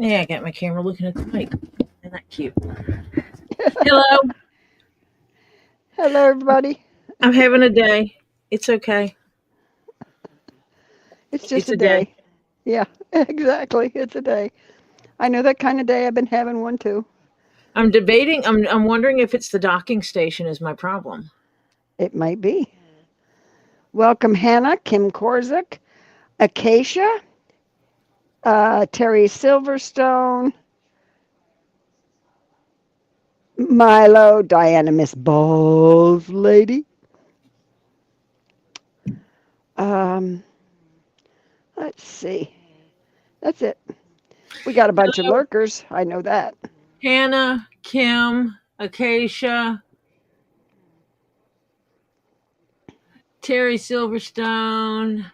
Yeah, I got my camera looking at the mic. Isn't that cute? Hello. Hello, everybody. I'm having a day. It's okay. It's just It's a a day. day. Yeah, exactly. It's a day. I know that kind of day. I've been having one too. I'm debating. I'm wondering if it's the docking station is my problem. It might be. Welcome, Hannah, Kim Korzik, Acacia, Terry Silverstone, Milo, Diana Miss Balls Lady. Um, let's see. That's it. We got a bunch of Hello, lurkers. I know that. Hannah, Kim, Acacia, Terry Silverstone,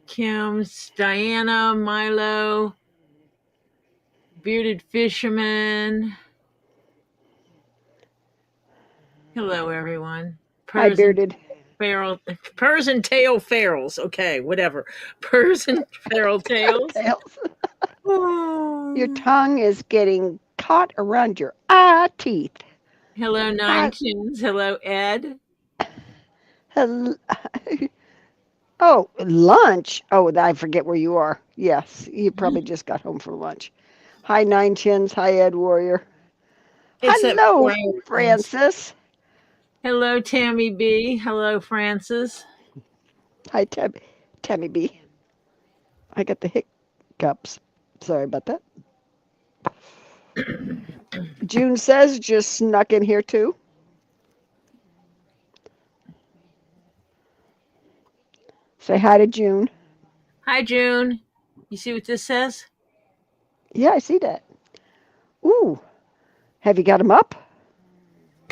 Kim's Diana, Milo, Bearded Fisherman. Hello, everyone. Hi, Pers and Bearded. feral, pers and tail ferals. Okay, whatever. Pers and feral tails. Tails. Your Oh. tongue is getting caught around your teeth. Hello, Nine Hi. Chins. Hello, Ed. Hello. Oh, lunch. Oh, I forget where you are. Yes, you probably just got home from lunch. Hi, Nine Chins. Hi, Ed Warrior. It's at Hello, 4 a.m. Francis. Hello, Tammy B. Hello, Francis. Hi, Tammy B. I got the hiccups. Sorry about that. June says just snuck in here too. Say hi to June. Hi, June. You see what this says? Yeah, I see that. Ooh, have you got them up?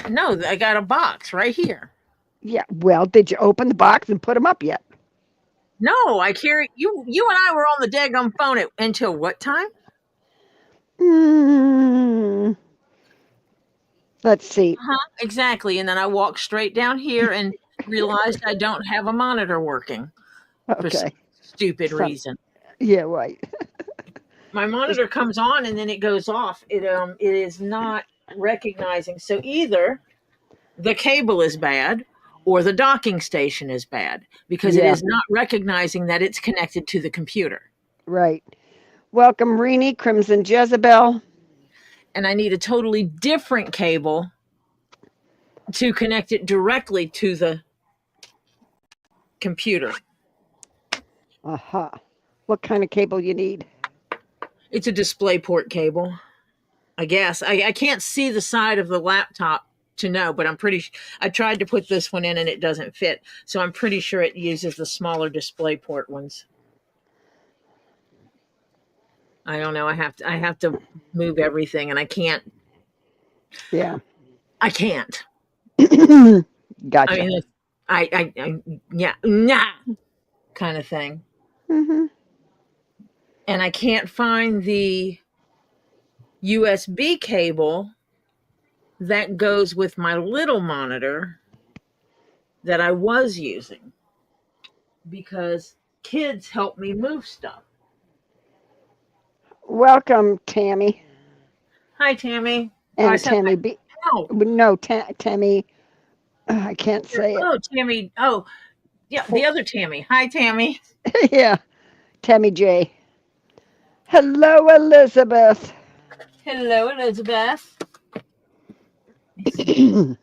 No, I got a box right here. Yeah. Well, did you open the box and put them up yet? No, I carry you. You and I were on the daggum phone until what time? Hmm. Let's see. Exactly. And then I walked straight down here and realized I don't have a monitor working for some Okay. stupid Some. reason. Yeah, right. My Just monitor comes on and then it goes off. It is not recognizing. So either the cable is bad or the docking station is bad because it yeah, is not recognizing that it's connected to the computer. right. Welcome, Renee, Crimson Jezebel. And I need a totally different cable to connect it directly to the computer. Aha. What kind of cable you need? It's a display port cable, I guess. I can't see the side of the laptop to know, but I tried to put this one in and it doesn't fit. So I'm pretty sure it uses the smaller display port ones. I don't know. I have to move everything and I can't. Yeah. I can't. I Gotcha. mean, yeah, nah, kind of thing. Hmm. And I can't find the USB cable that goes with my little monitor that I was using because kids help me move stuff. Welcome, Tammy Hi, Tammy. Oh, I and said Tammy hi. B. No. No, Tammy. I can't say it. Oh, Tammy. Oh, yeah, For, the other Tammy. Hi, Tammy. yeah, Tammy J. Hello, Elizabeth. Hello, Elizabeth. Let me see.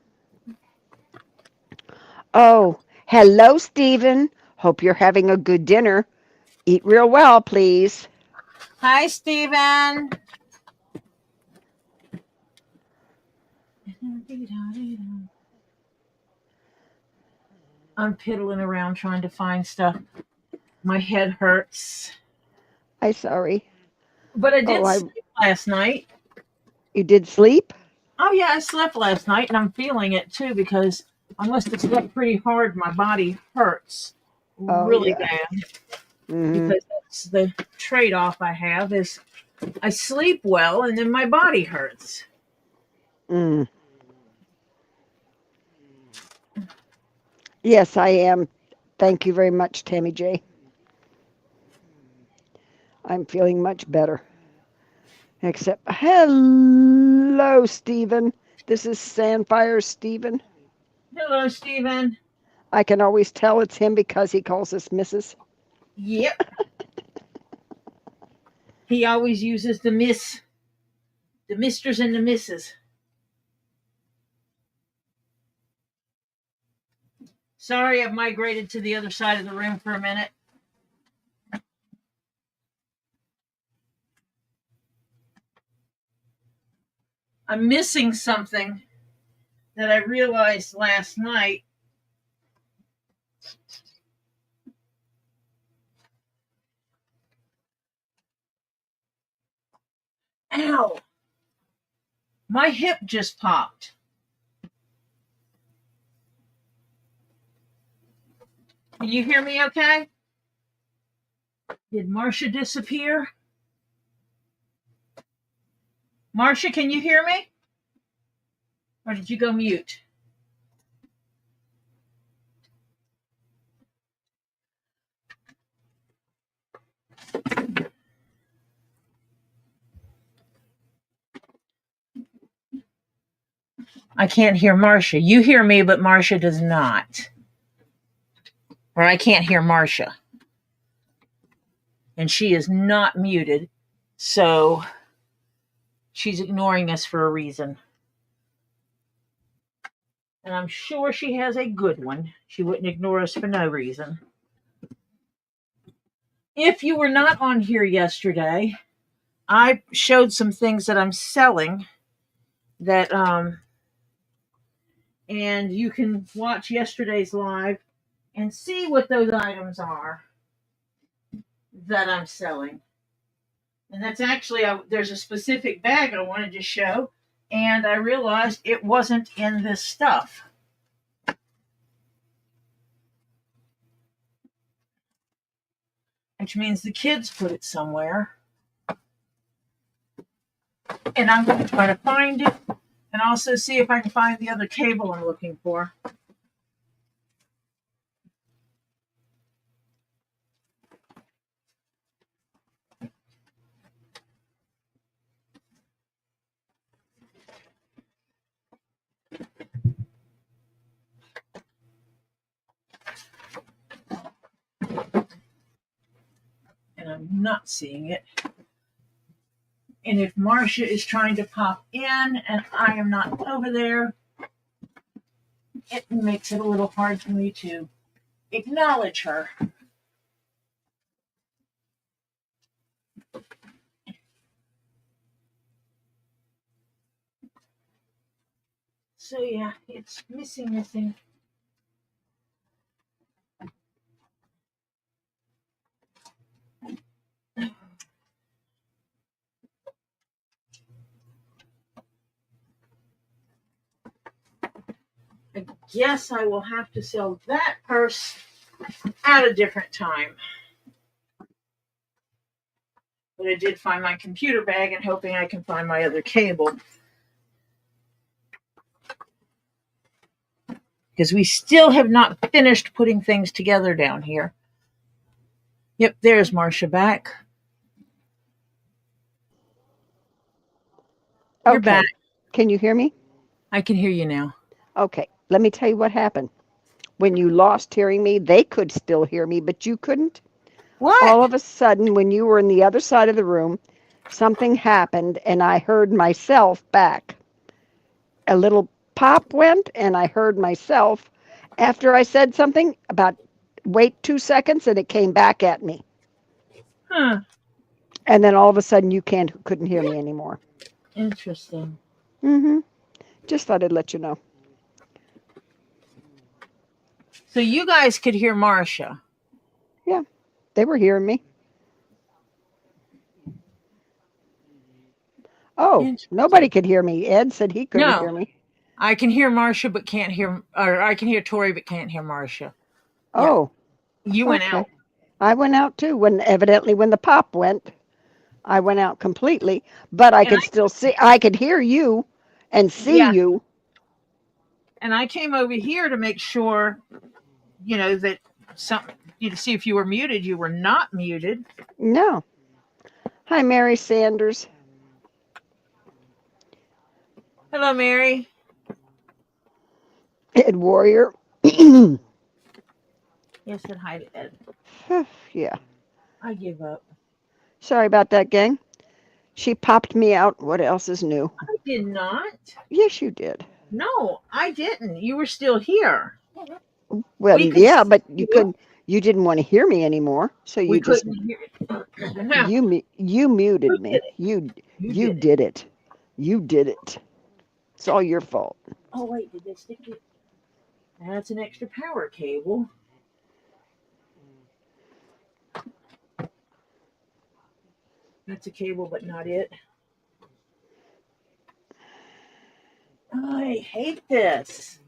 Oh, hello, Stephen. Hope you're having a good dinner. Eat real well, please. Hi, Stephen. I'm piddling around trying to find stuff. My head hurts. I'm sorry. But I Oh, did sleep last night. you did sleep? Oh, yeah, I slept last night and I'm feeling it too because I must have slept pretty hard. My body hurts Oh, really yeah. bad Hmm. because that's the trade off I have is I sleep well and then my body hurts. Mm. Yes, I am. Thank you very much, Tammy J. I'm feeling much better. Except, hello, Stephen. This is Sandfire Stephen. Hello, Stephen. I can always tell it's him because he calls us Mrs. Yep. He always uses the misters and the misses. Sorry, I've migrated to the other side of the room for a minute. I'm missing something that I realized last night. Ow! My hip just popped. Can you hear me okay? Did Marcia disappear? Marcia, can you hear me? Or did you go mute? I can't hear Marcia. You hear me, but Marcia does not. Or I can't hear Marcia. And she is not muted, so she's ignoring us for a reason. And I'm sure she has a good one. She wouldn't ignore us for no reason. If you were not on here yesterday, I showed some things that I'm selling that and you can watch yesterday's live and see what those items are that I'm selling. And that's actually, there's a specific bag I wanted to show, and I realized it wasn't in this stuff. Which means the kids put it somewhere. And I'm going to try to find it and also see if I can find the other cable I'm looking for. And I'm not seeing it. And if Marcia is trying to pop in and I am not over there, it makes it a little hard for me to acknowledge her. So yeah, it's missing. I guess I will have to sell that purse at a different time. But I did find my computer bag and hoping I can find my other cable. Because we still have not finished putting things together down here. Yep, there's Marcia back. You're Okay. back. Can you hear me? I can hear you now. Okay. Let me tell you what happened. When you lost hearing me, they could still hear me, but you couldn't. What? All of a sudden, when you were in the other side of the room, something happened and I heard myself back. A little pop went and I heard myself after I said something about wait 2 seconds and it came back at me. Huh. And then all of a sudden you couldn't hear me anymore. Interesting. Just thought I'd let you know. So you guys could hear Marcia. Yeah, they were hearing me. Oh, nobody could hear me. Ed said he couldn't hear No, me. I can hear Marcia but can't hear, or I can hear Tori but can't hear Marcia. Oh, yeah. You went okay. out. I went out too. When the pop went, I went out completely. But I could still see. I could hear you, and see you. And I came over here to make sure, that to see if you were muted. You were not muted. No, Hi, Mary Sanders. Hello, Mary. Ed Warrior. Yes, said hi to Ed. Yeah. I give up. Sorry about that, gang. She popped me out. What else is new? I did not. Yes, you did. No, I didn't. You were still here. Well, We could yeah, see but you. you didn't want to hear me anymore, so We you just couldn't hear. No, you muted you did me. it. You You you did it. did it. You did it. It's all your fault. Oh wait, did they stick it? That's an extra power cable. That's a cable, but not it. I hate this.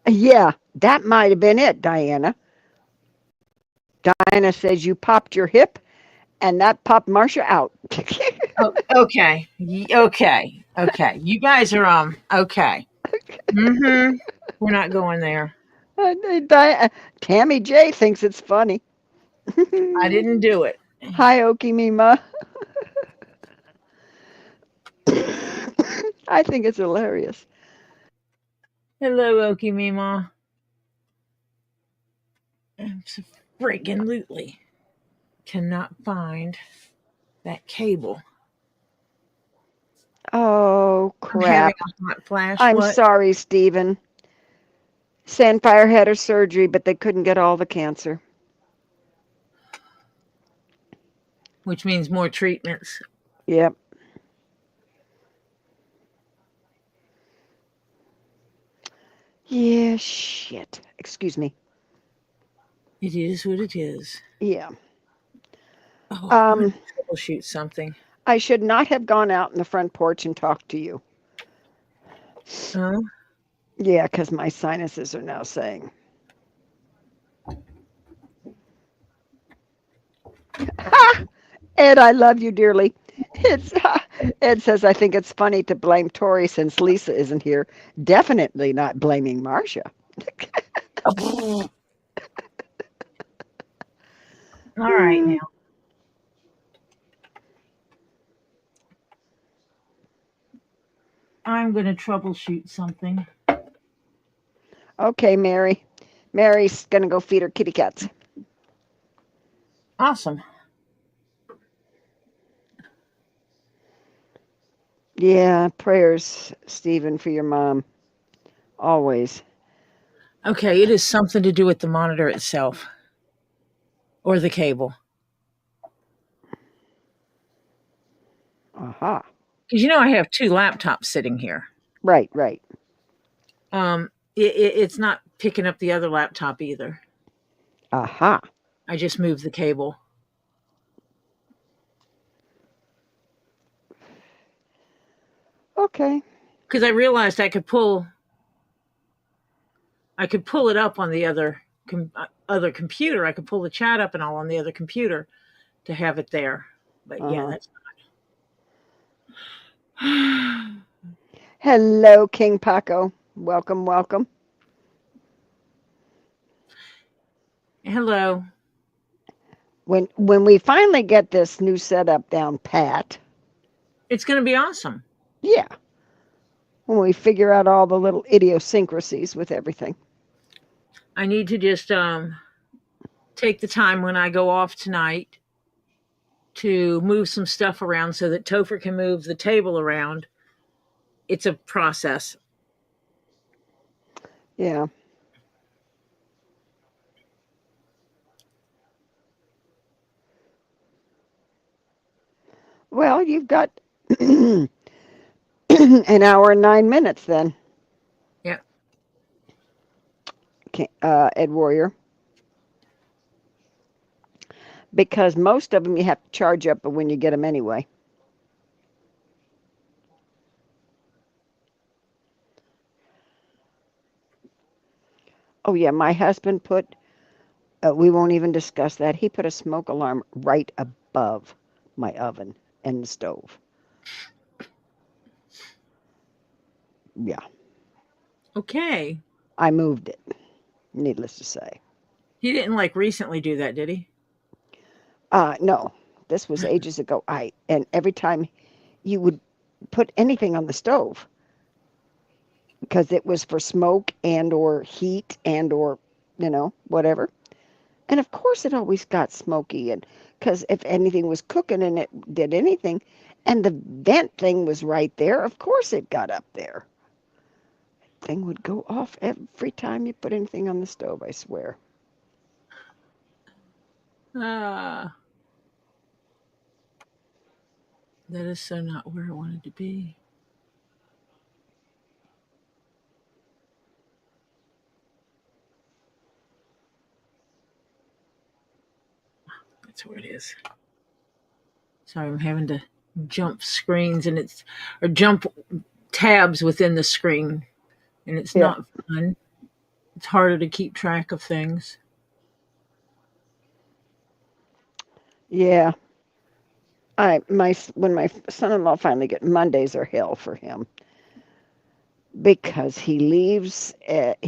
Yeah, that might have been it, Diana. Diana says you popped your hip, and that popped Marcia out. Oh, okay. Okay. Okay. You guys are okay. Mm-hmm. We're not going there. Tammy J thinks it's funny. I didn't do it. Hi, Okie Mima. I think it's hilarious. Hello, Okie Mima. Absolutely cannot find that cable. Oh, I'm having crap. a hot flash. I'm What? sorry, Stephen. Sandfire had her surgery, but they couldn't get all the cancer. Which means more treatments. Yep. Yeah, shit. Excuse me. It is what it is. Yeah. Oh, I'm going Um, to troubleshoot something. I should not have gone out in the front porch and talked to you. Oh, Yeah, because my sinuses are now saying. Ha! Ed, I love you dearly. It's Ed says I think it's funny to blame Tori since Lisa isn't here. Definitely not blaming Marcia. all right now. I'm going to troubleshoot something. Okay, Mary. Mary's gonna go feed her kitty cats. Awesome. Yeah, prayers, Stephen, for your mom. Always. Okay, it is something to do with the monitor itself or the cable. Aha. Because you know I have two laptops sitting here. Right, right. It's not picking up the other laptop either. Aha. I just moved the cable Okay. because I realized I could pull it up on the other computer. I could pull the chat up and all on the other computer to have it there. But yeah, Uh-huh. that's Hello, King Paco. Welcome, welcome. hello. When we finally get this new setup down pat, It's going to be awesome. yeah, when we figure out all the little idiosyncrasies with everything. I need to just take the time when I go off tonight to move some stuff around so that Topher can move the table around. It's a process. Yeah. Well, you've got an hour and 9 minutes then, Yeah. Ed Warrior. Because most of them you have to charge up when you get them anyway. Oh, yeah, my husband put, we won't even discuss that. He put a smoke alarm right above my oven and the stove. Yeah, Okay. I moved it, needless to say. He didn't like recently do that, did he? No, This was ages ago. And every time you would put anything on the stove, because it was for smoke and or heat and or, whatever. And of course it always got smoky, and because if anything was cooking and it did anything and the vent thing was right there, of course it got up there. Thing would go off every time you put anything on the stove, I swear. Ah, that is so not where I wanted to be. That's where it is. Sorry, I'm having to jump screens or jump tabs within the screen, and it's Yeah. not fun. It's harder to keep track of things. Yeah. When my son-in-law finally get Mondays are hell for him because he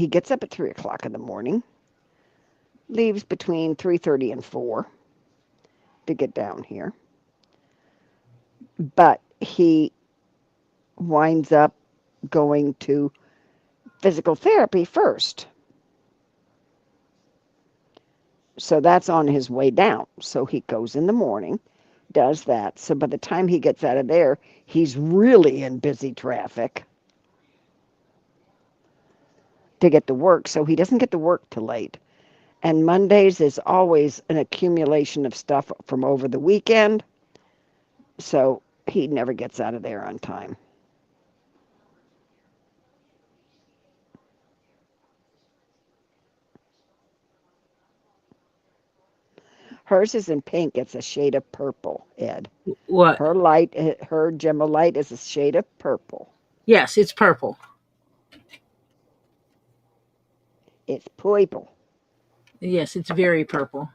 gets up at 3 o'clock in the morning, leaves between 3:30 and 4 to get down here, but he winds up going to physical therapy first. So that's on his way down. So he goes in the morning, does that. So by the time he gets out of there, he's really in busy traffic to get to work. So he doesn't get to work till late. And Mondays is always an accumulation of stuff from over the weekend. So he never gets out of there on time. Hers is in pink. It's a shade of purple, Ed. What? Her Gemma light is a shade of purple. Yes, it's purple. It's purple. Yes, it's very purple.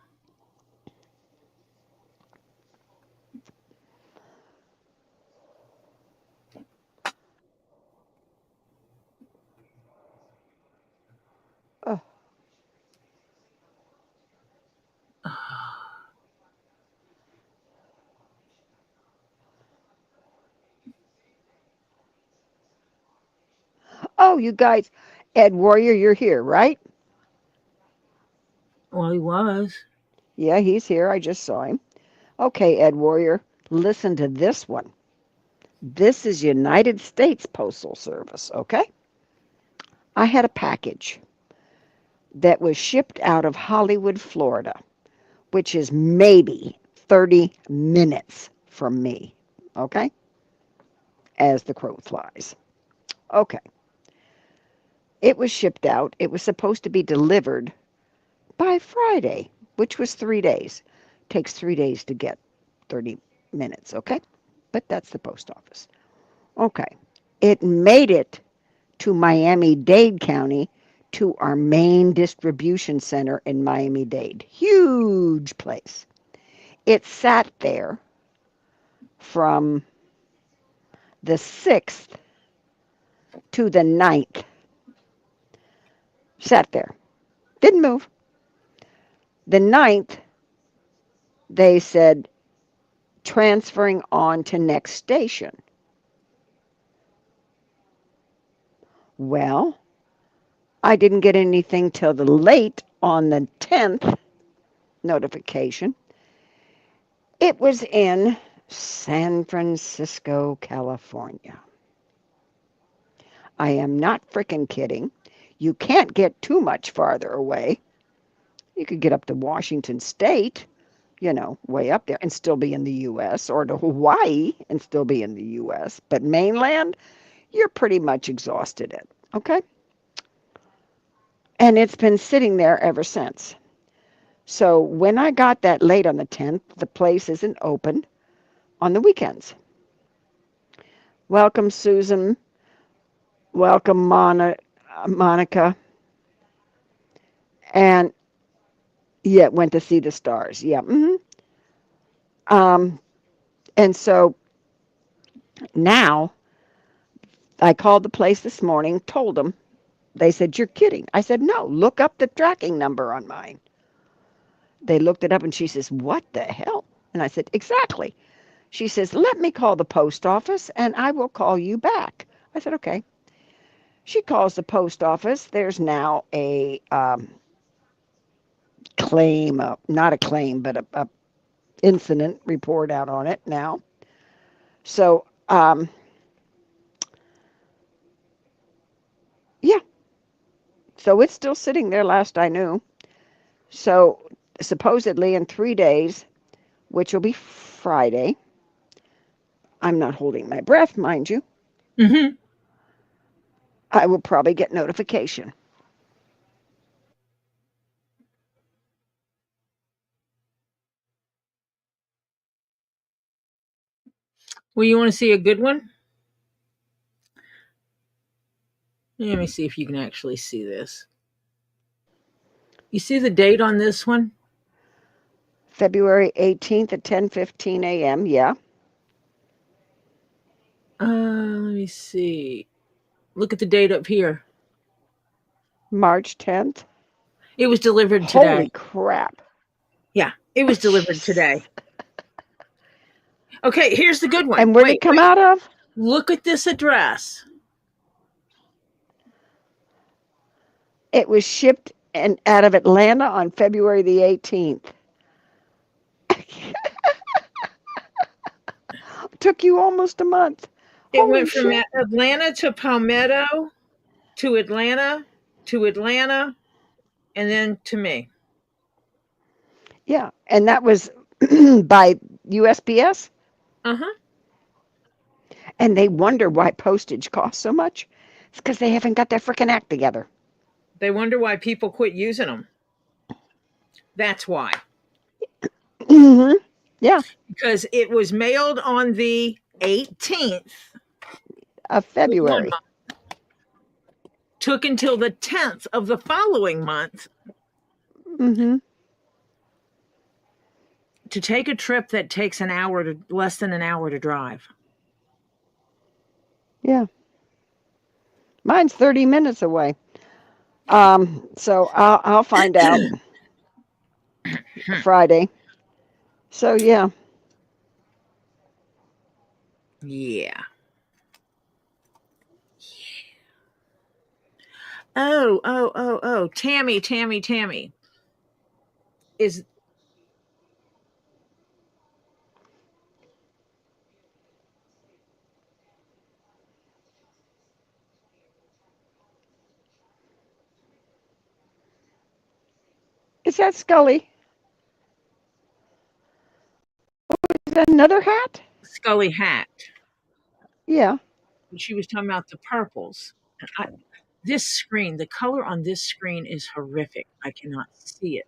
Oh, oh, you guys, Ed Warrior, you're here, right? Well, he was. Yeah, he's here. I just saw him. Okay, Ed Warrior, listen to this one. This is United States Postal Service, okay? I had a package that was shipped out of Hollywood, Florida, which is maybe 30 minutes from me, okay? As the crow flies. Okay. It was shipped out. It was supposed to be delivered by Friday, which was 3 days. Takes 3 days to get 30 minutes, okay? But that's the post office. Okay. It made it to Miami-Dade County to our main distribution center in Miami-Dade. Huge place. It sat there from the 6th to the 9th. Sat there. Didn't move. The 9th, they said, transferring on to next station. Well, I didn't get anything till the late on the 10th notification. It was in San Francisco, California. I am not frickin' kidding. You can't get too much farther away. You could get up to Washington State, way up there and still be in the U.S., or to Hawaii and still be in the U.S. But mainland, you're pretty much exhausted it, okay? And it's been sitting there ever since. So when I got that late on the 10th, the place isn't open on the weekends. Welcome, Susan. Welcome, Monica. And yeah, went to see the stars. Yeah. Um, and so now I called the place this morning, told them. They said, "You're kidding." I said, "No, look up the tracking number on mine." They looked it up and she says, "What the hell?" And I said, exactly. She says, let me call the post office and I will call you back. I said, okay. She calls the post office. There's now a claim, not a claim, but a incident report out on it now. So, yeah. So it's still sitting there last I knew. So supposedly in 3 days, which will be Friday, I'm not holding my breath, mind you, Mm-hmm. I will probably get notification. Well, you want to see a good one? Let me see if you can actually see this. You see the date on this one? February 18th at 10:15 a.m. Yeah. Let me see. Look at the date up here. March 10th. It was delivered Holy today. crap. Yeah, it was delivered today. Okay, here's the good one. And where did it come out of? Look at this address. It was shipped and out of Atlanta on February the 18th. Took you almost a month. It Holy went from shit. Atlanta to Palmetto to Atlanta and then to me. Yeah. And that was by USPS. Uh-huh. And they wonder why postage costs so much. It's because they haven't got their freaking act together. They wonder why people quit using them. That's why. Mm-hmm. Yeah. Because it was mailed on the 18th Of one February. month. Took until the 10th of the following month Mm-hmm. to take a trip that takes less than an hour to drive. Yeah. Mine's 30 minutes away. So I'll find out Friday. So yeah. Yeah. Oh. Tammy. Is Is that Scully? Is that another hat? Scully hat. Yeah. She was talking about the purples. This screen, the color on this screen is horrific. I cannot see it.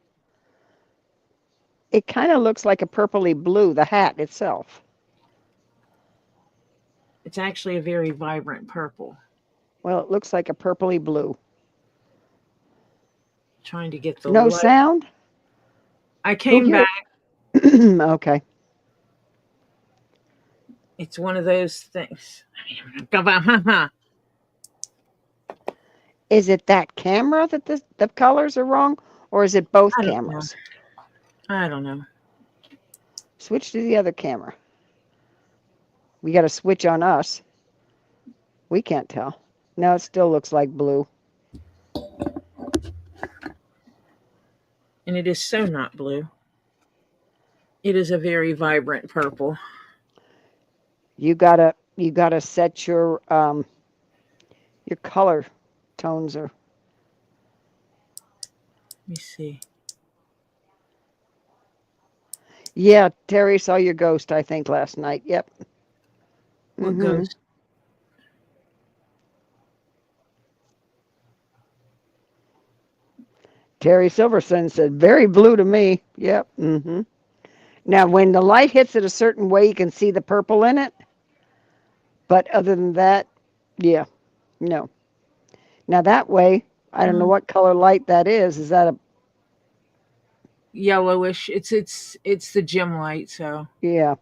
It kind of looks like a purpley blue, the hat itself. It's actually a very vibrant purple. Well, it looks like a purpley blue. Trying to get the No light. sound? I Who came here? back. Okay. It's one of those things. Is it that camera that the colors are wrong, or is it both I don't know. cameras? I don't know. Switch to the other camera. We got a switch on us. We can't tell. No, it still looks like blue. And it is so not blue. It is a very vibrant purple. You gotta set your color tones are. Let me see. Yeah, Terry saw your ghost, I think, last night. Yep. What Mm-hmm. goes? Terry Silverson said, very blue to me. Yep. Mm-hmm. Now, when the light hits it a certain way, you can see the purple in it. But other than that, yeah, no. Now that way, I don't know what color light that is. Is that a Yellowish. It's the gym light, so yeah?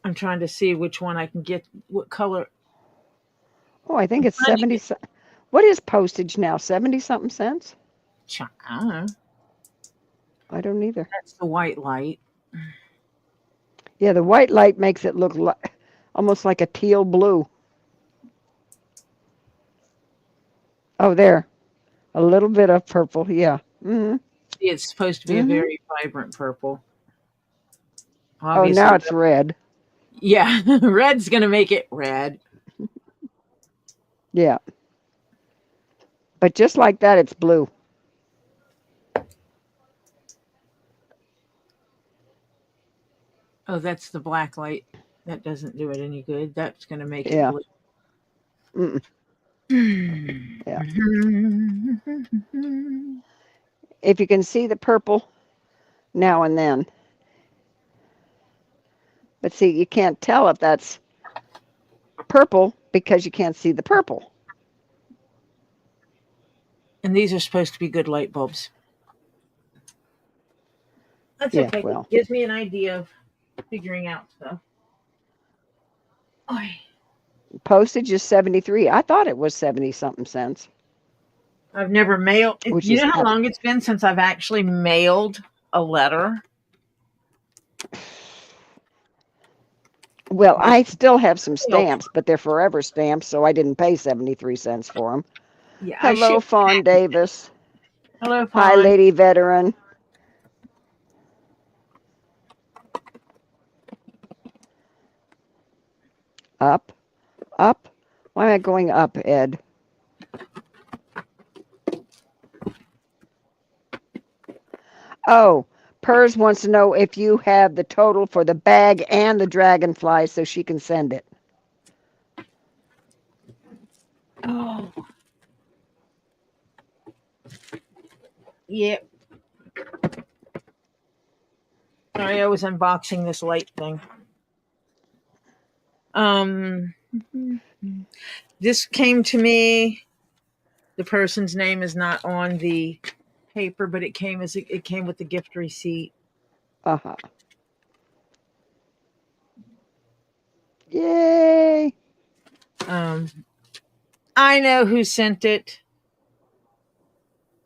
I'm trying to see which one I can get. What color? Oh, I think I'm it's trying to 70. get. What is postage now? 70 something cents? I don't know. I don't either. That's the white light. Yeah, the white light makes it look almost like a teal blue. Oh, there. A little bit of purple. Yeah. Mm-hmm. It's supposed to be a Mm-hmm. very vibrant purple. Oh, Obviously, now it's red. yeah, red's going to make it red. Yeah. But just like that, it's blue. Oh, that's the black light. That doesn't do it any good. That's going to make it Yeah. blue. Mm-mm. Yeah. If you can see the purple now and then. But see, you can't tell if that's purple because you can't see the purple. And these are supposed to be good light bulbs. That's Yeah, okay. It well, gives me an idea of figuring out stuff. Oy. postage is 73. I thought it was 70 something cents, I've never mailed. which You is know how not. long it's been since I've actually mailed a letter? Well, Like I still have some mail. stamps, but they're forever stamps, so I didn't pay 73 cents for them. Yeah, I Hello, ship. Fawn Davis. Hello, Hi, Fawn. Lady Veteran. Up, up. Why am I going up, Ed? Oh, Pers wants to know if you have the total for the bag and the dragonfly so she can send it. Oh, yep. Sorry, I was unboxing this light thing. Um, this came to me. The person's name is not on the paper, but it came with the gift receipt. Uh-huh. Yay. Um, I know who sent it.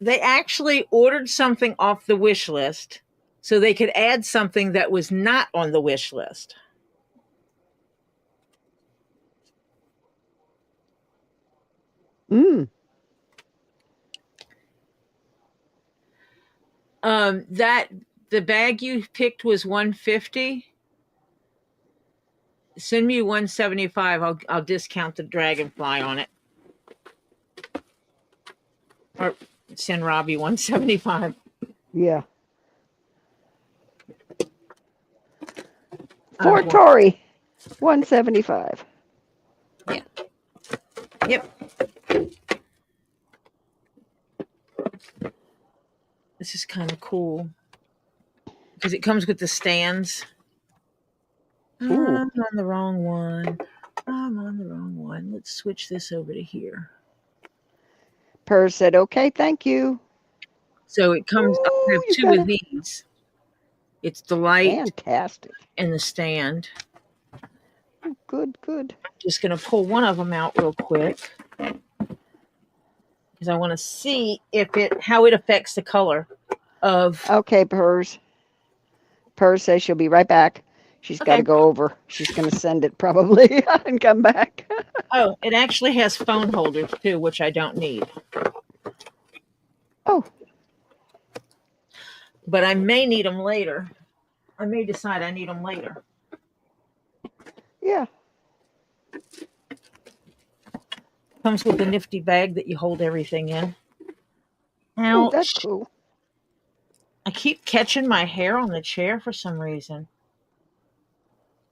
They actually ordered something off the wish list so they could add something that was not on the wish list. Mm. That the bag you picked was 150. Send me 175. I'll discount the dragonfly on it. Or send Robbie 175. Yeah. For Well, Tori, 175. yeah. Yep. This is kind of cool because it comes with the stands. Ooh. I'm on the wrong one. I'm on the wrong one. Let's switch this over to here. Pers said, okay, thank you. So it comes, I Ooh, have you two got of a these. It's the light fantastic. and the stand. Oh, good, good. I'm just going to pull one of them out real quick because I want to see how it affects the color of. Okay, Pers. Pers says she'll be right back. She's got to Okay. go over. She's going to send it probably and come back. Oh, it actually has phone holders too, which I don't need. Oh. But I may need them later. I may decide I need them later. Yeah. Comes with a nifty bag that you hold everything in. Oh, that's Ouch. cool. I keep catching my hair on the chair for some reason.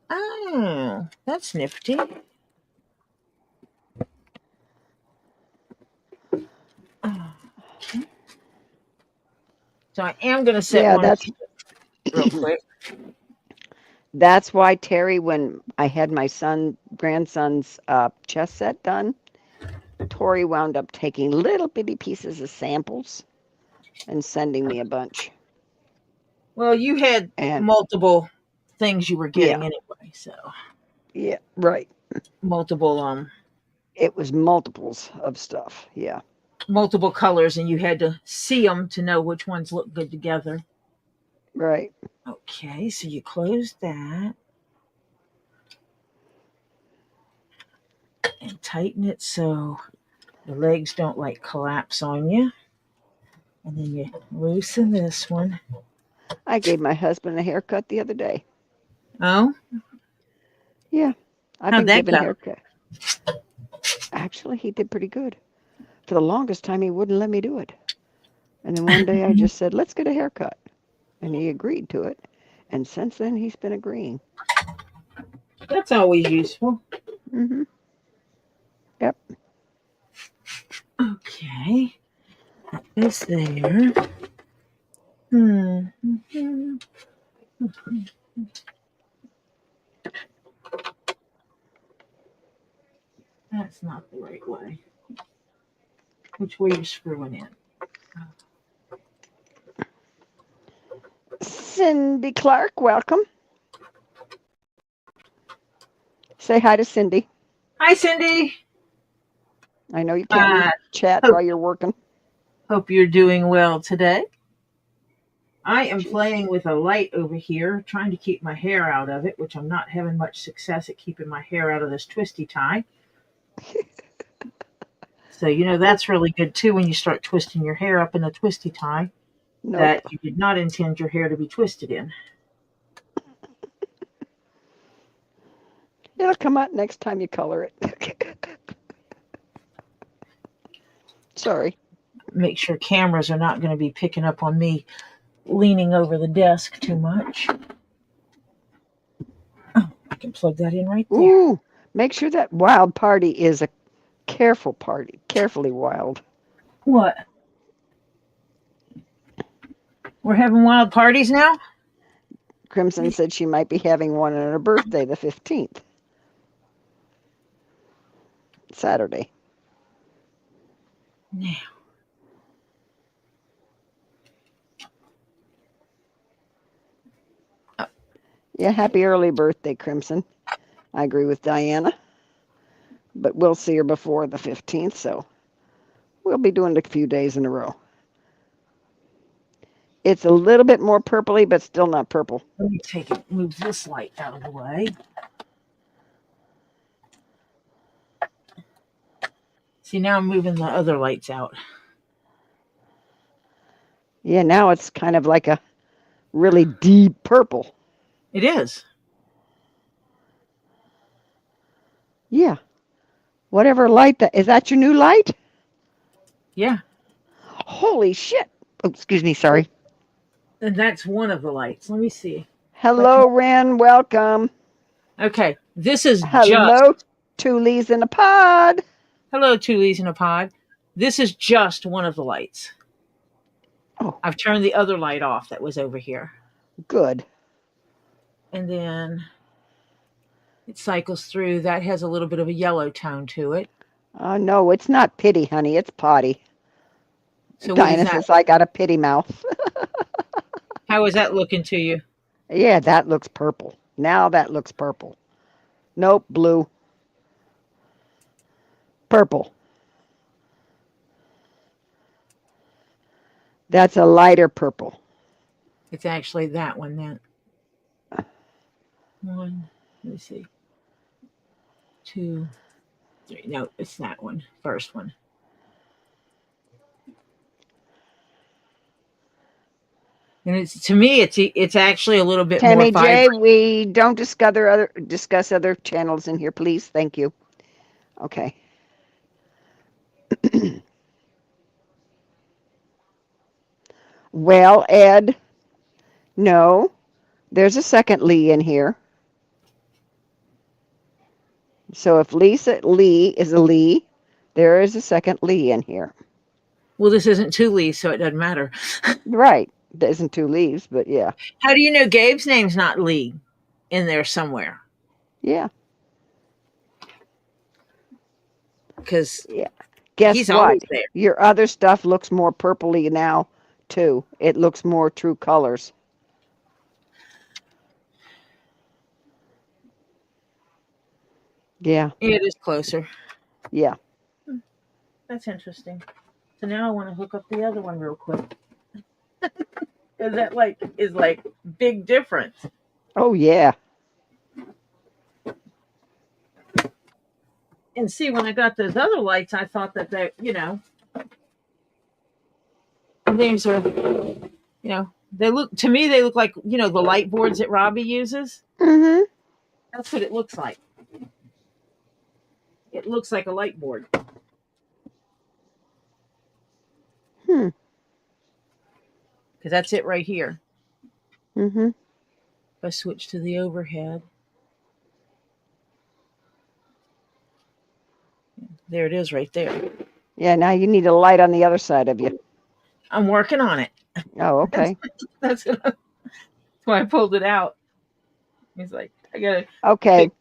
Oh, that's nifty. Okay. So I am going to set Yeah, one real quick. that's why Terry, when I had my grandson's chess set done, Tori wound up taking little bitty pieces of samples and sending me a bunch. Well, you had And multiple things you were yeah, getting anyway, so yeah, right. multiple It was multiples of stuff. Yeah. multiple colors, and you had to see them to know which ones look good together. Right. Okay, so you close that and tighten it so the legs don't like collapse on you. And then you loosen this one. I gave my husband a haircut the other day. Oh, Yeah, I've how'd been that giving go? haircut. Actually, he did pretty good. For the longest time, he wouldn't let me do it. And then one day I just said, let's get a haircut. And he agreed to it. And since then, he's been agreeing. That's always useful. Mm-hmm. Yep. Okay, it's there. Hmm. That's not the right way. Which way you're screwing in? Cindy Clark, welcome. Say hi to Cindy. Hi, Cindy. I know you can't chat Hope, while you're working. hope you're doing well today. I am She's playing with a light over here, trying to keep my hair out of it, which I'm not having much success at keeping my hair out of this twisty tie. So, that's really good too when you start twisting your hair up in a twisty tie nope. that you did not intend your hair to be twisted in. It'll come out next time you color it. Sorry. Make sure cameras are not going to be picking up on me leaning over the desk too much. Oh, I can plug that in right there. Ooh, make sure that wild party is a careful party, carefully wild. What? We're having wild parties now? Crimson said she might be having one on her birthday, the 15th. Saturday. Now. Yeah, happy early birthday, Crimson. I agree with Diana. But we'll see her before the 15th, so we'll be doing it a few days in a row. It's a little bit more purpley, but still not purple. Let me move this light out of the way. See, now I'm moving the other lights out. Yeah, now it's kind of like a really deep purple. It is. Yeah. Whatever light that is. That your new light? Yeah. Holy shit. Oh, excuse me, sorry. And that's one of the lights. Let me see. Hello, Ren. Welcome. Okay. This is Hello, two leaves in a pod. Hello, two leaves in a pod. This is just one of the lights. Oh. I've turned the other light off that was over here. Good. And then it cycles through. That has a little bit of a yellow tone to it. No, it's not pity, honey. It's potty. So Dinah says I got a pity mouth. How is that looking to you? Yeah, that looks purple. Now that looks purple. Nope, blue. Purple. That's a lighter purple. It's actually that one then. One, let me see. 2, 3. No, it's that one. First one. And to me, it's actually a little bit Tammy more vibrant. J, we don't discuss other channels in here, please. Thank you. Okay. Well, Ed, no, there's a second Lee in here. So if Lisa Lee is a Lee, there is a second Lee in here. Well, this isn't two Lees, so it doesn't matter. Right. There isn't two Lees, but yeah. How do you know Gabe's name's not Lee in there somewhere? Yeah. Because Guess he's what? always there. Your other stuff looks more purpley now, too. It looks more true colors. Yeah. It is closer. Yeah. That's interesting. So now I want to hook up the other one real quick. Because that like is like big difference. Oh, yeah. And see, when I got those other lights, I thought that they, these are, they look to me. They look like the light boards that Robbie uses. Mm-hmm. That's what it looks like. It looks like a light board. Hmm. Because that's it right here. Mm-hmm. If I switch to the overhead, there it is right there. Yeah, now you need a light on the other side of you. I'm working on it. Oh, okay. That's why I pulled it out. He's like, I gotta. Okay.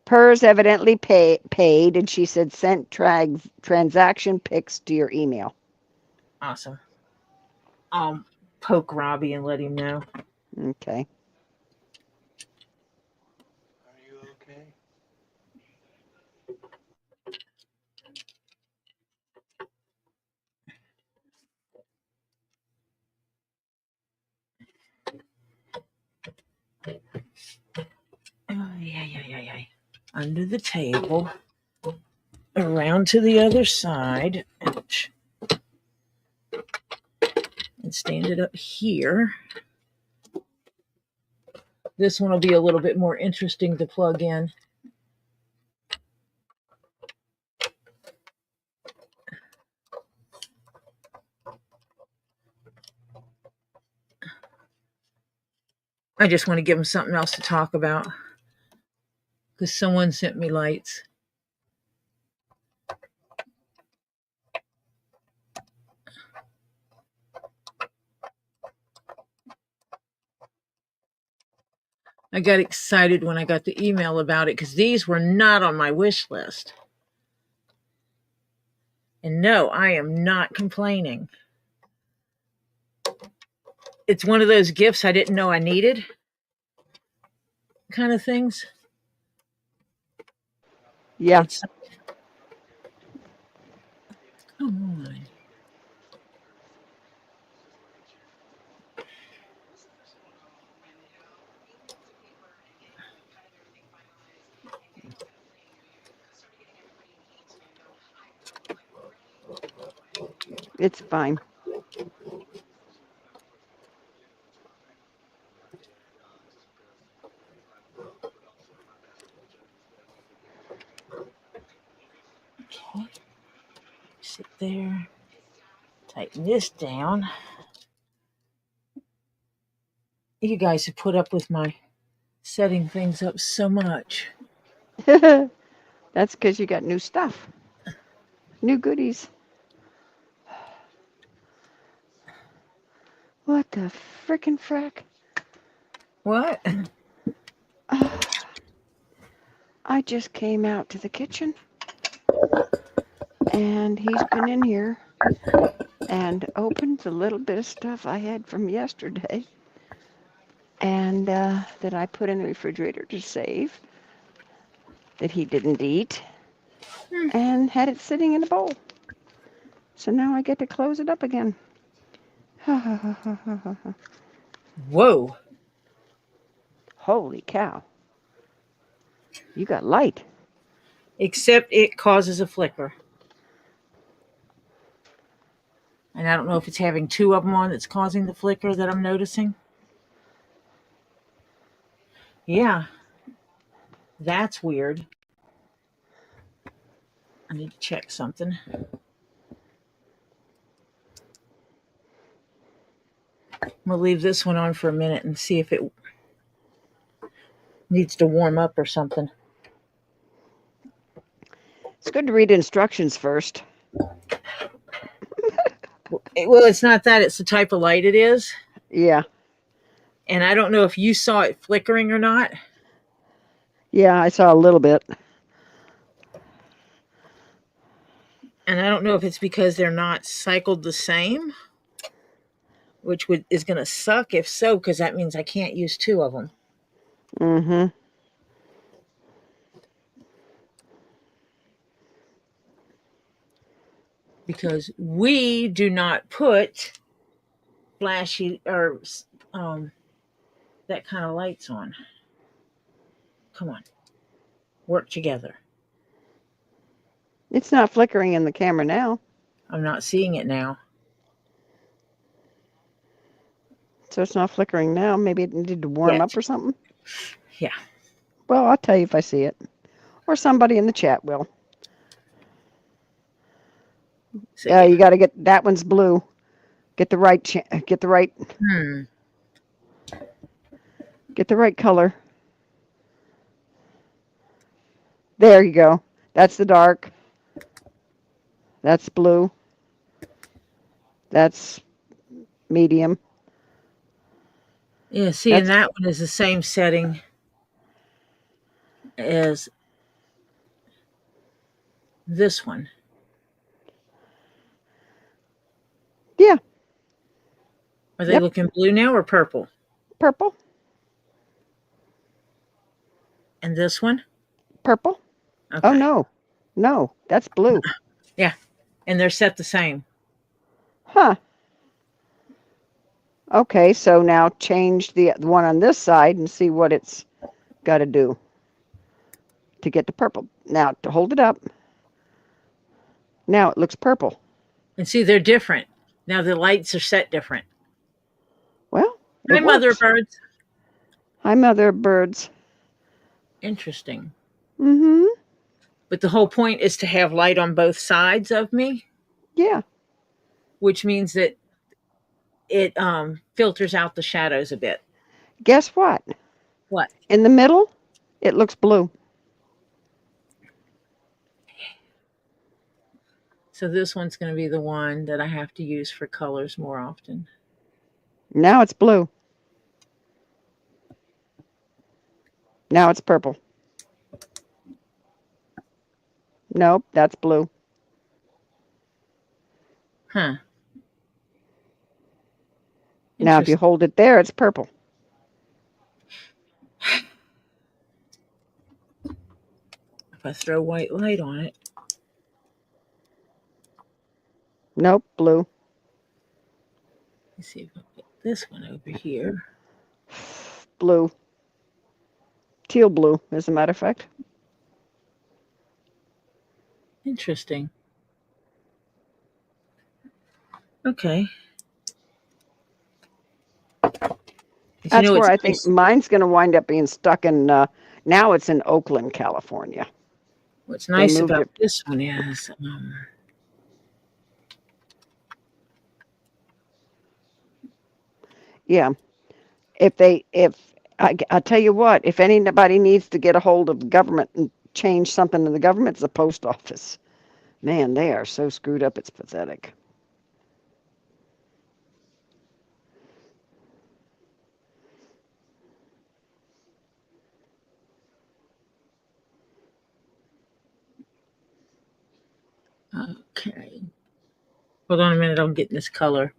PERS evidently paid, and she said sent transaction pics to your email. Awesome. I'll poke Robbie and let him know. Okay. Are you okay? Oh, yeah. Under the table, around to the other side, and stand it up here. This one will be a little bit more interesting to plug in. I just want to give them something else to talk about because someone sent me lights. I got excited when I got the email about it because these were not on my wish list. And no, I am not complaining. It's one of those gifts I didn't know I needed kind of things. Yeah. Come on. It's fine. Okay. Sit there. Tighten this down. You guys have put up with my setting things up so much. That's because you got new stuff, new goodies. What the frickin' frack? What? I just came out to the kitchen, and he's been in here and opened the little bit of stuff I had from yesterday, and that I put in the refrigerator to save, that he didn't eat, and had it sitting in a bowl. So now I get to close it up again. Whoa. Holy cow. You got light. Except it causes a flicker. And I don't know if it's having two of them on that's causing the flicker that I'm noticing. Yeah. That's weird. I need to check something. I'm going to leave this one on for a minute and see if it needs to warm up or something. It's good to read instructions first. Well, it's not that. It's the type of light it is. Yeah. And I don't know if you saw it flickering or not. Yeah, I saw a little bit. And I don't know if it's because they're not cycled the same, which is going to suck if so, because that means I can't use two of them. Mm-hmm. Because we do not put flashy or that kind of lights on. Come on, work together. It's not flickering in the camera now. I'm not seeing it now. So it's not flickering now. Maybe it needed to warm up Yet. or something. Yeah. Well, I'll tell you if I see it. Or somebody in the chat will. So, yeah. You got to get that one's blue. Get the right get the right color. There you go. That's the dark. That's blue. That's medium. Yeah, see, and that one is the same setting as this one. Yeah. Are they looking blue now or purple? Purple. And this one? Purple. Okay. Oh, no. No, that's blue. Yeah, and they're set the same. Huh. Okay, so now change the one on this side and see what it's got to do to get the purple. Now, to hold it up. Now it looks purple. And see, they're different. Now the lights are set different. Well, Hi, mother birds. Hi, mother birds. Interesting. Mm-hmm. But the whole point is to have light on both sides of me. Yeah. Which means that it filters out the shadows a bit. Guess what? What? In the middle, it looks blue. So this one's going to be the one that I have to use for colors more often. Now it's blue. Now it's purple. Nope, that's blue. Huh. Now if you hold it there, it's purple. If I throw white light on it. Nope, blue. Let's see if I put this one over here. Blue. Teal blue, as a matter of fact. Interesting. Okay. That's where I think mine's going to wind up being stuck in, now it's in Oakland, California. What's nice about this one is, yeah, I tell you what, if anybody needs to get a hold of the government and change something in the government, it's the post office. Man, they are so screwed up, it's pathetic. okay. Hold on a minute, I'm getting this color.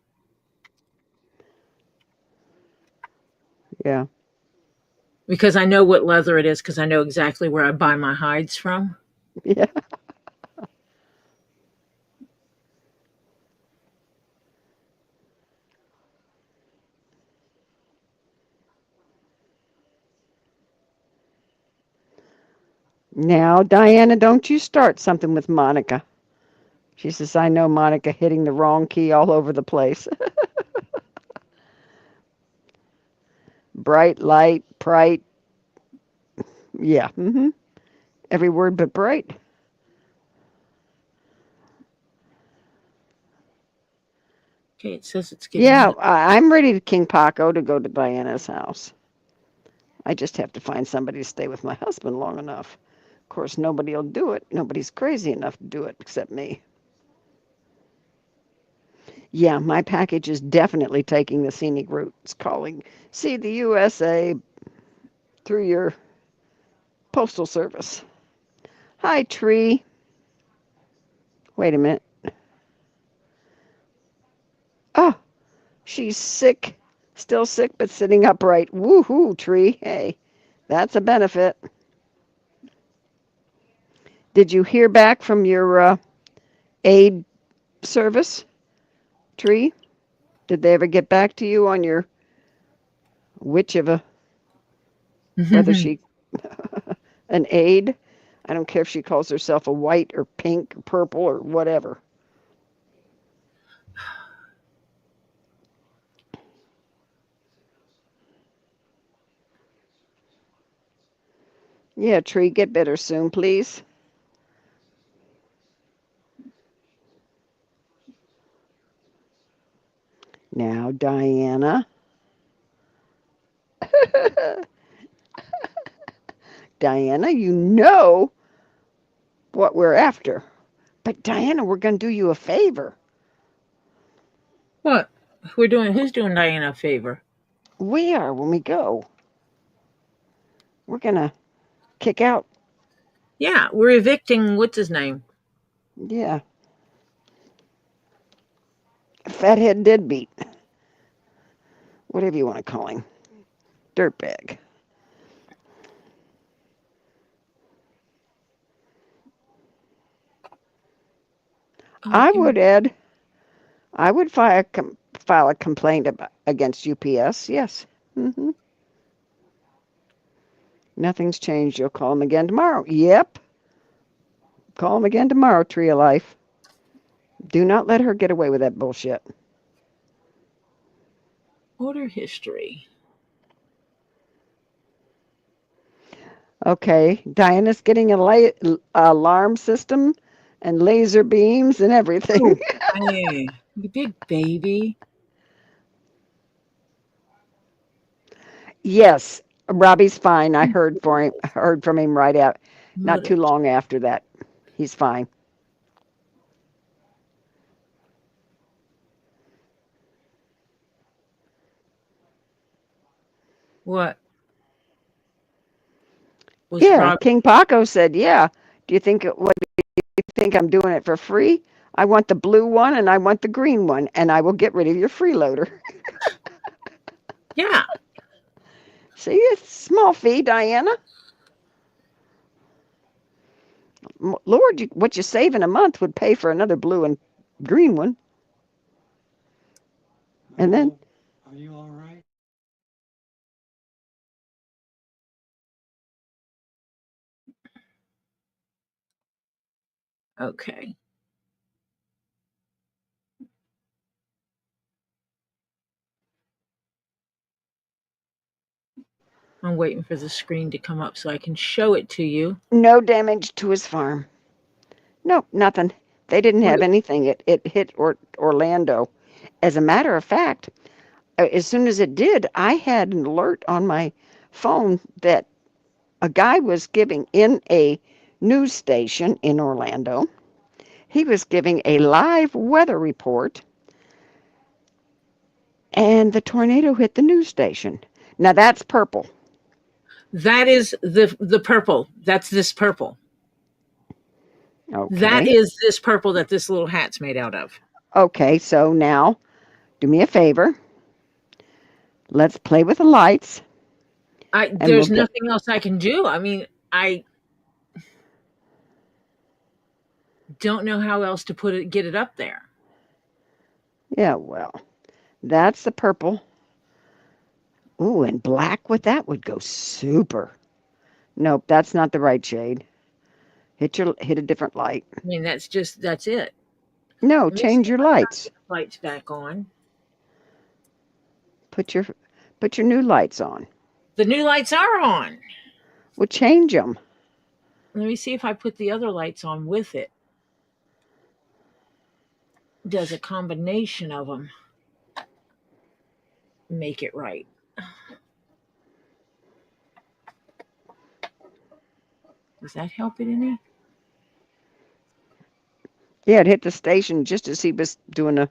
Yeah. Because I know what leather it is, because I know exactly where I buy my hides from. Yeah. Now, Diana, don't you start something with Monica. She says, I know Monica hitting the wrong key all over the place. Bright, light, bright. Yeah. Mm-hmm. Every word but bright. Okay, it says it's getting. Yeah, I'm ready to King Paco to go to Diana's house. I just have to find somebody to stay with my husband long enough. Of course, nobody will do it. Nobody's crazy enough to do it except me. Yeah, my package is definitely taking the scenic route. It's calling See the USA through your postal service. Hi, Tree. Wait a minute. Oh, she's sick. Still sick, but sitting upright. Woohoo, Tree. Hey, that's a benefit. Did you hear back from your aid service, Tree? Did they ever get back to you on your witch of a, whether she, an aide? I don't care if she calls herself a white or pink or purple or whatever. Yeah, Tree, get better soon, please. Now, Diana. Diana, you know what we're after. But Diana, we're going to do you a favor. What? We're doing? Who's doing Diana a favor? We are when we go. We're going to kick out. Yeah, we're evicting. What's his name? Yeah. Fathead deadbeat. Whatever you want to call him. Dirtbag. I would, Ed. I would file a complaint against UPS. Yes. Mm-hmm. Nothing's changed. You'll call him again tomorrow. Yep. Call him again tomorrow, Tree of Life. Do not let her get away with that bullshit. Order history. Okay. Diana's getting a alarm system and laser beams and everything. Oh, hey, you big baby. Yes. Robbie's fine. I heard from him right out. Not too Mother. long after that. He's fine. What? Was Yeah, Rob? King Paco said, "Yeah. Do you think what do you think I'm doing it for free? I want the blue one and I want the green one, and I will get rid of your freeloader." Yeah. See, it's small fee, Diana. Lord, what you save in a month would pay for another blue and green one. And then, Are you all right? Okay. I'm waiting for the screen to come up so I can show it to you. no damage to his farm. Nope, nothing. They didn't What? have anything. It hit Orlando. As a matter of fact, as soon as it did, I had an alert on my phone that a guy was giving in a news station in Orlando. He was giving a live weather report, and the tornado hit the news station. Now that's purple. That is the purple. That's this purple. That Okay. is this purple that this little hat's made out of. Okay, so now do me a favor. Let's play with the lights, and we'll There's get. nothing else I can do. I mean, I don't know how else to get it up there. Yeah, well, that's the purple. Ooh, and black with that would go super. Nope, that's not the right shade. Hit a different light. I mean, that's it. No, Let me see change if your I got lights. the lights back on. Put your put your new lights on. The new lights are on. Well, change them. Let me see if I put the other lights on with it. Does a combination of them make it right? Does that help it any? Yeah, it hit the station just as he was doing a.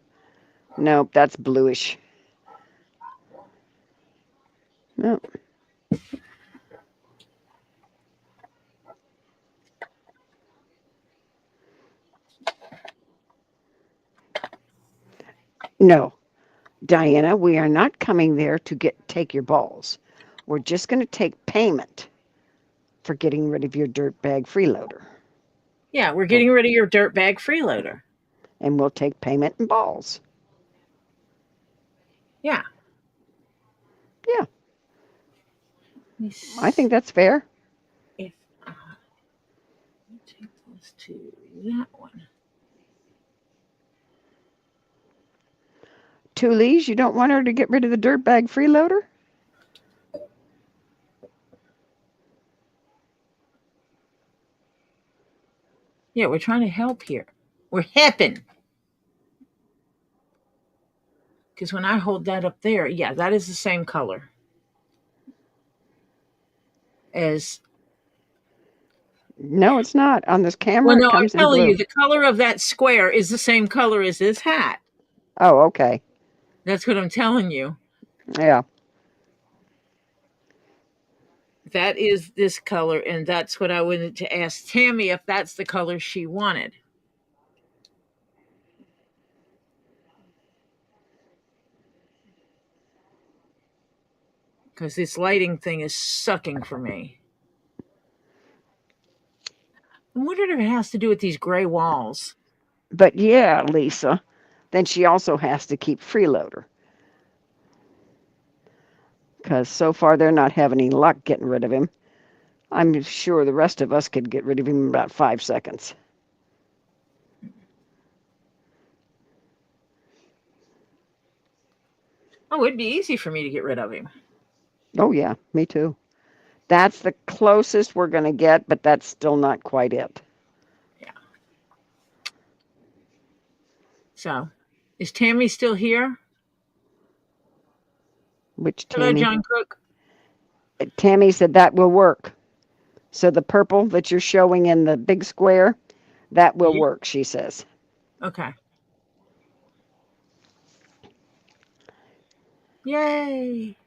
Nope, that's bluish. No. No, Diana, we are not coming there to take your balls. We're just going to take payment for getting rid of your dirtbag freeloader. Yeah, we're Oh, getting rid of your dirtbag freeloader. and we'll take payment in balls. Yeah. Yeah, Let me I think that's fair. if take this to that one. Tulise, you don't want her to get rid of the dirtbag freeloader? Yeah, we're trying to help here. We're helping. Because when I hold that up there, yeah, that is the same color as. No, it's not. On this Well, camera, no, it I'm comes in telling you, blue. the color of that square is the same color as this hat. Oh, okay. That's what I'm telling you. Yeah. That is this color, and that's what I wanted to ask Tammy if that's the color she wanted. Because this lighting thing is sucking for me. I wonder if it has to do with these gray walls. But yeah, Lisa, then she also has to keep freeloader. Because so far they're not having any luck getting rid of him. I'm sure the rest of us could get rid of him in about 5 seconds. Oh, it'd be easy for me to get rid of him. Oh, yeah, me too. That's the closest we're going to get, but that's still not quite it. Yeah. So, is Tammy still here? Which Hello, Tammy? John Cook. Tammy said that will work. So the purple that you're showing in the big square, that will Yeah. work, she says. Okay. Yay.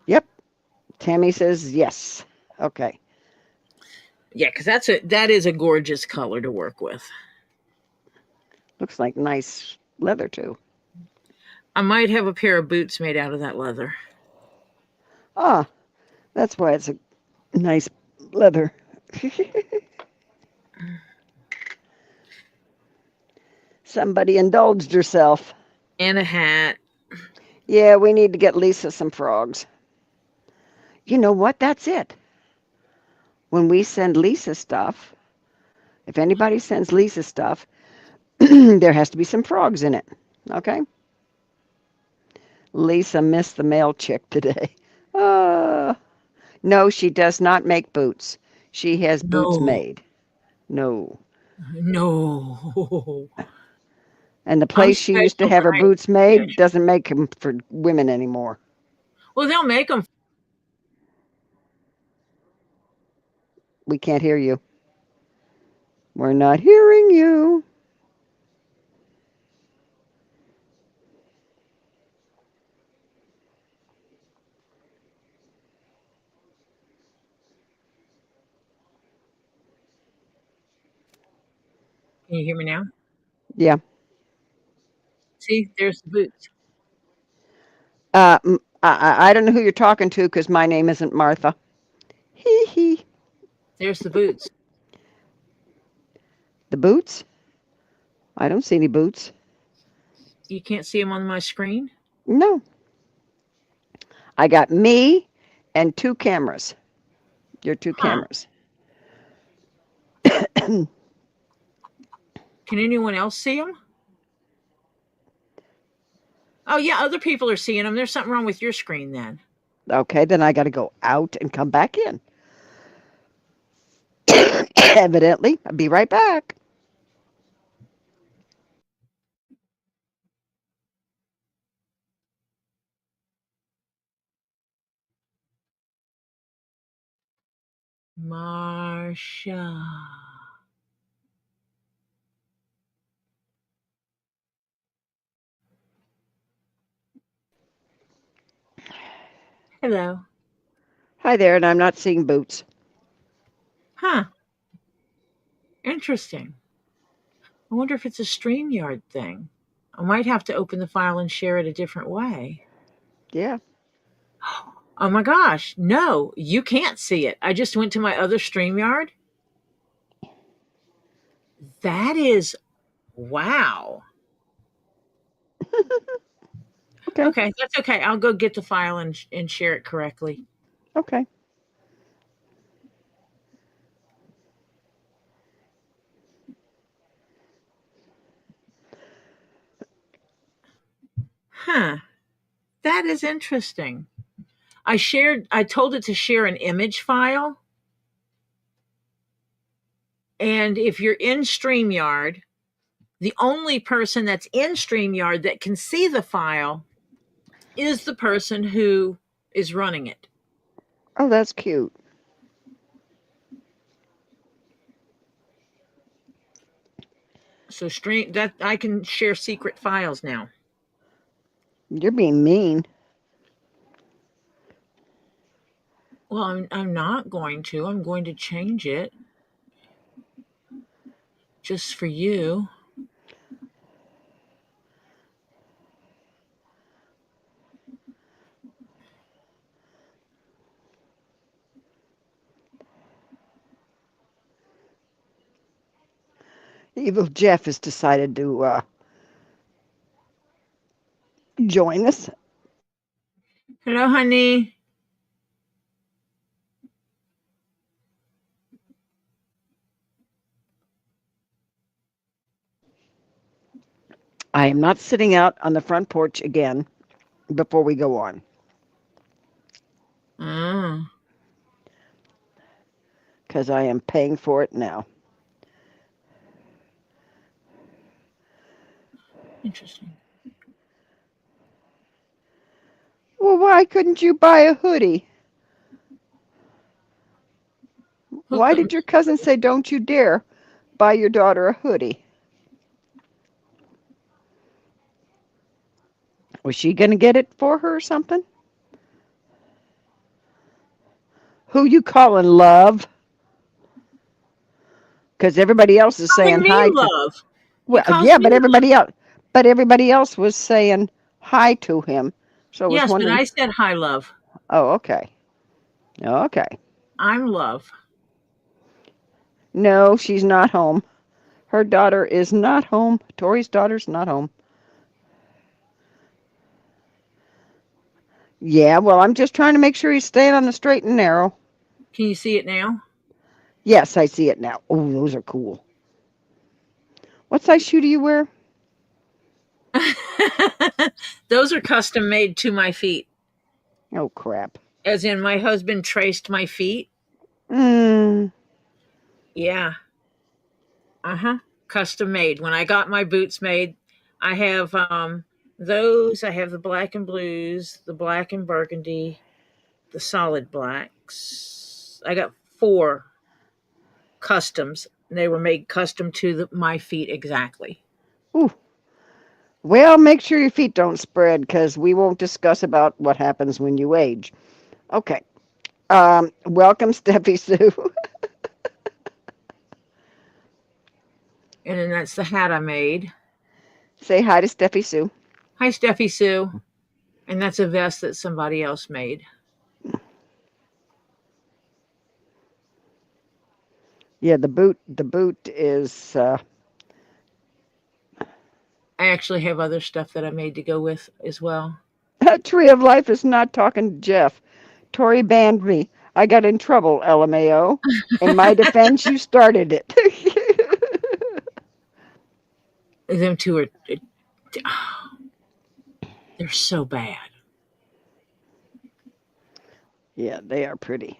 Yep. Tammy says yes. Okay. Yeah, because that is a gorgeous color to work with. Looks like nice leather too. I might have a pair of boots made out of that leather. Ah, that's why it's a nice leather. Somebody indulged herself. And a hat. Yeah, we need to get Lisa some frogs. You know what? That's it. When we send Lisa stuff, if anybody sends Lisa stuff, there has to be some frogs in it. Okay? Lisa missed the mail chick today. Uh, no, she does not make boots. She has boots No. made. No. No. And the I'm place she used to special, have but her I ain't boots made special. doesn't make them for women anymore. Well, they'll make them. We can't hear you. We're not hearing you. Can you hear me now? Yeah. See, there's the boots. I don't know who you're talking to because my name isn't Martha. Hee hee. There's the boots. The boots? I don't see any boots. You can't see them on my screen? No. I got me and 2 cameras. Your 2 Huh. cameras. Can anyone else see them? Oh, yeah, other people are seeing them. There's something wrong with your screen then. Okay, then I got to go out and come back in. Evidently. I'll be right back. Marsha. Hello. Hi there, and I'm not seeing boots. Huh. Interesting. I wonder if it's a StreamYard thing. I might have to open the file and share it a different way. Yeah. Oh my gosh. No, you can't see it. I just went to my other StreamYard. That is, wow. Okay. Okay, that's okay. I'll go get the file and share it correctly. Okay. Huh. That is interesting. I told it to share an image file. And if you're in StreamYard, the only person that's in StreamYard that can see the file is the person who is running it. Oh, that's cute. So stream that I can share secret files now. You're being mean. Well, I'm not going to. I'm going to change it just for you. Evil Jeff has decided to join us. Hello, honey. I am not sitting out on the front porch again before we go on. Mm, Because I am paying for it now. interesting. Well, why couldn't you buy a hoodie? Who Why couldn't? did your cousin say, don't you dare buy your daughter a hoodie? Was she going to get it for her or something? Who you calling love? Because everybody else is Calling saying me hi to. love. He Well, calls yeah, me love. but everybody else was saying hi to him. So I was Yes, but wondering. I said hi, love. Oh, okay. Okay. I'm love. No, she's not home. Her daughter is not home. Tori's daughter's not home. Yeah, well, I'm just trying to make sure he's staying on the straight and narrow. Can you see it now? Yes, I see it now. Oh, those are cool. What size shoe do you wear? Those are custom made to my feet. Oh, crap. As in, my husband traced my feet. Mm, Yeah. Uh huh. Custom made. When I got my boots made, I have those. I have the black and blues, the black and burgundy, the solid blacks. I got 4 customs. They were made custom to my feet exactly. ooh. Well, make sure your feet don't spread because we won't discuss about what happens when you age. Okay. Welcome, Steffi Sue. And then that's the hat I made. Say hi to Steffi Sue. Hi, Steffi Sue. And that's a vest that somebody else made. Yeah, the boot is I actually have other stuff that I made to go with as well. Tree of Life is not talking to Jeff. Tori banned me. I got in trouble, LMAO. In my defense, you started it. Them two are, they're so bad. Yeah, they are pretty.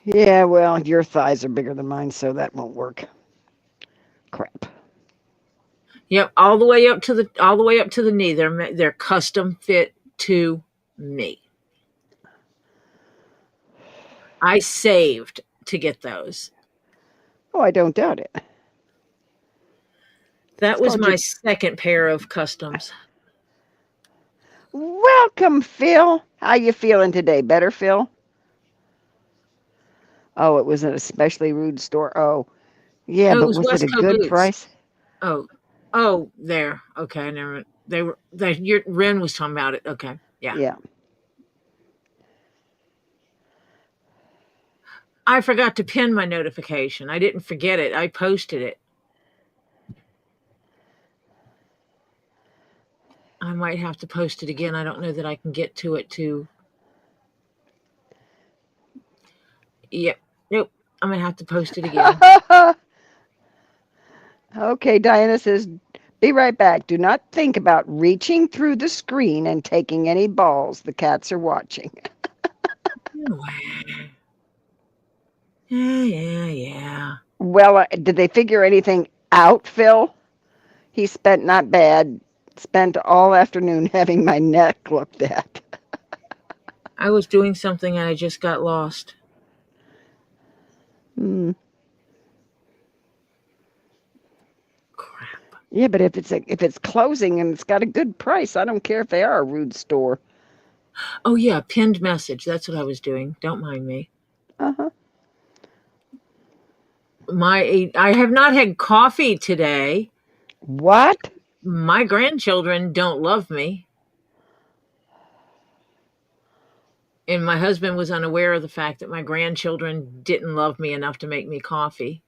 Yeah, well, your thighs are bigger than mine, so that won't work. Crap. Yep, all the way up to the knee. They're custom fit to me. I saved to get those. Oh, I don't doubt it. That It's was called my your. second pair of customs. Welcome, Phil. How you feeling today? Better, Phil? Oh, it was an especially rude store. Oh, yeah, Oh, it but was was it a Westco good boots. price? Oh, there. Okay, I never. They were. Your Ren was talking about it. Okay, yeah. Yeah. I forgot to pin my notification. I didn't forget it. I posted it. I might have to post it again. I don't know that I can get to it too. Yep. Nope. I'm going to have to post it again. Okay, Diana says, be right back. Do not think about reaching through the screen and taking any balls. The cats are watching. Yeah. Well, did they figure anything out, Phil? He spent, not bad, spent all afternoon having my neck looked at. I was doing something and I just got lost. Hmm. Crap. Yeah, but if it's closing and it's got a good price, I don't care if they are a rude store. Oh, yeah. Pinned message. That's what I was doing. Don't mind me. Uh-huh. I have not had coffee today. What? My grandchildren don't love me. And my husband was unaware of the fact that my grandchildren didn't love me enough to make me coffee.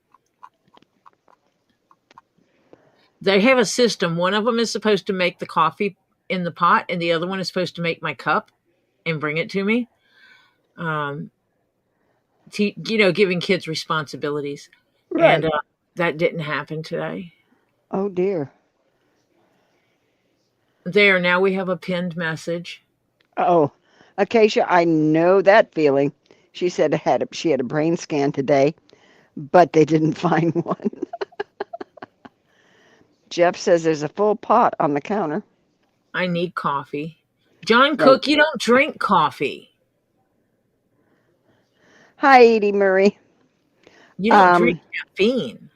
They have a system. One of them is supposed to make the coffee in the pot, and the other one is supposed to make my cup and bring it to me. Giving kids responsibilities. Right. And that didn't happen today. Oh, dear. There, now we have a pinned message. Oh, Acacia, I know that feeling. She said she had a brain scan today, but they didn't find one. Jeff says there's a full pot on the counter. I need coffee. John Right. Cook, you don't drink coffee. Hi, Edie Murray. You don't drink caffeine.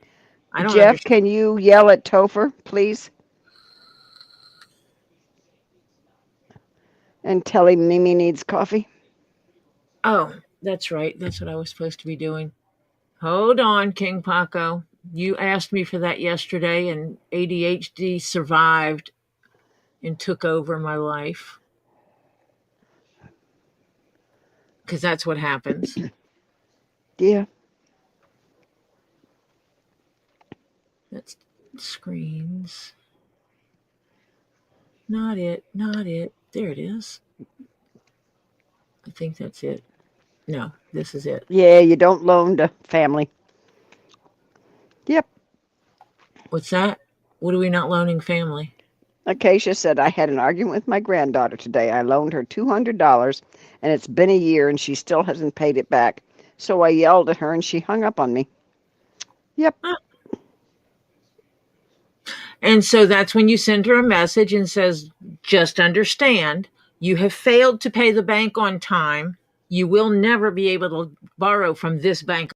I don't Jeff, understand. can you yell at Topher, please? And tell him Mimi needs coffee. Oh, that's right. That's what I was supposed to be doing. Hold on, King Paco. You asked me for that yesterday, and ADHD survived and took over my life. Because that's what happens. Yeah. That's screens. Not it. Not it. There it is. I think that's it. No, this is it. Yeah, you don't loan to family. Yep. What's that? What are we not loaning family? Acacia said, I had an argument with my granddaughter today. I loaned her $200, and it's been a year, and she still hasn't paid it back. So I yelled at her, and she hung up on me. Yep. Huh. And so that's when you send her a message and says, just understand, you have failed to pay the bank on time. You will never be able to borrow from this bank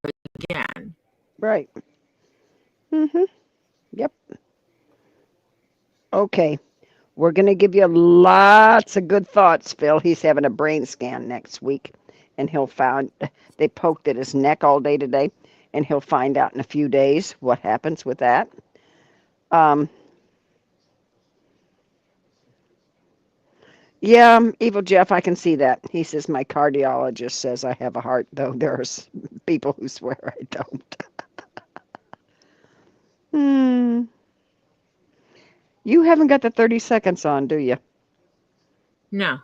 again. Right. Mm-hmm. Yep. Okay. We're going to give you lots of good thoughts, Phil. He's having a brain scan next week, and they poked at his neck all day today, and he'll find out in a few days what happens with that. Yeah, Evil Jeff, I can see that. He says, my cardiologist says I have a heart, though there are people who swear I don't. You haven't got the 30 seconds on, do you? No.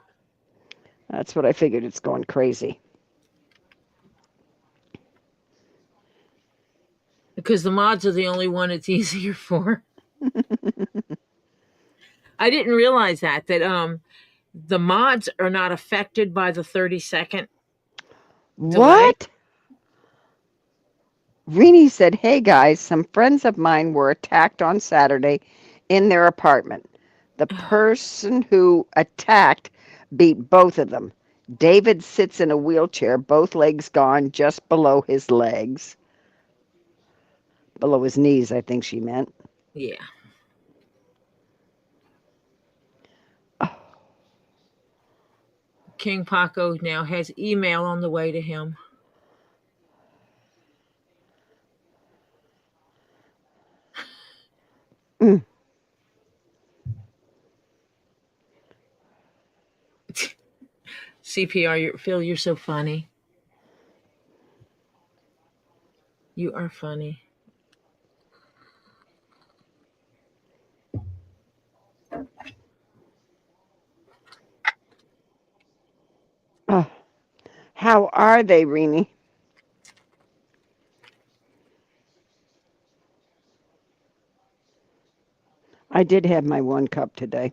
That's what I figured. It's going crazy. Because the mods are the only one it's easier for. I didn't realize that the mods are not affected by the 30-second delay. What? Rini said, hey guys, some friends of mine were attacked on Saturday in their apartment. The person who attacked beat both of them. David sits in a wheelchair, both legs gone, just below his legs. Below his knees, I think she meant. Yeah. Oh. King Paco now has email on the way to him. Mm. CPR, Phil, you're so funny. You are funny. Oh, how are they, Renee? I did have my 1 cup today.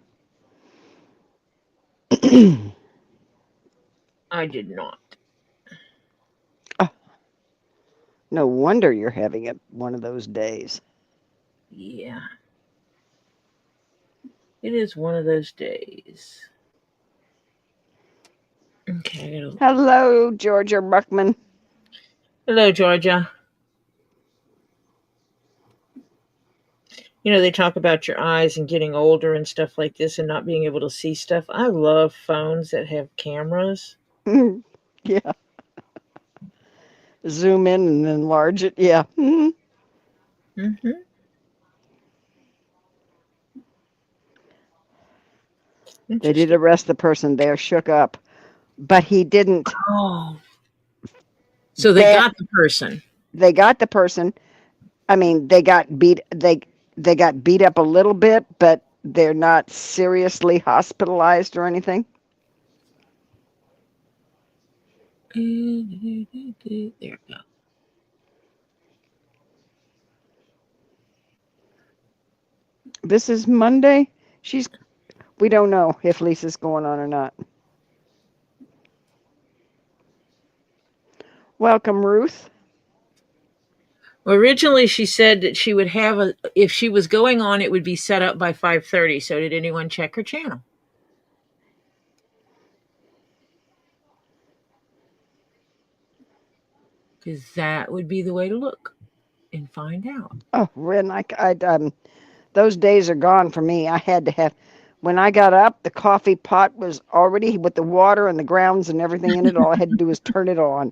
I did not. Oh, no wonder you're having it one of those days. Yeah. It is one of those days. Okay. Hello, Georgia Ruckman. Hello, Georgia. They talk about your eyes and getting older and stuff like this and not being able to see stuff. I love phones that have cameras. Yeah. Zoom in and enlarge it. Yeah. Mm-hmm. They did Interesting. arrest the person. They're shook up. But he didn't Oh. So they ban got the person. they got the person. I mean, they got beat up a little bit, but they're not seriously hospitalized or anything. There we go. This is Monday. We don't know if Lisa's going on or not. Welcome, Ruth. Well, originally she said that she would have if she was going on, it would be set up by 5:30. So did anyone check her channel? Because that would be the way to look and find out. Oh, Ren, those days are gone for me. I had to have, when I got up, the coffee pot was already with the water and the grounds and everything in it. All I had to do was turn it on.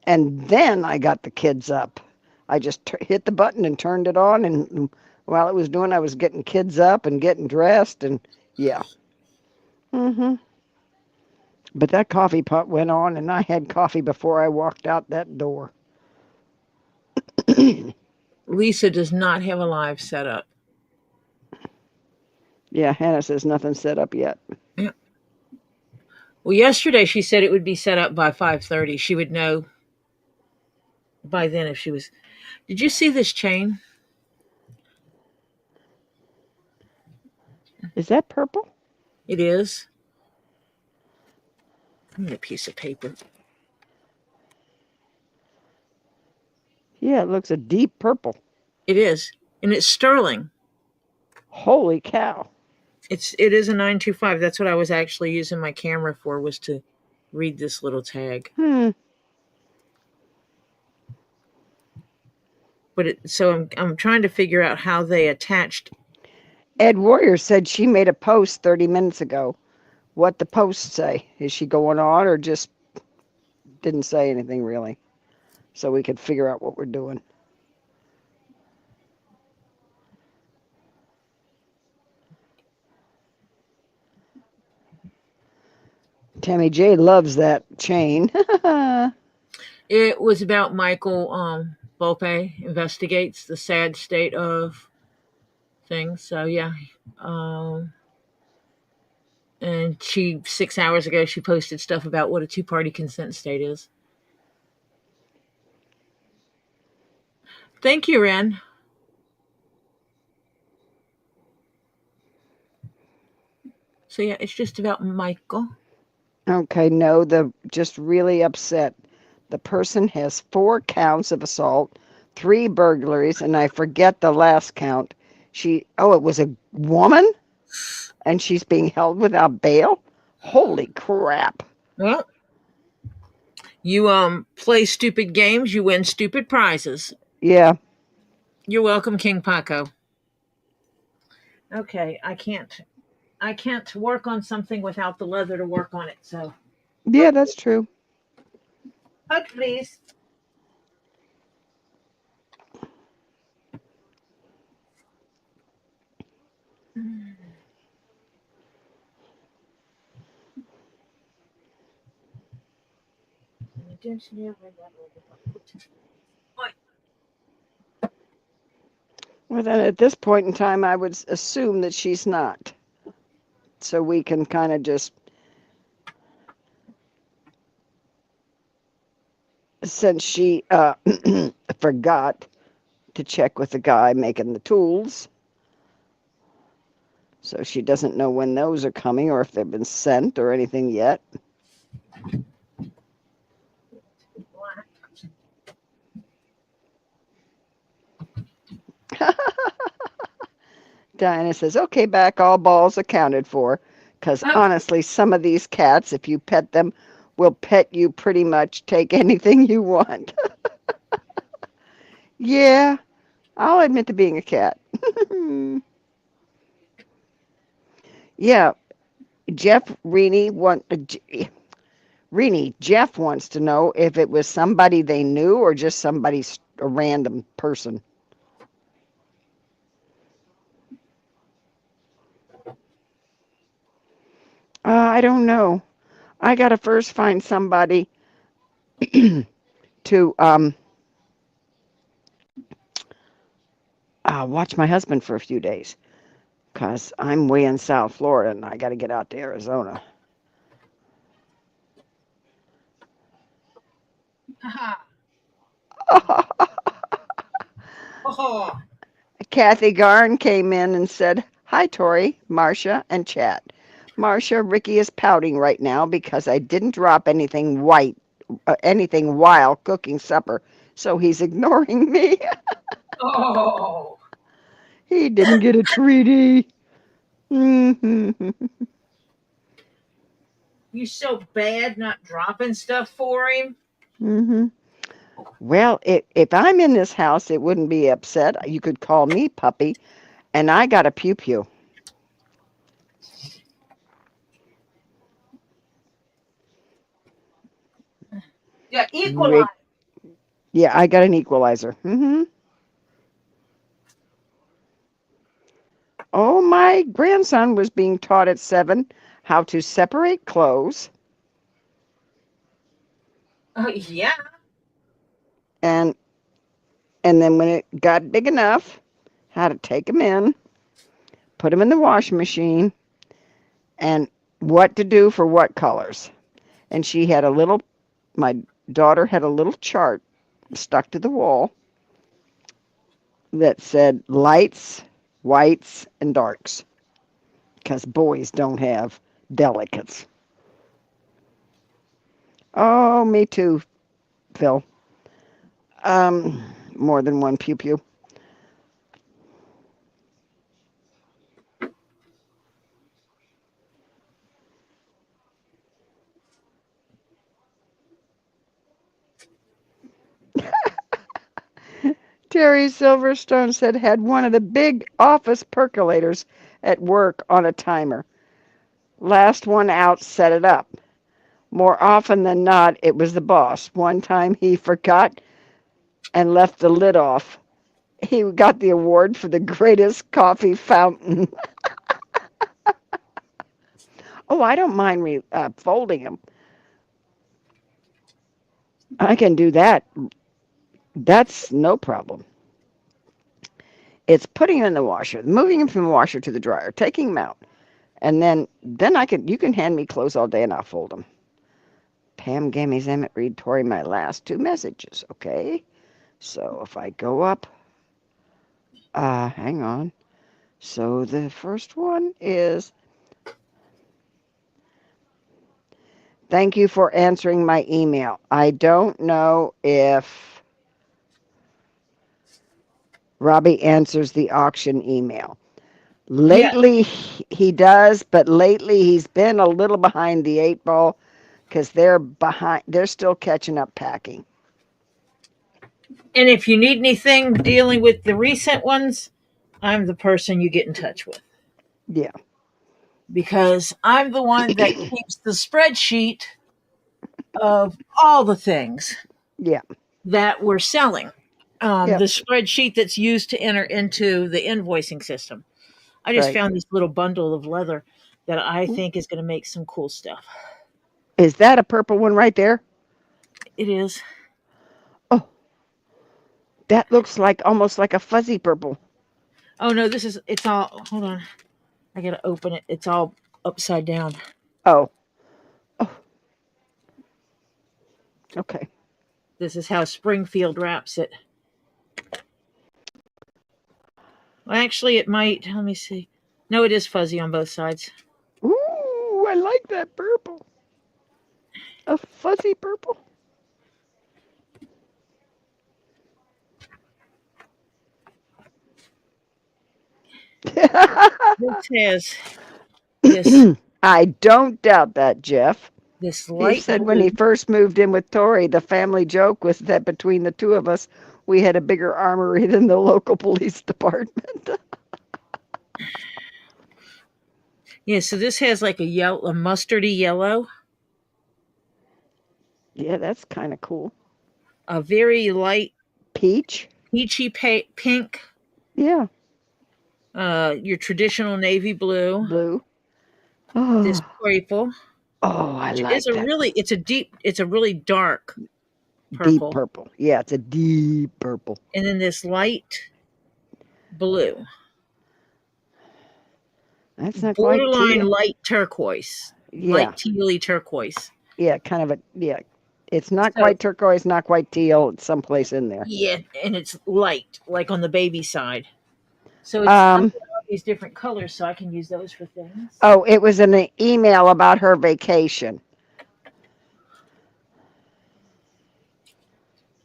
And then I got the kids up. I just hit the button and turned it on. And while it was doing, I was getting kids up and getting dressed. And yeah. But that coffee pot went on, and I had coffee before I walked out that door. Lisa does not have a live setup. Yeah, Hannah says nothing's set up yet. Yeah. Well, yesterday she said it would be set up by 5:30. She would know by then if she was. Did you see this chain? Is that purple? It is. I need a piece of paper. Yeah, it looks a deep purple. It is, and it's sterling. Holy cow. It is a 925. That's what I was actually using my camera for, was to read this little tag. So I'm trying to figure out how they attached. Ed Warrior said she made a post 30 minutes ago. What the post say? Is she going on or just didn't say anything really? So we could figure out what we're doing. Tammy J loves that chain. It was about Michael Volpe investigates the sad state of things. So yeah, and 6 hours ago she posted stuff about what a two-party consent state is. Thank you, Ren. So yeah, it's just about Michael. Okay, no, the just really upset. The person has 4 counts of assault, 3 burglaries, and I forget the last count. It was a woman, and she's being held without bail. Holy crap! Well, you play stupid games, you win stupid prizes. Yeah, You're welcome, King Paco. Okay, I can't work on something without the leather to work on it. So yeah, that's true. hug, please. Well, then at this point in time, I would assume that she's not. So we can kind of just, since she forgot to check with the guy making the tools, so she doesn't know when those are coming or if they've been sent or anything yet. Diana says, okay, back, all balls accounted for. Because Oh, honestly, some of these cats, if you pet them, will pet you pretty much, take anything you want. Yeah, I'll admit to being a cat. Yeah, Jeff Reaney Jeff wants to know if it was somebody they knew or just somebody, a random person. I don't know. I gotta first find somebody to watch my husband for a few days, because I'm way in South Florida and I got to get out to Arizona. oh, Kathy Garn came in and said, hi, Tori, Marcia, and Chat. Marcia, Ricky is pouting right now because I didn't drop anything while cooking supper, so he's ignoring me. oh. He didn't get a treaty. Mm-hmm. You so bad not dropping stuff for him. Mm-hmm. Well, if I'm in this house, it wouldn't be upset. You could call me puppy, and I got a pew pew. Yeah, equalize. Rick, yeah, I got an equalizer. Mm-hmm. Oh, my grandson was being taught at 7 how to separate clothes, Yeah. and and then when it got big enough, how to take them in, put them in the washing machine, and what to do for what colors. And my daughter had a little chart stuck to the wall that said lights, whites, and darks, because boys don't have delicates. Oh, me too, Phil. Um, More than one pew pew. Terry Silverstone said had one of the big office percolators at work on a timer. Last one out set it up. More often than not, it was the boss. One time he forgot and left the lid off. He got the award for the greatest coffee fountain. Oh, I don't mind folding them. I can do that. That's no problem. It's putting them in the washer, moving them from the washer to the dryer, taking them out, and then you can hand me clothes all day and I'll fold them. Pam Gammy's Emmett read Tori my last two messages. Okay, so if I go up, hang on. So the first one is, thank you for answering my email. I don't know if Robbie answers the auction email. Yeah. Lately he does, but lately he's been a little behind the eight ball because they're still catching up packing. And if you need anything dealing with the recent ones, I'm the person you get in touch with. Yeah. Because I'm the one that keeps the spreadsheet of all the things Yeah. that we're selling. The Yep. spreadsheet that's used to enter into the invoicing system. I just Right. found this little bundle of leather that I think is going to make some cool stuff. Is that a purple one right there? It is. Oh, that looks like almost like a fuzzy purple. Oh no, it's all, hold on. I gotta open it. It's all upside down. Oh. Oh. Okay. This is how Springfield wraps it. Well, actually, it might. Let me see. No, it is fuzzy on both sides. Ooh, I like that purple. A fuzzy purple. This has this I don't doubt that, Jeff. this He light said when he blue. first moved in with Tori, the family joke was that between the two of us, we had a bigger armory than the local police department. Yeah, so this has like a mustardy yellow, Yeah, that's kind of cool. a very light Peach. peachy pink, Yeah, your traditional navy blue, blue. this Oh, purple, I which is like that. it's a really dark Deep purple, purple. Yeah, it's a deep purple. and then this light blue, That's not quite borderline teal. light turquoise, Yeah, light tealy turquoise. yeah, kind of a, yeah. It's not So quite turquoise, not quite teal. It's someplace in there. yeah, and it's light, like on the baby side. So I'm Um, getting all these different colors, so I can use those for things. oh, it was in an email about her vacation.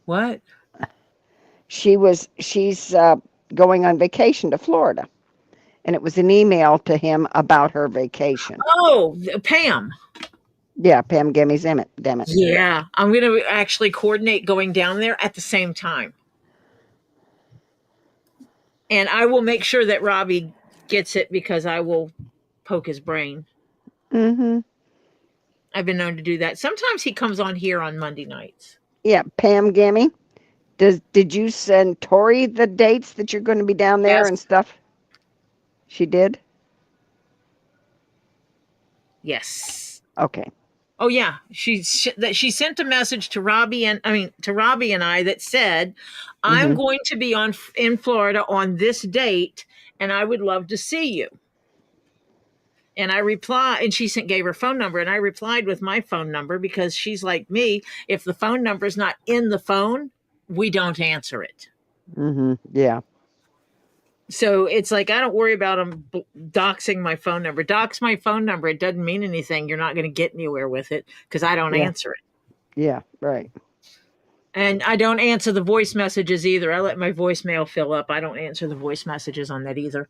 What? She's going on vacation to Florida, and it was an email to him about her vacation. Oh, Pam. Yeah, Pam Gimmy's damn it. Yeah, I'm going to actually coordinate going down there at the same time. And I will make sure that Robbie gets it because I will poke his brain. Mm-hmm. I've been known to do that. Sometimes he comes on here on Monday nights. Yeah, Pam Gimmy. Did you send Tori the dates that you're going to be down there Yes. and stuff? She did? Yes. Okay. Oh yeah, she sent a message to Robbie and I that said, "I'm Mm-hmm. going to be in Florida on this date, and I would love to see you." And I reply, and gave her phone number, and I replied with my phone number because she's like me. If the phone number is not in the phone, we don't answer it. Mm-hmm. Yeah. So it's like I don't worry about them doxing my phone number. Dox my phone number. It doesn't mean anything. You're not going to get anywhere with it because I don't Yeah. answer it. Yeah. Right. And I don't answer the voice messages either. I let my voicemail fill up. I don't answer the voice messages on that either.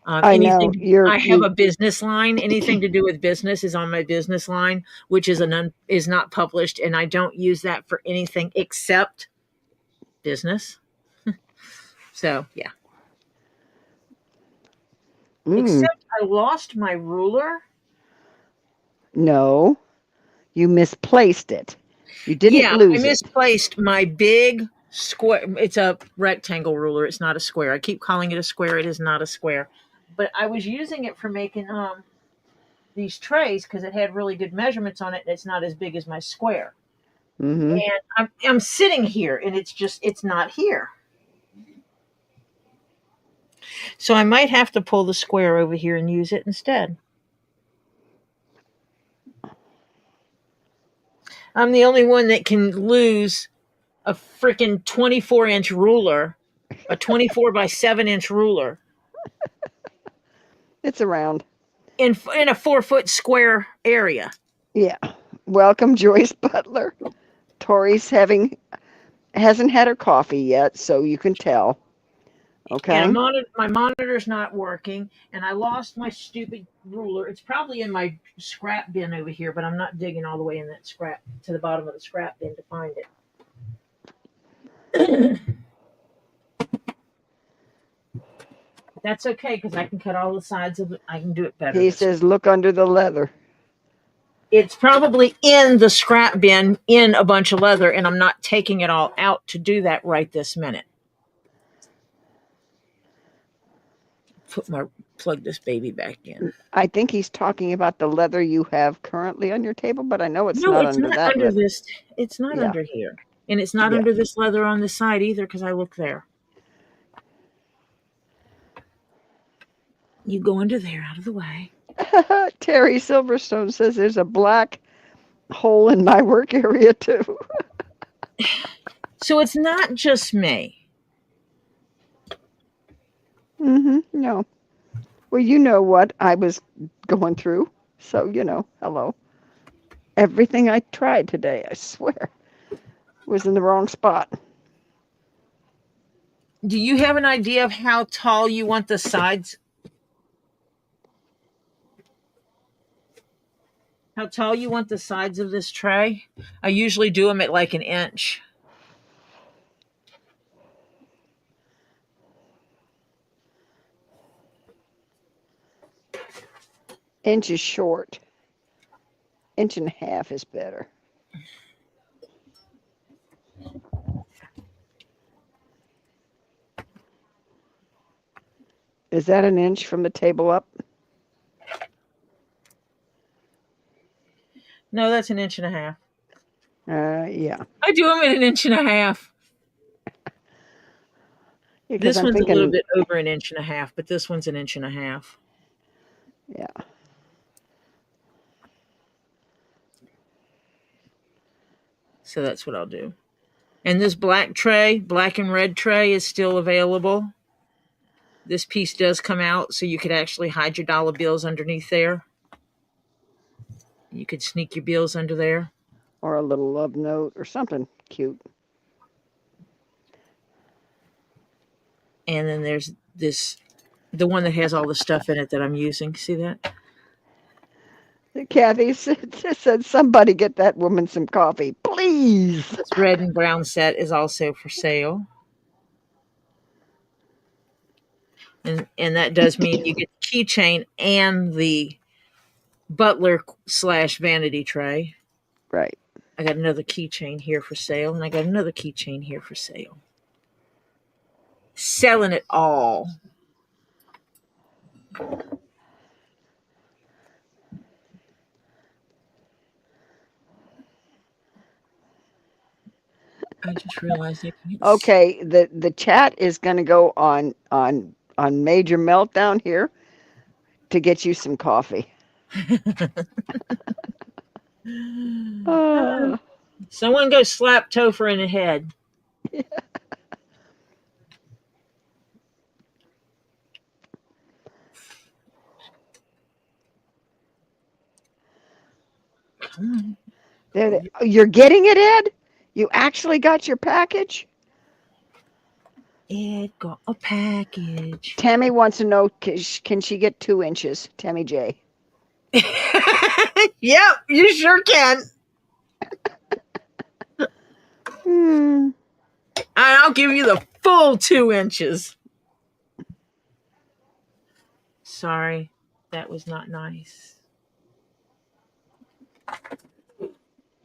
I know I have a business line. Anything to do with business is on my business line, which is is not published, and I don't use that for anything except business. So yeah. Except I lost my ruler. No, you misplaced it. You didn't lose I it. misplaced my big square. It's a rectangle ruler. It's not a square. I keep calling it a square. It is not a square. But I was using it for making these trays because it had really good measurements on it. And it's not as big as my square. Mm-hmm. And I'm sitting here, and it's not here. So I might have to pull the square over here and use it instead. I'm the only one that can lose a freaking 24-inch ruler, a 24 by 7-inch ruler. It's around. In a 4-foot square area. Yeah. Welcome, Joyce Butler. Tori's hasn't had her coffee yet, so you can tell. Okay. And my monitor's not working, and I lost my stupid ruler. It's probably in my scrap bin over here, but I'm not digging all the way in that scrap to the bottom of the scrap bin to find it. That's okay because I can cut all the sides of it. I can do it better. He says, look under the leather. It's probably in the scrap bin in a bunch of leather, and I'm not taking it all out to do that right this minute. Plug this baby back in. I think he's talking about the leather you have currently on your table, but I know it's No, not it's under not that under leather. this. It's not Yeah. under here, and it's not Yeah. under this leather on this side either because I looked there. You go under there, out of the way. Terry Silverstone says there's a black hole in my work area too. So it's not just me. No. Well, you know what I was going through. So, hello. Everything I tried today, I swear, was in the wrong spot. Do you have an idea of how tall you want the sides? How tall you want the sides of this tray? I usually do them at like 1 inch. Inch is short. 1.5 inches is better. Is that 1 inch from the table up? No, that's 1.5 inches. Yeah. I do them at 1.5 inches. Because This I'm one's a little thinking, bit over 1.5 inches, but this one's 1.5 inches. yeah. So that's what I'll do. And this black tray, black and red tray, is still available. This piece does come out, so you could actually hide your dollar bills underneath there. You could sneak your bills under there. Or a little love note or something cute. And then there's this, the one that has all the stuff in it that I'm using. See that? Kathy said, somebody get that woman some coffee, please. This red and brown set is also for sale. And that does mean you get the keychain and the Butler / vanity tray. Right. I got another keychain here for sale, and I got another keychain here for sale. Selling it all. I just realized I can't. Okay, the chat is going to go on major meltdown here to get you some coffee. Someone go slap Topher in the head. Come on. You're getting it, Ed? You actually got your package? Ed got a package. Tammy wants to know, can she get 2 inches? Tammy J. Yep, you sure can. And I'll give you the full 2 inches. Sorry, that was not nice.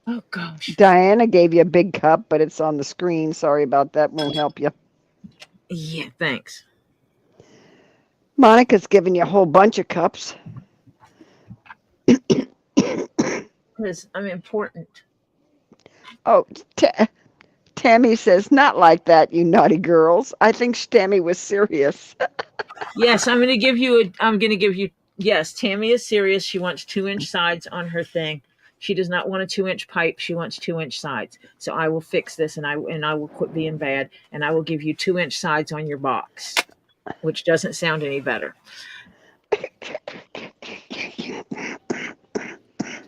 Oh, gosh. Diana gave you a big cup, but it's on the screen. Sorry about that. Won't help you. Yeah, thanks. Monica's giving you a whole bunch of cups. Because I'm important. Oh, Tammy says, not like that, you naughty girls. I think Tammy was serious. Yes, I'm going to give you, yes, Tammy is serious. She wants 2-inch sides on her thing. She does not want a 2-inch pipe. She wants 2-inch sides. So I will fix this, and I will quit being bad, and I will give you 2-inch sides on your box, which doesn't sound any better.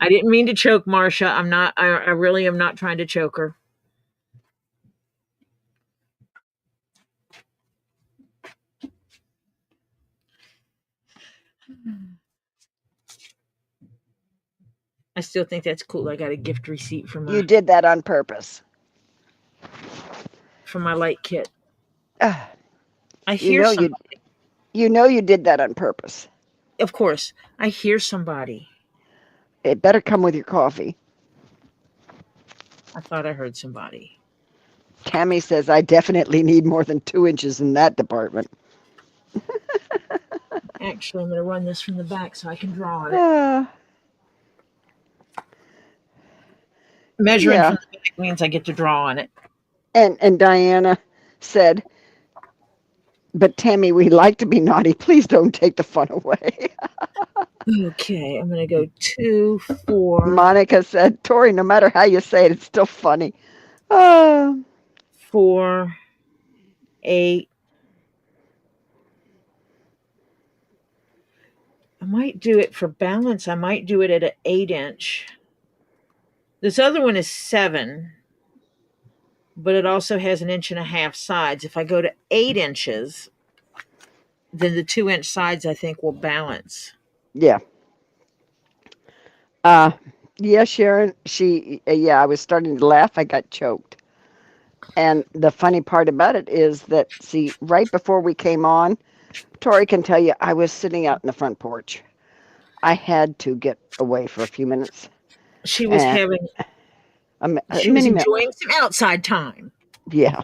I didn't mean to choke Marcia. I really am not trying to choke her. I still think that's cool. I got a gift receipt from You did that on purpose. From my light kit. I hear somebody. You know you did that on purpose. Of course. I hear somebody. It better come with your coffee. I thought I heard somebody. Tammy says, I definitely need more than 2 inches in that department. Actually, I'm going to run this from the back so I can draw on it. Measuring from the back means I get to draw on it. And Diana said, But Tammy, we like to be naughty. Please don't take the fun away. Okay, I'm going to go 2, 4, Monica said, Tori, no matter how you say it, it's still funny. Oh, 4, 8. I might do it for balance. I might do it at an 8-inch. This other one is 7, but it also has 1.5-inch sides. If I go to 8 inches, then the 2-inch sides I think will balance. yeah. Uh, yeah, Sharon, I was starting to laugh. I got choked. And the funny part about it is that, see, right before we came on, Tori can tell you I was sitting out in the front porch. I had to get away for a few minutes. She was And having, a she was mini minute. enjoying some outside time. Yeah,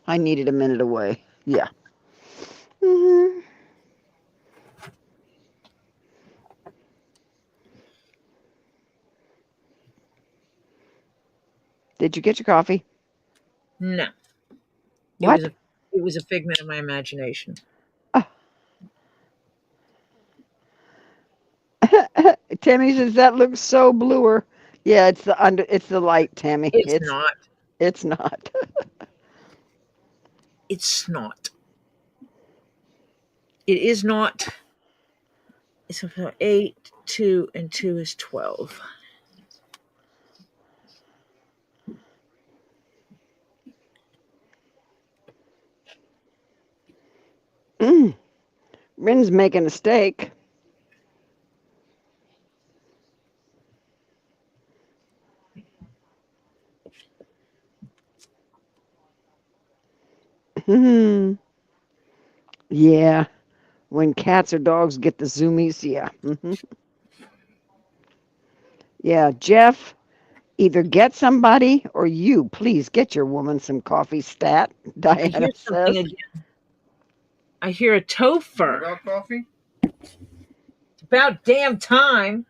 I needed a minute away. Yeah. Hmm. Did you get your coffee? No, it was What? a, it was a figment of my imagination. Oh. Tammy says that looks so bluer. Yeah, it's the light, Tammy. It's not. It's not. It's not. It is not. It's 8, 2, and 2 is 12. Rin's making a steak. Hmm. Yeah. When cats or dogs get the zoomies, yeah. Yeah, Jeff, either get somebody or you, please get your woman some coffee stat, I hear Diana something says. again. I hear a topher. About coffee? It's about damn time.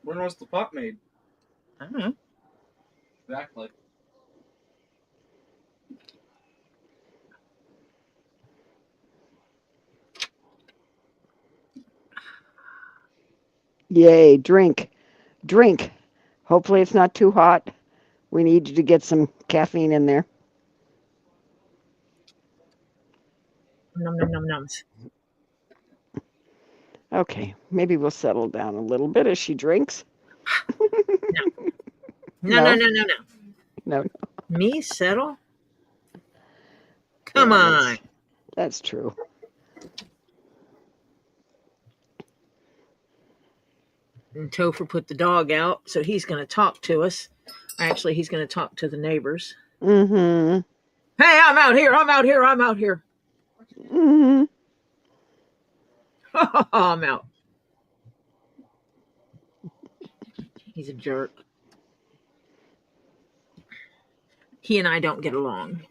When was the pot made? I don't know. Exactly. Yay, drink. Drink. Hopefully it's not too hot. We need you to get some caffeine in there. Num num num nums. Okay, maybe we'll settle down a little bit as she drinks. No, no, No, no, no, no. no, Me settle? Come yeah, on. that's true. And Topher put the dog out, so he's going to talk to us. Actually, he's going to talk to the neighbors. Mm-hmm. Hey, I'm out here. I'm out here. I'm out here. Mm-hmm. I'm out. He's a jerk. He and I don't get along.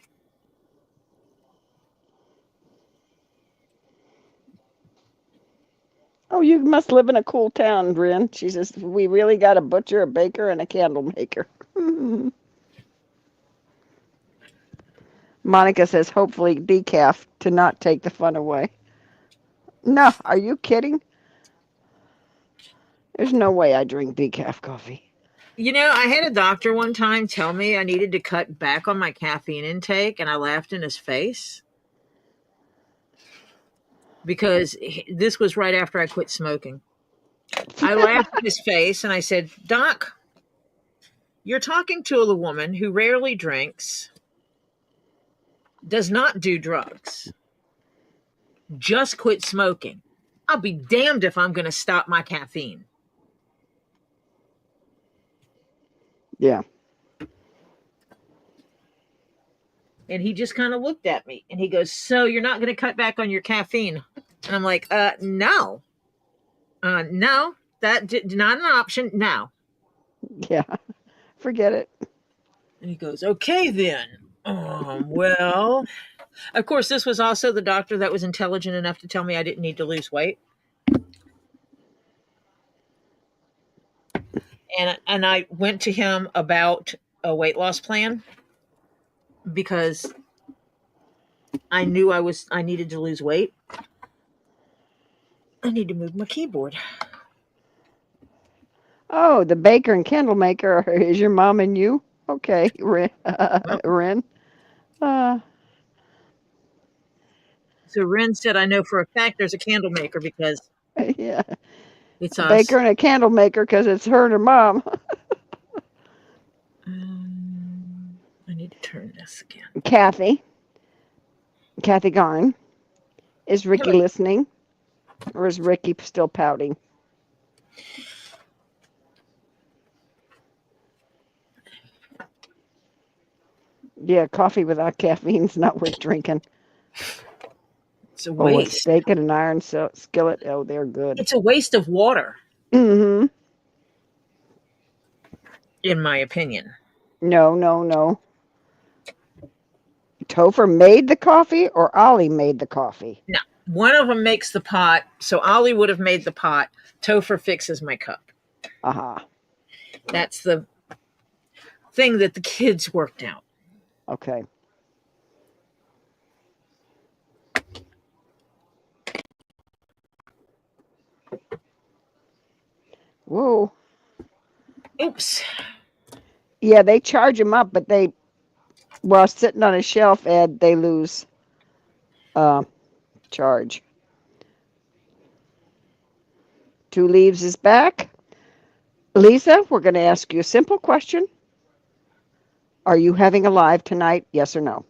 Oh, you must live in a cool town, Bryn. She says, we really got a butcher, a baker, and a candle maker. Monica says, hopefully decaf to not take the fun away. No, are you kidding? There's no way I drink decaf coffee. You know, I had a doctor one time tell me I needed to cut back on my caffeine intake, and I laughed in his face because this was right after I quit smoking. I laughed in his face and I said, Doc, you're talking to a woman who rarely drinks, does not do drugs, just quit smoking. I'll be damned if I'm going to stop my caffeine. Yeah. And he just kind of looked at me and he goes, so you're not going to cut back on your caffeine? And I'm like, no. No, that's not an option. No. Yeah. Forget it. And he goes, okay, then. Well, of course, this was also the doctor that was intelligent enough to tell me I didn't need to lose weight. And I went to him about a weight loss plan because I knew I needed to lose weight. I need to move my keyboard. Oh, the baker and candle maker is your mom and you? Okay, Ren. Well, Ren. Uh, so Ren said I know for a fact there's a candle maker because yeah, it's a baker us. and a candle maker because it's her and her mom. I need to turn this again. Kathy gone. Is Ricky Hello. listening? Or is Ricky still pouting? Yeah, coffee without caffeine's not worth drinking. It's a Oh, a waste. steak and an iron skillet. Oh, they're good. It's a waste of water, Mm-hmm. in my opinion. No. Topher made the coffee or Ollie made the coffee? No, one of them makes the pot, so Ollie would have made the pot. Topher fixes my cup. Aha. That's the thing that the kids worked out. Okay. Whoa. Oops. Yeah, they charge them up, but while sitting on a shelf, Ed, they lose charge. 2 Leaves is back. Lisa, we're going to ask you a simple question. Are you having a live tonight? Yes or no?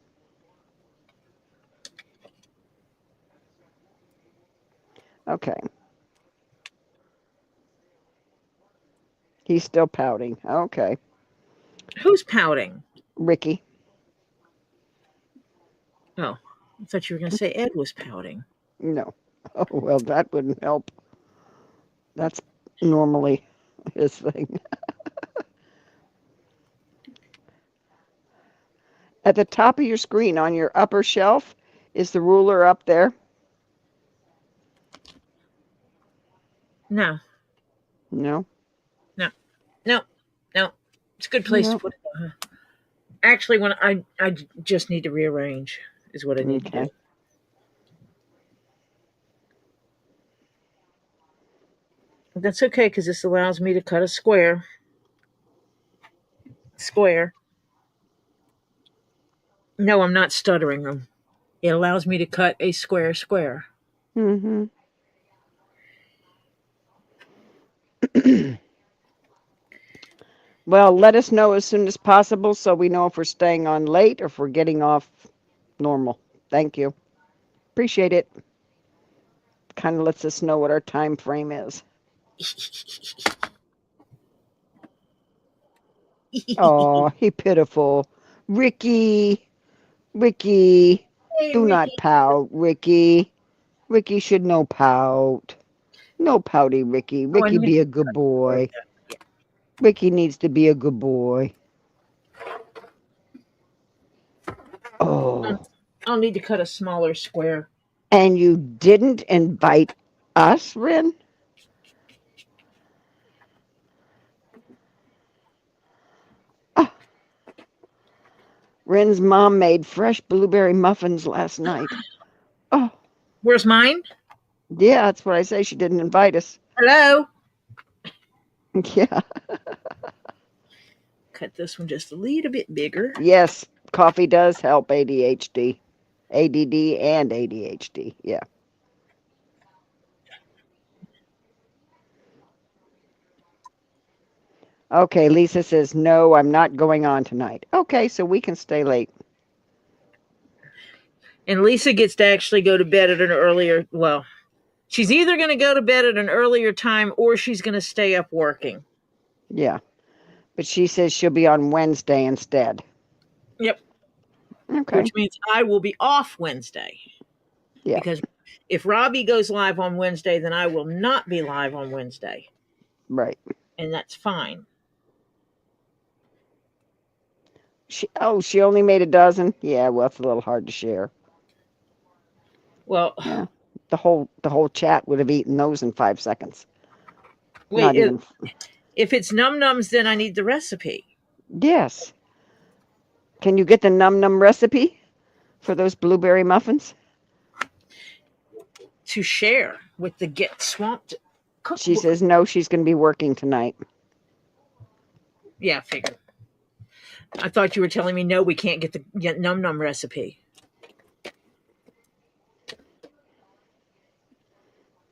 Okay. He's still pouting. Okay. Who's pouting? Ricky. Oh, I thought you were going to say Ed was pouting. No. Oh, well, that wouldn't help. That's normally his thing. At the top of your screen on your upper shelf, is the ruler up there? No, No. no. It's a good place to No. put it. Actually, when I just need to rearrange is what I need to do. Okay. That's okay because this allows me to cut a square. No, I'm not stuttering them. It allows me to cut a square. Mm-hmm. Well, let us know as soon as possible so we know if we're staying on late or if we're getting off normal. Thank you. Appreciate it. Kind of lets us know what our time frame is. Oh, he pitiful. Ricky, Hey, do not Ricky. pout, Ricky. Ricky should no pout. No pouty, Ricky. Oh, I Ricky need be to a good cut more of boy. that. Ricky needs to be a good boy. Oh, I'll need to cut a smaller square. and you didn't invite us, Ren? Ah, Ren's mom made fresh blueberry muffins last night. Oh, Where's mine? yeah, that's what I say. She didn't invite us. Hello. Yeah. Cut this one just a little bit bigger. Yes, coffee does help ADHD, ADD, and ADHD. Yeah. Okay, Lisa says, no, I'm not going on tonight. Okay, so we can stay late. And Lisa gets to actually go to bed at an earlier, well, she's either going to go to bed at an earlier time or she's going to stay up working. Yeah. But she says she'll be on Wednesday instead. Yep. Okay. Which means I will be off Wednesday. Yeah. Because if Robbie goes live on Wednesday, then I will not be live on Wednesday. Right. And that's fine. She only made a dozen? Yeah, well, it's a little hard to share. Well, Yeah. The whole chat would have eaten those in 5 seconds. wait, Not even. if it's num nums, then I need the recipe. Yes. Can you get the num num recipe? for those blueberry muffins? To share with the Get Swamped cookbook. She says no, she's going to be working tonight. Yeah, figure. I thought you were telling me no, we can't get the num num recipe.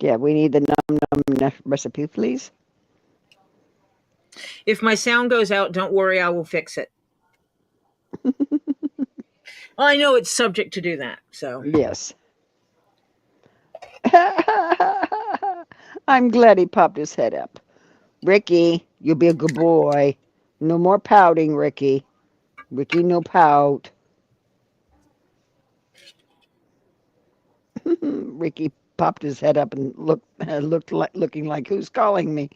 Yeah, we need the num num recipe, please. If my sound goes out, don't worry, I will fix it. Well, I know it's subject to do that, so. Yes. I'm glad he popped his head up. Ricky, you'll be a good boy. No more pouting, Ricky. Ricky, no pout. Ricky popped his head up and looking like, who's calling me?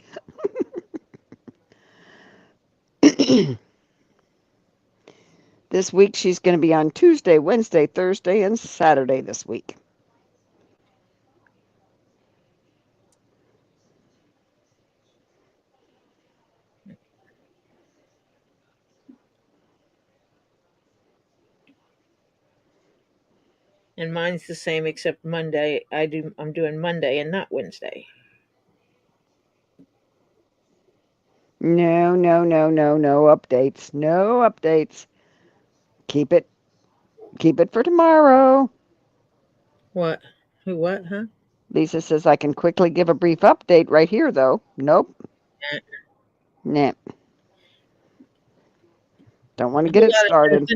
This week she's going to be on Tuesday, Wednesday, Thursday, and Saturday this week. And mine's the same except Monday. I'm doing Monday and not Wednesday. No updates. No updates. Keep it for tomorrow. What? Who? What? Huh? Lisa says I can quickly give a brief update right here, though. Nope. Nah. Don't want to get it started.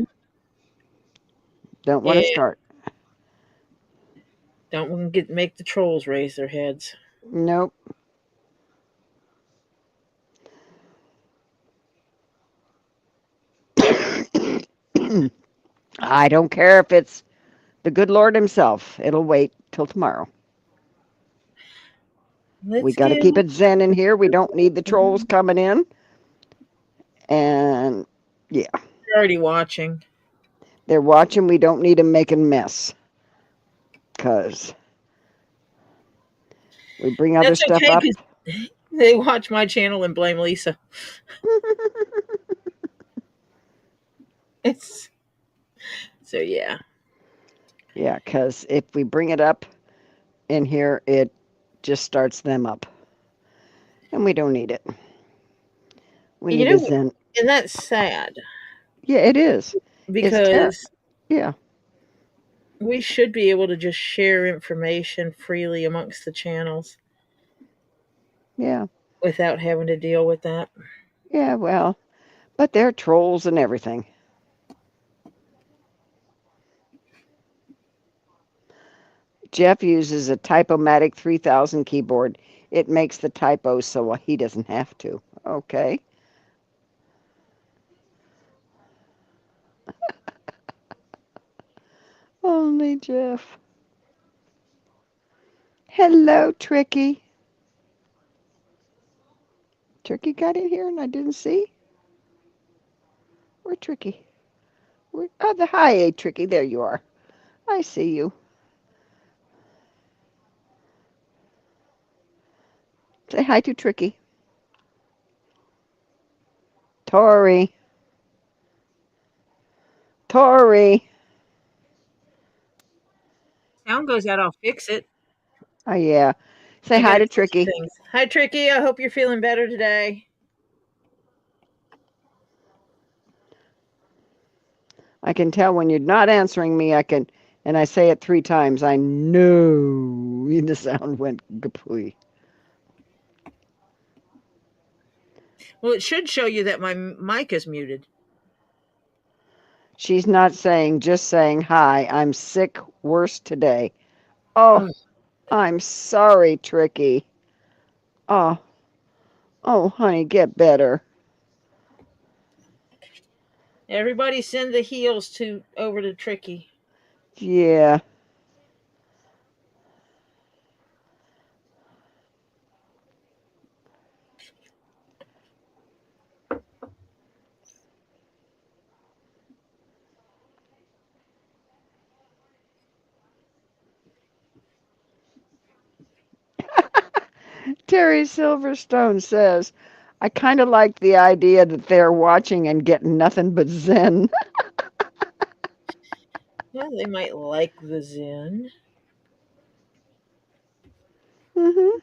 Don't want to start. Don't want to make the trolls raise their heads. Nope. I don't care if it's the good Lord himself. It'll wait till tomorrow. We got to keep it zen in here. We don't need the trolls coming in. And yeah. They're already watching. They're watching. We don't need them making mess. Because we bring other stuff up. They watch my channel and blame Lisa. So yeah. Yeah, because if we bring it up in here, it just starts them up. And we don't need it. We need a zen. And that's sad. Yeah, it is. Because yeah, we should be able to just share information freely amongst the channels. Yeah. Without having to deal with that. Yeah, well, but they're trolls and everything. Jeff uses a Typomatic 3000 keyboard. It makes the typos so he doesn't have to. Okay. Only Jeff. Hello, Tricky. Tricky got in here and I didn't see. Where's Tricky? Hi, Tricky. There you are. I see you. Say hi to Tricky. Tori. Sound goes out, I'll fix it. Oh, yeah. Say hi to Tricky. Hi, Tricky. I hope you're feeling better today. I can tell when you're not answering me, and I say it 3 times, I know the sound went kapooey. Well, it should show you that my mic is muted. She's not saying, just saying hi. I'm sick, worse today. Oh, I'm sorry, Tricky. Oh, honey, get better. Everybody send the heels over to Tricky. Yeah. Terry Silverstone says, I kind of like the idea that they're watching and getting nothing but zen. Yeah, they might like the Zen. Mm-hmm.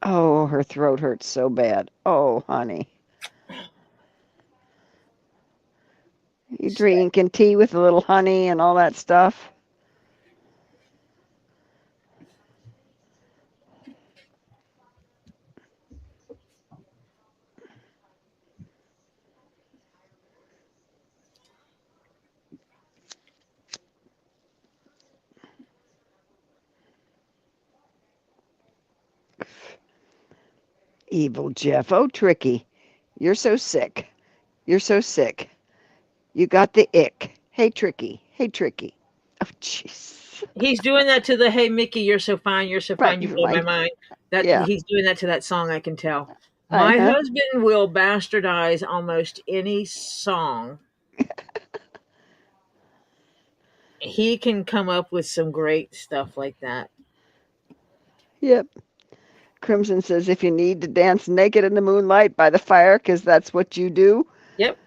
Oh, her throat hurts so bad. Oh, honey. You drinking tea with a little honey and all that stuff? Evil Jeff. Oh, Tricky. You're so sick. You're so sick. You got the ick. Hey, Tricky. Hey, Tricky. Oh, jeez. He's doing that to the "Hey Mickey, you're so fine, Right, you you're blow my fine. mind." That Yeah. he's doing that to that song. I can tell. My Uh-huh. husband will bastardize almost any song. He can come up with some great stuff like that. Yep. Crimson says if you need to dance naked in the moonlight by the fire, 'cause that's what you do. Yep,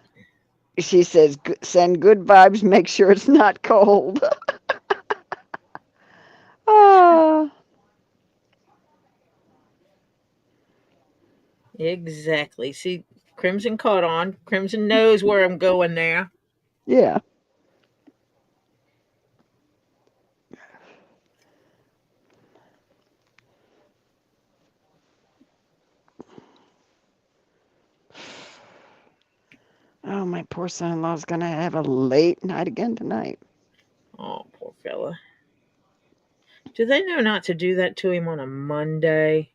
She says send good vibes, make sure it's not cold. Ah. exactly. See, Crimson caught on. Crimson knows where I'm going there. Yeah. Oh, my poor son-in-law's gonna have a late night again tonight. Oh, poor fella. Do they know not to do that to him on a Monday?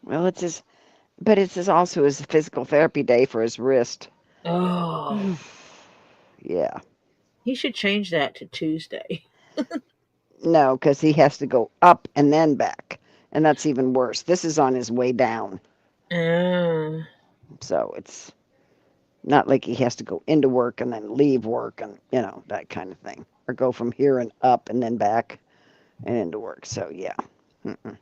Well, it's also his physical therapy day for his wrist. Oh, Yeah. he should change that to Tuesday. No, because he has to go up and then back, and that's even worse. This is on his way down, Oh, so it's not like he has to go into work and then leave work and that kind of thing, or go from here and up and then back and into work. So yeah. Mm-mm.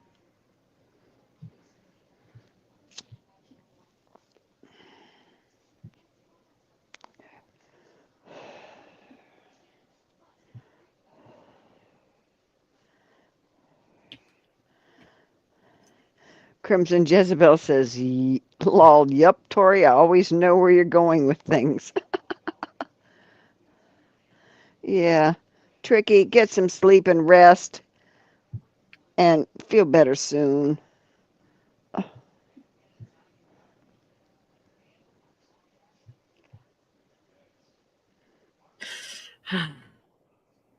Crimson Jezebel says, "Lol, yup, Tori. I always know where you're going with things." Yeah. Tricky, get some sleep and rest and feel better soon.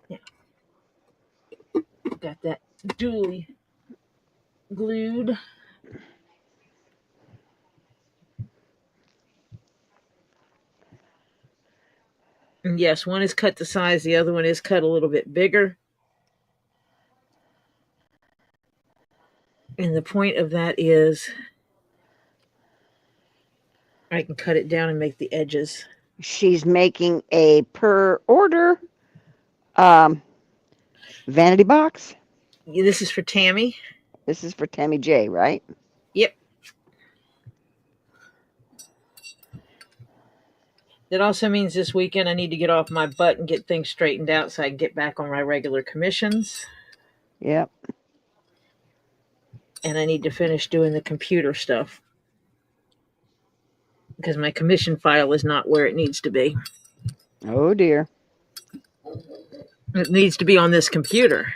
yeah, got that duly glued. And yes, one is cut to size, the other one is cut a little bit bigger. And the point of that is I can cut it down and make the edges. She's making a per order um, vanity box. This is for Tammy. This is for Tammy J, right? Yep. That also means this weekend I need to get off my butt and get things straightened out so I can get back on my regular commissions. Yep. And I need to finish doing the computer stuff because my commission file is not where it needs to be. Oh dear. It needs to be on this computer.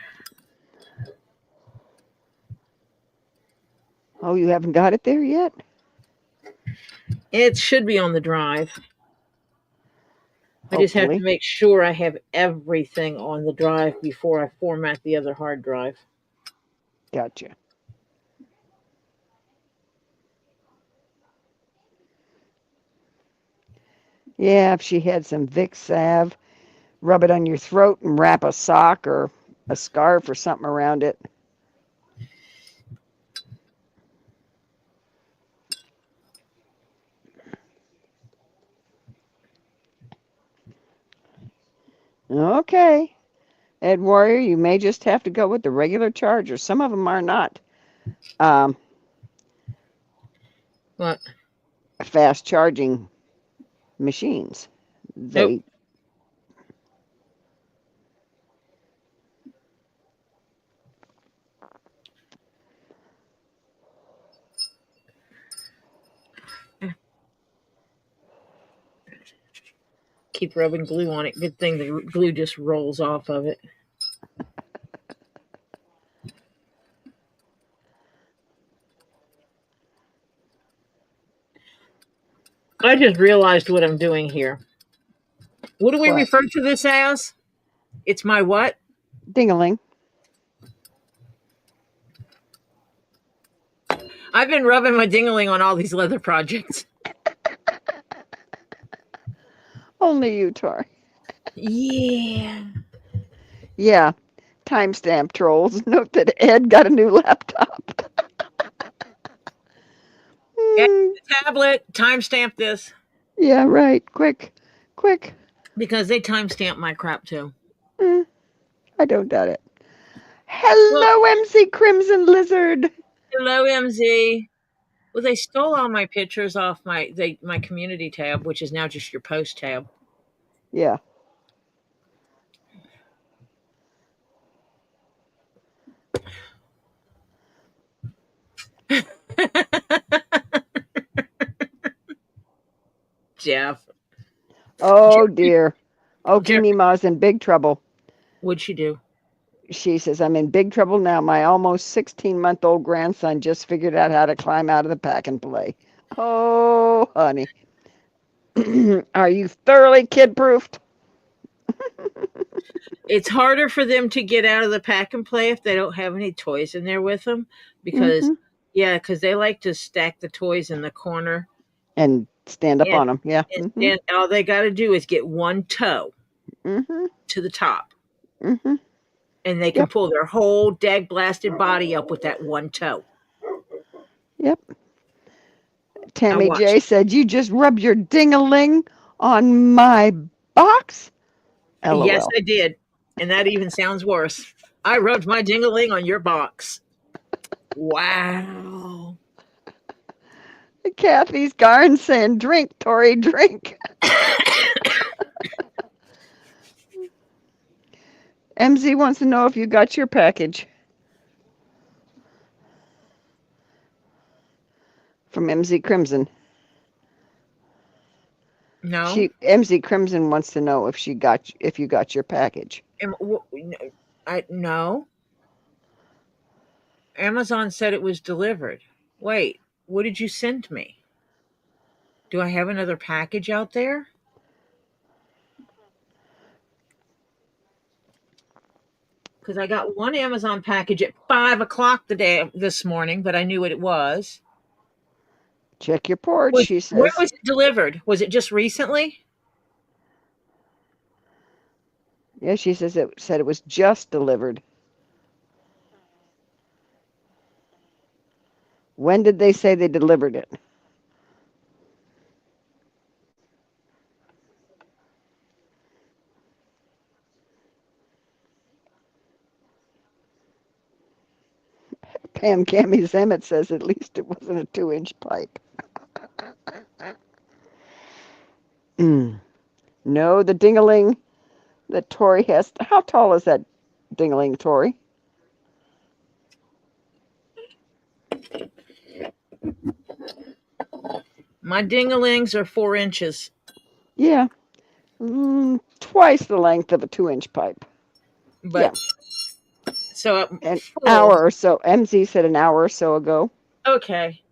Oh, you haven't got it there yet? It should be on the drive. I just have to Hopefully. make sure I have everything on the drive before I format the other hard drive. Gotcha. Yeah, if she had some Vicks salve, rub it on your throat and wrap a sock or a scarf or something around it. Okay. Ed Warrior, you may just have to go with the regular charger. Some of them are not What? fast charging machines. Nope. They Keep rubbing glue on it. Good thing the glue just rolls off of it. I just realized what I'm doing here. What do we what? refer to this as? It's my what? Dingaling. I've been rubbing my dingling on all these leather projects. Only you, Tori. Yeah. Yeah. Timestamp trolls. Note that Ed got a new laptop. Yeah, Hmm, the tablet, timestamp this. yeah, right. Quick. Quick. Because they timestamp my crap too. Hmm, I don't doubt it. Well, Hello, MC Crimson Lizard. hello, MZ. Well, they stole all my pictures off my community tab, which is now just your post tab. Yeah. Jeff. Oh, dear. Okie Jeff, Mima's in big trouble. what'd she do? She says, I'm in big trouble now. My almost 16-month-old grandson just figured out how to climb out of the pack and play. Oh, honey. Are you thoroughly kid-proofed? It's harder for them to get out of the pack and play if they don't have any toys in there with them because Mm-hmm. because they like to stack the toys in the corner And stand up and, on them. Yeah. and Mm-hmm. then all they got to do is get one toe Mm-hmm. to the top Mm-hmm. and they can Yep. pull their whole dag blasted body up with that one toe. Yep. I Tammy watch. J said, you just rub your ding-a-ling on my box? Yes, LOL. I did. And that even sounds worse. I rubbed my dingling on your box. Wow. Kathy's Garn saying, drink, Tori, drink. MZ wants to know if you got your package from MZ Crimson. No. MZ Crimson wants to know if you got your package. No. Amazon said it was delivered. Wait, what did you send me? Do I have another package out there? Because I got one Amazon package at 5 o'clock this morning, but I knew what it was. Check your porch, she Where says. was it delivered? Was it just recently? Yeah, she says it said it was just delivered. When did they say they delivered it? Pam Cammy Zemet says at least it wasn't a 2-inch pipe. No, the dingaling that Tori has. How tall is that dingaling, Tori? My dingalings are 4 inches. Yeah, twice the length of a 2-inch pipe. Yeah, But so an full. hour or so. MZ said an hour or so ago. Okay.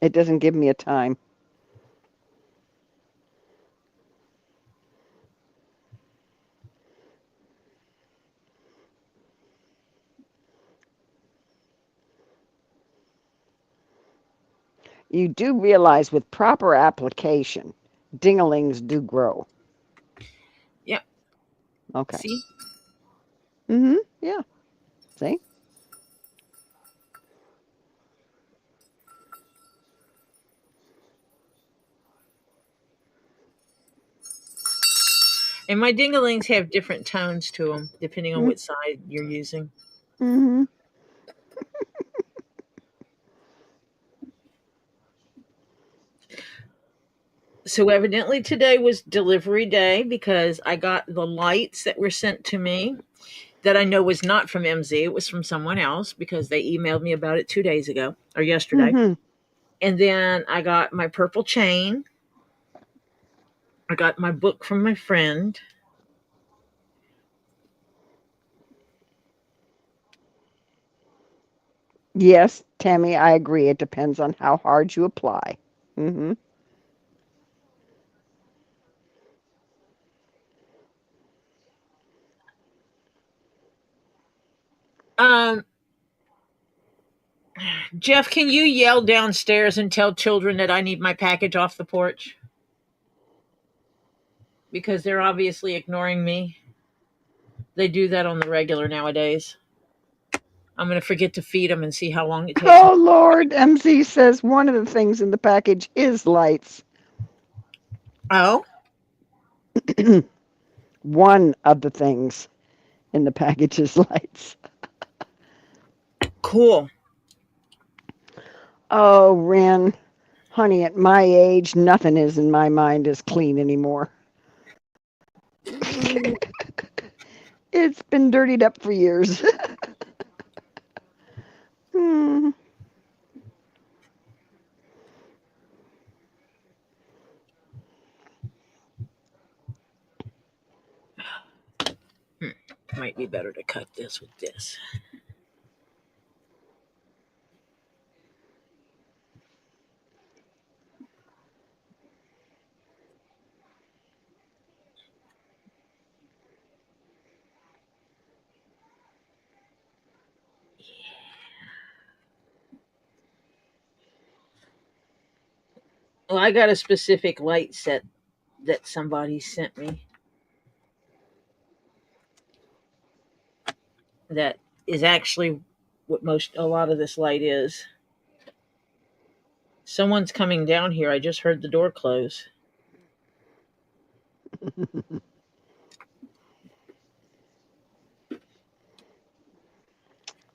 It doesn't give me a time. You do realize with proper application, dingalings do grow. Yep. Okay. See? Mm-hmm. Yeah. See? And my dingalings have different tones to them depending on Mm, what side you're using. Mm-hmm. So evidently today was delivery day because I got the lights that were sent to me that I know was not from MZ. It was from someone else because they emailed me about it 2 days ago or yesterday. Mm-hmm. And then I got my purple chain. I got my book from my friend. Yes, Tammy, I agree. It depends on how hard you apply. Mm-hmm. Um, Jeff, can you yell downstairs and tell children that I need my package off the porch? Because they're obviously ignoring me. They do that on the regular nowadays. I'm going to forget to feed them and see how long it takes me. Oh, Lord. MZ says one of the things in the package is lights. Oh, One of the things in the package is lights. cool. Oh, Ren, honey, at my age, nothing is in my mind as clean anymore. It's been dirtied up for years. Hmm. Might be better to cut this with this. Well, I got a specific light set that somebody sent me that is actually what a lot of this light is. Someone's coming down here. I just heard the door close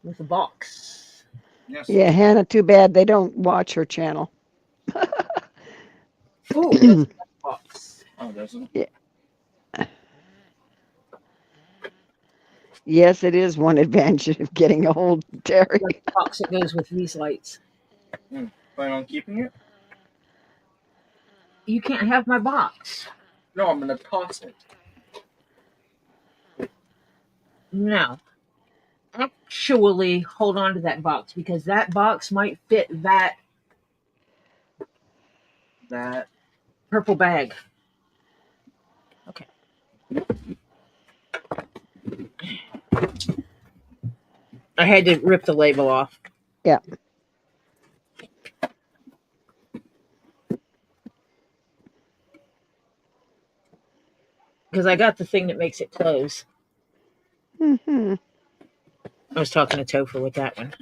with a box. Yes. Yeah, Hannah, too bad they don't watch her channel. Ooh, that's a box. Oh, doesn't. Yeah. Yes, it is one advantage of getting old, Terry. Like the box that goes with these lights. Plan on keeping it? You can't have my box. No, I'm gonna toss it. No. Actually, hold on to that box because that box might fit that That. purple bag. Okay. I had to rip the label off Yeah. because I got the thing that makes it close. Mm-hmm. I was talking to Topher with that one.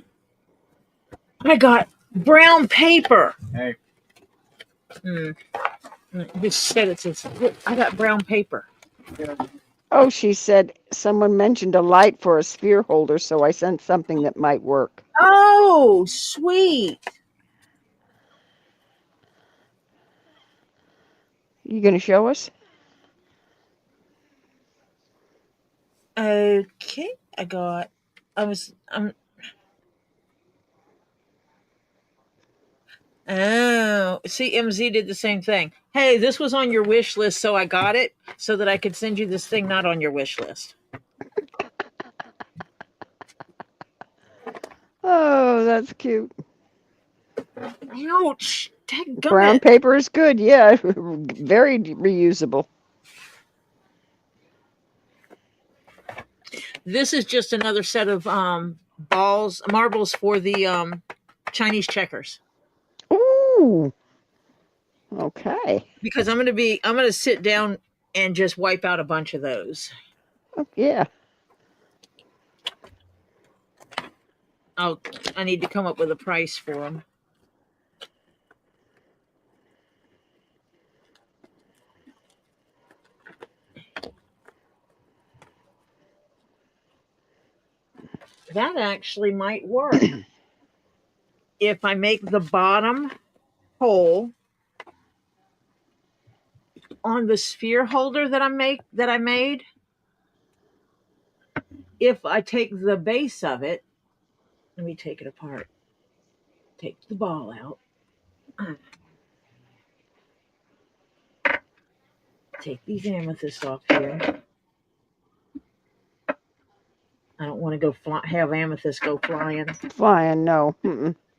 I got brown paper. Hey. This said it says, look, I got brown paper. Yeah. Oh, she said someone mentioned a light for a sphere holder, so I sent something that might work. Oh, sweet. You going to show us? Okay. Oh, see, MZ did the same thing. Hey, this was on your wish list, so I got it so that I could send you this thing not on your wish list. Oh, that's cute. Ouch. Brown Dadgummit. paper is good. Yeah, very reusable. This is just another set of marbles for the Chinese checkers. Ooh. Okay. Because I'm gonna sit down and just wipe out a bunch of those. Oh, yeah. I need to come up with a price for them. That actually might work. If I make the bottom hole on the sphere holder that I made, if I take the base of it, let me take it apart. Take the ball out. Take these amethysts off here. I don't want to go have amethyst go flying. Flying, no.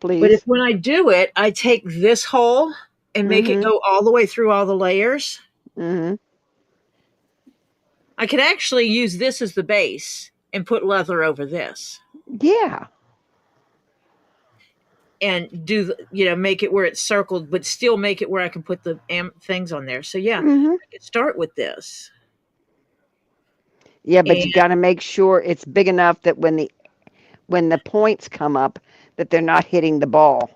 Please. But if when I do it, I take this hole and make it go all the way through all the layers, I could actually use this as the base and put leather over this. Yeah. And do make it where it's circled, but still make it where I can put the things on there. So yeah, I could start with this. Yeah, but you got to make sure it's big enough that when the points come up, that they're not hitting the ball,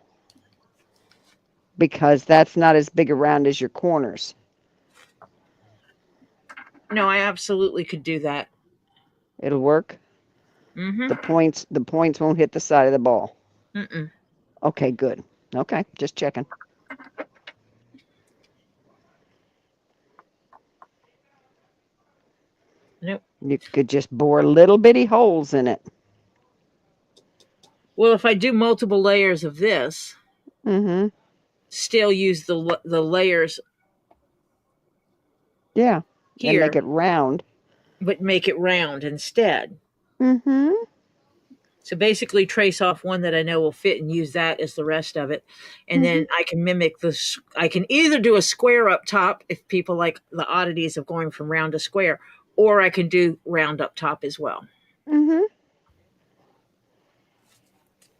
because that's not as big around as your corners. No, I absolutely could do that. It'll work. The points won't hit the side of the ball. Okay, good. Okay, just checking. Nope. You could just bore little bitty holes in it. Well, if I do multiple layers of this, still use the layers. Yeah, here, and make it round. But make it round instead. So basically trace off one that I know will fit and use that as the rest of it. And then I can mimic this. I can either do a square up top if people like the oddities of going from round to square, or I can do round up top as well.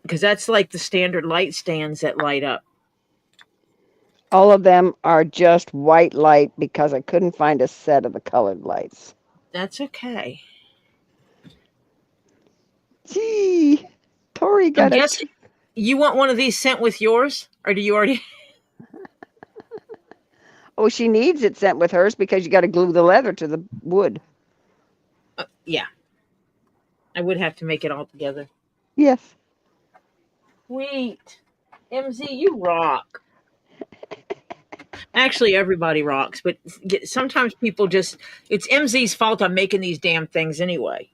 Because that's like the standard light stands that light up. All of them are just white light because I couldn't find a set of the colored lights. That's okay. Gee, Tori got it. You want one of these sent with yours, or do you already? Oh, she needs it sent with hers because you got to glue the leather to the wood. Yeah. I would have to make it all together. Yes. Sweet. MZ, you rock. Actually, everybody rocks, but sometimes people just, it's MZ's fault I'm making these damn things anyway.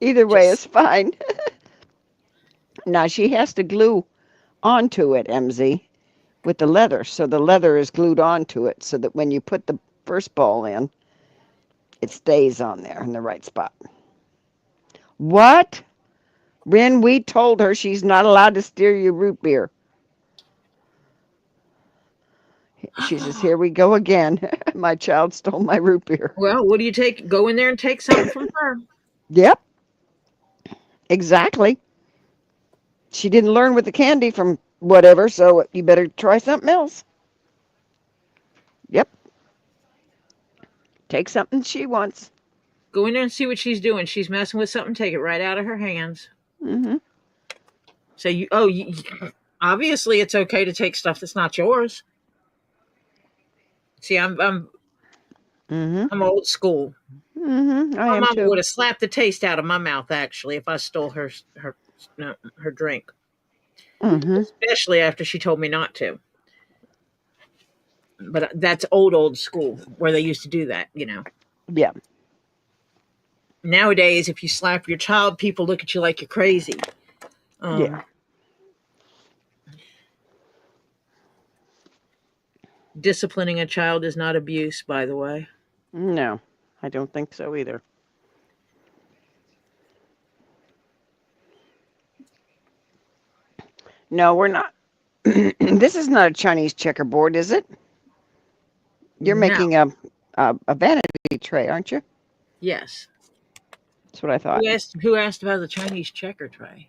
Either way is fine. Now, she has to glue onto it, MZ, with the leather. So the leather is glued onto it so that when you put the first ball in, it stays on there in the right spot. What? Rin, we told her she's not allowed to steer your root beer. She says, here we go again. My child stole my root beer. Well, what do you take? Go in there and take something from her. Yep. Exactly. She didn't learn with the candy from whatever, so you better try something else. Yep. Take something she wants. Go in there and see what she's doing. She's messing with something, take it right out of her hands. So obviously it's okay to take stuff that's not yours. See, I'm old school. My mom would have slapped the taste out of my mouth actually if I stole her drink, especially after she told me not to. But that's old school where they used to do that, Yeah. Nowadays, if you slap your child, people look at you like you're crazy. Yeah. Disciplining a child is not abuse, by the way. No, I don't think so either. No, we're not. This is not a Chinese checkerboard, is it? You're making a vanity tray, aren't you? Yes. That's what I thought. Who asked about the Chinese checker tray?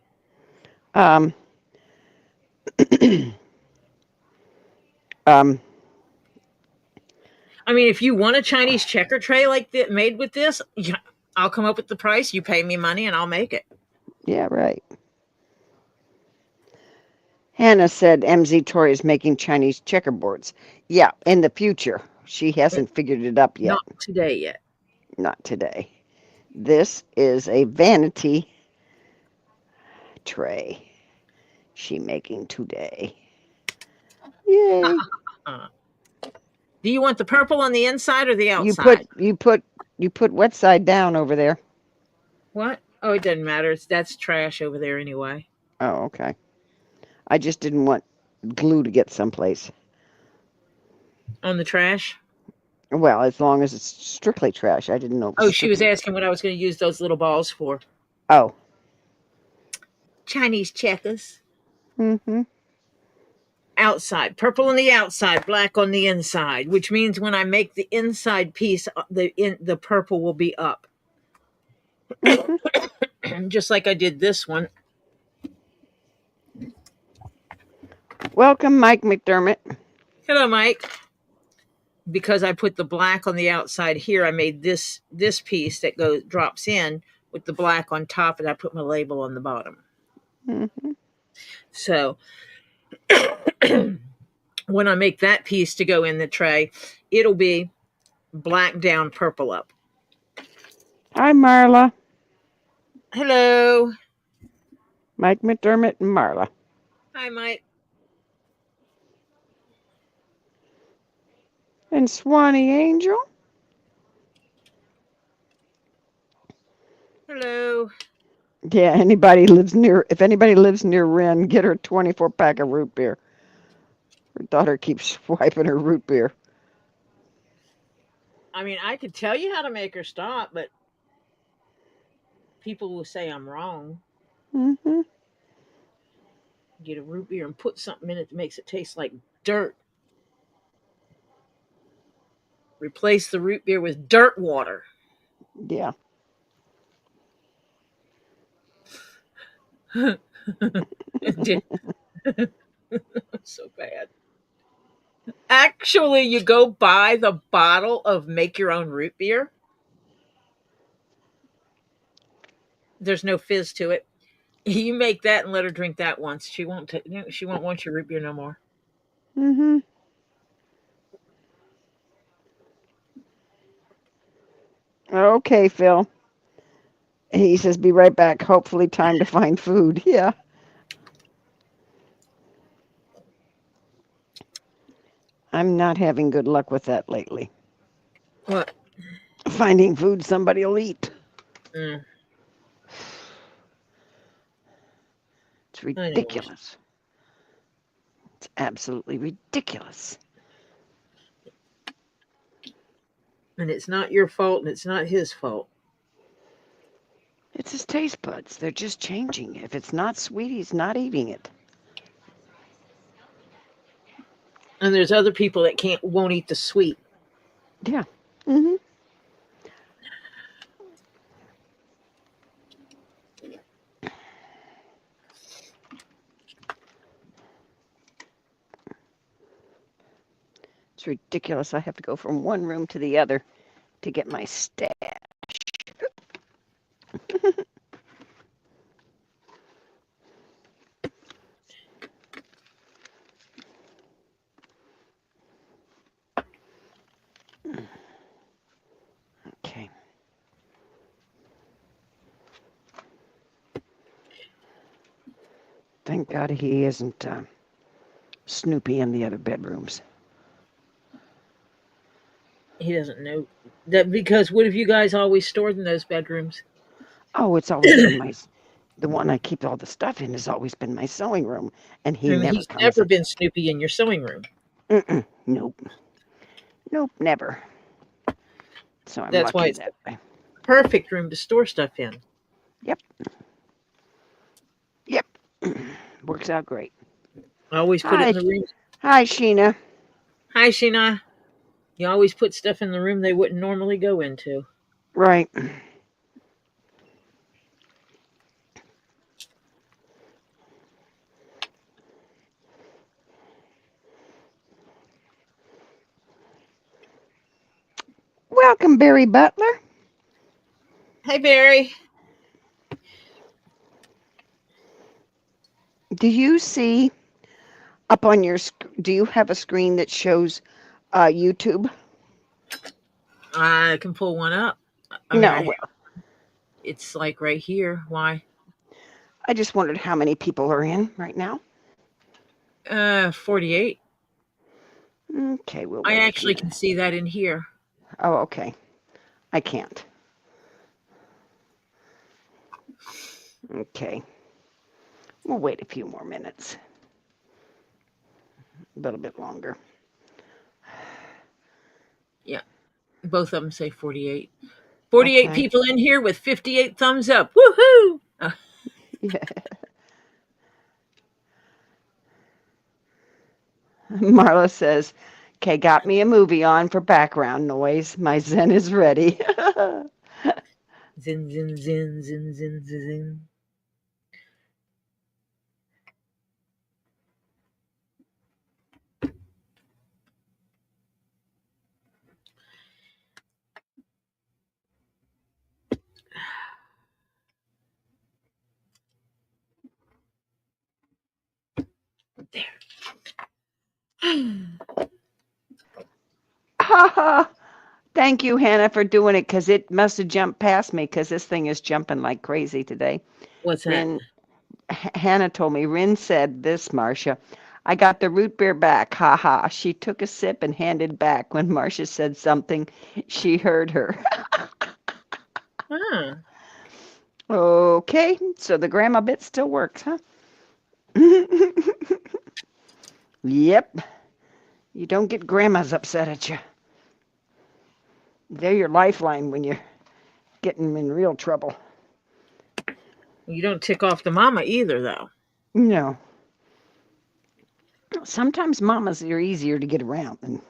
I mean, if you want a Chinese checker tray like that made with this, I'll come up with the price. You pay me money, and I'll make it. Yeah, right. Hannah said MZ Tori is making Chinese checkerboards. Yeah, in the future. She hasn't figured it up yet. Not today yet. Not today. This is a vanity tray she making today. Yay. Do you want the purple on the inside or the You outside? put wet side down over there. What? Oh, it doesn't matter. That's trash over there anyway. Oh, okay. I just didn't want glue to get someplace. On the trash? Well, as long as it's strictly trash. I didn't know it was Oh, she was strictly. asking what I was going to use those little balls for. Oh. Chinese checkers. Mm-hmm. Outside. Purple on the outside, black on the inside, which means when I make the inside piece, the purple will be up. Mm-hmm. Just like I did this one. Welcome, Mike McDermott. Hello, Mike. Because I put the black on the outside here, I made this piece that drops in with the black on top, and I put my label on the bottom. Mm-hmm. So when I make that piece to go in the tray, it'll be black down, purple up. Hi, Marla. Hello. Mike McDermott and Marla. Hi, Mike. And Swanee Angel. Hello. Yeah, if anybody lives near Ren, get her a 24-pack of root beer. Her daughter keeps wiping her root beer. I mean, I could tell you how to make her stop, but people will say I'm wrong. Mm-hmm. Get a root beer and put something in it that makes it taste like dirt. Replace the root beer with dirt water. Yeah. So bad. Actually, you go buy the bottle of make your own root beer. There's no fizz to it. You make that and let her drink that once. She won't want your root beer no more. Mm-hmm. Okay, Phil. He says, be right back. Hopefully time to find food. Yeah. I'm not having good luck with that lately. What? Finding food somebody will eat. Mm. It's ridiculous. It's absolutely ridiculous. And it's not your fault and it's not his fault. It's his taste buds. They're just changing. If it's not sweet, he's not eating it. And there's other people that won't eat the sweet. Yeah. Mm-hmm. It's ridiculous. I have to go from one room to the other to get my stash. Okay. Thank God he isn't Snoopy in the other bedrooms. He doesn't know that, because what have you guys always stored in those bedrooms? Oh, it's always been the one I keep all the stuff in has always been my sewing room, and he never He's comes never in. been Snoopy in your sewing room. Nope. Nope, never. So I'm That's why lucky it's that way. perfect room to store stuff in. Yep. Yep. Works out great. I always put it in the room. Hi, Sheena. Hi, Sheena. You always put stuff in the room they wouldn't normally go into. Right. Welcome, Barry Butler. Hi, Barry. Do you see up on your do you have a screen that shows YouTube? I can pull one up. No. it's like right here. Why? I just wondered how many people are in right now. 48. Okay, we'll I wait a few actually can minutes. see that in here. Oh, okay. I can't. Okay. We'll wait a few more minutes. A little bit longer. Yeah, both of them say 48. 48 Okay. people in here with 58 thumbs up. Woohoo! Yeah. Marla says, okay, got me a movie on for background noise. My Zen is ready. Zin, zin, zin, zin, zin, zin, zin. Thank you, Hannah, for doing it because it must have jumped past me because this thing is jumping like crazy today. What's that? Rin, Hannah told me, Rin said this, Marcia. I got the root beer back. Ha ha. She took a sip and handed back when Marcia said something. She heard her. Huh. Okay, so the grandma bit still works, huh? Yep. You don't get grandmas upset at you. They're your lifeline when you're getting in real trouble. You don't tick off the mama either, though. No. Sometimes mamas are easier to get around than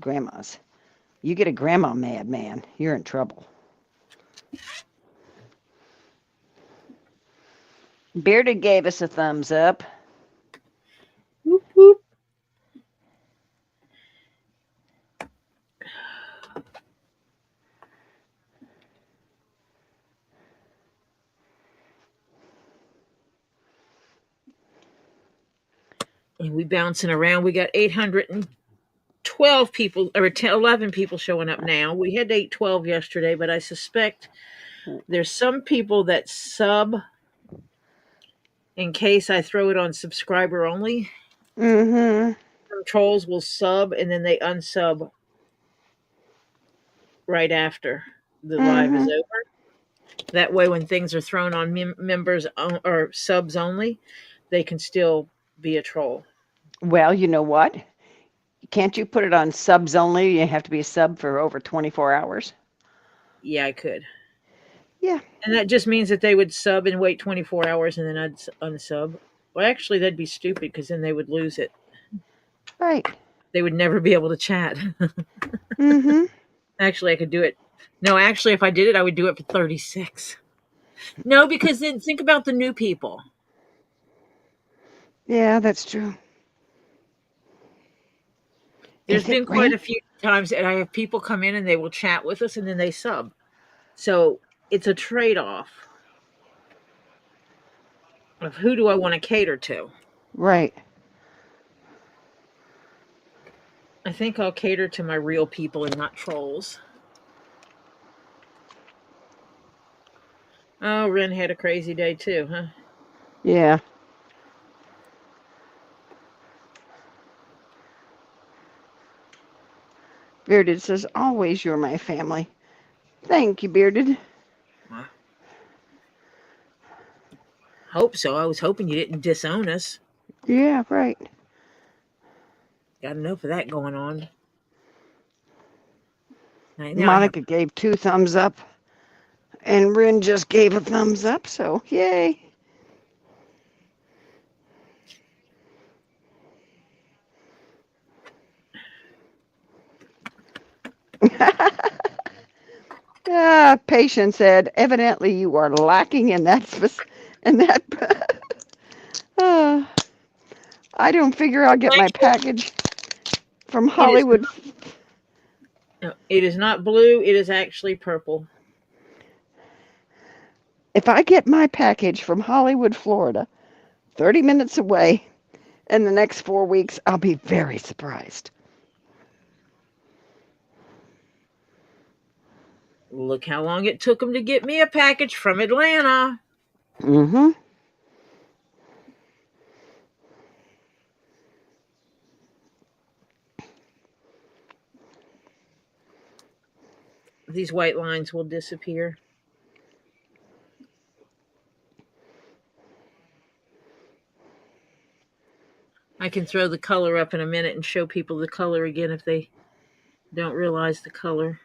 grandmas. You get a grandma mad, man, you're in trouble. Bearded gave us a thumbs up. Whoop, whoop. And we bouncing around. We got 812 people, or 10, 11 people showing up now. We had 812 yesterday, but I suspect there's some people that sub in case I throw it on subscriber only. Mm-hmm. Some trolls will sub and then they unsub right after the live is Mm-hmm. over. That way, when things are thrown on members or subs only, they can still be a troll. Well, you know what? Can't you put it on subs only? You have to be a sub for over 24 hours. Yeah, I could. Yeah. And that just means that they would sub and wait 24 hours and then I'd unsub. Well, actually, that'd be stupid because then they would lose it. Right. They would never be able to chat. Mm-hmm. Actually, I could do it. No, actually, if I did it, I would do it for 36. No, because then think about the new people. Yeah, that's true. There's Is it been quite rain? a few times that I have people come in and they will chat with us and then they sub. So it's a trade off of who do I want to cater to. Right. I think I'll cater to my real people and not trolls. Oh, Ren had a crazy day too, huh? Yeah. Bearded says, always you're my family. Thank you, Bearded. Well, hope so. I was hoping you didn't disown us. Yeah, right. Got enough of that going on. Now I have. Monica gave 2 thumbs up, and Rin just gave a thumbs up, so yay. Patient said, evidently you are lacking in that. uh, I don't figure I'll get my package from It is. Hollywood. No, it is not blue. It is actually purple. If I get my package from Hollywood, Florida, 30 minutes away in the next 4 weeks, I'll be very surprised. Look how long it took them to get me a package from Atlanta. Mm-hmm. These white lines will disappear. I can throw the color up in a minute and show people the color again if they don't realize the color.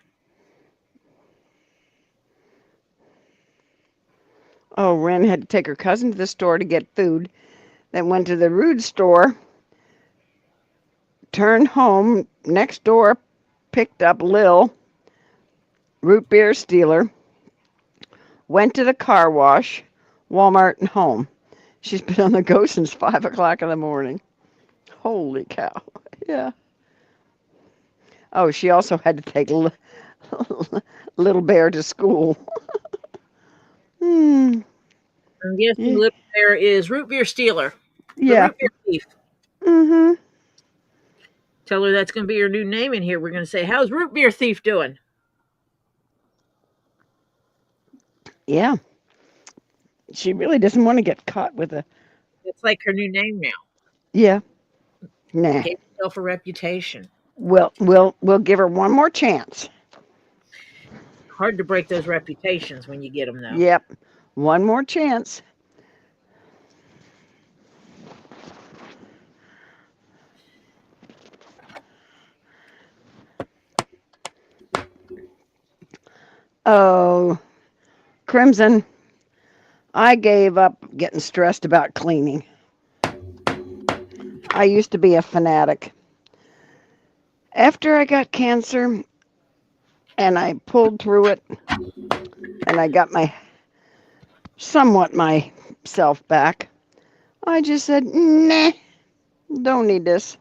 Oh, Ren had to take her cousin to the store to get food. Then went to the Rude store, turned home, next door, picked up Lil, root beer stealer, went to the car wash, Walmart, and home. She's been on the go since 5 o'clock in the morning. Holy cow. Yeah. Oh, she also had to take Little Bear to school. Hmm. I'm guessing Yeah. Little Bear is root beer stealer, the Yeah. root beer thief. Mm-hmm. Tell her that's going to be her new name in here. We're going to say, "How's root beer thief doing?" Yeah. She really doesn't want to get caught with a. It's like her new name now. Yeah. Nah. Gave herself a reputation. We'll give her one more chance. Hard to break those reputations when you get them, though. Yep. One more chance. Oh, Crimson, I gave up getting stressed about cleaning. I used to be a fanatic. After I got cancer and I pulled through it and I got somewhat myself back, I just said, nah, don't need this.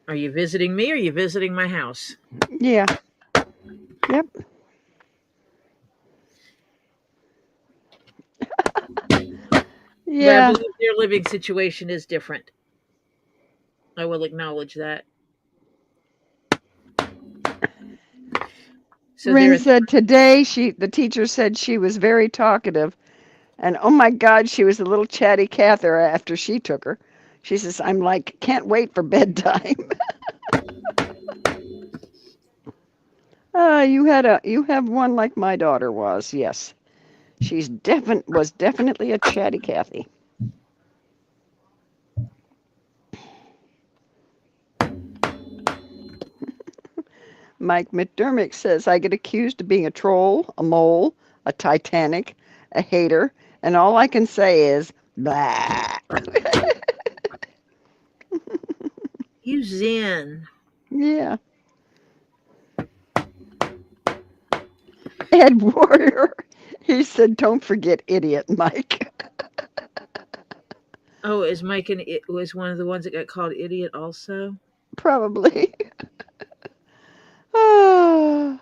Are you visiting me or are you visiting my house? Yeah. Yep. But I Yeah. believe their living situation is different. I will acknowledge that. So Rin they're said today the teacher said she was very talkative. And oh my God, she was a little chatty Cather after she took her. She says, I'm like, can't wait for bedtime. You have one like my daughter was, yes. Was definitely a chatty Cathy. Mike McDermott says I get accused of being a troll, a mole, a Titanic, a hater, and all I can say is blah. you zen. Yeah. Ed Warrior. He said, don't forget idiot, Mike. Oh, is Mike and it was one of the ones that got called idiot also? Probably. Ah.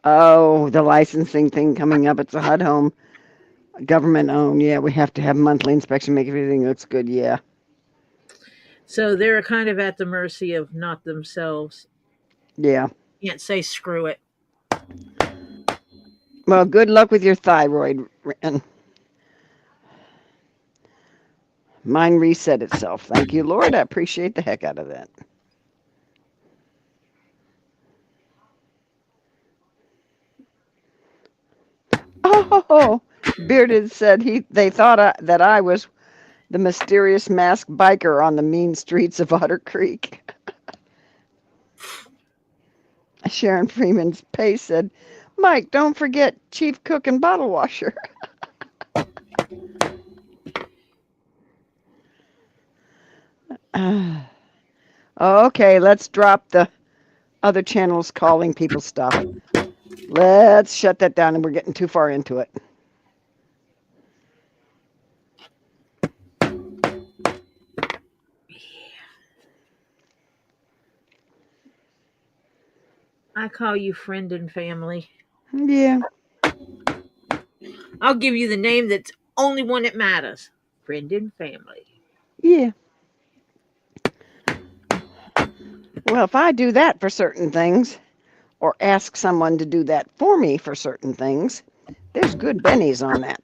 Oh, the licensing thing coming up. It's a HUD home, government owned. Yeah, we have to have monthly inspection, make everything looks good. Yeah. So they're kind of at the mercy of not themselves. Yeah. Can't say screw it. Well, good luck with your thyroid. And mine reset itself. Thank you, Lord. I appreciate the heck out of that. Oh, Bearded said they thought that I was the mysterious masked biker on the mean streets of Otter Creek. Sharon Freeman's Pace said, Mike, don't forget chief cook and bottle washer. Okay, let's drop the other channels calling people stuff. Let's shut that down, and we're getting too far into it. I call you friend and family. Yeah. I'll give you the name that's only one that matters. Friend and family. Yeah. Well, if I do that for certain things, or ask someone to do that for me for certain things, there's good bennies on that.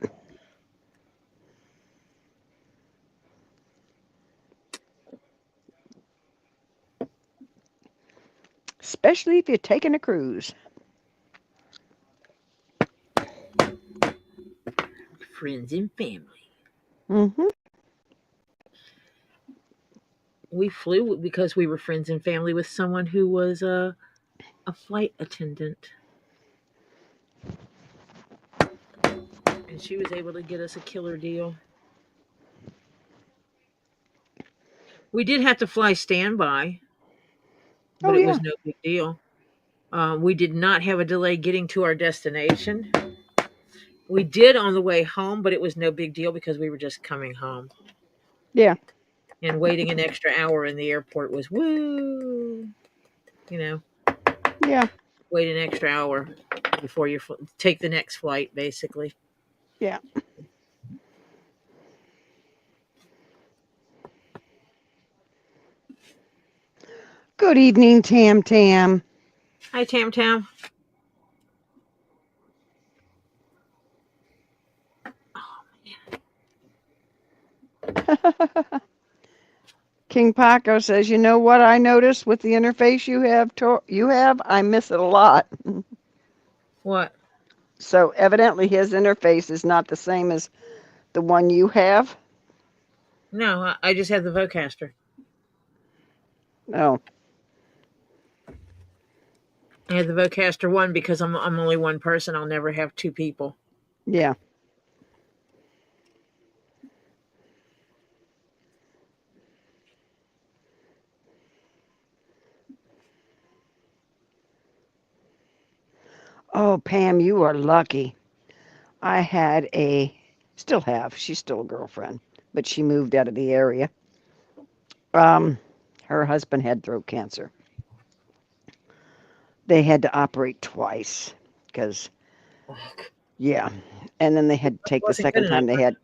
Especially if you're taking a cruise. Friends and family. Mm-hmm. We flew because we were friends and family with someone who was a flight attendant. And she was able to get us a killer deal. We did have to fly standby, but Oh, it yeah. was no big deal. We did not have a delay getting to our destination. We did on the way home, but it was no big deal because we were just coming home. Yeah. And waiting an extra hour in the airport was woo. You know, Yeah. wait an extra hour before you take the next flight, basically. Yeah. Good evening, Tam Tam. Hi, Tam Tam. King Paco says, "You know what I noticed with the interface you have? I miss it a lot." What? So evidently his interface is not the same as the one you have. No, I just have the Vocaster. Oh, I had the Vocaster 1 because I'm only one person. I'll never have two people. yeah. Oh, Pam, you are lucky. I had still have, she's still a girlfriend, but she moved out of the area. Her husband had throat cancer. They had to operate twice because, yeah. And then they had to take the Wasn't good second time enough.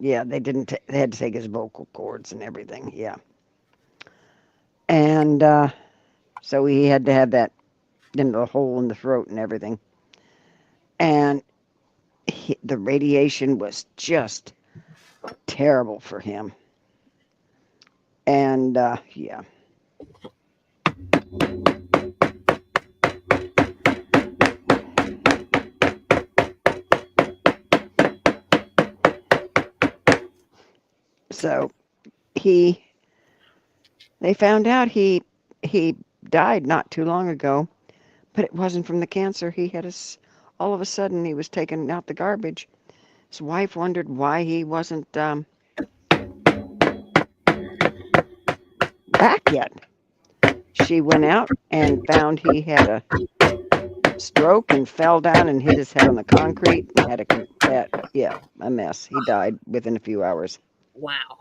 they had to take his vocal cords and everything. Yeah. And so he had to have that in the hole in the throat and everything. And the radiation was just terrible for him. And yeah. So they found out he died not too long ago, but it wasn't from the cancer. He had all of a sudden he was taking out the garbage. His wife wondered why he wasn't back yet. She went out and found he had a stroke and fell down and hit his head on the concrete and had a mess. He died within a few hours. Wow.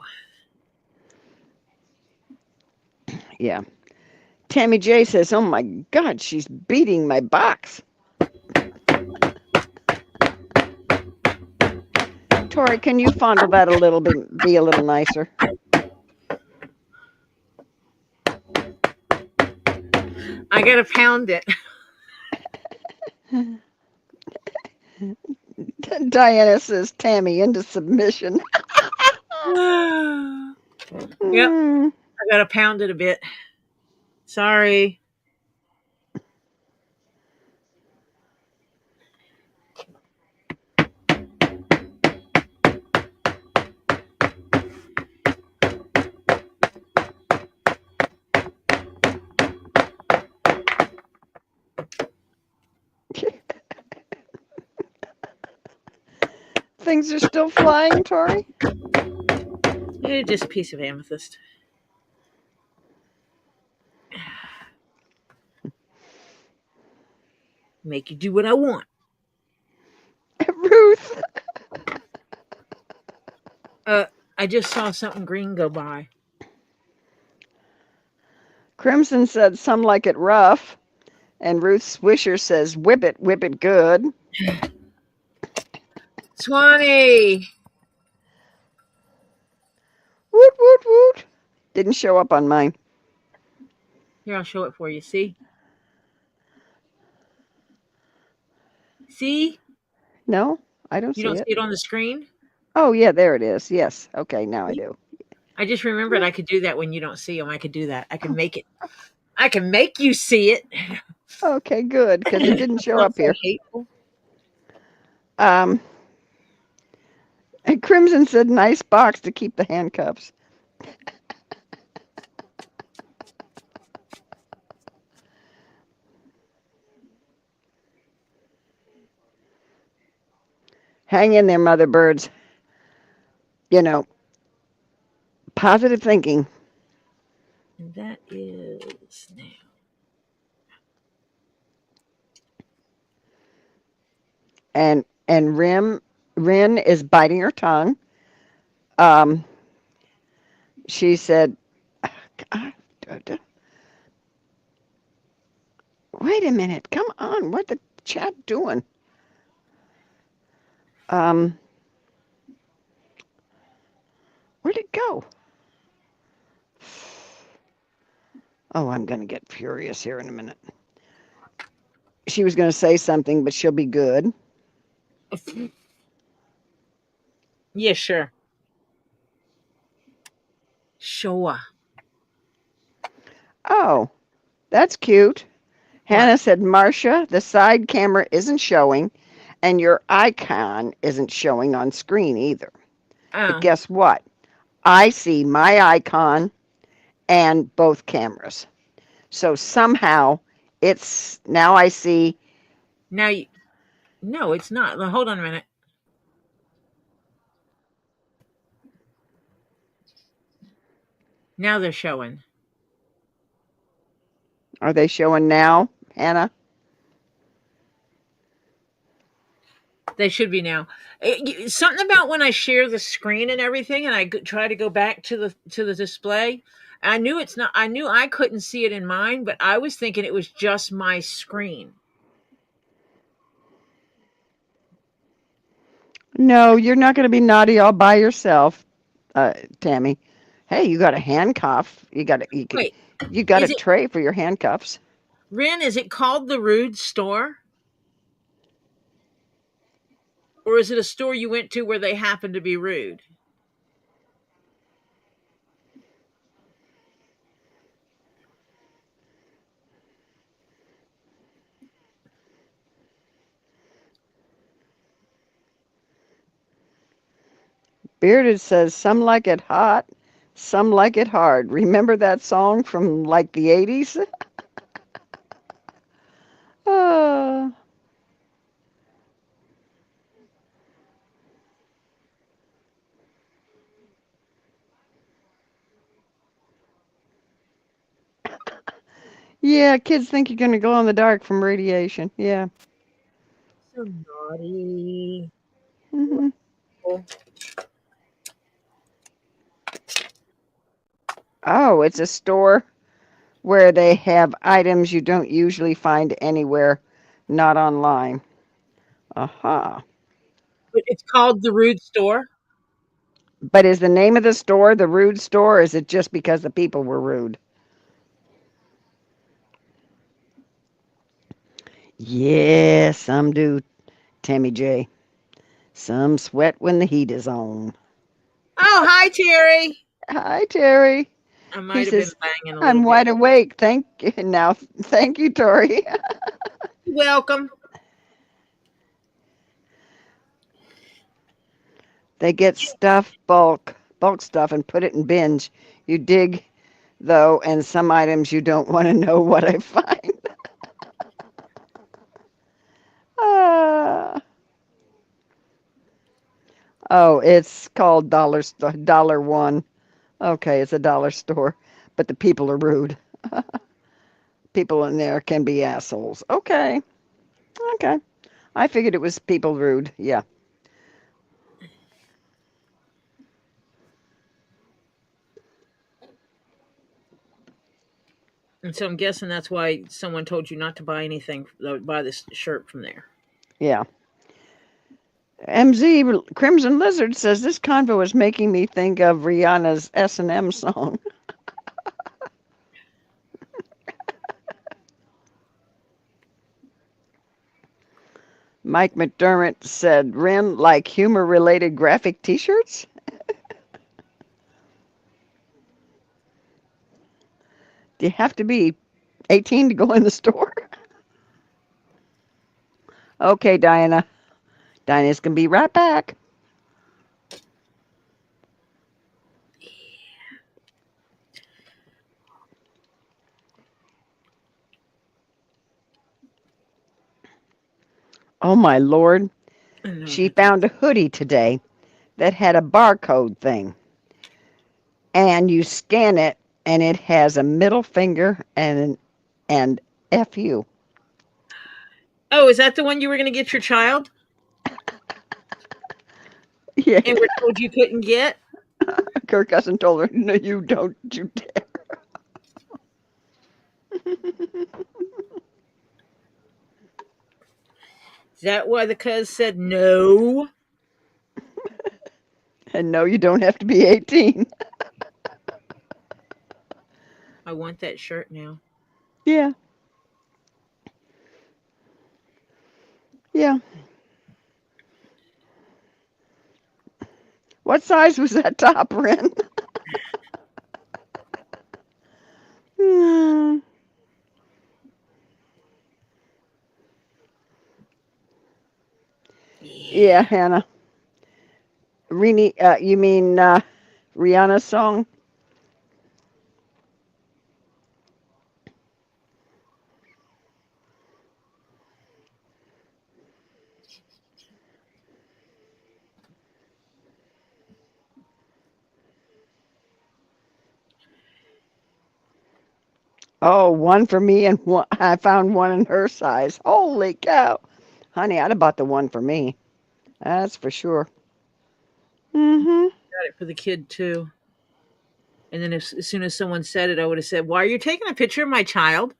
Yeah. Tammy J says, "Oh my God, she's beating my box." Tori, can you fondle that a little bit, be a little nicer? I gotta pound it. Diana says, "Tammy into submission." Yep. I gotta pound it a bit. Sorry. Things are still flying, Tori? Just a piece of amethyst. Make you do what I want. Ruth. I just saw something green go by. Crimson said, "Some like it rough." And Ruth Swisher says, whip it good." Swanee. Woot, woot, woot. Didn't show up on mine. Here, I'll show it for you. See? See? No, I don't You see don't see it. it on the screen? Oh, yeah, there it is. Yes. Okay, now I do. I just remembered I could do that when you don't see them. I could do that. I can make it. I can make you see it. Okay, good, because it didn't show Sounds up so here. hateful. And Crimson said, nice box to keep the handcuffs. Hang in there, mother birds. You know, positive thinking. And that is now. And Rin is biting her tongue. Um, she said, wait a minute, come on, what the chat doing? Where'd it go? Oh, I'm going to get furious here in a minute. She was going to say something, but she'll be good. Yeah, sure. Showa. Oh, that's cute. What? Hannah said, Marcia, the side camera isn't showing, and your icon isn't showing on screen either. But Oh, guess what? I see my icon and both cameras. So somehow it's now I see. now you. No, it's not. Hold on a minute. Now they're showing. Are they showing now, Hannah? They should be now. Something about when I share the screen and everything, and I try to go back to the display. I knew it's not. I knew I couldn't see it in mine, but I was thinking it was just my screen. No, you're not going to be naughty all by yourself, Tammy. Hey, you got a handcuff. Wait, You got a is it tray for your handcuffs. Ren? Is it called the Rude Store, or is it a store you went to where they happened to be rude? Bearded says some like it hot, some like it hard. Remember that song from like the 80s? uh, yeah, kids think you're going to glow in the dark from radiation. Yeah. So naughty. hmm Oh, it's a store where they have items you don't usually find anywhere, not online. Aha. But it's called the Rude Store. But is the name of the store the rude store, or is it just because the people were rude? Yeah, some do, Tammy J. Some sweat when the heat is on. Oh, hi, Terry. Hi, Terry. I He might have been says, banging a little I'm bit. wide awake. Thank you. Now, thank you, Tori. Welcome. They get stuff, bulk stuff, and put it in bins. You dig, though, and some items you don't want to know what I find. Ah. Oh, it's called Dollar One. Okay, it's a dollar store, but the people are rude. People in there can be assholes. Okay, okay. I figured it was people rude. Yeah. And so I'm guessing that's why someone told you not to buy anything, buy this shirt from there. Yeah. MZ Crimson Lizard says this convo is making me think of Rihanna's S&M song. Mike McDermott said, Ren, like humor-related graphic t-shirts? Do you have to be 18 to go in the store? Okay, Diana. Diana's going to be right back. Oh, my Lord. She found a hoodie today that had a barcode thing. And you scan it, and it has a middle finger and FU. Oh, is that the one you were going to get your child? Yeah. And were told you couldn't get? Kirk Cousin told her, no, you don't, you dare. Is that why the cuz said no? And no, you don't have to be 18. I want that shirt now. Yeah. Yeah. What size was that top, Ren? Yeah, Hannah. Rini, you mean Rihanna's song? Oh, one for me and one, I found one in her size. Holy cow. Honey, I'd have bought the one for me. That's for sure. Mm-hmm. Got it for the kid too. And then as soon as someone said it, I would have said, "Why are you taking a picture of my child?"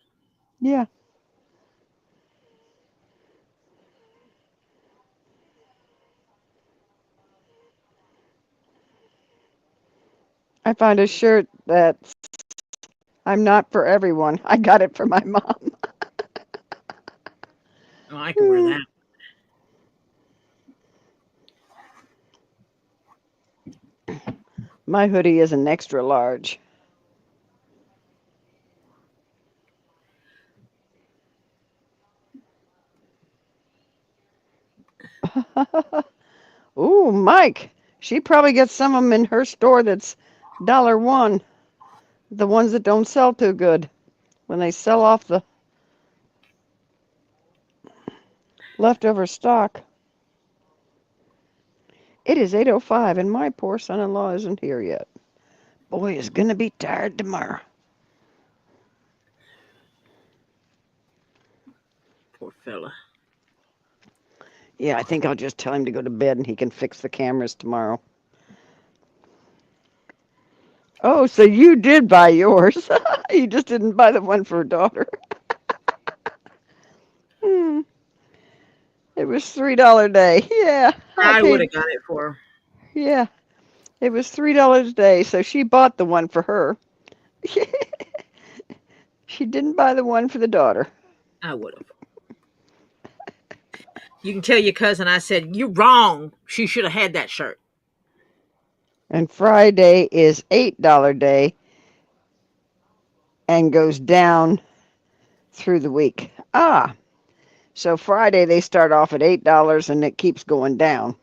Yeah. I found a shirt that's I'm not for everyone. I got it for my mom. Oh, I can wear that. My hoodie is an extra large. Ooh, Mike. She probably gets some of them in her store that's $1. The ones that don't sell too good. When they sell off the leftover stock. It is 8:05 and my poor son-in-law isn't here yet. Boy is gonna be tired tomorrow. Poor fella. Yeah, I think I'll just tell him to go to bed and he can fix the cameras tomorrow. Oh, so you did buy yours. You just didn't buy the one for a daughter. It was $3 a day. Yeah, I I would paid. have got it for her. Yeah, it was $3 a day. So she bought the one for her. She didn't buy the one for the daughter. I would have. You can tell your cousin I said, "You're wrong. She should have had that shirt." And Friday is $8 day and goes down through the week. Ah, so Friday they start off at $8 and it keeps going down.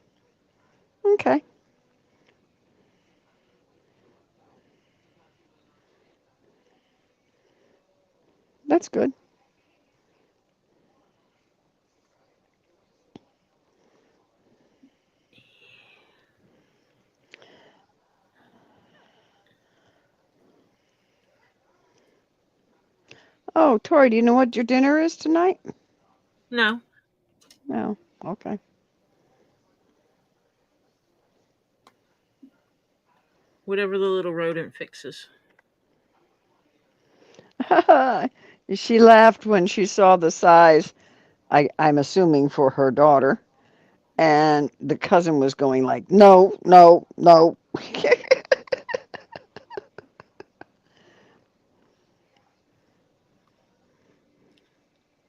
Okay. That's good. Oh, Tori, do you know what your dinner is tonight? No. No. Okay. Whatever the little rodent fixes. She laughed when she saw the size, I'm assuming for her daughter, And the cousin was going like, no, no, no.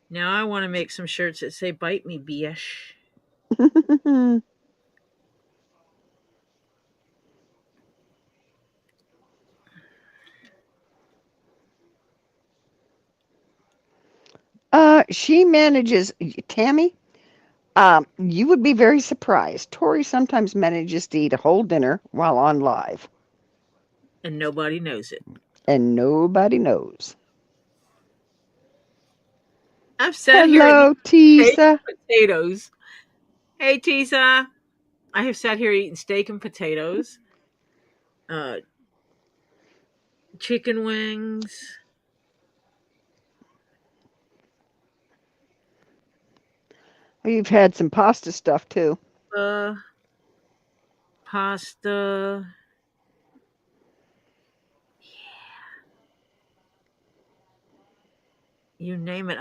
Now I want to make some shirts that say "Bite me, bitch." She manages, Tammy, you would be very surprised. Tori sometimes manages to eat a whole dinner while on live, And nobody knows it. and nobody knows. I've sat here eating Hello, steak Teesa. and potatoes. Hey, Teesa. I have sat here eating steak and potatoes, uh, chicken wings, You've had some pasta stuff too. uh, pasta. You name it.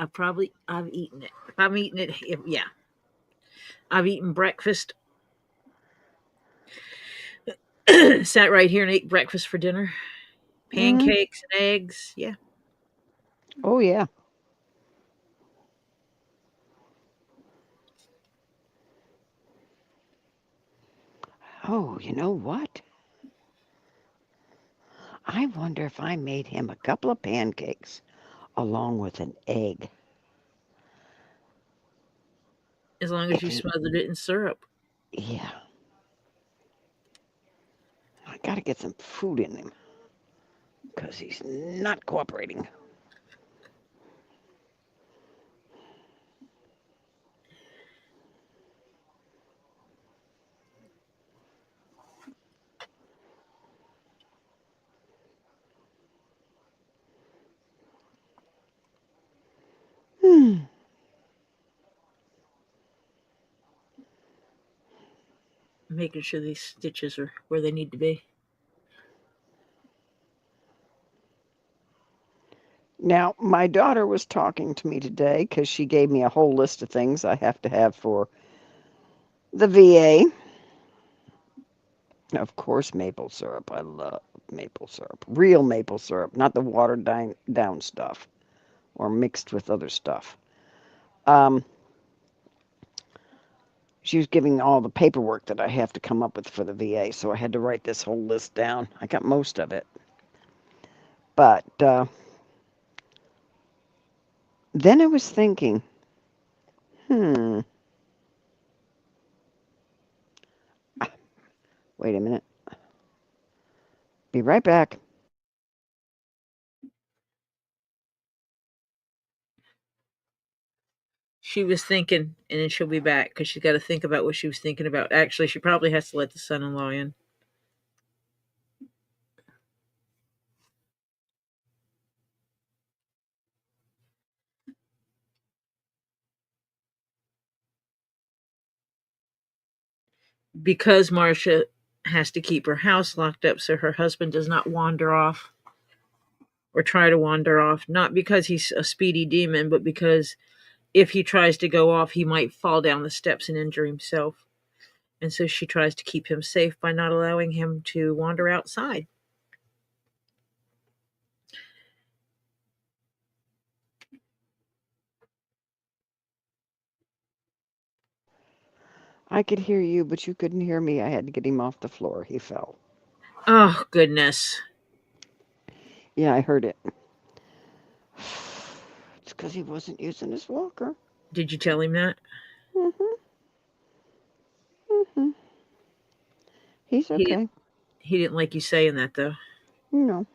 I've eaten it. If I'm eating it, yeah. I've eaten breakfast. Sat right here and ate breakfast for dinner. Hmm. Pancakes and eggs. Yeah. Oh, yeah. Oh, you know what? I wonder if I made him a couple of pancakes along with an egg. As long as If you he, smothered it in syrup. yeah, I gotta get some food in him because he's not cooperating. Hmm. Making sure these stitches are where they need to be. Now, my daughter was talking to me today because she gave me a whole list of things I have to have for the VA. Of course, maple syrup. I love maple syrup. Real maple syrup, not the watered down stuff or mixed with other stuff. Um, she was giving all the paperwork that I have to come up with for the VA, so I had to write this whole list down. I got most of it. But then I was thinking, hmm, wait a minute. Be right back. She was thinking, and then she'll be back because she's got to think about what she was thinking about. Actually, she probably has to let the son-in-law in because Marcia has to keep her house locked up so her husband does not wander off or try to wander off. Not because he's a speedy demon, but because if he tries to go off, he might fall down the steps and injure himself. And so she tries to keep him safe by not allowing him to wander outside. I could hear you, but you couldn't hear me. I had to get him off the floor. He fell. Oh, goodness. Yeah, I heard it. It's because he wasn't using his walker. Did you tell him that? Hmm. Hmm. He's He okay. he didn't like you saying that though. No,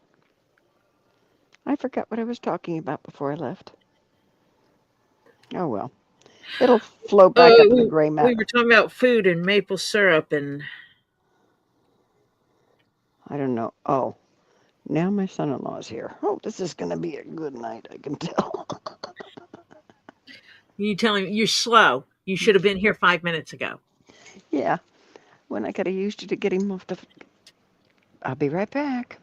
I forgot what I was talking about before I left. Oh well. It'll float back up in the Oh, gray we matter. were talking about food and maple syrup and I don't know. Oh, now my son-in-law's here. Oh, this is going to be a good night, I can tell. you tell him you're slow. You should have been here 5 minutes ago. Yeah, when I got to use you to get him off the. I'll be right back.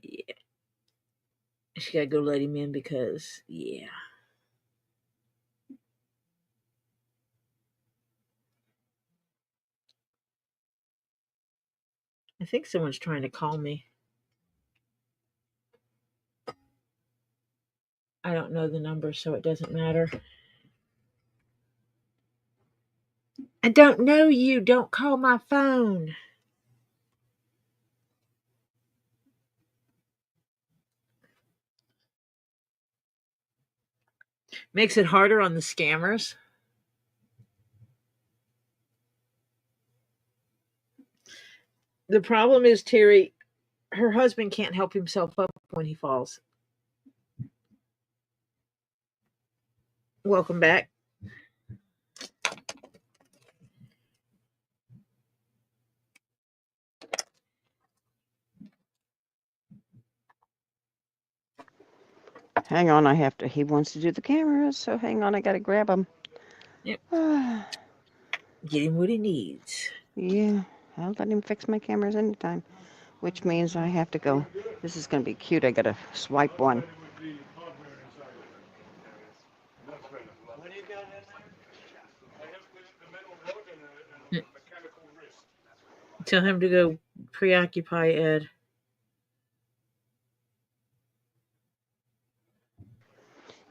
Yeah, she gotta go let him in because yeah. I think someone's trying to call me. I don't know the number, so it doesn't matter. I don't know you. Don't call my phone. Makes it harder on the scammers. The problem is, Terry, her husband can't help himself up when he falls. Welcome back. Hang on, he wants to do the cameras, so hang on, I gotta grab him. Yep. Get him what he needs. Yeah, I'll let him fix my cameras anytime, which means I have to go. This is gonna be cute. I gotta swipe one. Tell him to go preoccupy Ed.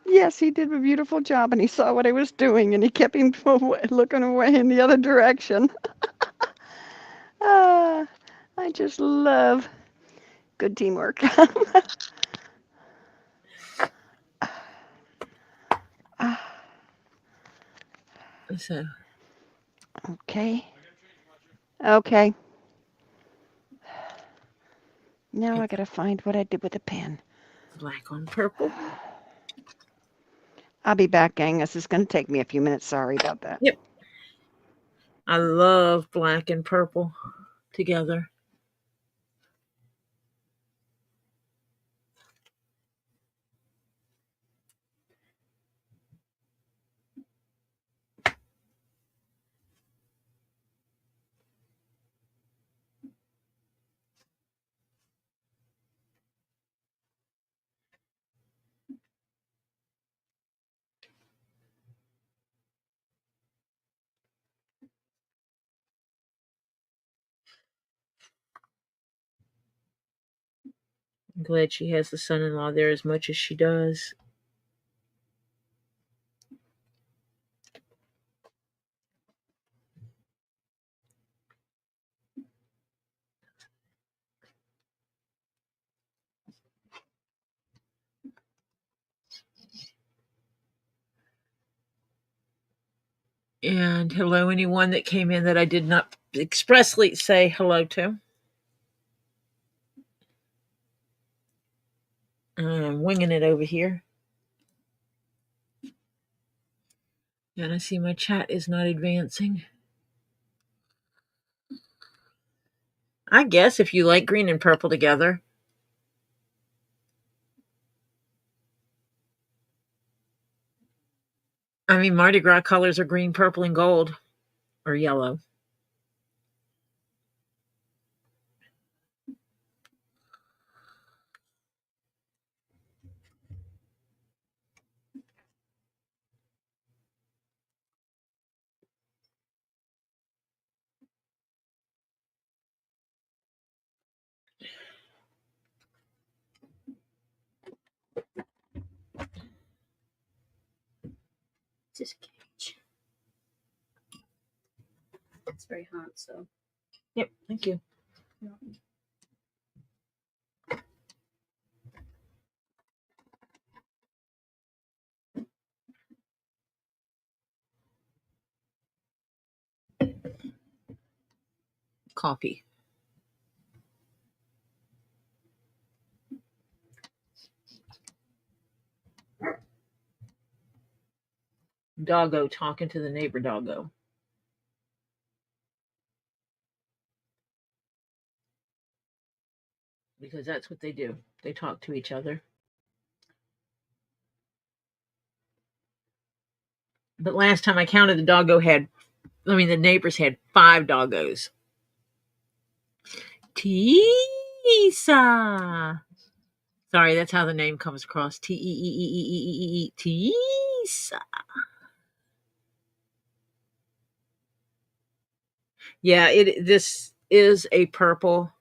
Yes, he did a beautiful job, and he saw what I was doing, and he kept him looking away in the other direction. I just love good teamwork. So. Okay. Okay. Now I gotta find what I did with the pen. Black on purple. I'll be back, gang. This is gonna take me a few minutes. Sorry about that. Yep. I love black and purple together. I'm glad she has the son-in-law there as much as she does. And hello, anyone that came in that I did not expressly say hello to. I'm winging it over here. And I see my chat is not advancing. I guess if you like green and purple together. I mean, Mardi Gras colors are green, purple, and gold. Or yellow. Just cage. It's very hot, so. Yep, thank you. Yeah. Coffee. Doggo talking to the neighbor doggo. Because that's what they do. They talk to each other. But last time I counted, the neighbors had 5 doggos. Teesa. Sorry, that's how the name comes across. Teesa. Yeah, this is a purple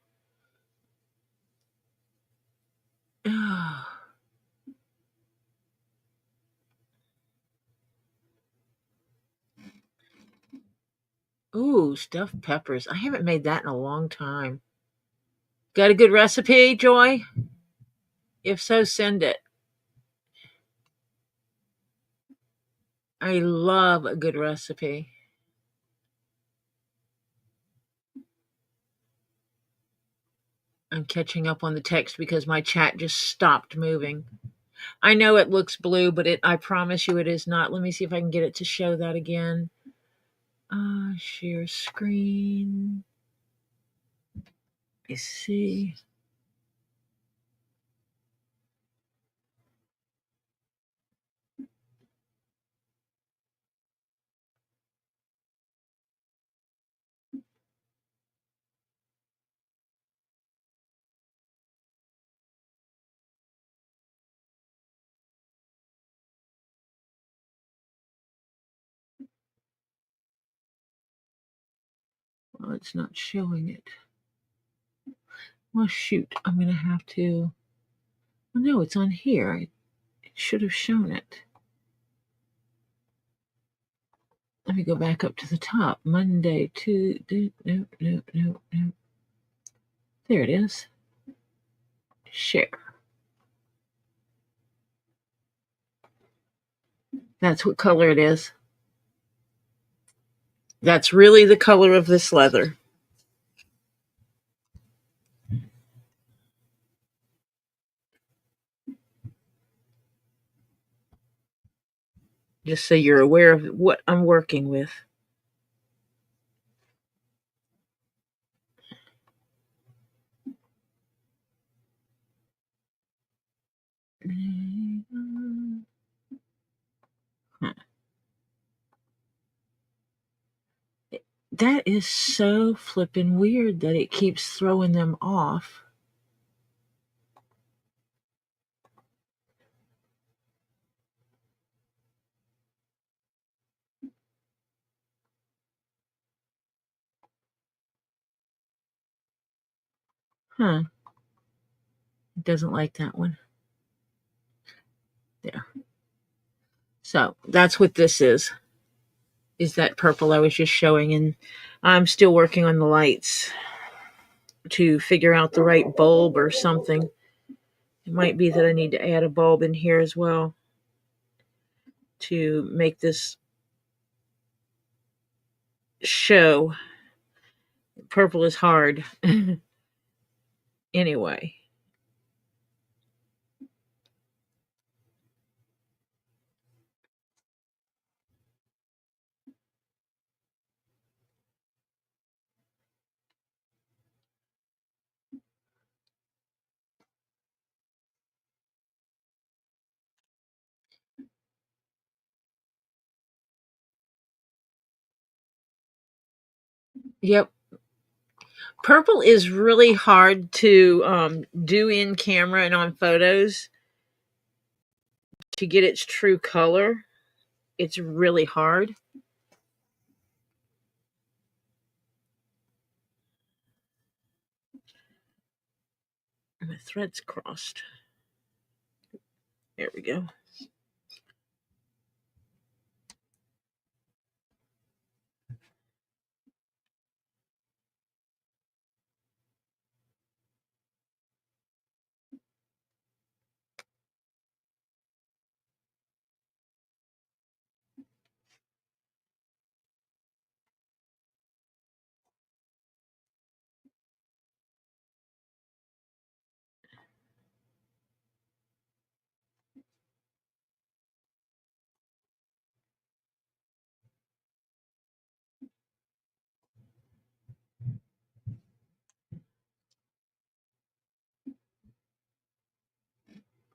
Ooh, stuffed peppers. I haven't made that in a long time. Got a good recipe, Joy? If so, send it. I love a good recipe. I'm catching up on the text because my chat just stopped moving. I know it looks blue, but I promise you it is not. Let me see if I can get it to show that again. Share screen. I see. Well, it's not showing it. Well, shoot. I'm going to have to. Well, no, it's on here. It should have shown it. Let me go back up to the top. Monday, Tuesday. No. There it is. Share. That's what color it is. That's really the color of this leather. Just so you're aware of what I'm working with. Huh. That is so flippin' weird that it keeps throwing them off. Huh. It doesn't like that one. There. So that's what this is that purple I was just showing, and I'm still working on the lights to figure out the right bulb or something. It might be that I need to add a bulb in here as well to make this show. Purple is hard. Anyway. Yep. Purple is really hard to do in camera and on photos to get its true color. It's really hard. My thread's crossed. There we go.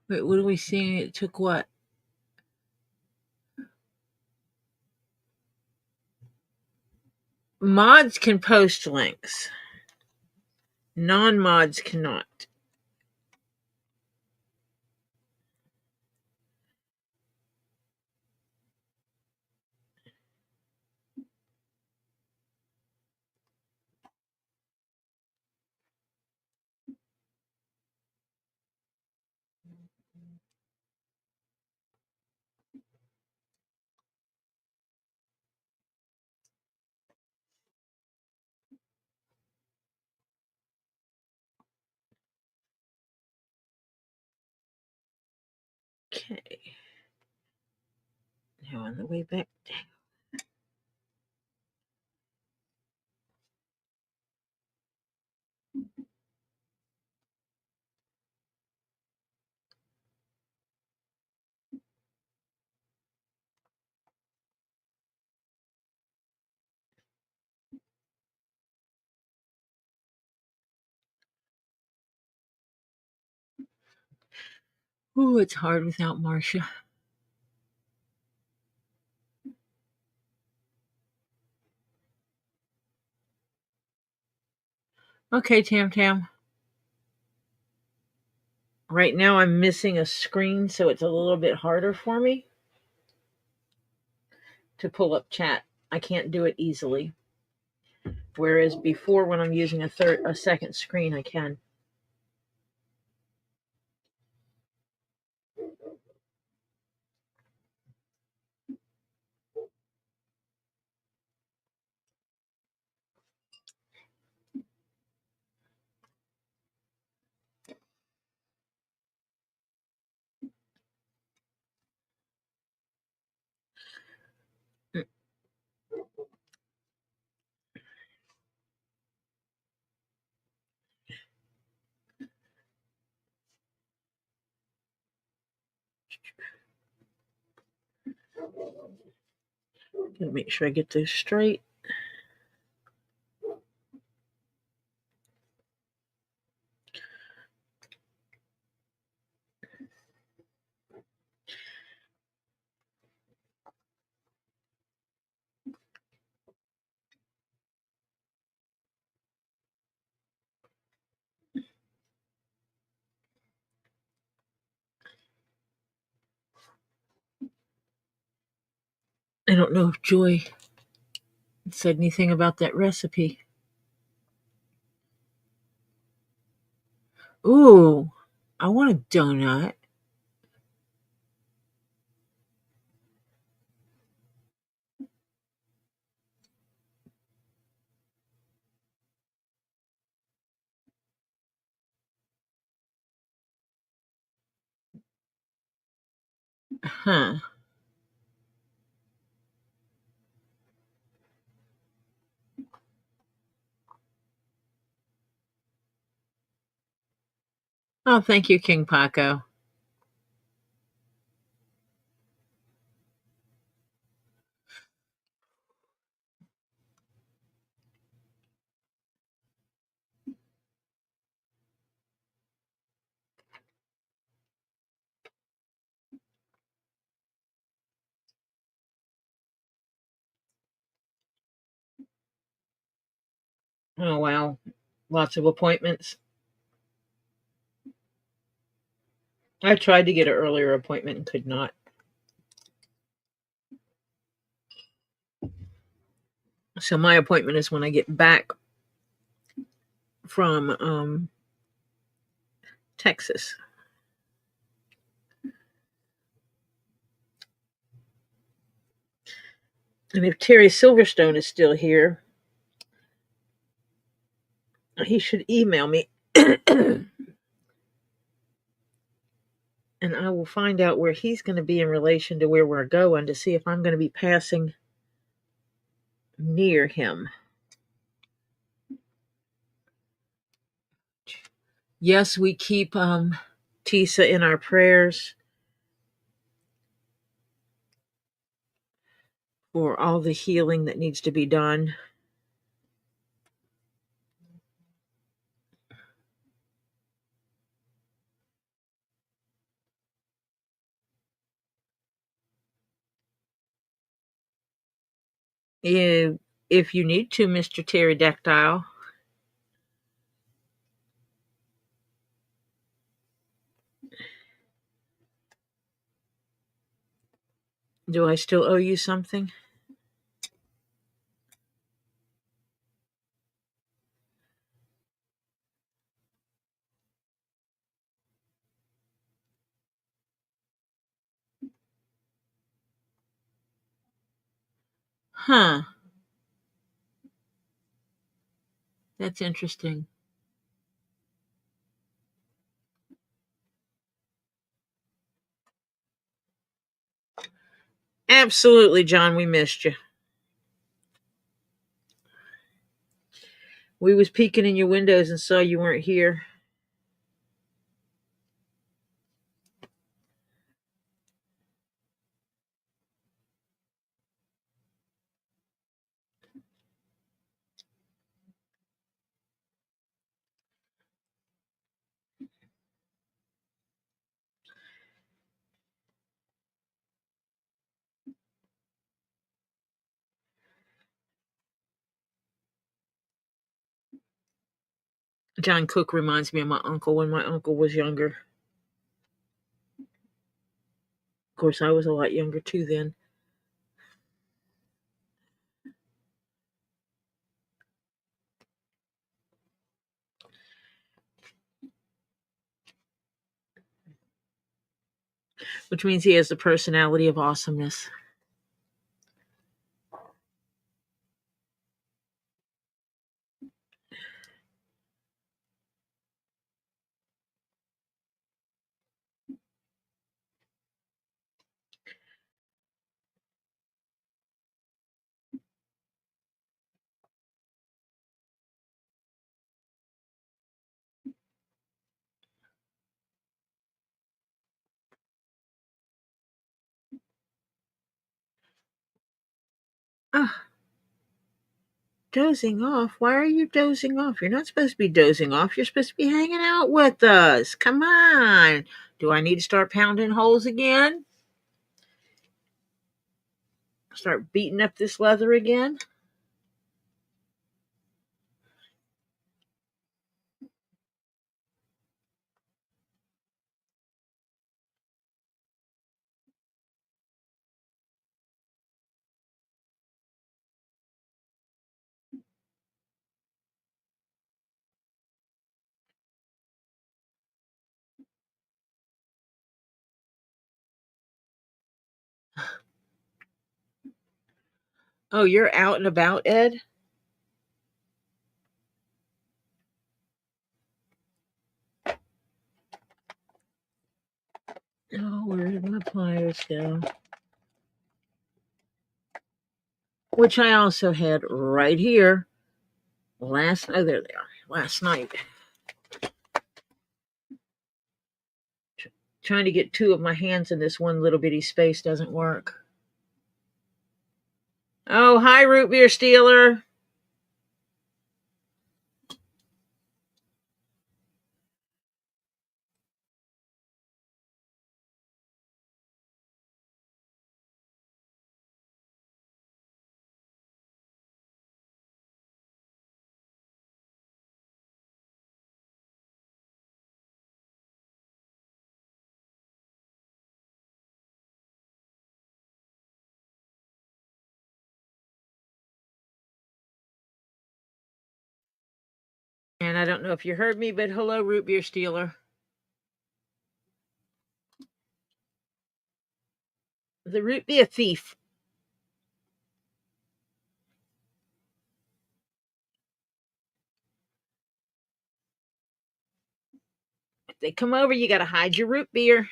Wait, what are we seeing? It took what? Mods can post links. Non-mods cannot. Okay. Now on the way back down. Ooh, it's hard without Marcia. Okay, Tam Tam. Right now I'm missing a screen, so it's a little bit harder for me to pull up chat. I can't do it easily. Whereas before, when I'm using a second screen, I can. Gotta make sure I get this straight. I don't know if Joy said anything about that recipe. Ooh, I want a donut. Huh. Oh, thank you, King Paco. Oh, wow. Lots of appointments. I tried to get an earlier appointment and could not. So my appointment is when I get back from Texas. And if Terry Silverstone is still here, he should email me. And I will find out where he's going to be in relation to where we're going to see if I'm going to be passing near him. Yes, we keep Teesa in our prayers for all the healing that needs to be done. If you need to, Mr. Pterodactyl. Do I still owe you something? Huh. That's interesting. Absolutely, John. We missed you. We was peeking in your windows and saw you weren't here. John Cook reminds me of my uncle when my uncle was younger. Of course, I was a lot younger too then. Which means he has the personality of awesomeness. Ah, dozing off? Why are you dozing off? You're not supposed to be dozing off. You're supposed to be hanging out with us. Come on. Do I need to start pounding holes again? Start beating up this leather again? Oh, you're out and about, Ed? Oh, where did my pliers go? Which I also had right here last. Oh, there they are. Last night. Trying to get two of my hands in this one little bitty space doesn't work. Oh, hi, root beer stealer. And I don't know if you heard me, but hello, root beer stealer. The root beer thief. If they come over, you got to hide your root beer.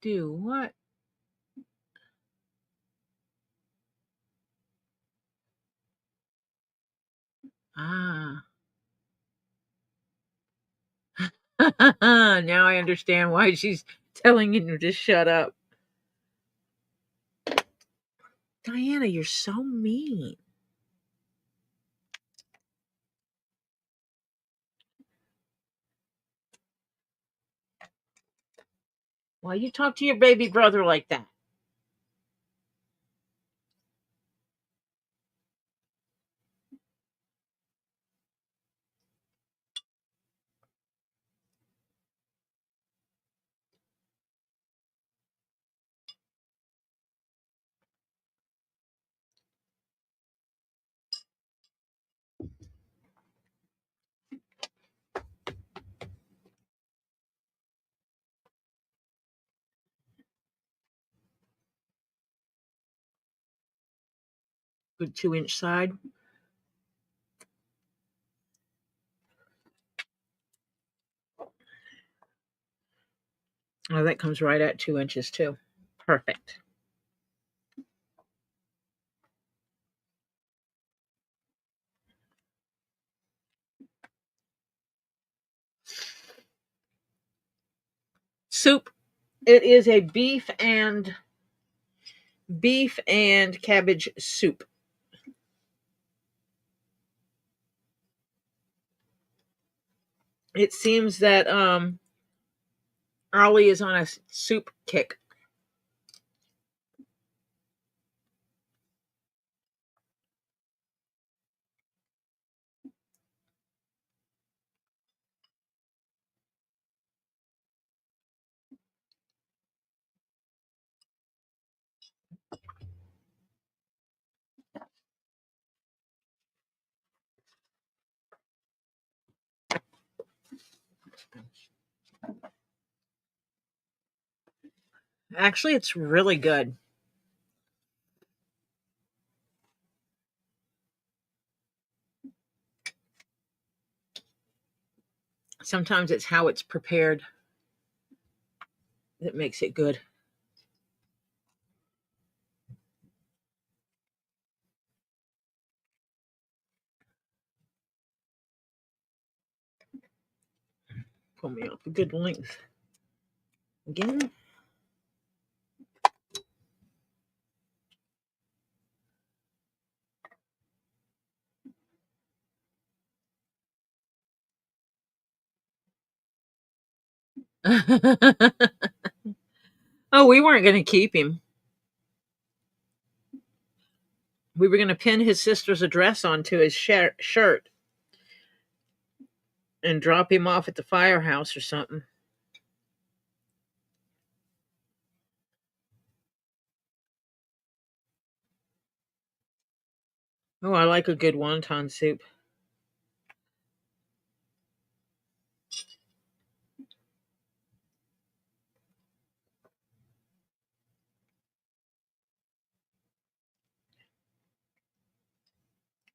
Do what? Ah. Now I understand why she's telling you to shut up. Diana, you're so mean. Why you talk to your baby brother like that? Good 2-inch side. Oh, that comes right at 2 inches too. Perfect. Soup. It is a beef and cabbage soup. It seems that Harley is on a soup kick. Actually, it's really good. Sometimes it's how it's prepared that makes it good. Pull me up a good length. Again. Oh, we weren't going to keep him. We were going to pin his sister's address onto his shirt and drop him off at the firehouse or something. Oh, I like a good wonton soup.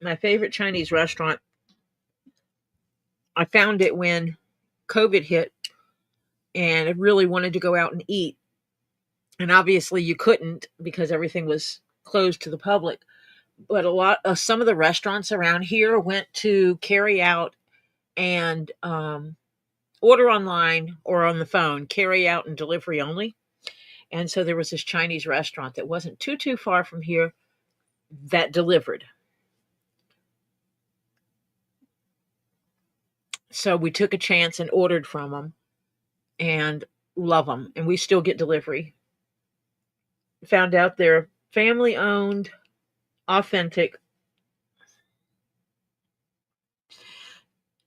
My favorite Chinese restaurant, I found it when COVID hit and I really wanted to go out and eat. And obviously you couldn't because everything was closed to the public. But some of the restaurants around here went to carry out and order online or on the phone, carry out and delivery only. And so there was this Chinese restaurant that wasn't too far from here that delivered. So we took a chance and ordered from them and love them. And we still get delivery. Found out they're family owned, authentic,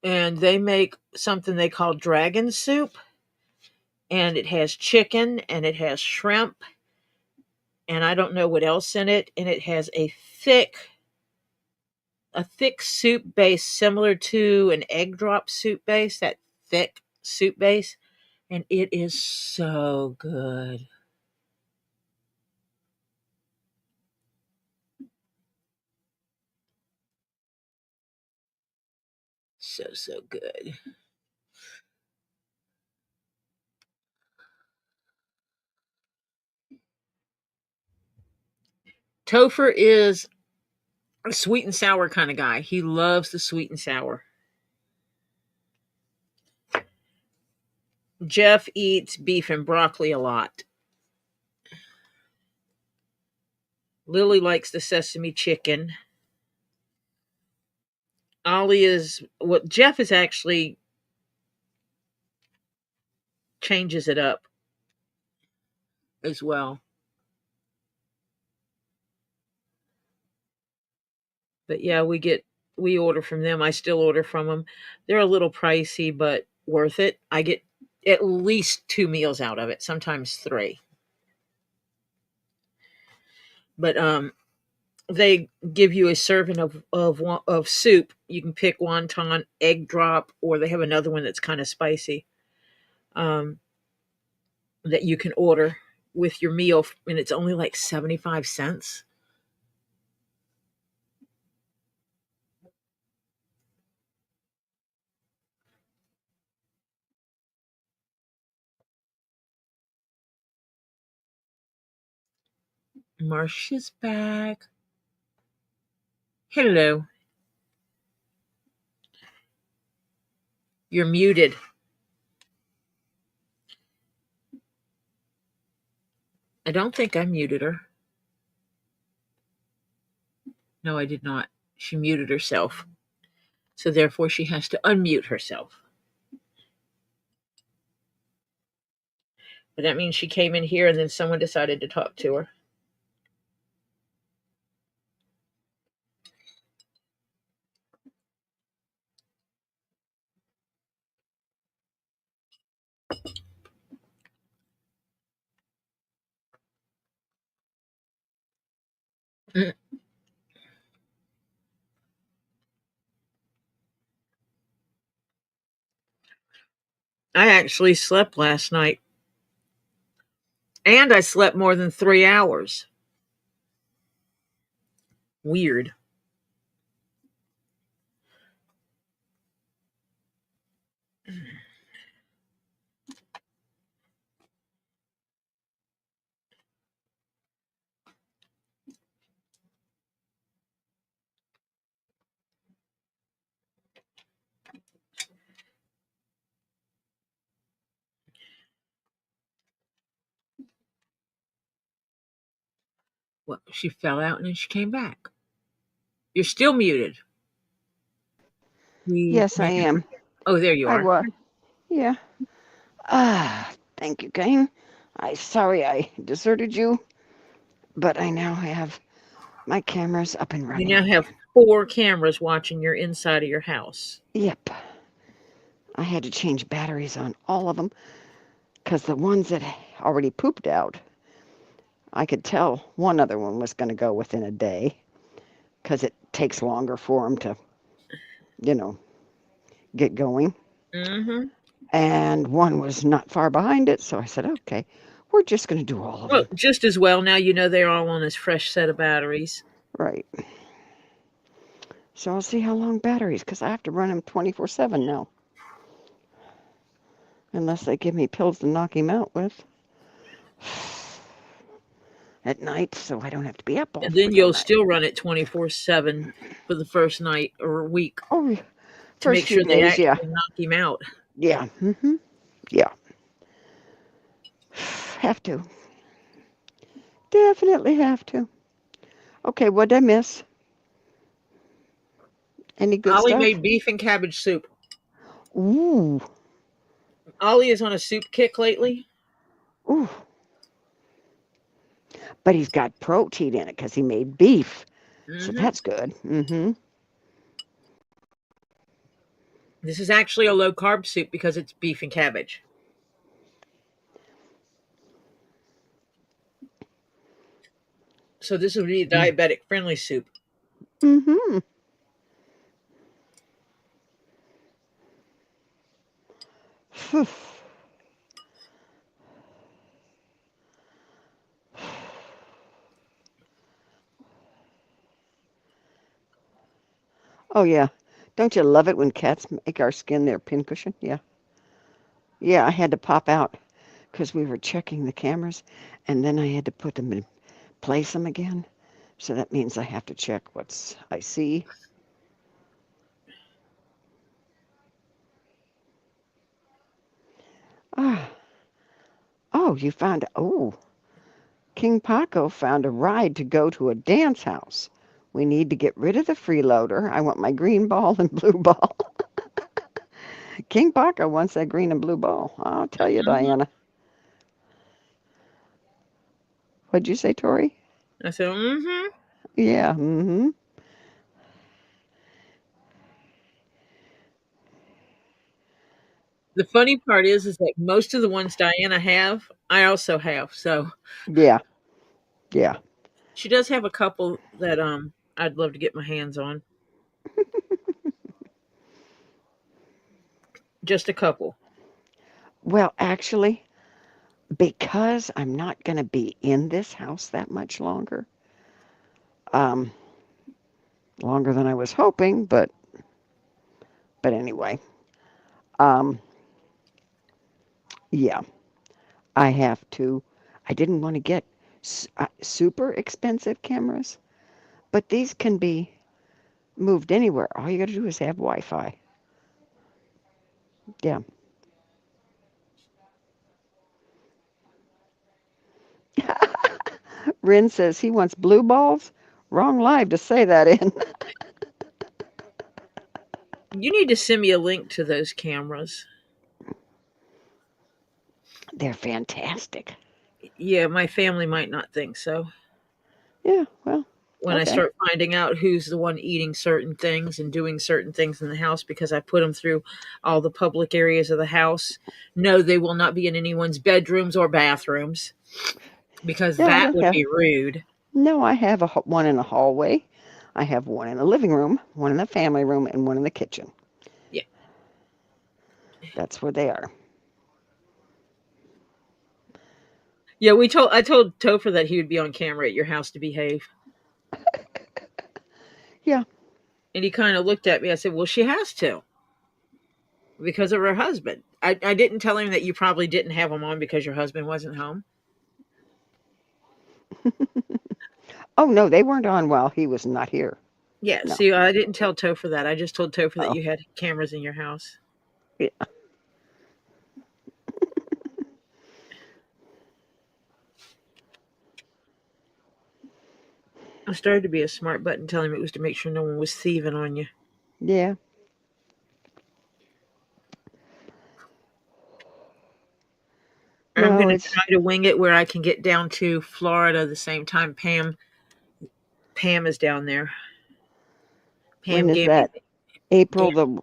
and they make something they call dragon soup. And it has chicken and it has shrimp and I don't know what else in it. And it has a thick soup base similar to an egg drop soup base, that thick soup base. And it is so good. So good. Topher is a sweet and sour kind of guy. He loves the sweet and sour. Jeff eats beef and broccoli a lot. Lily likes the sesame chicken. Ollie is what Jeff is actually changes it up as well. But yeah, we order from them. I still order from them. They're a little pricey, but worth it. I get at least 2 meals out of it, sometimes 3. But they give you a serving of soup. You can pick wonton, egg drop, or they have another one that's kind of spicy that you can order with your meal, and it's only like 75 cents. Marcia's back. Hello. You're muted. I don't think I muted her. No, I did not. She muted herself. So therefore she has to unmute herself. But that means she came in here and then someone decided to talk to her. Mm. I actually slept last night. And I slept more than 3 hours. Weird. Well, she fell out and then she came back. You're still muted. Yes, I am. Oh, there you I are. was. Yeah. Thank you, Kane. Sorry I deserted you, but I now have my cameras up and You running. now have 4 cameras watching your inside of your house. Yep. I had to change batteries on all of them because the ones that already pooped out, I could tell one other one was going to go within a day because it takes longer for them to, get going. Mm-hmm. And one was not far behind it, so I said, okay, we're just going to do all of Well, them. just as well. Now you know they're all on this fresh set of batteries. Right. So I'll see how long batteries, because I have to run them 24/7 now. Unless they give me pills to knock him out with at night, so I don't have to be up all And then freaking you'll night. still run it 24/7 for the first night or week Oh, to first make few sure they days, yeah. actually knock him out. Yeah. Yeah. Have to. Definitely have to. Okay, what did I miss? Any good Ollie stuff? made beef and cabbage soup. Ooh. Ollie is on a soup kick lately. Ooh. But he's got protein in it because he made beef. So Mm-hmm. that's good. Mm-hmm. This is actually a low carb soup because it's beef and cabbage. So this would be a diabetic friendly soup. Mm-hmm. Oh, yeah. Don't you love it when cats make our skin their pincushion? Yeah. Yeah, I had to pop out because we were checking the cameras, and then I had to put them in place them again. So that means I have to check what I see. Ah. Oh, you found. Oh, King Paco found a ride to go to a dance house. We need to get rid of the freeloader. I want my green ball and blue ball. King Paco wants that green and blue ball. I'll tell you, Mm-hmm. Diana. What'd you say, Tori? I said, mm-hmm. Yeah. Mm-hmm. The funny part is that most of the ones Diana have, I also have. So Yeah. Yeah. she does have a couple that I'd love to get my hands on. Just a couple. Well, actually, because I'm not going to be in this house that much longer, um, longer than I was hoping, but anyway, um, yeah, I have to. I didn't want to get super expensive cameras, but these can be moved anywhere. All you got to do is have Wi-Fi. Yeah. Rin says he wants blue balls. Wrong live to say that in. You need to send me a link to those cameras. They're fantastic. Yeah, my family might not think so. Yeah, well, When I okay. start finding out who's the one eating certain things and doing certain things in the house because I put them through all the public areas of the house. No, they will not be in anyone's bedrooms or bathrooms because No, I that don't would have. be rude. No, I have one in the hallway. I have one in the living room, one in the family room, and one in the kitchen. Yeah. That's where they are. Yeah, I told Topher that he would be on camera at your house to behave. Yeah. And he kind of looked at me. I said, "Well, she has to because of her husband." I didn't tell him that you probably didn't have him on because your husband wasn't home. Oh, no, they weren't on while he was not here. Yeah, No. see, I didn't tell Topher that. I just told Topher that Oh, you had cameras in your house. yeah. I started to be a smart button telling him it was to make sure no one was thieving on you. Yeah. I'm No, going to it's. try to wing it where I can get down to Florida the same time Pam is down there. When Pam is gave that? me April the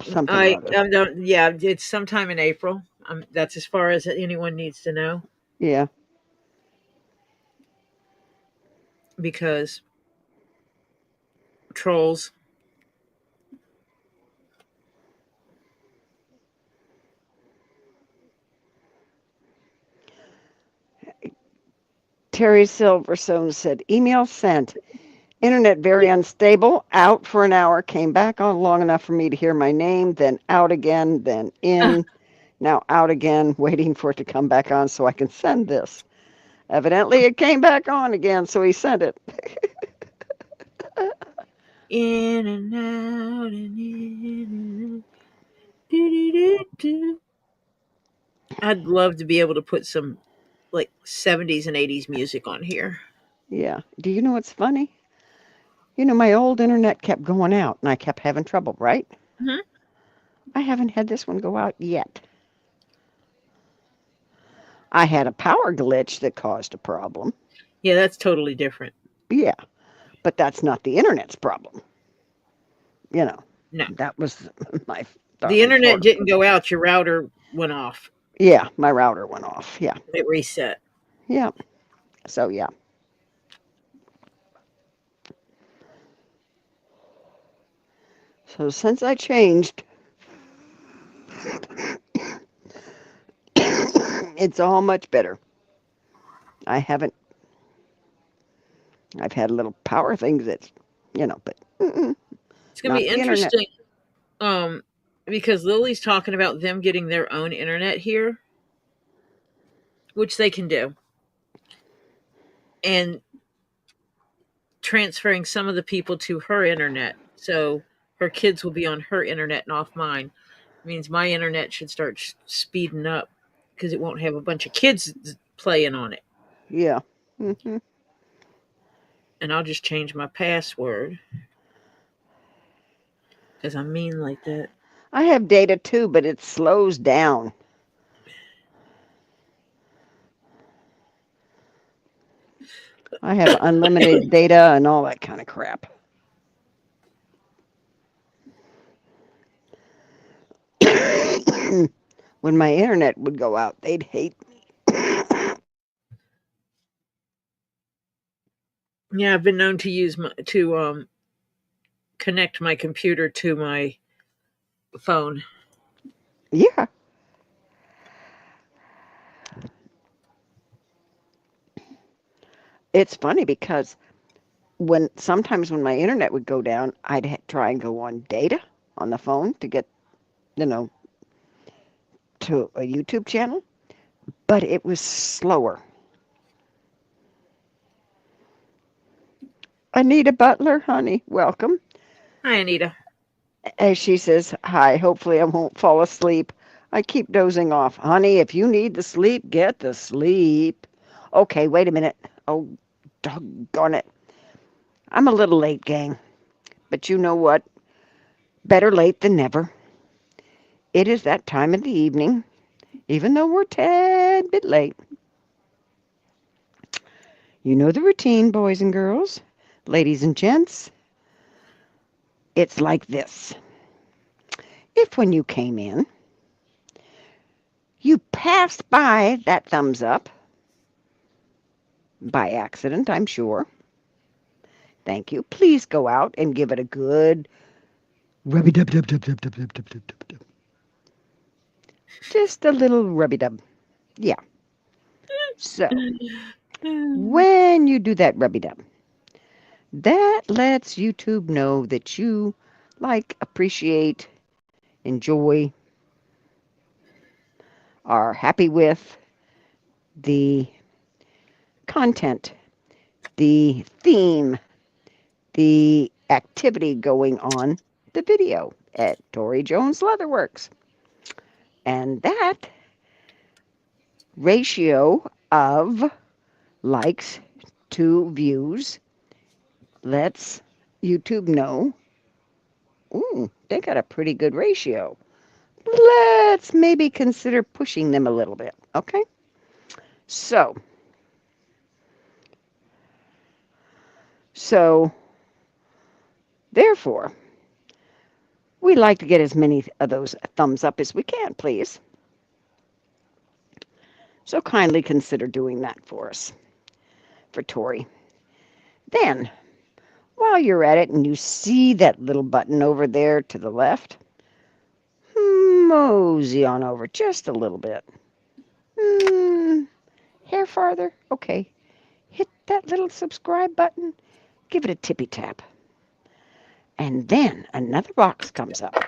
something or other. don't, yeah, it's sometime in April. That's as far as anyone needs to know Yeah. because trolls. Terry Silverstone said, email sent. Internet very unstable. Out for an hour. Came back on long enough for me to hear my name. Then out again. Then in. Now out again. Waiting for it to come back on so I can send this. Evidently, it came back on again, so he sent it. In and out and in and out. Do. I'd love to be able to put some like 70s and 80s music on here. Yeah. Do you know what's funny? You know, my old internet kept going out and I kept having trouble, right? Hmm. I haven't had this one go out yet. I had a power glitch that caused a problem. Yeah, that's totally different. Yeah, but that's not the internet's problem. You know, No. that was my The darling internet Florida. didn't go out, your router went off. Yeah, my router went off. Yeah, It reset. yeah. So, yeah. So, since I changed, it's all much better. I haven't, I've had little power things that's, but It's going to not be the internet. interesting um because Lily's talking about them getting their own internet here, which they can do. And transferring some of the people to her internet. So her kids will be on her internet and off mine. It means my internet should start speeding up because it won't have a bunch of kids playing on it. Yeah. Hmm. And I'll just change my password because I'm mean like that. I have data too, but it slows down. I have unlimited data and all that kind of crap. When my internet would go out, they'd hate me. Yeah, I've been known to use to connect my computer to my phone. Yeah. It's funny because sometimes when my internet would go down, try and go on data on the phone to get, you know, to a YouTube channel, but it was slower. Anita Butler, honey, welcome. Hi, Anita. As she says, hi, hopefully I won't fall asleep. I keep dozing off. Honey, if you need the sleep, get the sleep. Okay, wait a minute. Oh, doggone it. I'm a little late, gang. But you know what? Better late than never. It is that time of the evening, even though we're a tad bit late. You know the routine, boys and girls, ladies and gents. It's like this. If when you came in, you passed by that thumbs up, by accident, I'm sure. Thank you. Please go out and give it a good rubby dub dub dub dub dub dub dub dub dub dub. Just a little rubby dub. Yeah. So when you do that rubby dub, that lets YouTube know that you like, appreciate, enjoy, are happy with the content, the theme, the activity going on the video at ToriJones Leatherworks. And that ratio of likes to views lets YouTube know, ooh, they got a pretty good ratio. Let's maybe consider pushing them a little bit, okay? So therefore, we like to get as many of those thumbs up as we can, please. So kindly consider doing that for us, for Tori. Then, while you're at it and you see that little button over there to the left, mosey on over just a little bit. Hair farther? Okay. Hit that little subscribe button. Give it a tippy tap. And then another box comes up.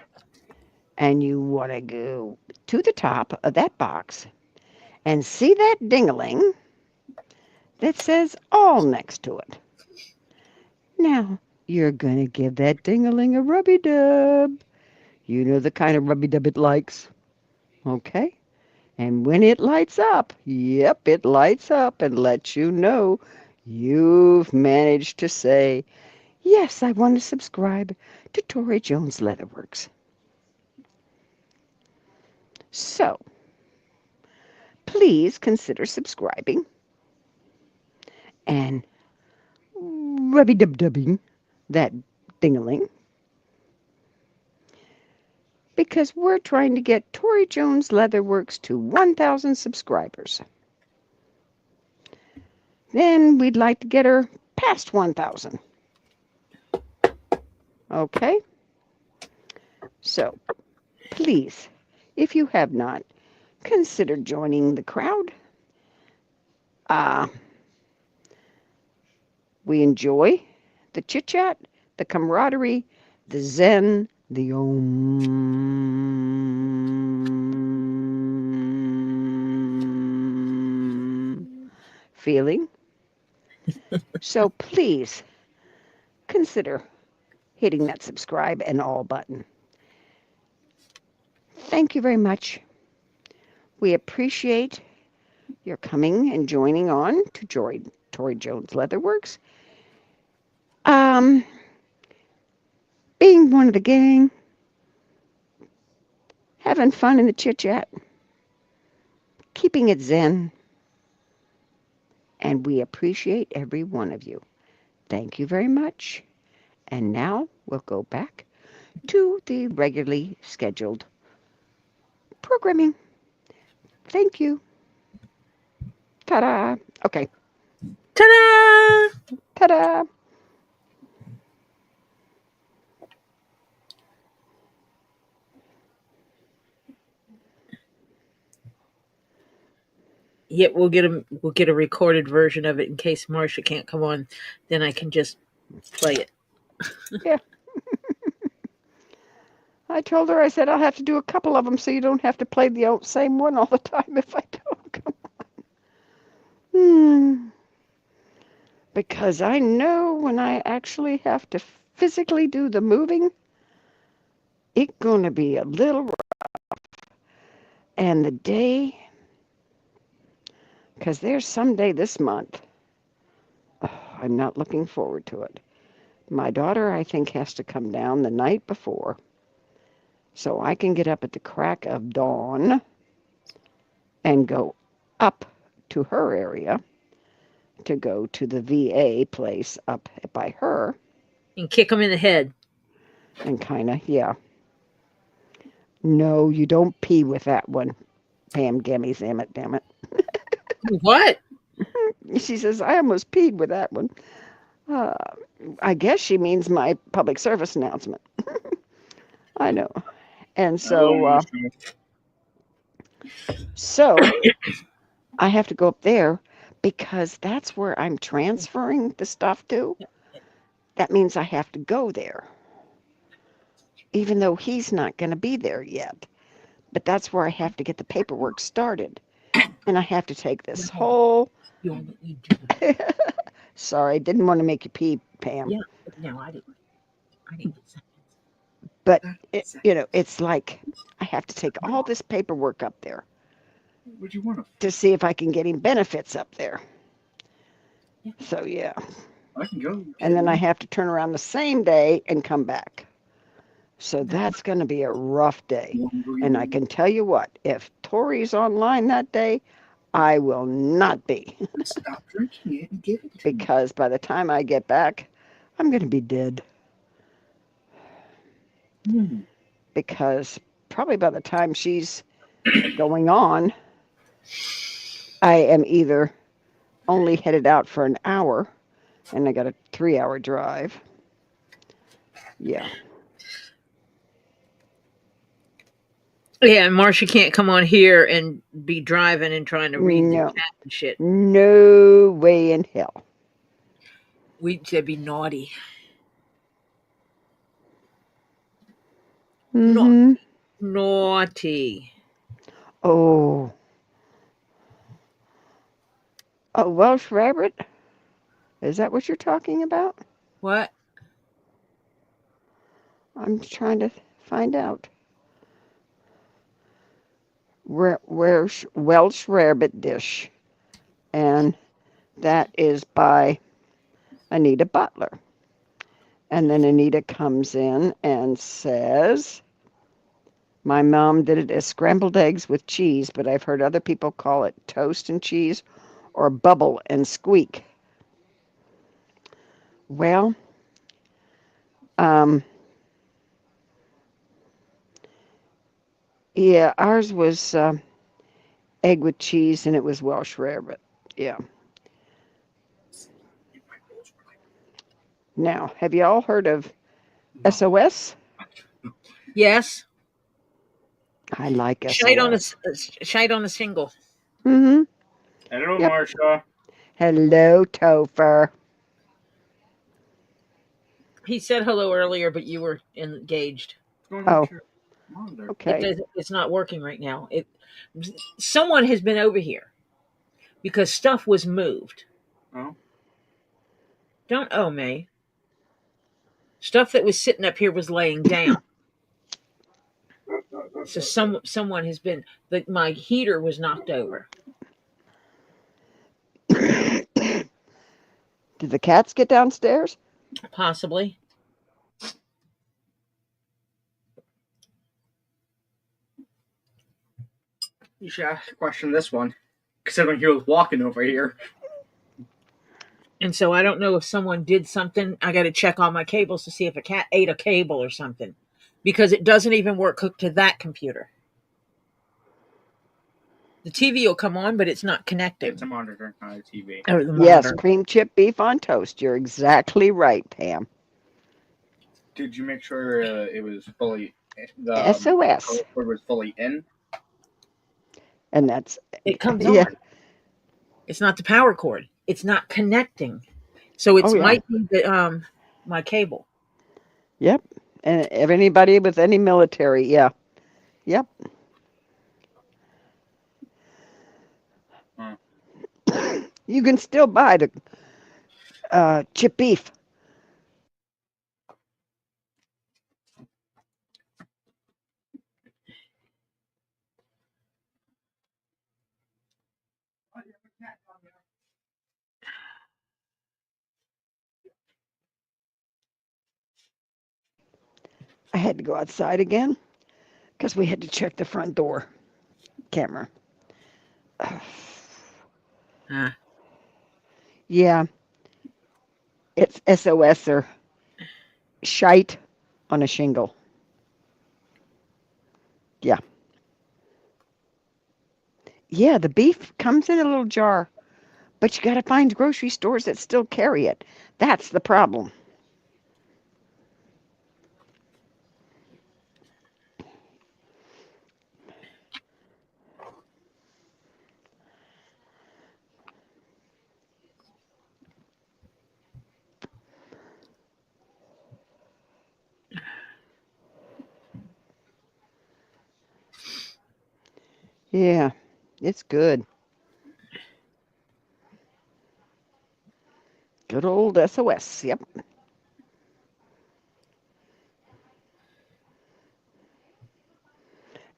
And you want to go to the top of that box and see that ding-a-ling that says all next to it. Now, you're going to give that ding-a-ling a rubby-dub. You know the kind of rubby-dub it likes. Okay? And when it lights up, yep, it lights up and lets you know you've managed to say, yes, I want to subscribe to ToriJones Leatherworks. So, please consider subscribing and rubby-dub-dubbing that ding-a-ling, because we're trying to get ToriJones Leatherworks to 1,000 subscribers. Then we'd like to get her past 1,000. Okay? So, please, if you have not, consider joining the crowd. We enjoy the chit-chat, the camaraderie, the zen, the feeling. So please consider hitting that subscribe and all button. Thank you very much. We appreciate your coming and joining on to ToriJones Leatherworks. Being one of the gang, having fun in the chit-chat, keeping it zen, and we appreciate every one of you. Thank you very much. And now we'll go back to the regularly scheduled programming. Thank you. Ta-da. Okay. Ta-da! Ta-da. Yep, we'll get a recorded version of it in case Marcia can't come on. Then I can just play it. Yeah. I told her, I said, I'll have to do a couple of them so you don't have to play the same one all the time if I don't. Come on. because I know when I actually have to physically do the moving, it's going to be a little rough. And the day, because there's some day this month, I'm not looking forward to it. My daughter, I think, has to come down the night before so I can get up at the crack of dawn and go up to her area to go to the VA place up by her And kick them in the head. and kind of, yeah. No, you don't pee with that one, Pam Gemmy, damn it. What? She says, I almost peed with that one. I guess she means my public service announcement. I know. And so I have to go up there because that's where I'm transferring the stuff to. That means I have to go there, even though he's not going to be there yet. But that's where I have to get the paperwork started. And I have to take this whole... Sorry, didn't want to make you pee, Pam. Yeah, no, I didn't. But, it's like I have to take all this paperwork up there Would you want to see if I can get him benefits up there. So, yeah. I can go. And then I have to turn around the same day and come back. So that's going to be a rough day. And I can tell you what, if Tori's online that day, I will not be. Stop drinking it and give it to me. Because by the time I get back, I'm going to be dead. Because probably by the time she's going on, I am either only headed out for an hour, and I got a 3-hour drive. Yeah. Yeah, and Marcia can't come on here and be driving and trying to read No. the chat and shit. No way in hell. That'd be naughty. Mm-hmm. Naughty. Oh. A Welsh rabbit? Is that what you're talking about? What? I'm trying to find out. Welsh rabbit dish. And that is by Anita Butler. And then Anita comes in and says, my mom did it as scrambled eggs with cheese, but I've heard other people call it toast and cheese or bubble and squeak. Well, yeah, ours was egg with cheese, and it was Welsh rarebit. Yeah. Now, have you all heard of SOS? Yes. I like SOS. Shite on a single. Mm-hmm. Hello, Yep. Marcia. Hello, Topher. He said hello earlier, but you were engaged. Oh, okay. It's not working right now. Someone has been over here because stuff was moved. Oh. Don't owe me. Stuff that was sitting up here was laying down. So someone has been. My heater was knocked over. Did the cats get downstairs? Possibly. You should question this one, considering he was walking over here. And so I don't know if someone did something. I got to check all my cables to see if a cat ate a cable or something, because it doesn't even work hooked to that computer. The TV will come on, but it's not connected. It's a monitor, not a TV. Or the Yes, monitor. cream chip beef on toast. You're exactly right, Pam. Did you make sure it was fully SOS. It was fully in? And that's It comes yeah. on. It's not the power cord. It's not connecting. So it might be the my cable. Yep. And if anybody with any military, yeah. Yep. You can still buy chip beef. I had to go outside again because we had to check the front door camera. Yeah, it's SOS or shite on a shingle. Yeah. Yeah, the beef comes in a little jar, but you got to find grocery stores that still carry it. That's the problem. Yeah, it's good. Good old SOS. Yep.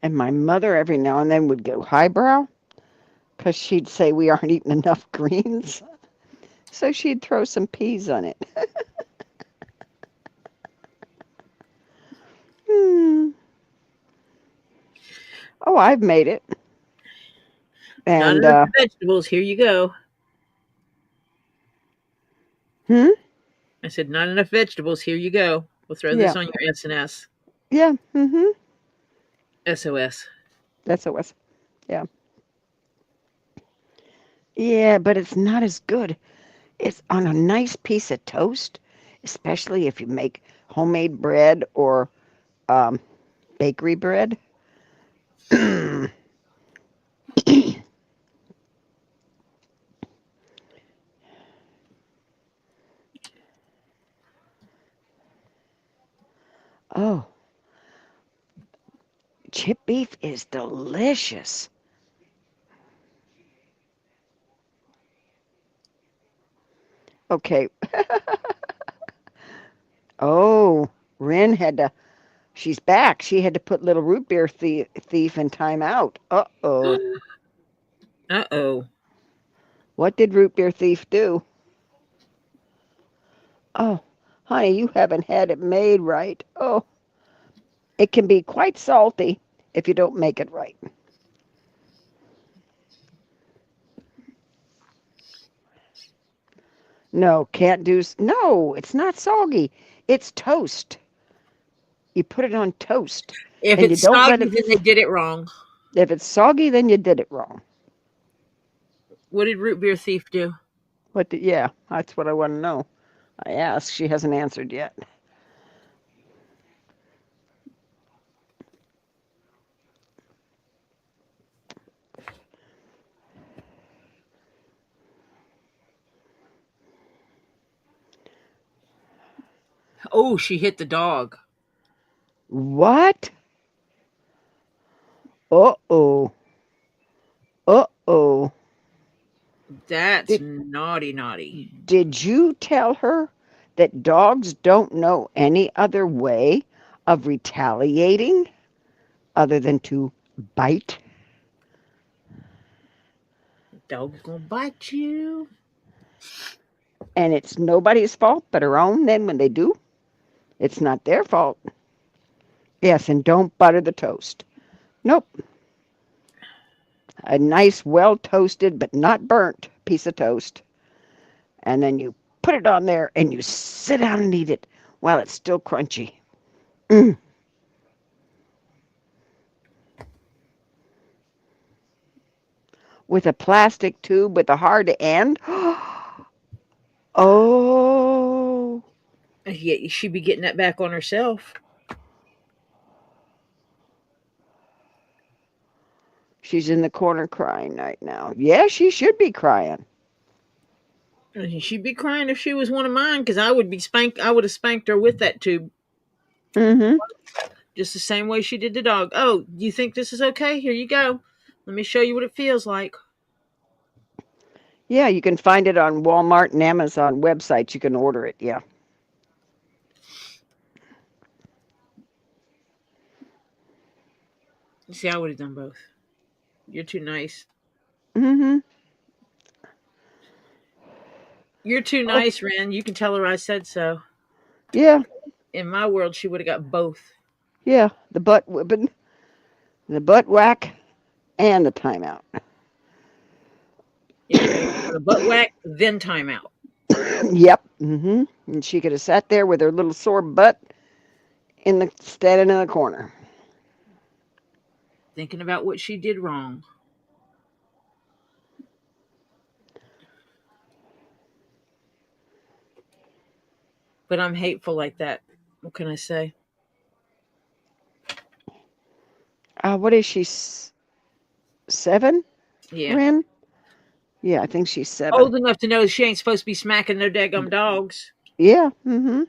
And my mother every now and then would go highbrow because she'd say we aren't eating enough greens. So she'd throw some peas on it. Hmm. Oh, I've made it. Not And enough vegetables. Here you go. hmm? I said, not enough vegetables. Here you go. We'll throw Yeah. this on your SNS. Yeah. Mm-hmm. SOS. SOS. Yeah. Yeah, but it's not as good. It's on a nice piece of toast, especially if you make homemade bread or um, bakery bread. Oh, chip beef is delicious. Okay. Oh, Ren had to. She's back. She had to put little root beer thief in timeout. Uh-oh. Uh-oh. What did root beer thief do? Oh, honey, you haven't had it made right. Oh, it can be quite salty if you don't make it right. No, can't do. No, it's not soggy. It's toast. You put it on toast, If and you it's don't let soggy, it. then they did it wrong. If it's soggy, then you did it wrong. What did Root Beer Thief do? Yeah, that's what I want to know. I asked. She hasn't answered yet. Oh, she hit the dog. What? Uh-oh. Uh-oh. That's Did, naughty. did you tell her that dogs don't know any other way of retaliating other than to bite? Dog's gonna bite you. And it's nobody's fault but her own then when they do? It's not their fault. Yes, and don't butter the toast. Nope. A nice, well toasted but not burnt piece of toast. And then you put it on there and you sit down and eat it while it's still crunchy. Mm. With a plastic tube with a hard end. Oh, Yeah, she'd be getting that back on herself. she's in the corner crying right now. Yeah, she should be crying. She'd be crying if she was one of mine, because I would have spanked her with that tube. Mm-hmm. Just the same way she did the dog. Oh, you think this is okay? Here you go. Let me show you what it feels like. Yeah, you can find it on Walmart and Amazon websites. You can order it. Yeah. See, I would have done both. You're too nice. Mm-hmm. You're too Oh, nice, Ren. You can tell her I said so. yeah, In my world, she would have got both. yeah. The butt whipping, the butt whack, and the timeout. Yeah, the butt whack, then timeout. Yep. Mm-hmm. And she could have sat there with her little sore butt standing in the corner. Thinking about what she did wrong. But I'm hateful like that. What can I say? What is she? 7? Yeah. Ren? Yeah, I think she's 7. Old enough to know she ain't supposed to be smacking no daggum dogs. Yeah. Mm-hmm.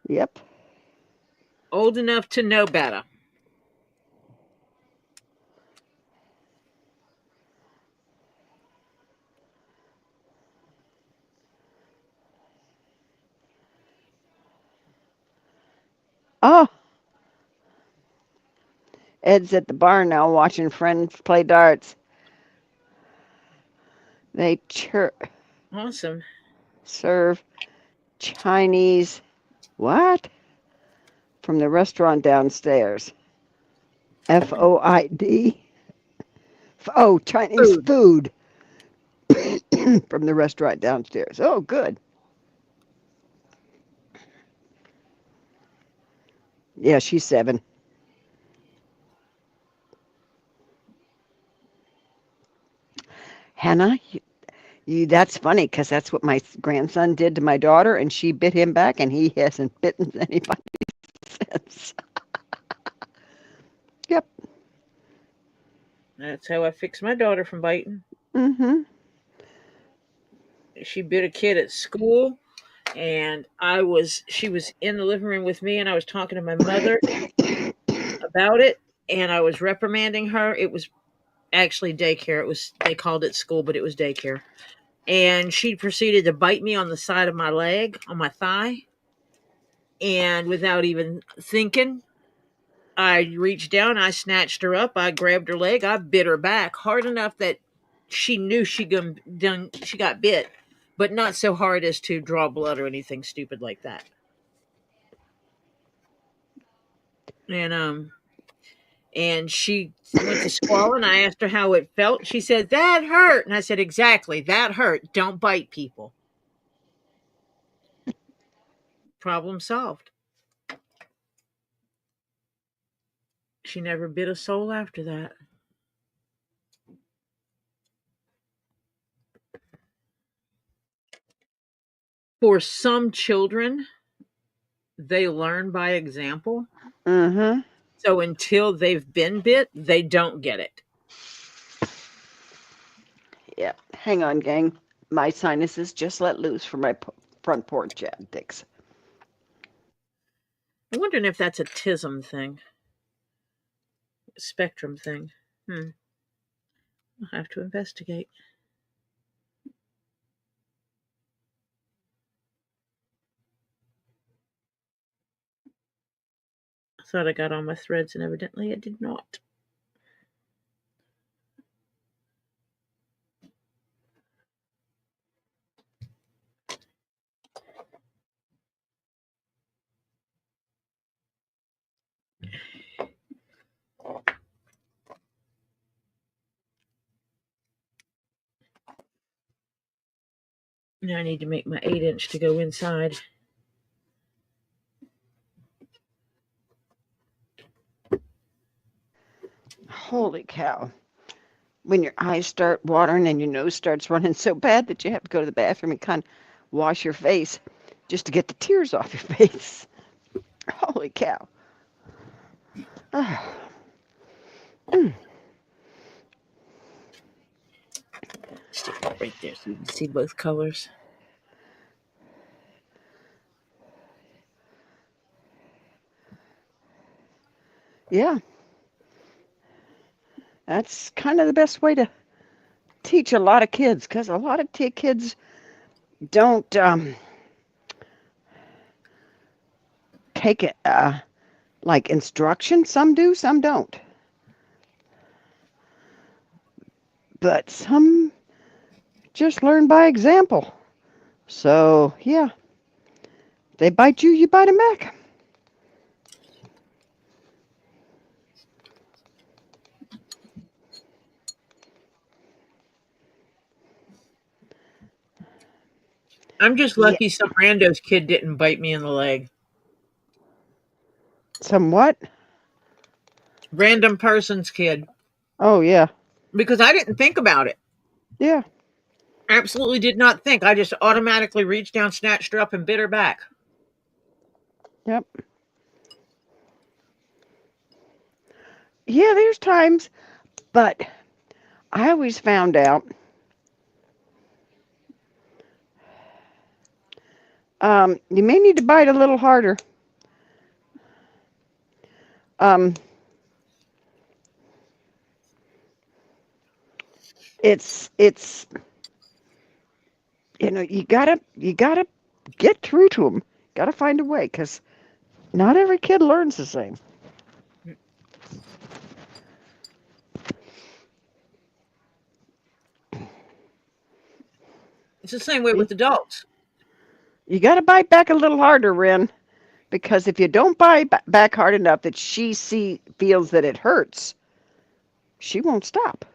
Yep. Old enough to know better. Oh, Ed's at the bar now watching friends play darts. They Awesome. serve Chinese what? From the restaurant downstairs. FOID. Oh, Chinese Food. food from the restaurant downstairs. Oh, good. Yeah, she's 7. Hannah, that's funny because that's what my grandson did to my daughter, and she bit him back, and he hasn't bitten anybody since. Yep. That's how I fix my daughter from biting. Mm-hmm. She bit a kid at school, and she was in the living room with me, and I was talking to my mother about it, and I was reprimanding her. It was actually daycare. They called it school, but it was daycare. And she proceeded to bite me on the side of my leg, on my thigh, and without even thinking, I reached down, I snatched her up, I grabbed her leg, I bit her back hard enough that she knew she got bit, but not so hard as to draw blood or anything stupid like that. And she went to squalling. I asked her how it felt. She said, "That hurt." And I said, "Exactly, that hurt. Don't bite people." Problem solved. She never bit a soul after that. For some children, they learn by example. Mm-hmm. So until they've been bit, they don't get it. Yep. Hang on, gang. My sinuses just let loose from my front porch antics. I'm wondering if that's a TISM thing, spectrum thing. I'll have to investigate. I thought I got all my threads, and evidently I did not. Now I need to make my 8-inch to go inside. Holy cow. When your eyes start watering and your nose starts running so bad that you have to go to the bathroom and kind of wash your face just to get the tears off your face. Holy cow. Stick that right there so you can see both colors. Yeah. That's kind of the best way to teach a lot of kids, because a lot of kids don't take it like instruction. Some do, some don't. But some just learn by example. So, yeah, they bite you, you bite them back. I'm just Yeah, lucky some rando's kid didn't bite me in the leg. somewhat. Random person's kid. Oh, yeah, Because I didn't think about it. yeah. Absolutely did not think. I just automatically reached down, snatched her up, and bit her back. Yep. Yeah, there's times, but I always found out you may need to bite a little harder. Um, it's you gotta get through to them. Gotta find a way, because not every kid learns the same. It's the same way with adults. You gotta bite back a little harder, Ren, because if you don't bite back hard enough that she feels that it hurts, she won't stop.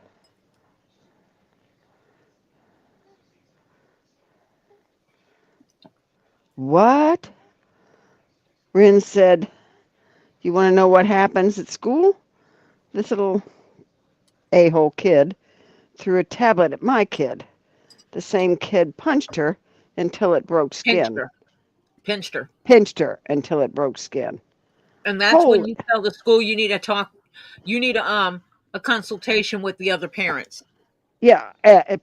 What? Ren said, "You want to know what happens at school?" This little a-hole kid threw a tablet at my kid. The same kid punched her until it broke Pinched skin. her. Pinched her. Pinched her until it broke skin. And that's when Holy, you tell the school you need to talk. You need a consultation with the other parents. yeah,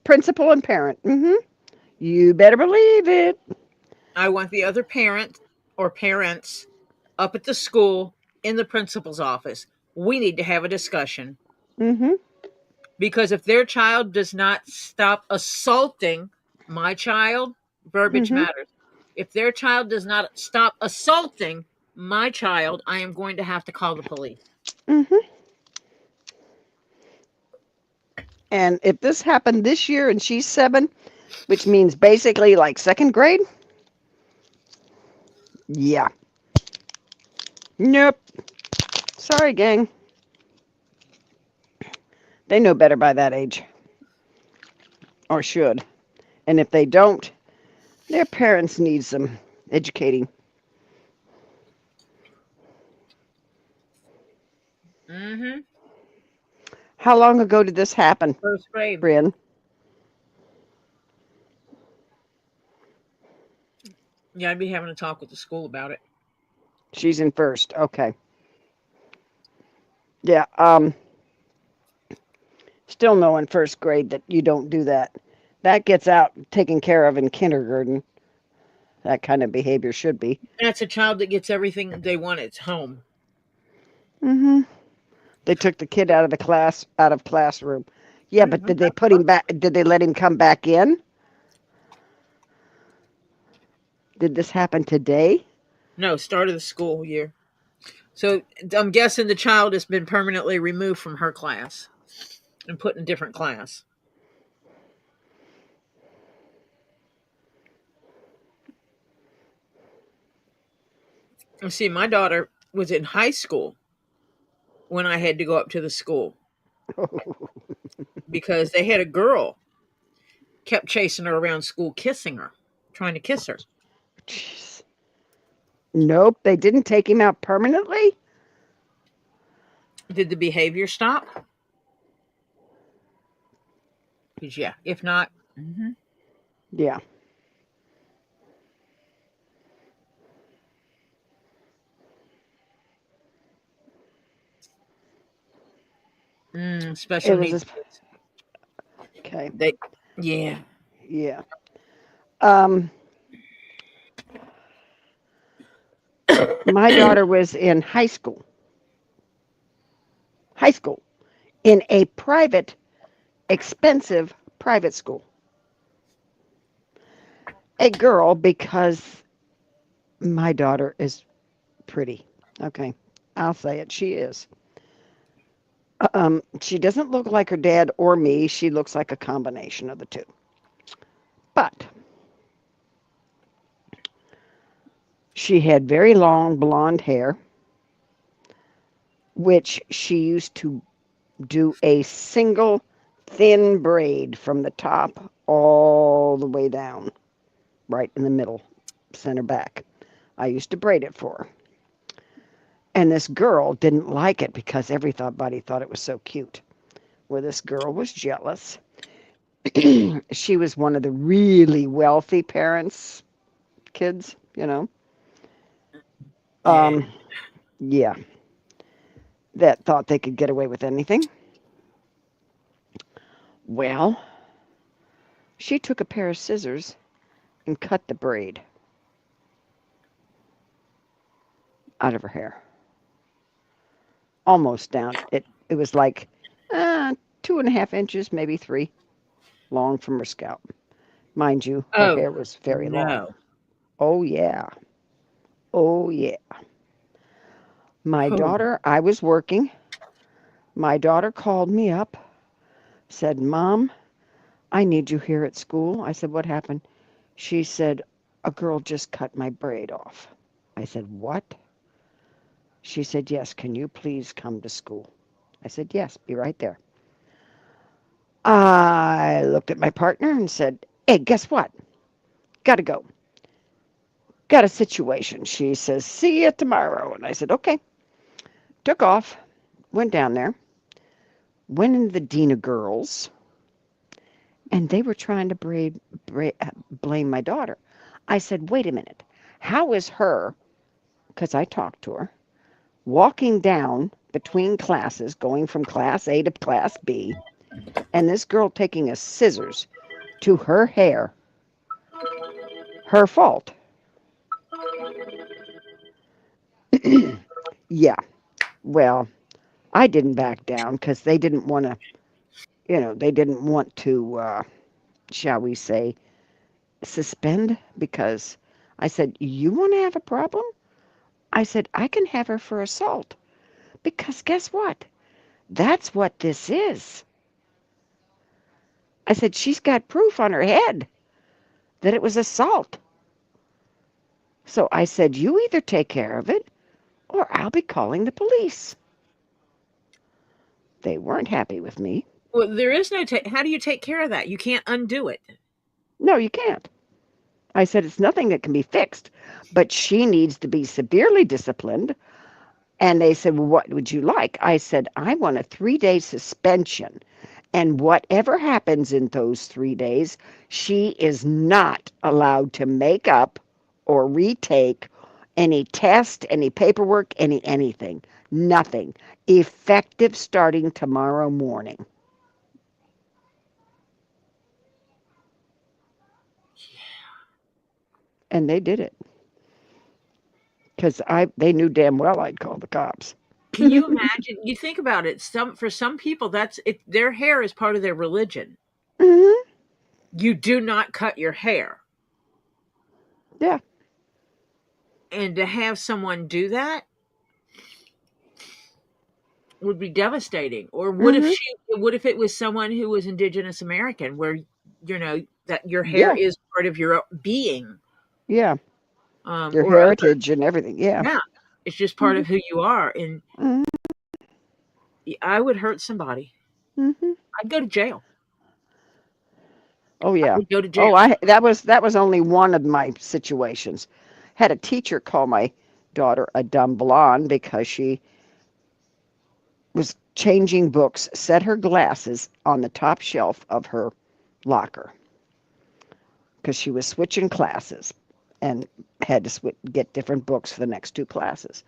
principal and parent. You better believe it. I want the other parent or parents up at the school in the principal's office. We need to have a discussion. Mm-hmm. Because if their child does not stop assaulting my child, verbiage Mm-hmm. matters. If their child does not stop assaulting my child, I am going to have to call the police. Mm-hmm. And if this happened this year and she's 7, which means basically like second grade, yeah. Nope. Sorry, gang. They know better by that age. Or should. And if they don't, their parents need some educating. Mm-hmm. How long ago did this happen, First grade. Bryn? Yeah, I'd be having a talk with the school about it. She's in first. Okay. Yeah. Still know in first grade that you don't do that. That gets out taken care of in kindergarten. That kind of behavior should be. That's a child that gets everything they want at home. Mm-hmm. They took the kid out of classroom. Yeah, but did they put him back? Did they let him come back in? Did this happen today? No, start of the school year. So I'm guessing the child has been permanently removed from her class and put in a different class. See, my daughter was in high school when I had to go up to the school because they had a girl kept chasing her around school, kissing her, trying to kiss her. Jeez. Nope, they didn't take him out permanently. Did the behavior stop? Yeah. If not, Yeah. special It was needs. okay. Yeah. Yeah. My daughter was in high school. in a private, expensive private school. A girl, because my daughter is pretty. Okay, I'll say it. She is. She doesn't look like her dad or me. She looks like a combination of the two. But she had very long blonde hair, which she used to do a single thin braid from the top all the way down, right in the middle, center back. I used to braid it for her. And this girl didn't like it because everybody thought it was so cute. Well, this girl was jealous. She was one of the really wealthy parents' kids, you know. Yeah. Yeah, that thought they could get away with anything. Well, she took a pair of scissors and cut the braid out of her hair. Almost down. It was like 2.5 inches, maybe 3, long from her scalp. Mind you, her Oh, hair was very long. no. Oh yeah. Oh yeah. My Oh, daughter, I was working. My daughter called me up, said, "Mom, I need you here at school." I said, "What happened?" She said, "A girl just cut my braid off." I said, "What?" She said, "Yes, can you please come to school?" I said, "Yes, be right there." I looked at my partner and said, "Hey, guess what? Gotta go. Got a situation." She says, "See you tomorrow." And I said, "Okay." Took off, went down there, went into the Dean of Girls, and they were trying to blame my daughter. I said, "Wait a minute. How is her," because I talked to her, "walking down between classes, going from class A to class B, and this girl taking a scissors to her hair, her fault?" Yeah, well, I didn't back down because they didn't want to, they didn't want to, shall we say, suspend, because I said, "You want to have a problem?" I said, "I can have her for assault, because guess what? That's what this is." I said, "She's got proof on her head that it was assault." So I said, "You either take care of it or I'll be calling the police." They weren't happy with me. well, there is no. How do you take care of that? You can't undo it. No, you can't. I said, "It's nothing that can be fixed, but she needs to be severely disciplined." And they said, "Well, what would you like?" I said, "I want a 3-day suspension. And whatever happens in those 3 days, she is not allowed to make up or retake any test, any paperwork, anything. Nothing. Effective starting tomorrow morning." And they did it because they knew damn well I'd call the cops. Can you imagine? You think about it. For some people, that's it. Their hair is part of their religion. Hmm. You do not cut your hair, Yeah. and to have someone do that would be devastating. Or what if Hmm. what if it was someone who was Indigenous American, where that your hair Yeah. is part of your being, Yeah. Your or other, heritage and everything. Yeah. yeah, it's just part Hmm. of who you are, and Hmm. I would hurt somebody. Hmm. I'd go to jail. Oh I yeah. would go to Oh, jail. that was only one of my situations. Had a teacher call my daughter a dumb blonde because she was changing books, set her glasses on the top shelf of her locker because she was switching classes and had to get different books for the next 2 classes.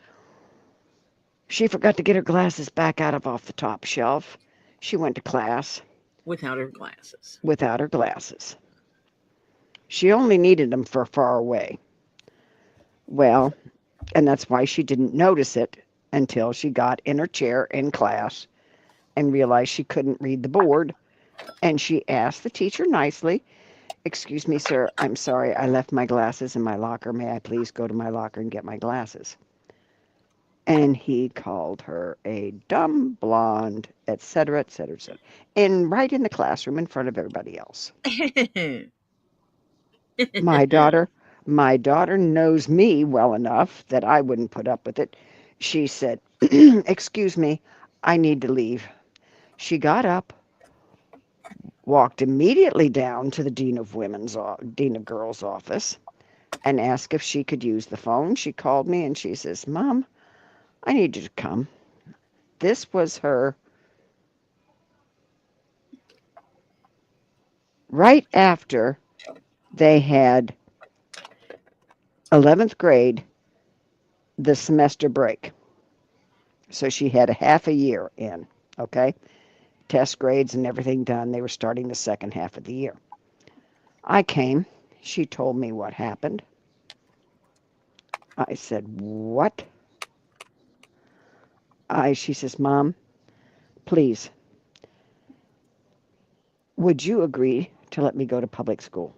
She forgot to get her glasses back out of off the top shelf. She went to class Without her glasses. without her glasses. She only needed them for far away. Well, and that's why she didn't notice it until she got in her chair in class and realized she couldn't read the board. And she asked the teacher nicely, "Excuse me, sir, I'm sorry, I left my glasses in my locker. May I please go to my locker and get my glasses?" And he called her a dumb blonde, etc., etc., etc., and right in the classroom in front of everybody else. My daughter knows me well enough that I wouldn't put up with it. She said, "Excuse me, I need to leave." She got up, walked immediately down to the dean of girls' office, and asked if she could use the phone. She called me and she says, "Mom, I need you to come." This was her right after they had 11th grade, the semester break. So she had a half a year in, okay? Test grades and everything done. They were starting the second half of the year. I came. She told me what happened. I said, "What?" She says, "Mom, please, would you agree to let me go to public school?"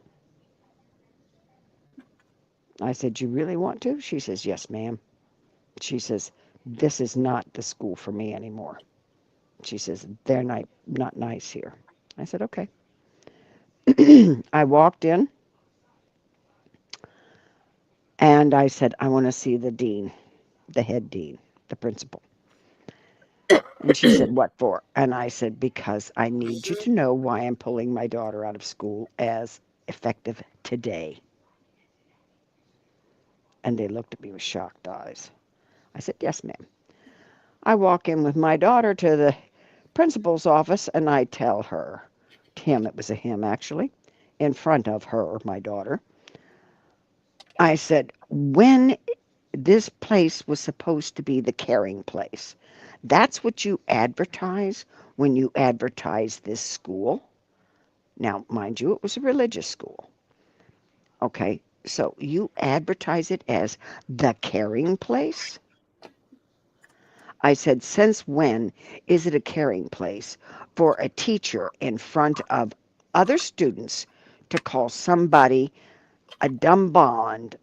I said, "You really want to?" She says, "Yes, ma'am." She says, "This is not the school for me anymore." She says, "They're not nice here." I said, "Okay." I walked in and I said, "I want to see the dean, the head dean, the principal." And she said, "What for?" And I said, "Because I need you to know why I'm pulling my daughter out of school as effective today." And they looked at me with shocked eyes. I said, "Yes, ma'am." I walk in with my daughter to the principal's office and I tell her, him, it was a him actually, in front of her, my daughter. I said, "When this place was supposed to be the caring place, that's what you advertise when you advertise this school." Now, mind you, it was a religious school. Okay, so you advertise it as the caring place? I said, "Since when is it a caring place for a teacher in front of other students to call somebody a dumb blonde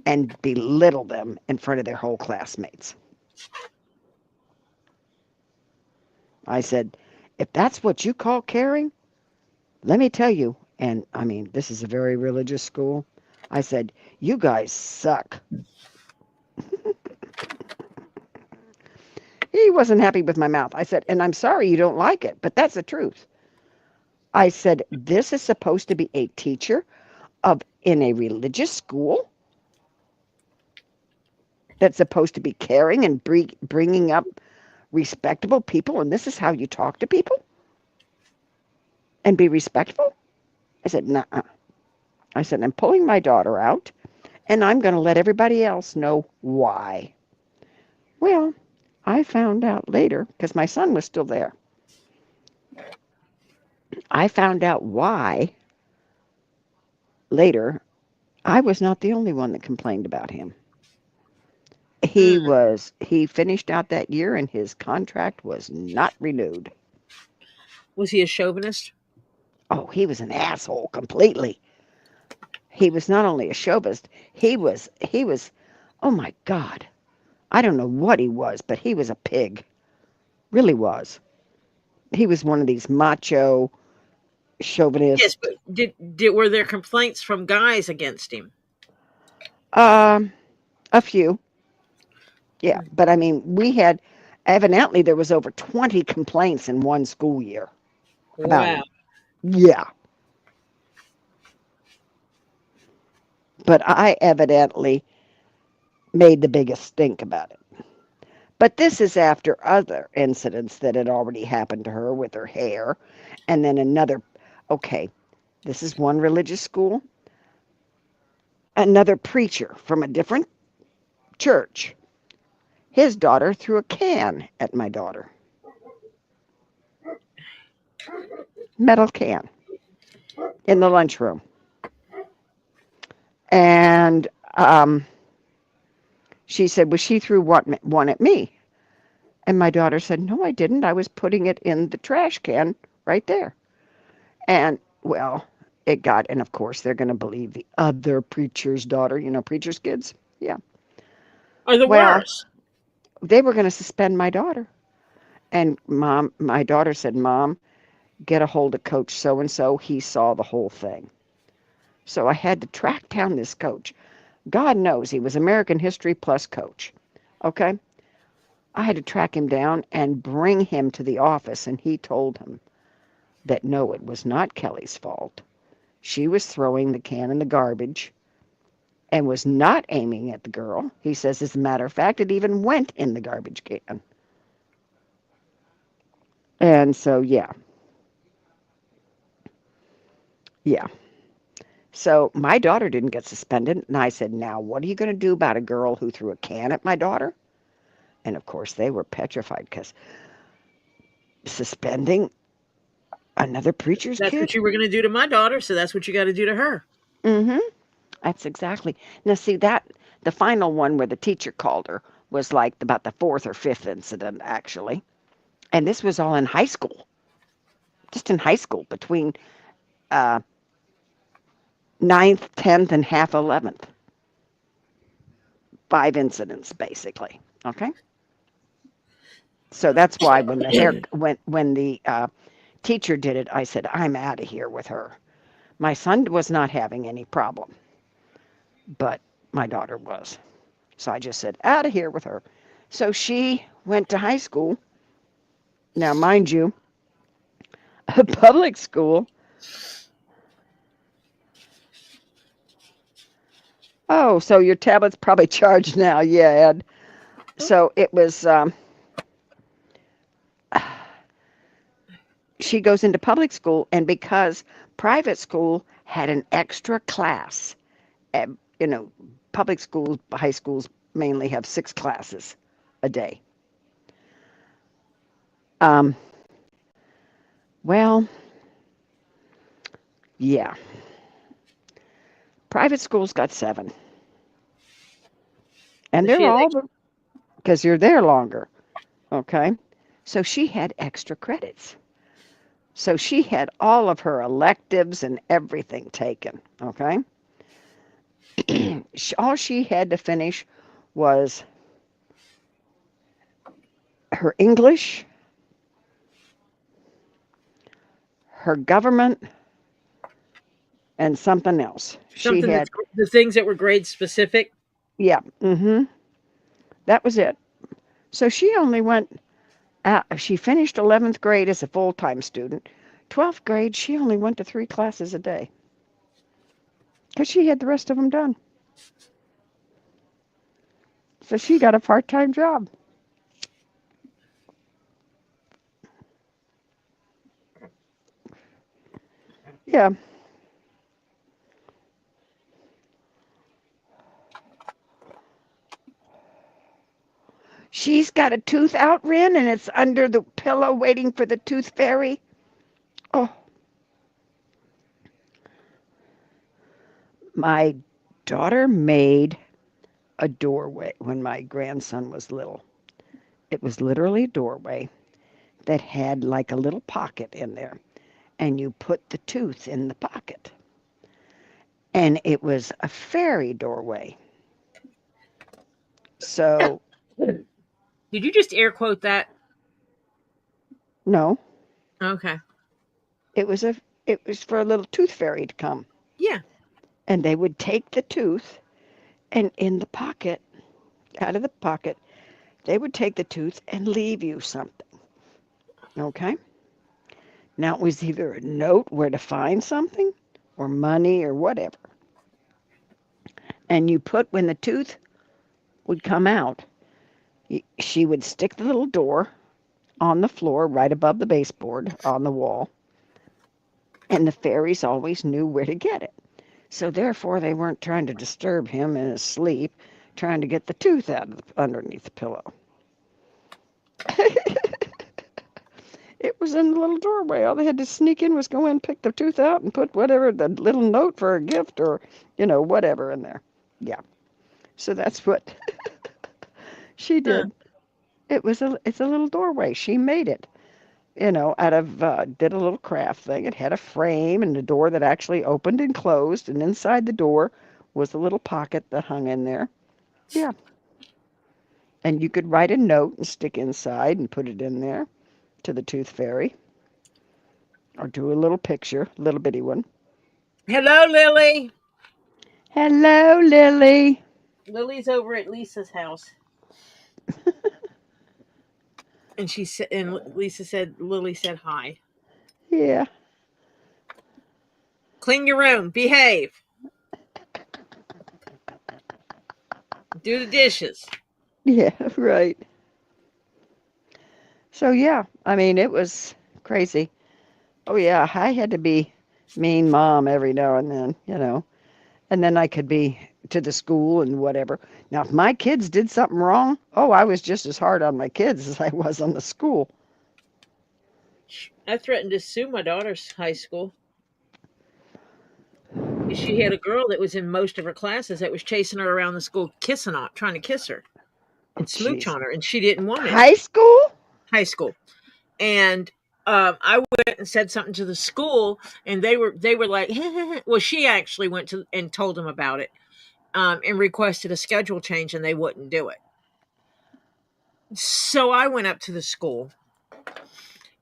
and belittle them in front of their whole classmates?" I said, "If that's what you call caring, let me tell you," and I mean, this is a very religious school. I said, "You guys suck." He wasn't happy with my mouth. I said, "And I'm sorry you don't like it, but that's the truth." I said, "This is supposed to be a teacher in a religious school that's supposed to be caring and bringing up respectable people, and this is how you talk to people and be respectful?" I said, "Nuh-uh." I said, "I'm pulling my daughter out, and I'm going to let everybody else know why." Well, I found out later, because my son was still there, I found out why later. I was not the only one that complained about him. He finished out that year and his contract was not renewed. Was he a chauvinist? Oh, he was an asshole completely. He was not only a chauvinist, he was oh my God. I don't know what he was, but he was a pig. Really was. He was one of these macho Yes, chauvinist. but were there complaints from guys against him? Um, a few. Yeah, but I mean, we had evidently there was over 20 complaints in one school year about Wow. him. Yeah, but I evidently made the biggest stink about it. But this is after other incidents that had already happened to her with her hair, and then another. Okay, this is one religious school. Another preacher from a different church. His daughter threw a can at my daughter. Metal can in the lunchroom. And she said, "Well, she threw one at me." And my daughter said, no, I didn't. I was putting it in the trash can right there. And, well, it got, and of course, they're going to believe the other preacher's daughter, preacher's kids. Yeah. Are the Well, worst. they were going to suspend my daughter. And my daughter said, Mom, get a hold of Coach so-and-so. He saw the whole thing. So I had to track down this coach. God knows he was American History Plus coach. Okay? I had to track him down and bring him to the office, and he told him that no, it was not Kelly's fault. She was throwing the can in the garbage and was not aiming at the girl. He says, as a matter of fact, it even went in the garbage can. And so, yeah. Yeah. So my daughter didn't get suspended. And I said, now, what are you going to do about a girl who threw a can at my daughter? And, of course, they were petrified because suspending another preacher's That's kid? what you were going to do to my daughter, so that's what you got to do to her. Mm-hmm. That's exactly. Now, see, the final one where the teacher called her was like about the fourth or fifth incident, actually. And this was all in high school. Just in high school, between ninth, 10th, and half 11th. 5 incidents, basically. Okay? So that's why when the teacher did it, I said, I'm out of here with her. My son was not having any problem, but my daughter was. So I just said, out of here with her. So she went to high school. Now, mind you, a public school. Oh, so your tablet's probably charged now. Yeah, Ed. So it was, she goes into public school, and because private school had an extra class, you know, public schools, high schools mainly have 6 classes a day. Well, yeah. Private schools got 7. And She they're has all because you're there longer. Okay? So she had extra credits. So she had all of her electives and everything taken. Okay? All she had to finish was her English, her government, and something else. She something had, that's the things that were grade specific. yeah, that was it. So she only went, she finished 11th grade as a full-time student. 12th grade, she only went to 3 classes a day because she had the rest of them done. So she got a part-time job. Yeah. She's got a tooth out, Rin, and it's under the pillow waiting for the tooth fairy. Oh, my daughter made a doorway when my grandson was little. It was literally a doorway that had like a little pocket in there, and you put the tooth in the pocket. And it was a fairy doorway. So, Did you just air quote that? no, Okay. it was for a little tooth fairy to come. Yeah. And they would take the tooth, and in the pocket, out of the pocket, they would take the tooth and leave you something. Okay? Now, it was either a note where to find something or money or whatever. And you put, when the tooth would come out, she would stick the little door on the floor right above the baseboard on the wall. And the fairies always knew where to get it. So therefore, they weren't trying to disturb him in his sleep, trying to get the tooth out of underneath the pillow. It was in the little doorway. All they had to sneak in was go in, pick the tooth out, and put whatever, the little note for a gift or, whatever in there. Yeah. So that's what she Huh. did. It's a little doorway. She made it, out of did a little craft thing. It had a frame and a door that actually opened and closed, and inside the door was a little pocket that hung in there. Yeah. And you could write a note and stick inside and put it in there to the tooth fairy, or do a little picture, little bitty one. Hello, Lily. Hello, Lily. Lily's over at Lisa's house. And she said, and Lily said hi. Yeah. Clean your room. Behave. Do the dishes. Yeah, right. So yeah, I mean, it was crazy. Oh yeah, I had to be mean mom every now and then. And then I could be to the school and whatever. Now, if my kids did something wrong, oh, I was just as hard on my kids as I was on the school. I threatened to sue my daughter's high school. She had a girl that was in most of her classes that was chasing her around the school, trying to kiss her and smooch Jeez. on her, and she didn't want it. High school? High school. And I went and said something to the school, and they were like, well, she actually went to and told them about it, and requested a schedule change, and they wouldn't do it. So I went up to the school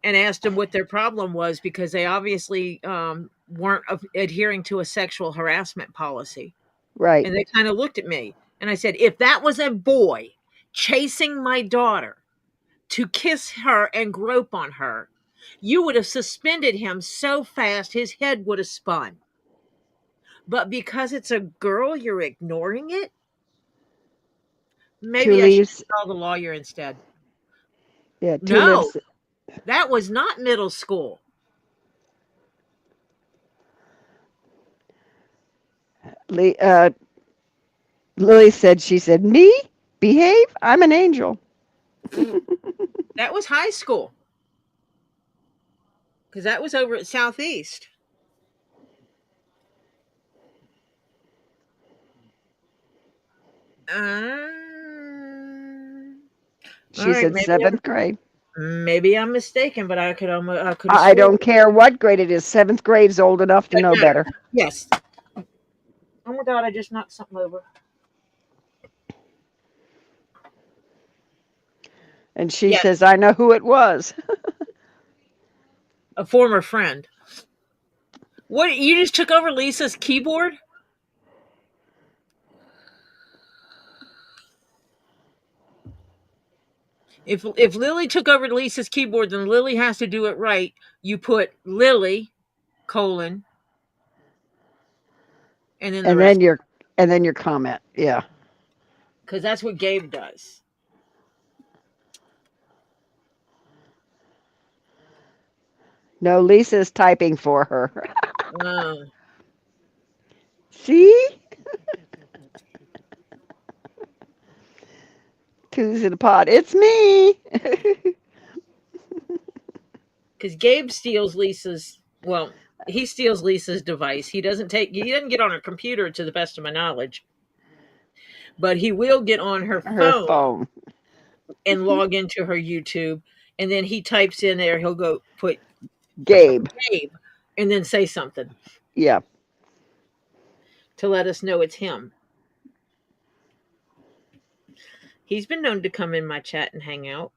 and asked them what their problem was, because they obviously weren't adhering to a sexual harassment policy. Right. And they kind of looked at me, and I said, if that was a boy chasing my daughter to kiss her and grope on her, you would have suspended him so fast his head would have spun. But because it's a girl, you're ignoring it? Maybe I should call the lawyer instead. Yeah, no, that was not middle school. Lily said, me? Behave? I'm an angel. That was high school. Because that was over at Southeast. She said 7th grade. Maybe I'm mistaken, but I could. I don't care what grade it is. 7th grade's old enough to know better. Yes. Oh my God! I just knocked something over. And she says, I know who it was. A former friend. What? You just took over Lisa's keyboard? If Lily took over Lisa's keyboard, then Lily has to do it right. You put Lily, : and then and then your comment. Yeah. Because that's what Gabe does. No, Lisa's typing for her. See? Two's in the pot. It's me. Because Gabe steals Lisa's. Well, he steals Lisa's device. He doesn't get on her computer, to the best of my knowledge. But he will get on her phone and log into her YouTube. And then he types in there. He'll go put Gabe, and then say something. Yeah. To let us know it's him. He's been known to come in my chat and hang out.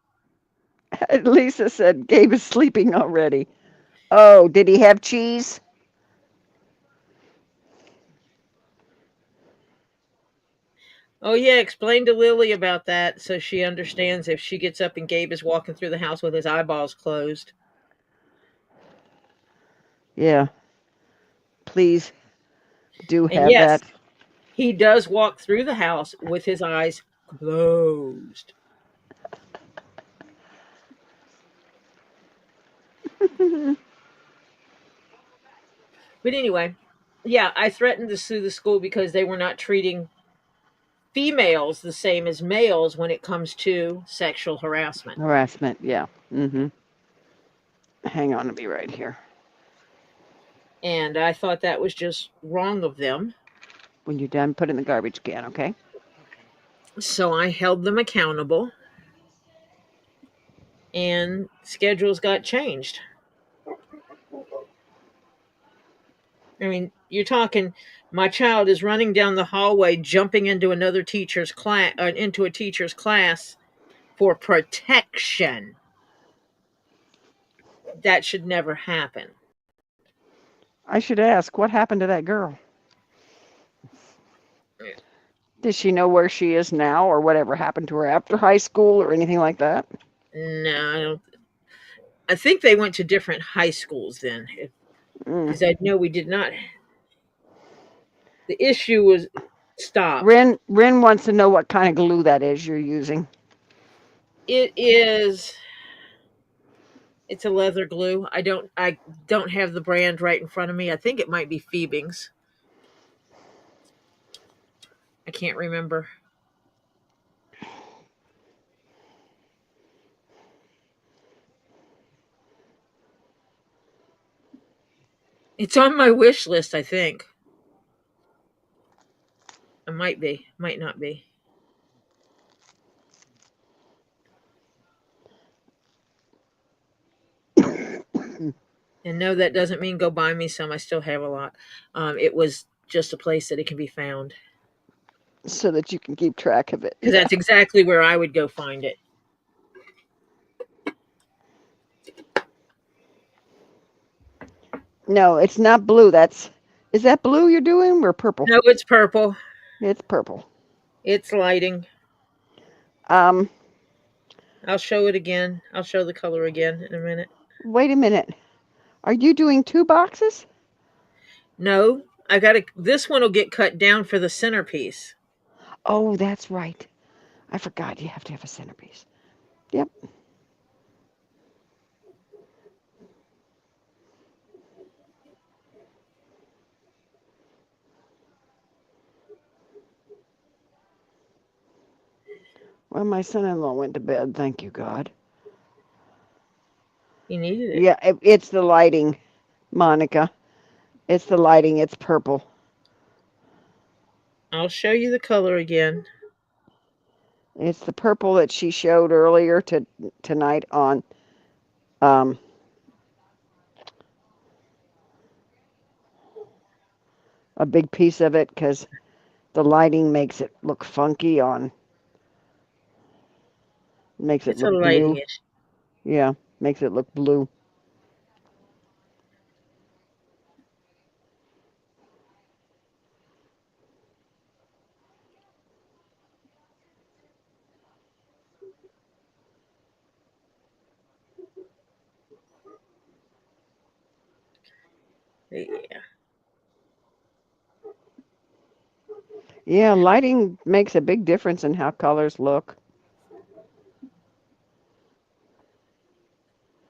Lisa said Gabe is sleeping already. Oh, did he have cheese? Oh, yeah, explain to Lily about that so she understands if she gets up and Gabe is walking through the house with his eyeballs closed. Yeah. Please do have that. He does walk through the house with his eyes closed. But anyway, yeah, I threatened to sue the school because they were not treating females the same as males when it comes to sexual harassment. Yeah. Mm-hmm. Hang on, I'll be right here. And I thought that was just wrong of them. When you're done, put it in the garbage can, okay? So I held them accountable. and schedules got changed. I mean, you're talking. My child is running down the hallway, jumping into another teacher's class, into a teacher's class for protection. That should never happen. I should ask, what happened to that girl? Does she know where she is now or whatever happened to her after high school or anything like that? No, I don't. I think they went to different high schools then, because I know we did not. The issue was stopped. Ren wants to know what kind of glue that is you're using. It is. It's a leather glue. I don't have the brand right in front of me. I think it might be Phoebing's. I can't remember. It's on my wish list, I think. It might be, might not be. And no, that doesn't mean go buy me some. I still have a lot. It was just a place that it can be found. So that you can keep track of it. Because that's exactly where I would go find it. No, it's not blue. Is that blue you're doing or purple? No, it's purple. It's purple. It's lighting. Um, I'll show it again. I'll show the color again in a minute. Wait a minute. Are you doing 2 boxes? No, I got to. This one will get cut down for the centerpiece. Oh, that's right. I forgot you have to have a centerpiece. Yep. Well, my son-in-law went to bed. Thank you, God. You needed it. Yeah, it's the lighting, Monica. It's the lighting. It's purple. I'll show you the color again. It's the purple that she showed earlier tonight on um, a big piece of it because the lighting makes it look funky makes it It's a look lighting blue. issue. Yeah, makes it look blue. Yeah. Yeah, lighting makes a big difference in how colors look.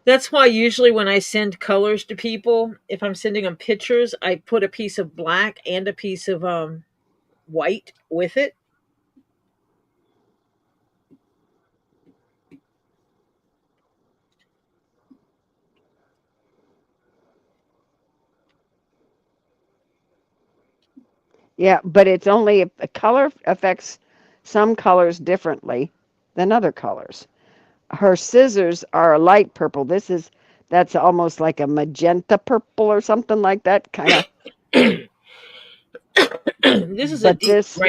That's why usually when I send colors to people, if I'm sending them pictures, I put a piece of black and a piece of white with it. Yeah, but it's only a color affects some colors differently than other colors. Her scissors are a light purple. That's almost like a magenta purple or something like that kind of. This is a But deep this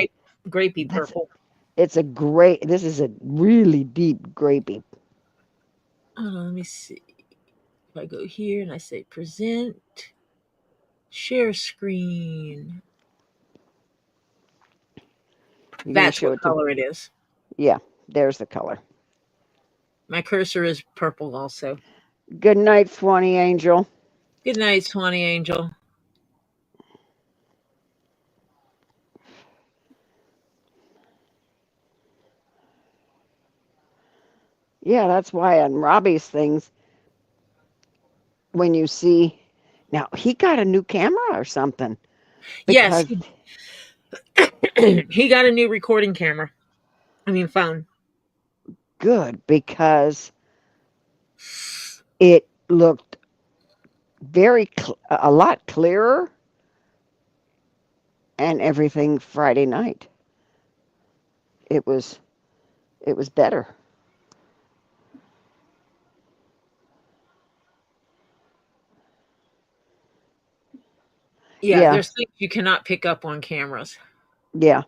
grapey that's purple. it's a great. This is a really deep grapey. Let me see. If I go here and I say present, share screen. You gonna That's show what it to? color it is. Yeah, there's the color. My cursor is purple also. Good night, Swanee Angel. Good night, Swanee Angel. Yeah, that's why on Robbie's things, when you see, now he got a new camera or something Yes, because he got a new recording camera. Phone. good because it looked a lot clearer and everything Friday night. It was better. Yeah, Yeah, there's things you cannot pick up on cameras. yeah.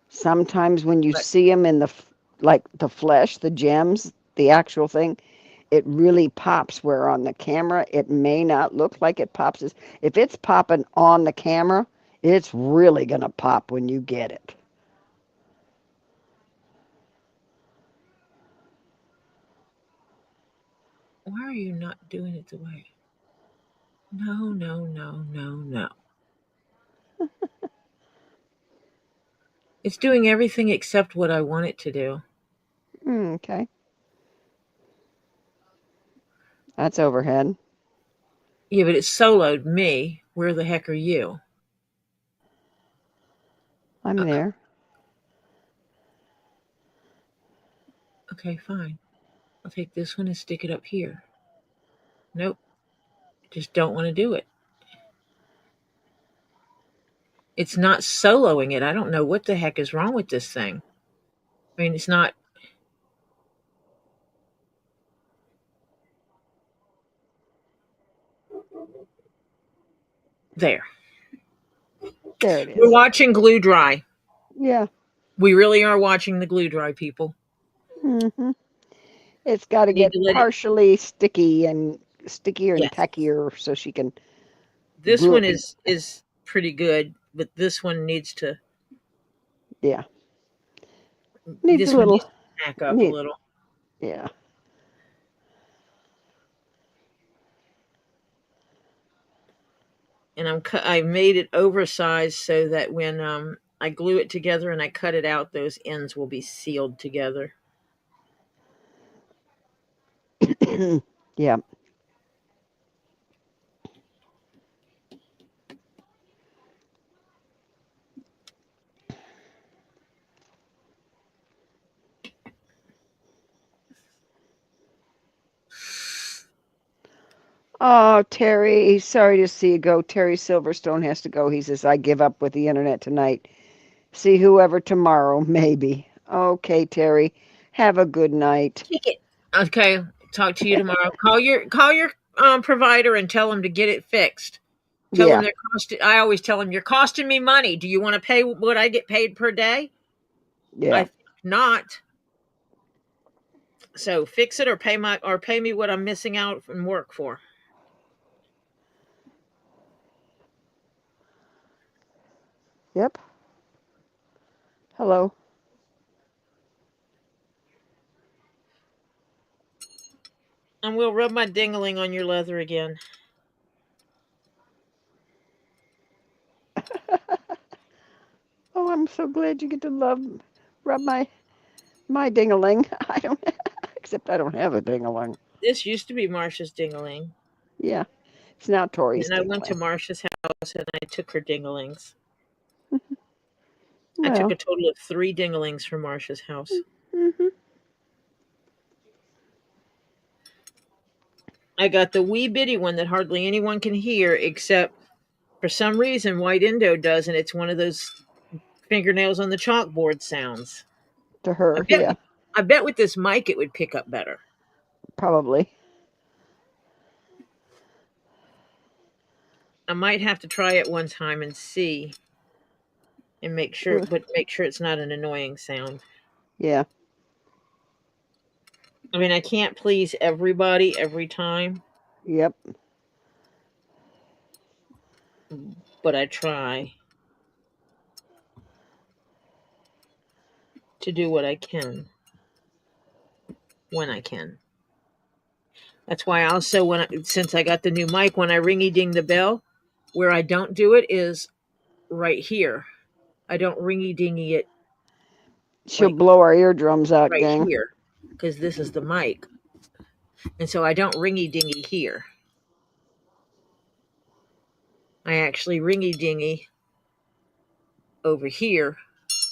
Sometimes when you But see them in like the flesh, the gems, the actual thing, it really pops. Where on the camera, it may not look like it pops. If it's popping on the camera, it's really gonna pop when you get it. why are you not doing it the way? No, no, no, no, no. It's doing everything except what I want it to do. Okay, that's overhead. Yeah, but it soloed me. Where the heck are you? I'm there. Okay, fine. I'll take this one and stick it up here. Nope. Just don't want to do it. It's not soloing it. I don't know what the heck is wrong with this thing. I mean, it's not there. There it We're is. watching glue dry. Yeah. We really are watching the glue dry, people. Hmm. It's got to Need get to let it. partially sticky and stickier and Yes. tackier so she can This glue one it. is pretty good, but this one needs to. Yeah. Needs a This one little. needs to back up a Need. little. Yeah. And I made it oversized so that when I glue it together and I cut it out, those ends will be sealed together. Yeah. Oh, Terry, sorry to see you go. Terry Silverstone has to go. He says, I give up with the internet tonight. See whoever tomorrow, maybe. Okay, Terry. Have a good night. Kick it. Okay. Talk to you tomorrow. Call your provider and tell them to get it fixed. Tell them Yeah, they're costing. I always tell them you're costing me money. Do you want to pay what I get paid per day? I yeah, think not. So fix it or pay me what I'm missing out from work for. yep. Hello. And we'll rub my dingling on your leather again. Oh, I'm so glad you get to rub my dingaling. I don't, except I don't have a dingaling. This used to be Marsha's dingling. Yeah, it's now Tori's And I went to dingaling. Marsha's house and I took her dinglings. I took a Well, total of 3 dinglings from Marsha's house. hmm, I got the wee bitty one that hardly anyone can hear except for some reason White Indo does, and it's one of those fingernails on the chalkboard sounds. to I her, bet yeah, I bet with this mic it would pick up better. probably. I might have to try it one time and see and Uh, make sure it's not an annoying sound. Yeah, I mean, I can't please everybody every time, yep, but I try to do what I can when I can. That's why also since I got the new mic, when I ringy ding the bell, where I don't do it is right here. I don't ringy dingy it she'll like blow our eardrums out, right gang. here because this is the mic, and so I don't ringy dingy here. I actually ringy dingy over here,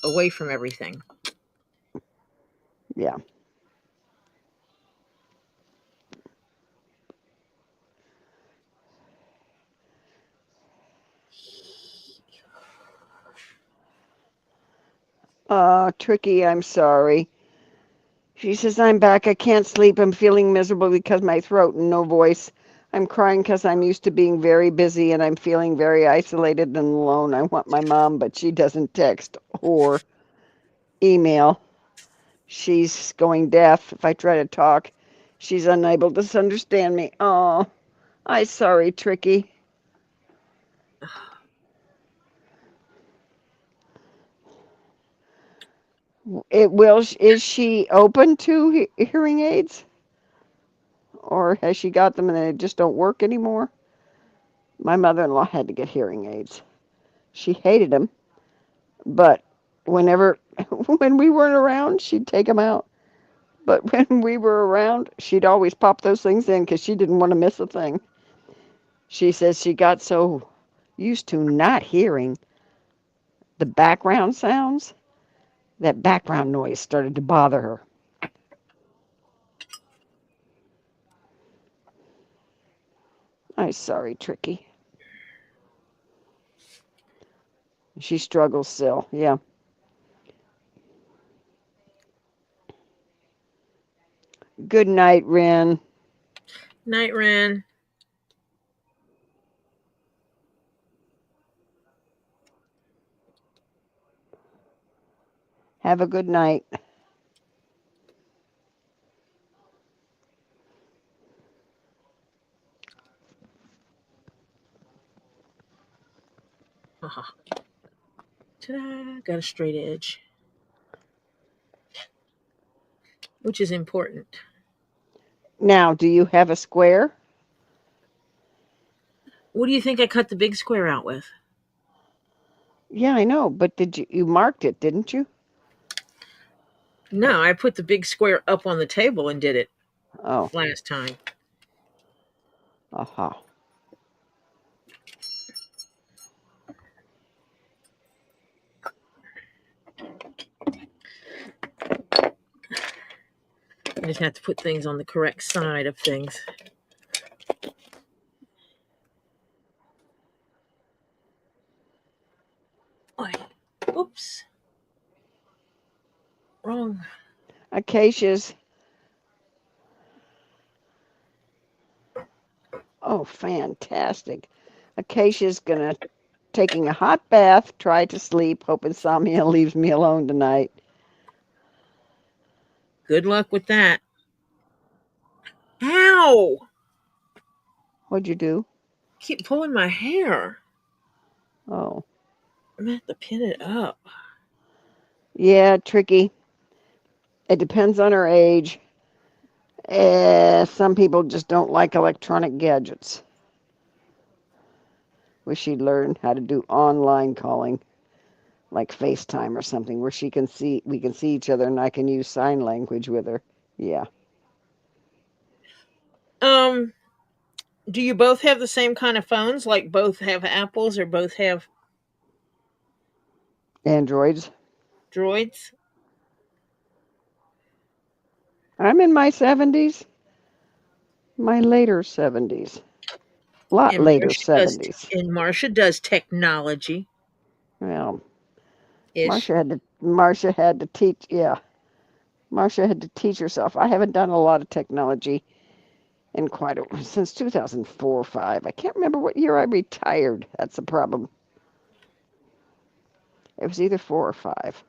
away from everything. Yeah. Tricky, I'm sorry. She says, I'm back. I can't sleep. I'm feeling miserable because my throat and no voice. I'm crying because I'm used to being very busy and I'm feeling very isolated and alone. I want my mom, but she doesn't text or email. She's going deaf. If I try to talk, she's unable to understand me. Oh, I'm sorry, Tricky. Is she open to hearing aids? Or has she got them and they just don't work anymore? My mother-in-law had to get hearing aids. She hated them, but whenever when we weren't around, she'd take them out. But when we were around, she'd always pop those things in because she didn't want to miss a thing. She says she got so used to not hearing the background sounds that background noise started to bother her. I'm sorry, Tricky. She struggles still, yeah. Good night, Ren. Night, Ren. Have a good night. Ta-da! Got a straight edge, which is important. Now, do you have a square? What do you think I cut the big square out with? Yeah, I know, but you marked it, didn't you? No, I put the big square up on the table and did it Oh, last time. aha. I just have to put things on the correct side of things. Oops. Wrong. Acacia's. Oh, fantastic. Acacia's taking a hot bath, try to sleep, hope insomnia leaves me alone tonight. Good luck with that. Ow! What'd you do? Keep pulling my hair. Oh. I'm gonna have to pin it up. Yeah, tricky. It depends on her age. Some people just don't like electronic gadgets. Wish she'd learn how to do online calling, like FaceTime or something, where we can see each other and I can use sign language with her. Yeah. Do you both have the same kind of phones? Like both have Apples or both have Androids. Droids? I'm in my 70s. My later 70s. A lot And later 70s. Marcia does technology. Well, Ish. Marcia had to teach, yeah. Marcia had to teach herself. I haven't done a lot of technology in since 2004 or 5. I can't remember what year I retired. That's the problem. It was either 4 or 5.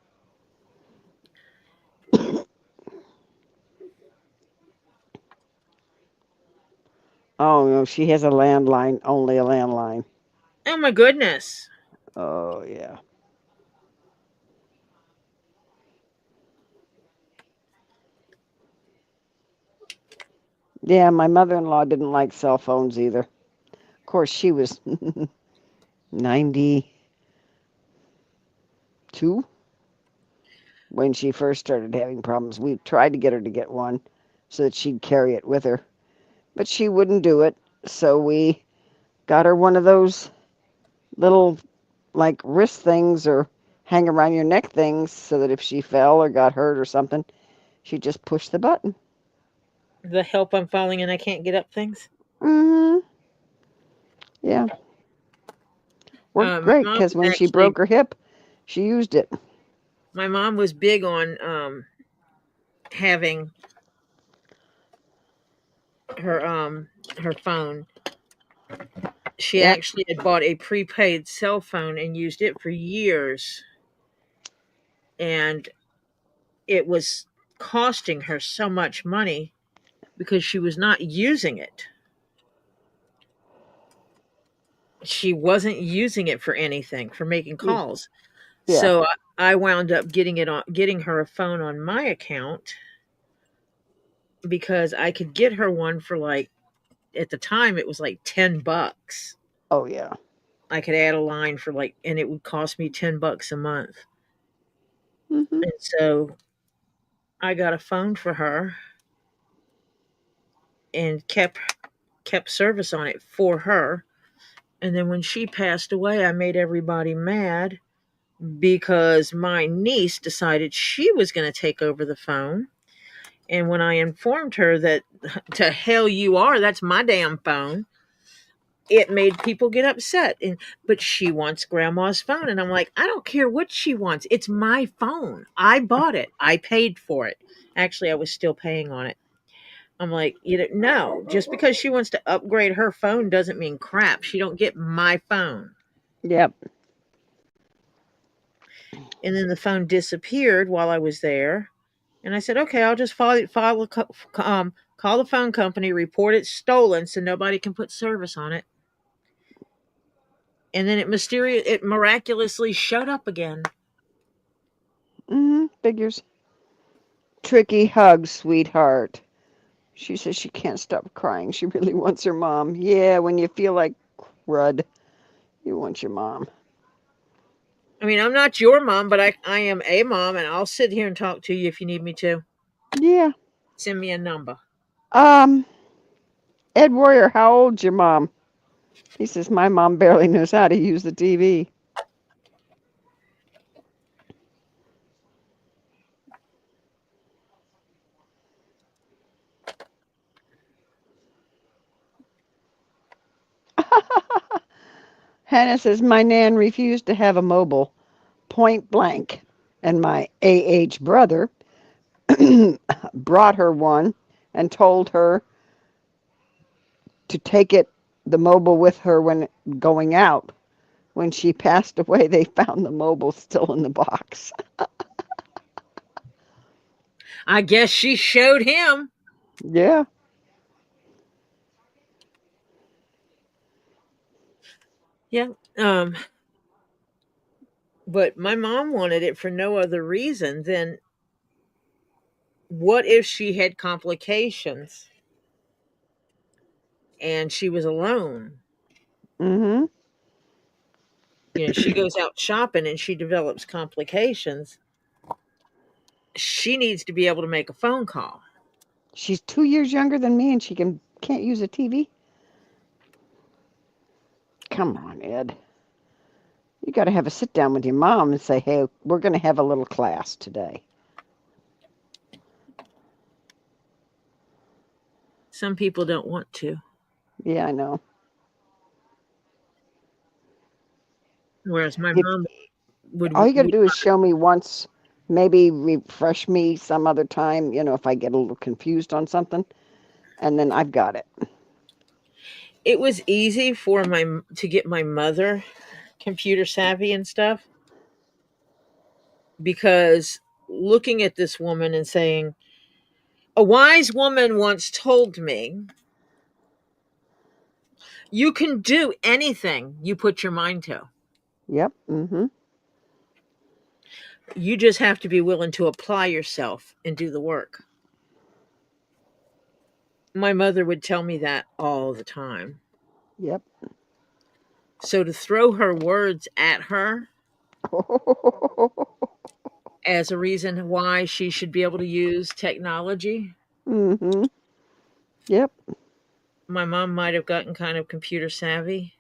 Oh no, she has a landline, only a landline. Oh my goodness. Oh yeah. Yeah, my mother-in-law didn't like cell phones either. Of course, she was 92 when she first started having problems. We tried to get her to get one so that she'd carry it with her, but she wouldn't do it. So we got her one of those little like wrist things or hang around your neck things so that if she fell or got hurt or something, she'd just push the button. The help I'm falling and I can't get up things. Mm-hmm. Yeah. Worked My great mom because when she actually, broke her hip, she used it. my mom was big on having her phone. She Yep. actually had bought a prepaid cell phone and used it for years, and it was costing her so much money because she was not using it. She wasn't using it for anything, for making Yeah. calls. Yeah. So I wound up getting her a phone on my account because I could get her one for like, at the time it was like $10. Oh yeah. I could add a line for like, and it would cost me $10 a month. Mhm. And so I got a phone for her and kept service on it for her. And then when she passed away, I made everybody mad because my niece decided she was going to take over the phone. And when I informed her that, to hell you are, that's my damn phone, it made people get upset. But she wants grandma's phone. And I'm like, I don't care what she wants. It's my phone. I bought it. I paid for it. Actually, I was still paying on it. I'm like, no, just because she wants to upgrade her phone doesn't mean crap. She don't get my phone. Yep. And then the phone disappeared while I was there. And I said, okay, I'll just call the phone company, report it stolen so nobody can put service on it. And then it miraculously showed up again. Figures. Tricky hug, sweetheart. She says she can't stop crying. She really wants her mom. Yeah, when you feel like crud, you want your mom. I mean, I'm not your mom, but I am a mom, and I'll sit here and talk to you if you need me to. Yeah. Send me a number. Um, Ed Warrior, how old's your mom? He says my mom barely knows how to use the TV. Hannah says my nan refused to have a mobile, point blank, and my AH brother brought her one and told her to take the mobile with her when going out. When she passed away, they found the mobile still in the box. I guess she showed him. Yeah. Yeah. But my mom wanted it for no other reason than, what if she had complications and she was alone? Mm-hmm. She goes out shopping and she develops complications. She needs to be able to make a phone call. She's 2 years younger than me, and she can't use a TV. Come on, Ed. You got to have a sit down with your mom and say, "Hey, we're going to have a little class today." Some people don't want to. Yeah, I know. Whereas my If mom all you got to would do is show me once, maybe refresh me some other time. If I get a little confused on something, and then I've got it. it was easy to get my mother computer savvy and stuff, because looking at this woman and saying, a wise woman once told me, you can do anything you put your mind to. Yep. Mm-hmm. You just have to be willing to apply yourself and do the work. My mother would tell me that all the time. Yep. So to throw her words at her as a reason why she should be able to use technology, mm-hmm. Yep. my mom might have gotten kind of computer savvy.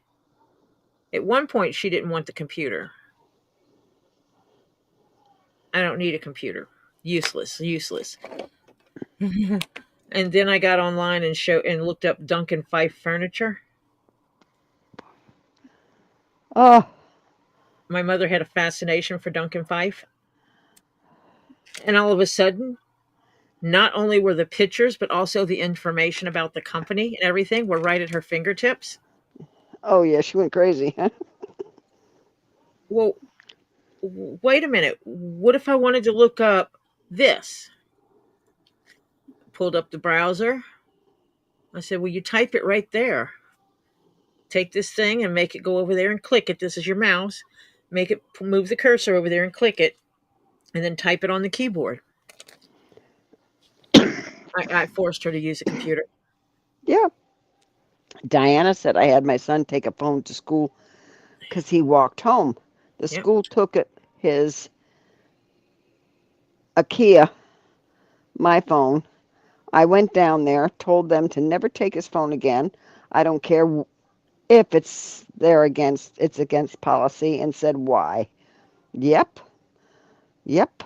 At one point, she didn't want the computer. I don't need a computer. Useless, useless. And then I got online and looked up Duncan Fife furniture. Oh, My mother had a fascination for Duncan Fife. And all of a sudden, Not only were the pictures, but also the information about the company and everything were right at her fingertips. Oh yeah, she went crazy. Well, wait a minute. What if I wanted to look up this? Pulled up the browser. I said, well, you type it right there. Take this thing and make it go over there and click it. This is your mouse. Make it move the cursor over there and click it, and then type it on the keyboard. I forced her to use a computer. Yeah. Diana said I had my son take a phone to school because he walked home. The Yep. school took his IKEA, my phone. I went down there, told them to never take his phone again. I don't care if it's against policy, and said why. Yep. Yep.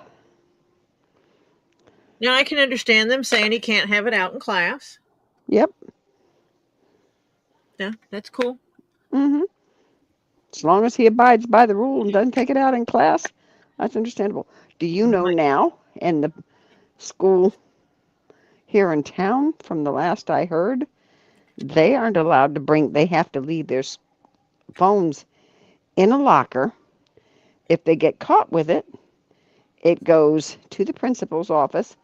Now I can understand them saying he can't have it out in class. Yep. Yeah, that's cool. Mhm. As long as he abides by the rule and doesn't take it out in class, that's understandable. Do you know now in the school here in town, from the last I heard, they aren't allowed to they have to leave their phones in a locker. If they get caught with it, it goes to the principal's office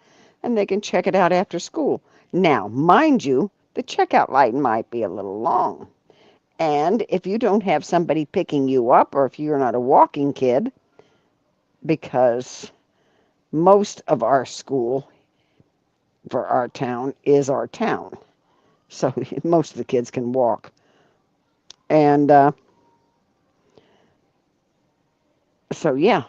and they can check it out after school. Now, mind you, the checkout line might be a little long. And if you don't have somebody picking you up, or if you're not a walking kid, because most of our school for our town is our town. So most of the kids can walk. And so, yeah,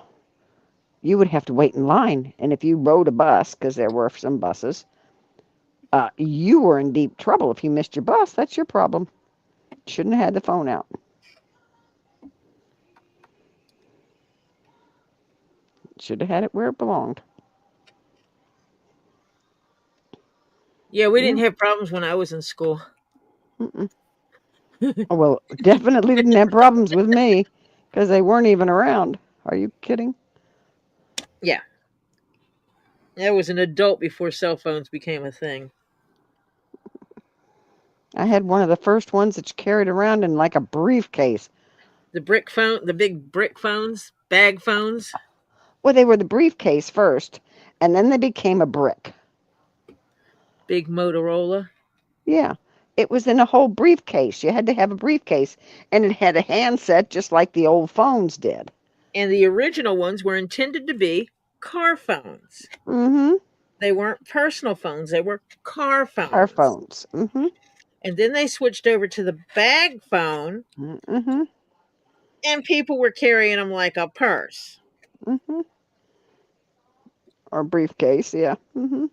you would have to wait in line. And if you rode a bus, because there were some buses, you were in deep trouble. If you missed your bus, that's your problem. Shouldn't have had the phone out. Should have had it where it belonged. Yeah, we Yeah. didn't have problems when I was in school. Mm-mm. Oh, well, definitely didn't have problems with me because they weren't even around. Are you kidding? Yeah. I was an adult before cell phones became a thing. I had one of the first ones that you carried around in like a briefcase. The brick phone, the big brick phones, bag phones. Well, they were the briefcase first, and then they became a brick. Big Motorola. Yeah. It was in a whole briefcase. You had to have a briefcase, and it had a handset just like the old phones did. And the original ones were intended to be car phones. Mm-hmm. They weren't personal phones, they were car phones. Car phones. Mm-hmm. And then they switched over to the bag phone, Mm-hmm. and people were carrying them like a purse. Mm-hmm. Or briefcase, yeah. Mm-hmm.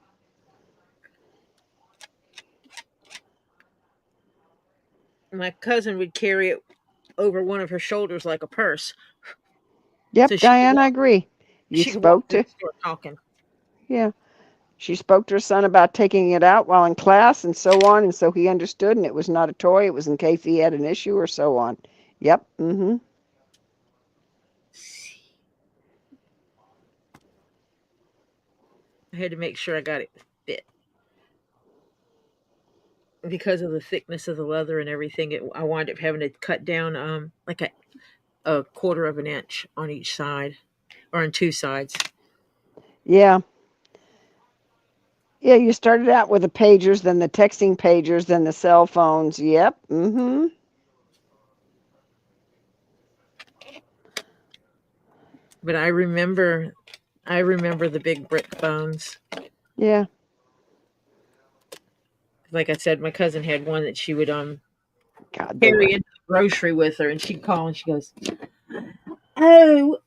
My cousin would carry it over one of her shoulders like a purse. Yep, So Diane, I agree. she could walk through To, the store talking. yeah. She spoke to her son about taking it out while in class and so on, and so he understood, and it was not a toy. It was in case he had an issue or so on. Yep. Mm-hmm. I had to make sure I got it fit. Because of the thickness of the leather and everything, I wound up having to cut down like a quarter of an inch on each side, or on two sides. Yeah. Yeah, you started out with the pagers, then the texting pagers, then the cell phones. Yep. Mm-hmm. But I remember the big brick phones. Yeah. Like I said, my cousin had one that she would God, carry into the grocery with her, and she'd call and she goes, "Oh,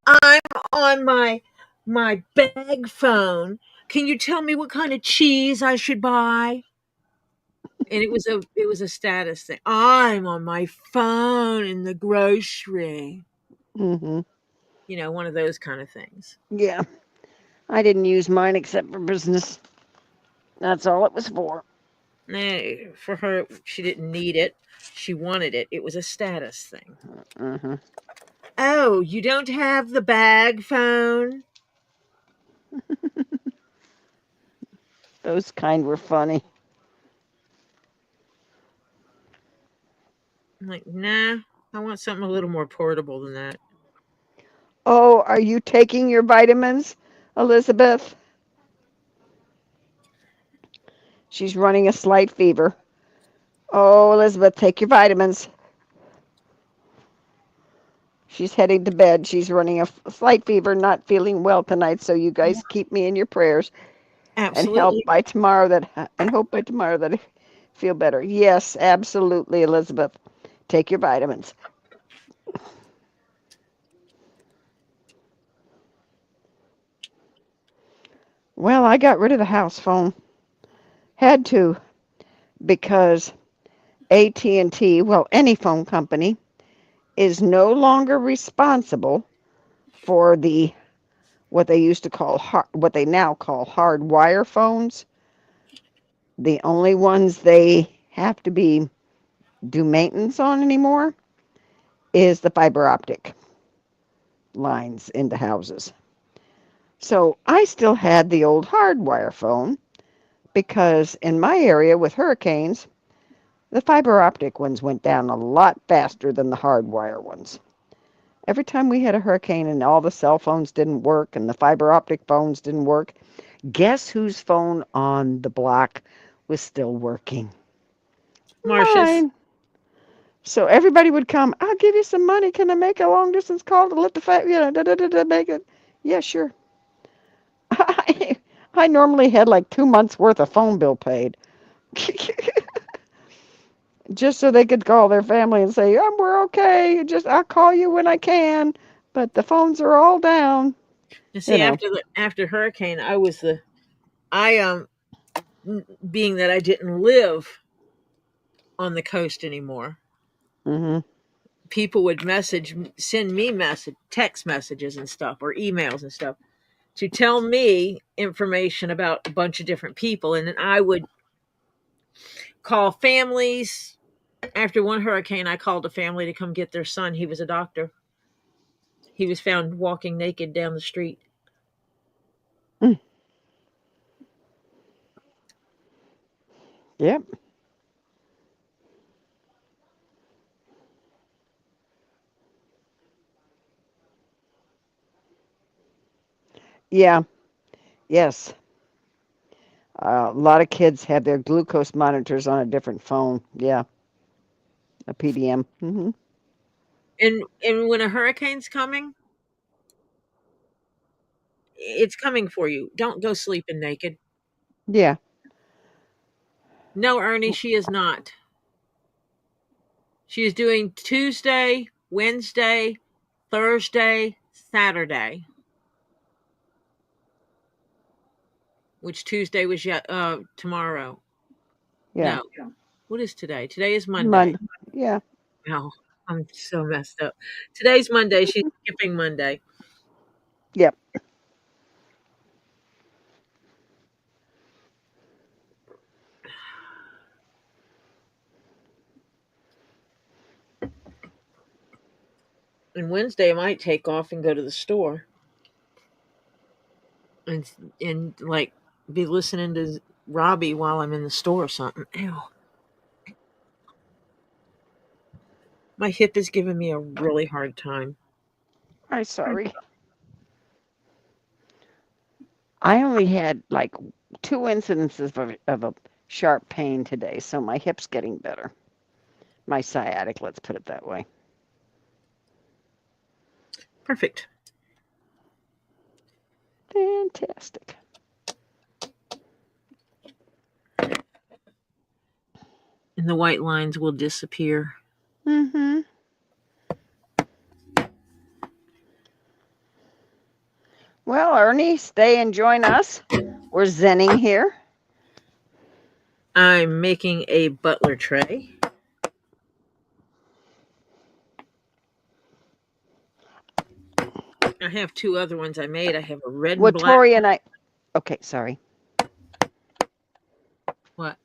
I'm on my bag phone. Can you tell me what kind of cheese I should buy?" And it was a status thing. I'm on my phone in the grocery. Mm-hmm. You know, one of those kind of things. Yeah. I didn't use mine except for business. That's all it was for. No, for her, she didn't need it. She wanted it. It was a status thing. Mm-hmm. Oh, you don't have the bag phone? Those kind were funny. I'm like, nah, I want something a little more portable than that. Oh, are you taking your vitamins, Elizabeth? She's running a slight fever. Oh, Elizabeth, take your vitamins. She's heading to bed. She's running a slight fever, not feeling well tonight. So you guys keep me in your prayers and hope Absolutely. by tomorrow that I feel better. Yes, absolutely, Elizabeth. Take your vitamins. Well, I got rid of the house phone. Had to because AT&T, well, any phone company, is no longer responsible for what they used to call what they now call hard wire phones. The only ones they have to do maintenance on anymore is the fiber optic lines into houses. So I still had the old hardwire phone because in my area with hurricanes, the fiber optic ones went down a lot faster than the hardwire ones. Every time we had a hurricane and all the cell phones didn't work and the fiber optic phones didn't work, guess whose phone on the block was still working? Marcia's. Mine. So everybody would come, I'll give you some money. Can I make a long distance call to let make it? Yeah, sure. I normally had like 2 months worth of phone bill paid. Just so they could call their family and say, we're okay. I'll call you when I can. But the phones are all down. You You see, know. after hurricane, I being that I didn't live on the coast anymore, Hmm. people would send me text messages and stuff, or emails and stuff, to tell me information about a bunch of different people, and then I would call families. After one hurricane, I called a family to come get their son. He was a doctor. He was found walking naked down the street. Mm. Yep. Yeah. Yes. A lot of kids have their glucose monitors on a different phone. Yeah. A PDM. And when a hurricane's coming, it's coming for you. Don't go sleeping naked. Yeah. No, Ernie, she is not. She is doing Tuesday, Wednesday, Thursday, Saturday. Which Tuesday was yet tomorrow. Yeah. No. What is today? Today is Monday. Monday. Yeah. Oh, I'm so messed up. Today's Monday. She's skipping Monday. Yep. And Wednesday I might take off and go to the store and like be listening to Robbie while I'm in the store or something. Ew. My hip is giving me a really hard time. I'm sorry. I only had like 2 incidences of a sharp pain today, so my hip's getting better. My sciatic, let's put it that way. Perfect. Fantastic. And the white lines will disappear. Mm-hmm. Well, Ernie, stay and join us. We're zenning here. I'm making a butler tray. I have two other ones I made. I have a red Well, and black. Tori and I. Okay, sorry. What?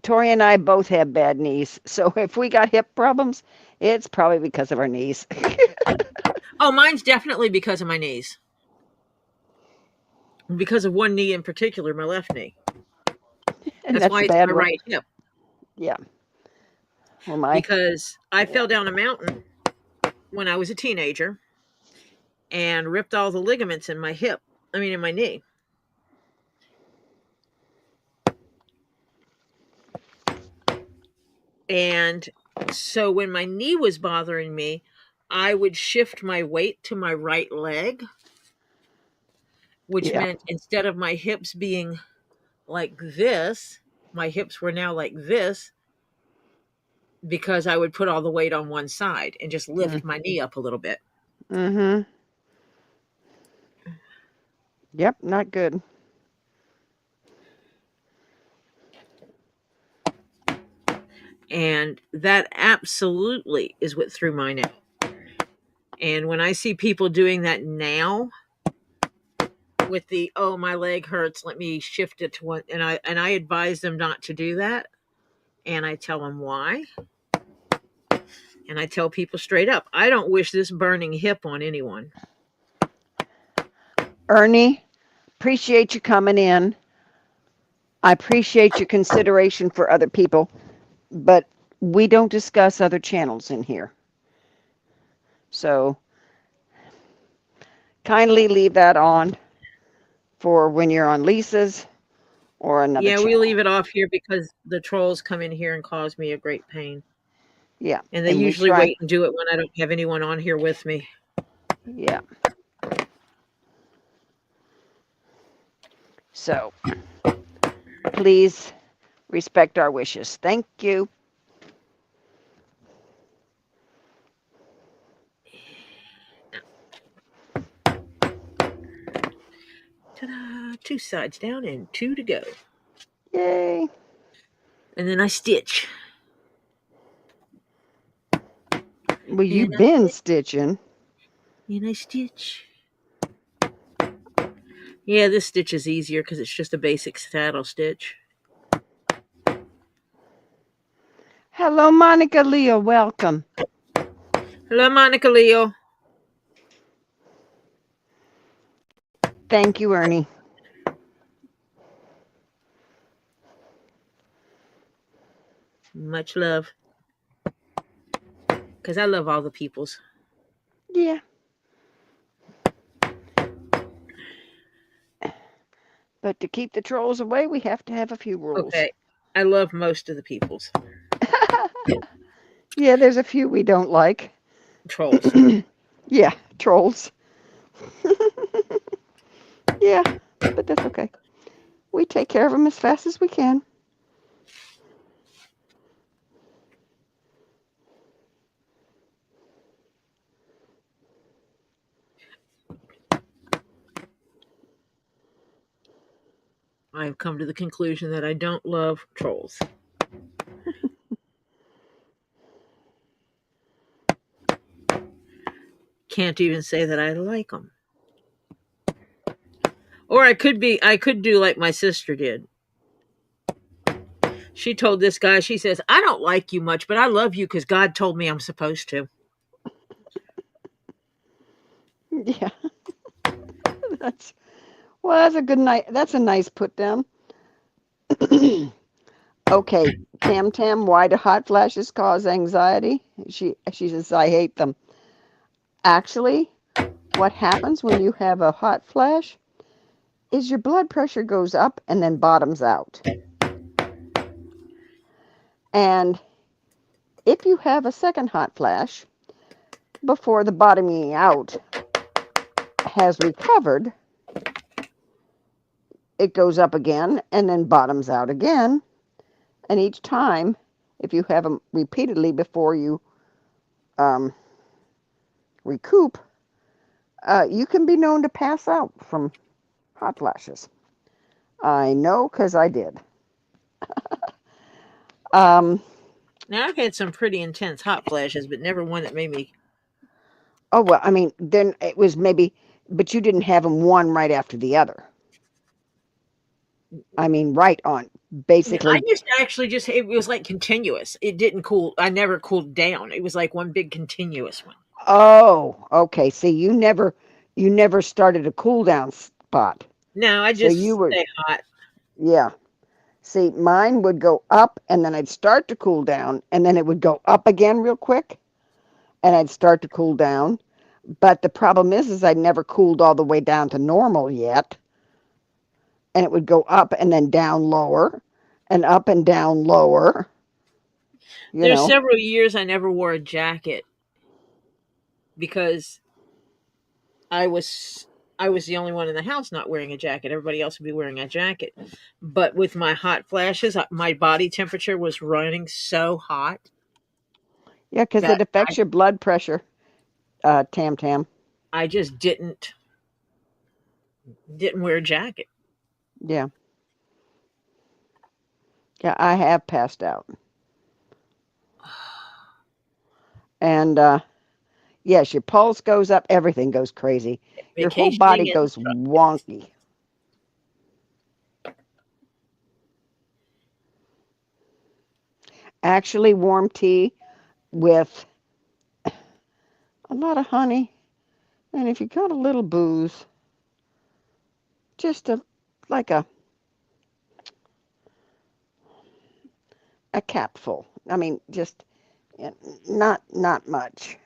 Tori and I both have bad knees, so if we got hip problems, it's probably because of our knees. Oh, mine's definitely because of my knees. Because of one knee in particular, my left knee. And That's that's why a it's bad my one. right hip. Yeah. Well, my Because I fell down a mountain when I was a teenager and ripped all the ligaments in my hip. I mean, in my knee. And so when my knee was bothering me, I would shift my weight to my right leg, which yeah. meant instead of my hips being like this, my hips were now like this because I would put all the weight on one side and just lift my knee up a little bit. Mm-hmm. Yep, not good. And that absolutely is what threw mine out. And when I see people doing that now with the, oh, my leg hurts, let me shift it to one, and I advise them not to do that. And I tell them why. And I tell people straight up, I don't wish this burning hip on anyone. Ernie, appreciate you coming in. I appreciate your consideration for other people, but we don't discuss other channels in here. So kindly leave that on for when you're on Lisa's or another Yeah, we channel. leave it off here because the trolls come in here and cause me a great pain. Yeah. And they we usually try. wait and do it when I don't have anyone on here with me. Yeah. So please respect our wishes. Thank you. Ta-da! 2 sides down and 2 to go. Yay. And then I stitch. Well, you've been stitching. And I stitch. Yeah, this stitch is easier because it's just a basic saddle stitch. Hello, Monica Leo. Welcome. Hello, Monica Leo. Thank you, Ernie. Much love. Because I love all the peoples. Yeah. But to keep the trolls away, we have to have a few rules. Okay. I love most of the peoples. Yeah, there's a few we don't like. Trolls. Yeah, trolls. Yeah, but that's okay. We take care of them as fast as we can. I've come to the conclusion that I don't love trolls. Can't even say that I like them. Or I could do like my sister did. She told this guy, she says, I don't like you much, but I love you because God told me I'm supposed to. Yeah. That's a good night. That's a nice put down. Okay, Tam Tam, why do hot flashes cause anxiety? She says, I hate them. Actually, what happens when you have a hot flash is your blood pressure goes up and then bottoms out. And if you have a second hot flash before the bottoming out has recovered, it goes up again and then bottoms out again. And each time, if you have them repeatedly before you recoup, you can be known to pass out from hot flashes. I know because I did. Now, I've had some pretty intense hot flashes, but never one that made me. Oh, well, I mean, then it was maybe, but you didn't have them one right after the other. I mean, right on, basically. I used to actually just, it was like continuous. It didn't cool. I never cooled down. It was like one big continuous one. Oh, okay. See, you never started a cool down spot. No, I So just you were, stay hot. yeah. See, mine would go up and then I'd start to cool down and then it would go up again real quick and I'd start to cool down. But the problem is I'd never cooled all the way down to normal yet. And it would go up and then down lower and up and down lower. There's several years I never wore a jacket because I was the only one in the house not wearing a jacket. Everybody else would be wearing a jacket. But with my hot flashes, my body temperature was running so hot. Yeah, because it affects your blood pressure, Tam Tam. I just didn't wear a jacket. Yeah. Yeah, I have passed out. And yes, your pulse goes up, everything goes crazy. Your whole body goes wonky. Actually, warm tea with a lot of honey, and if you got a little booze, just like a capful. I mean, just not much.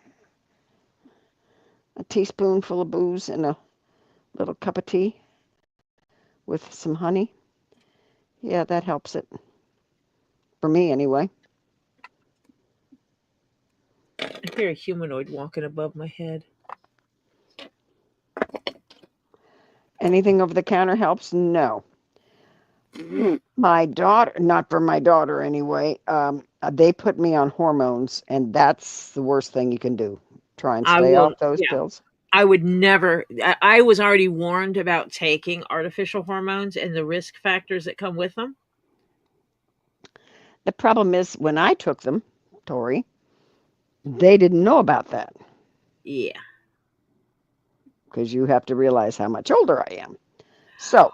A teaspoonful of booze and a little cup of tea with some honey. Yeah, that helps it. For me, anyway. I hear a humanoid walking above my head. Anything over the counter helps? No. My daughter, not for my daughter anyway, they put me on hormones, and that's the worst thing you can do. Try and stay off those pills. I would never. I was already warned about taking artificial hormones and the risk factors that come with them. The problem is when I took them, Tori, they didn't know about that. Yeah. Because you have to realize how much older I am. So,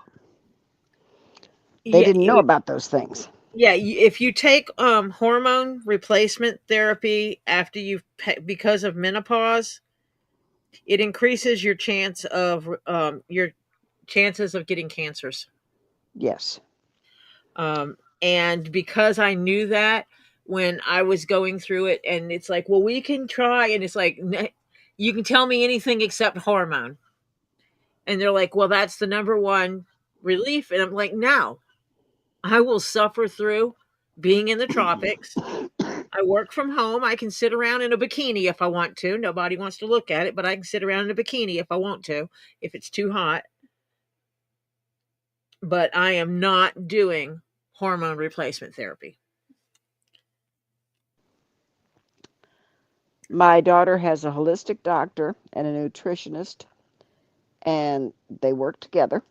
they didn't know about those things. Yeah, if you take hormone replacement therapy after because of menopause, it increases your chances of getting cancers. Yes. And because I knew that when I was going through it, and it's like, well, we can try, and it's like, you can tell me anything except hormone. And they're like, well, that's the number one relief. And I'm like, no, I will suffer through being in the tropics. I work from home. I can sit around in a bikini if I want to. Nobody wants to look at it, but I can sit around in a bikini if I want to, if it's too hot. But I am not doing hormone replacement therapy. My daughter has a holistic doctor and a nutritionist, and they work together.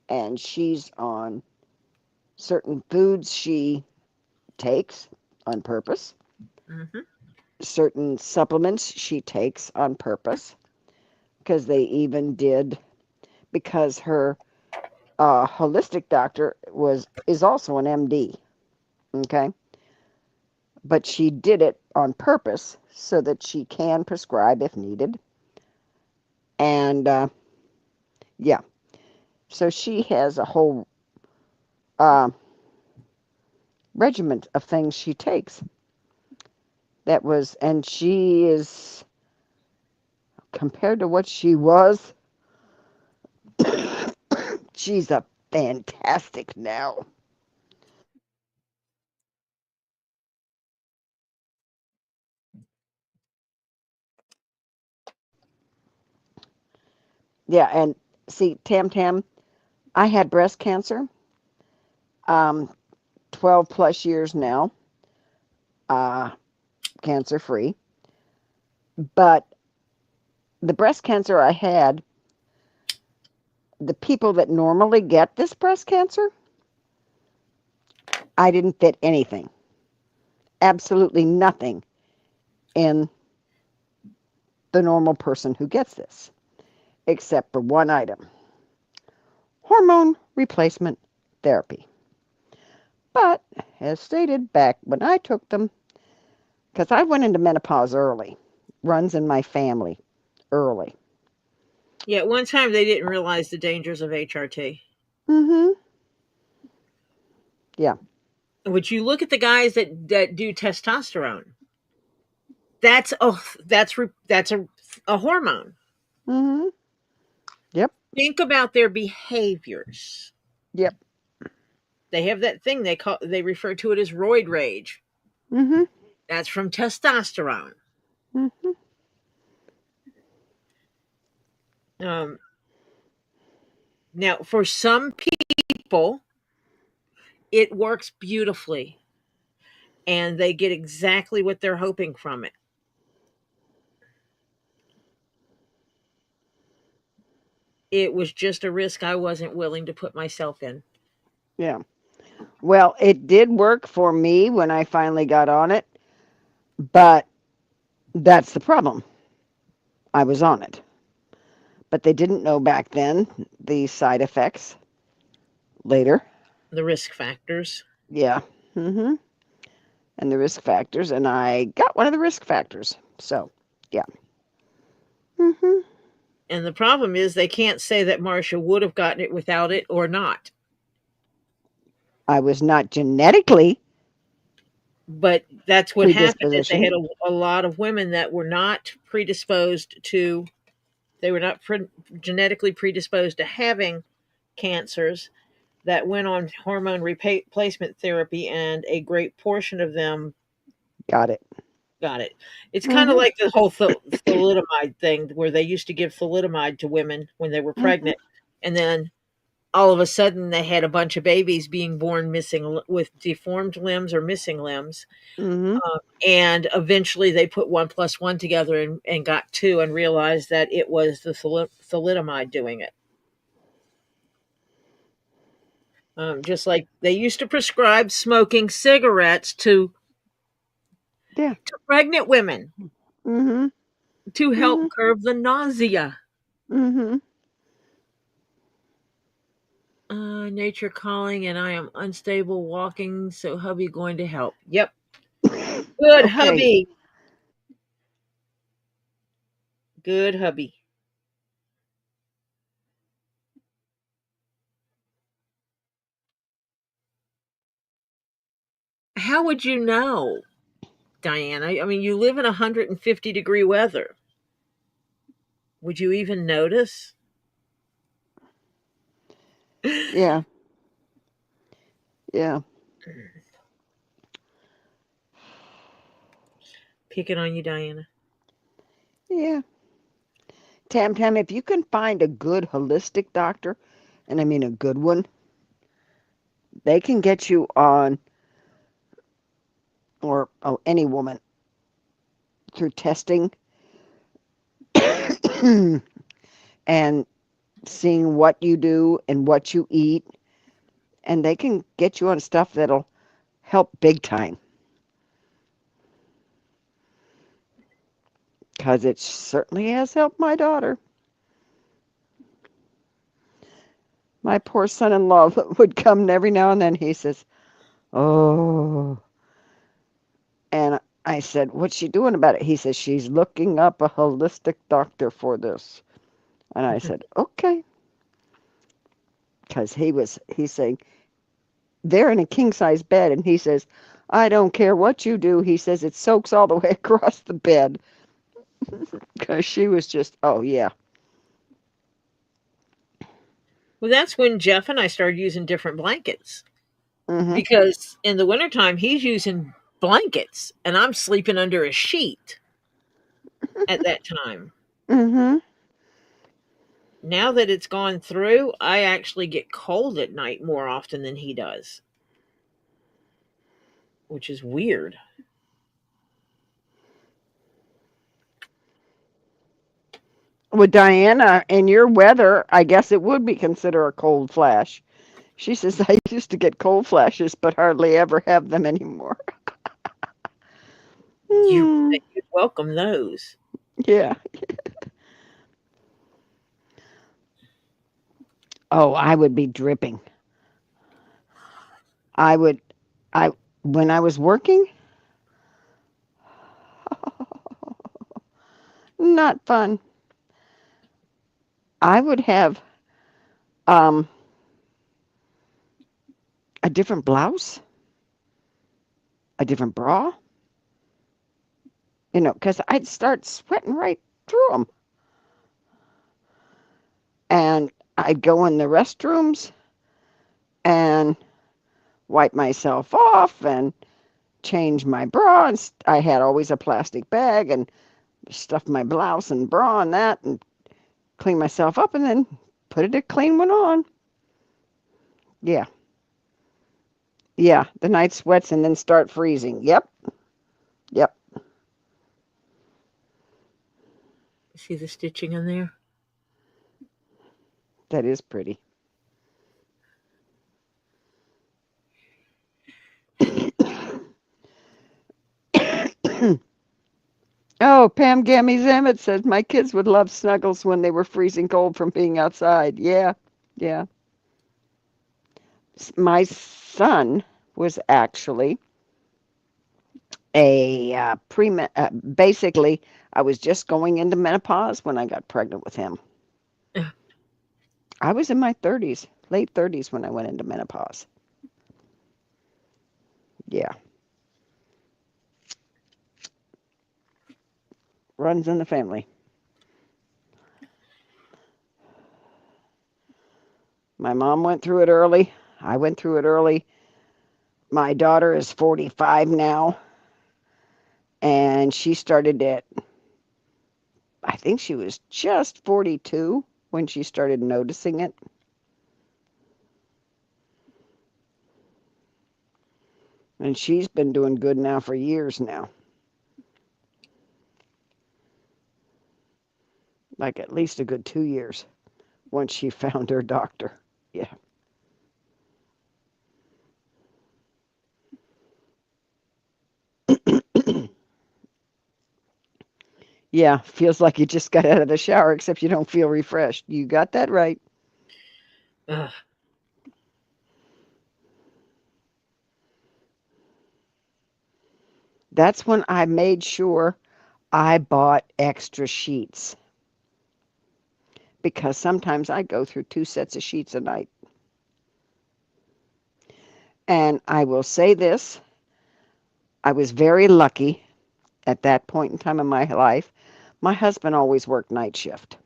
And she's on certain foods she takes on purpose, certain supplements she takes on purpose, because they even did, because her holistic doctor is also an MD, okay? But she did it on purpose so that she can prescribe if needed. And yeah, so she has a whole regiment of things she takes. And she is, compared to what she was, she's a fantastic now. Yeah, and see, Tam, I had breast cancer, 12 plus years now, cancer free. But the breast cancer I had, the people that normally get this breast cancer, I didn't fit anything. Absolutely nothing in the normal person who gets this, except for one item: hormone replacement therapy. But, as stated back when I took them, because I went into menopause early, runs in my family early. Yeah, at one time they didn't realize the dangers of HRT. Yeah. Would you look at the guys that do testosterone? That's a hormone. Mm-hmm. Yep. Think about their behaviors. Yep. They have that thing they refer to it as roid rage. Mm-hmm. That's from testosterone. Mm-hmm. Um, Now, for some people, it works beautifully, and they get exactly what they're hoping from it. It was just a risk I wasn't willing to put myself in. Yeah. Well, it did work for me when I finally got on it, but that's the problem. I was on it. But they didn't know back then the side effects later. The risk factors. Yeah. Mm-hmm. And the risk factors, and I got one of the risk factors. So, yeah. Mm-hmm. And the problem is they can't say that Marcia would have gotten it without it or not. I was not genetically But that's what happened is they predisposition. had a lot of women that were not predisposed to, they were not genetically predisposed to having cancers that went on hormone replacement therapy, and a great portion of them Got it. got it. It's kind of Mm-hmm. like the whole thalidomide thing where they used to give thalidomide to women when they were Mm-hmm. pregnant, and then all of a sudden they had a bunch of babies being born missing with deformed limbs or missing limbs. Mm-hmm. And eventually they put one plus one together and got two and realized that it was the thalidomide doing it. Just like they used to prescribe smoking cigarettes Yeah. to pregnant women Mm-hmm. to Mm-hmm. help curb the nausea. Mm-hmm. Nature calling, and I am unstable walking, so hubby going to help. Yep. Good Okay. hubby. Good hubby. How would you know, Diana? I mean, you live in 150-degree weather. Would you even notice? Yeah. Yeah. Picking on you, Diana. Yeah. Tam Tam, if you can find a good holistic doctor, and I mean a good one, they can get you on, or any woman, through testing and seeing what you do and what you eat, and they can get you on stuff that'll help big time. Because it certainly has helped my daughter. My poor son-in-law would come every now and then. He says, "Oh," and I said, "What's she doing about it?" He says, "She's looking up a holistic doctor for this." And I said, "Okay," because he's saying they're in a king-size bed, and he says, "I don't care what you do." He says it soaks all the way across the bed. Because she was just, oh yeah. Well, that's when Jeff and I started using different blankets Mhm. because in the wintertime, he's using blankets and I'm sleeping under a sheet at that time. Mhm. Now that it's gone through, I actually get cold at night more often than he does, which is weird. With Diana, in your weather, I guess it would be considered a cold flash. She says, I used to get cold flashes, but hardly ever have them anymore. You Hmm. you'd welcome those. Yeah. Oh, I would be dripping. I would, I, when I was working, not fun. I would have, um, a different blouse, a different bra, because I'd start sweating right through them. And I'd go in the restrooms and wipe myself off and change my bra. And I had always a plastic bag and stuff my blouse and bra in that and clean myself up and then put a clean one on. Yeah. Yeah, the night sweats and then start freezing. Yep. See the stitching in there? That is pretty. Oh, Pam Gammy Zamet says, my kids would love snuggles when they were freezing cold from being outside. Yeah. My son was actually basically, I was just going into menopause when I got pregnant with him. I was in my 30s, late 30s when I went into menopause. Yeah. Runs in the family. My mom went through it early. I went through it early. My daughter is 45 now, and she started I think she was just 42 when she started noticing it. And she's been doing good now for years now. Like at least a good 2 years once she found her doctor. Yeah. Yeah, feels like you just got out of the shower, except you don't feel refreshed. You got that right. Ugh. That's when I made sure I bought extra sheets. Because sometimes I go through 2 sets of sheets a night. And I will say this, I was very lucky at that point in time in my life. My husband always worked night shift.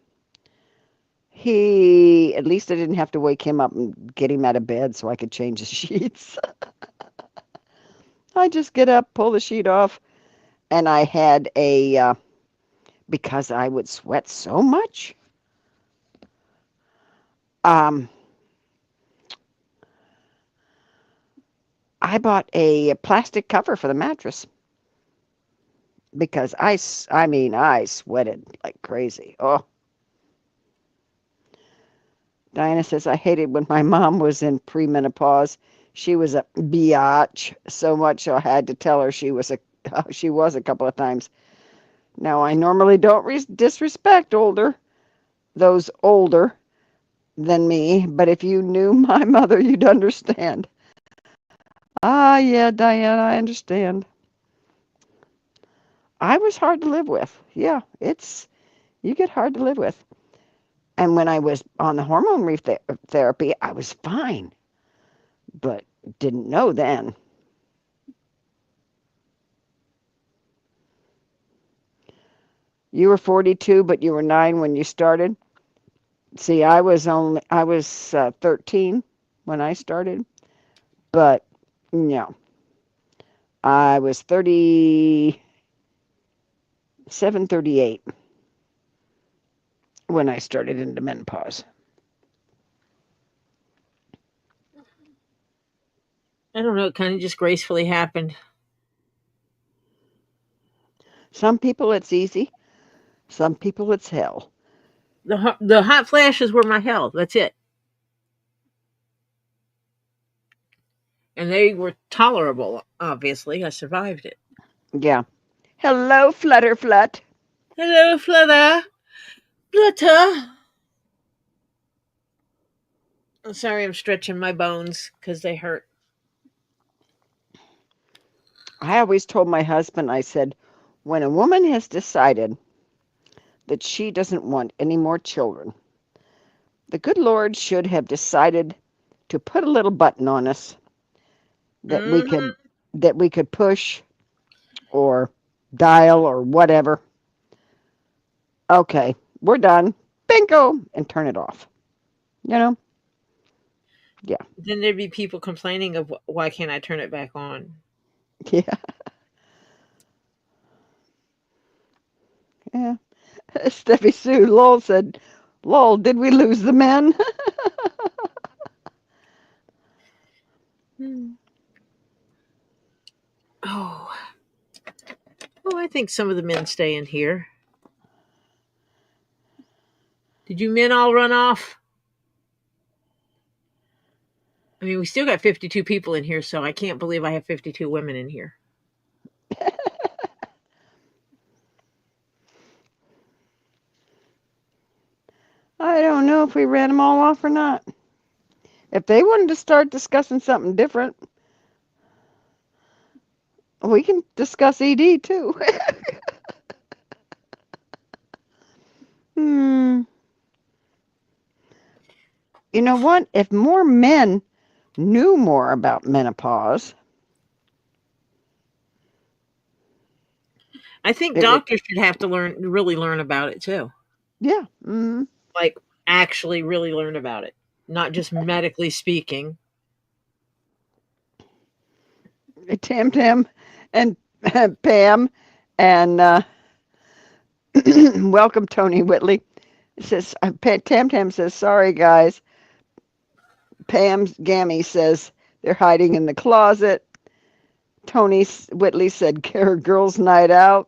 At least I didn't have to wake him up and get him out of bed so I could change the sheets. I just get up, pull the sheet off, and I had because I would sweat so much, I bought a plastic cover for the mattress because I sweated like crazy. Oh. Diana says, I hated when my mom was in premenopause. She was a biatch so much I had to tell her she was a couple of times. Now, I normally don't disrespect those older than me, but if you knew my mother, you'd understand. Ah, yeah, Diana, I understand. I was hard to live with. Yeah, you get hard to live with. And when I was on the hormone therapy, I was fine, but didn't know then. You were 42, but you were 9 when you started. See, I was 13 when I started, but no, I was 37, 38 when I started into menopause. I don't know. It kind of just gracefully happened. Some people it's easy. Some people it's hell. The hot flashes were my hell. That's it. And they were tolerable, obviously. I survived it. Yeah. Hello, Flutter Flut. Hello, Flutter. Flutter. I'm sorry I'm stretching my bones because they hurt. I always told my husband, I said, when a woman has decided that she doesn't want any more children, the good Lord should have decided to put a little button on us that we could push or dial or whatever. Okay, we're done. Bingo, and turn it off. You know? Yeah. Then there'd be people complaining of why can't I turn it back on? Yeah. Yeah. Steffi Sue Lowell said, "Lol, did we lose the men?" Oh, I think some of the men stay in here. Did you men all run off? I mean, we still got 52 people in here, so I can't believe I have 52 women in here. I don't know if we ran them all off or not. If they wanted to start discussing something different, we can discuss ED too. You know what? If more men knew more about menopause, I think it would. doctors should have to really learn about it too. Yeah. Like, actually really learn about it, not just medically speaking. Tam Tam and Pam and welcome Tony Whitley. It says Tam Tam says, "Sorry guys." Pam's Gammy says they're hiding in the closet. Tony Whitley said, "Girls' night out."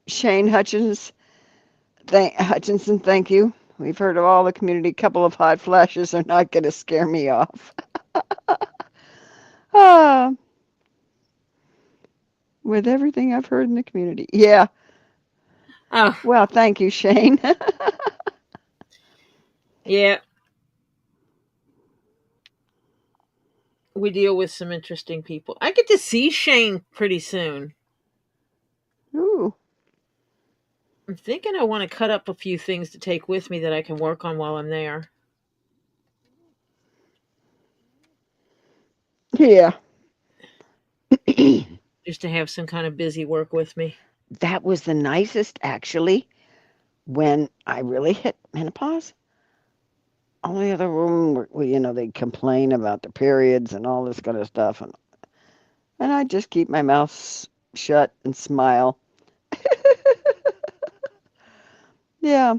Shane Hutchinson, thank you. We've heard of all the community. Couple of hot flashes are not going to scare me off. With everything I've heard in the community. Yeah. Oh, Well, thank you, Shane. yeah. We deal with some interesting people. I get to see Shane pretty soon. Ooh. I'm thinking I want to cut up a few things to take with me that I can work on while I'm there. Yeah. Just to have some kind of busy work with me. That was the nicest, actually, when I really hit menopause. All the other women were, they complain about the periods and all this kind of stuff. And I just keep my mouth shut and smile. Yeah.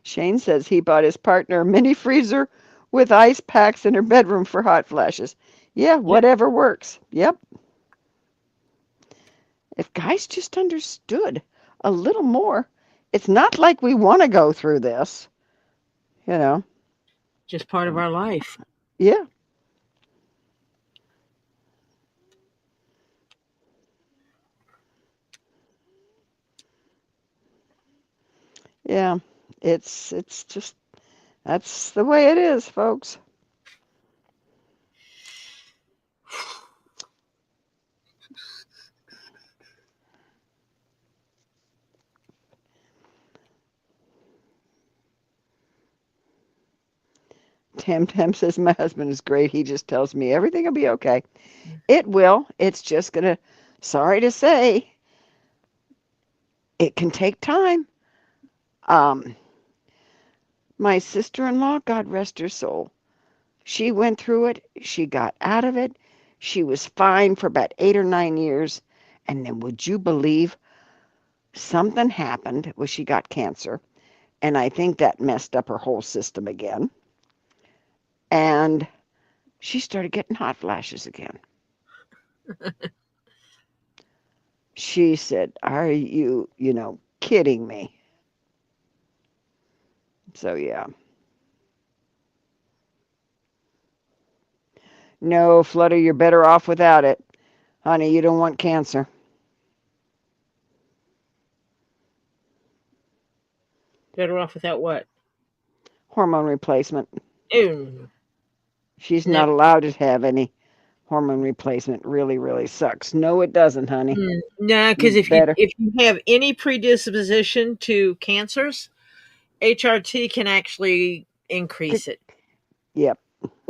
Shane says he bought his partner a mini freezer with ice packs in her bedroom for hot flashes. Yeah, whatever works. Yep. If guys just understood a little more, it's not like we want to go through this. Just part of our life. Yeah. Yeah. It's just that's the way it is, folks. Tam Tam says my husband is great. He just tells me everything will be okay. It will. It's just gonna, sorry to say, it can take time. My sister-in-law, God rest her soul, she went through it. She got out of it. She was fine for about 8 or 9 years. And then would you believe something happened where she got cancer? And I think that messed up her whole system again. And she started getting hot flashes again. She said, "Are you, kidding me?" So, yeah. No, Flutter, you're better off without it. Honey, you don't want cancer. Better off without what? Hormone replacement. Ew. She's not allowed to have any hormone replacement. Really, really sucks. No, it doesn't, honey. Nah, because if you have any predisposition to cancers, HRT can actually increase it. Yep.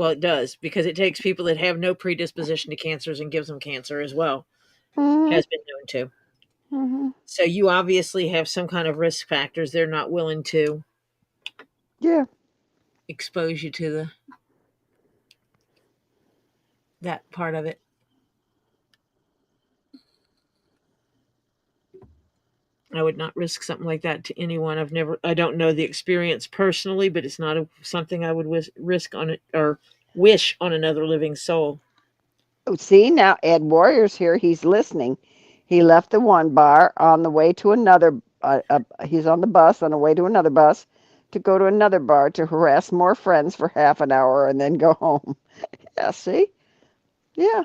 Well, it does, because it takes people that have no predisposition to cancers and gives them cancer as well. Mm-hmm. Has been known to. Mm-hmm. So you obviously have some kind of risk factors they're not willing to Yeah. expose you to that part of it. I would not risk something like that to anyone. I don't know the experience personally, but it's not something I would risk on it or wish on another living soul. Oh, see, now Ed Warrior's here. He's listening. He left the one bar on the way to another. He's on the bus on the way to another bus to go to another bar to harass more friends for half an hour and then go home. Yeah, see? Yeah.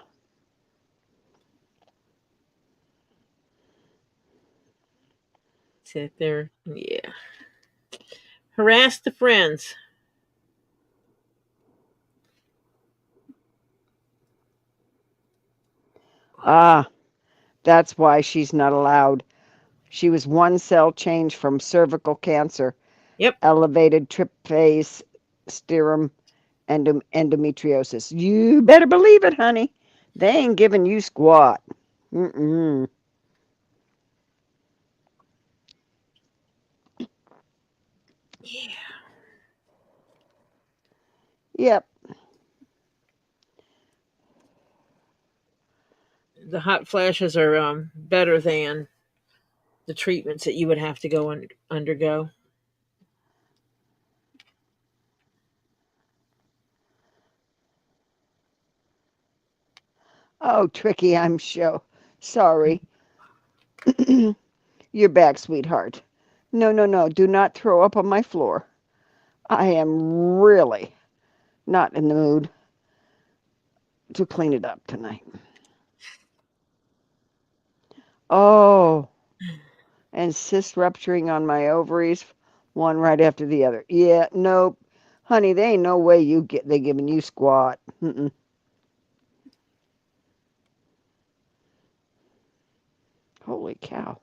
Sit there, yeah. Harass the friends. Ah, that's why she's not allowed. She was one cell change from cervical cancer, Yep. elevated tryptase, serum, endometriosis. You better believe it, honey. They ain't giving you squat. Mm-mm. Yeah. Yep. The hot flashes are better than the treatments that you would have to go undergo. Oh, Tricky, I'm sure. Sorry. You're back, sweetheart. No, no, no. Do not throw up on my floor. I am really not in the mood to clean it up tonight. Oh, and cyst rupturing on my ovaries, one right after the other. Yeah, nope. Honey, there ain't no way they giving you squat. Mm-mm. Holy cow.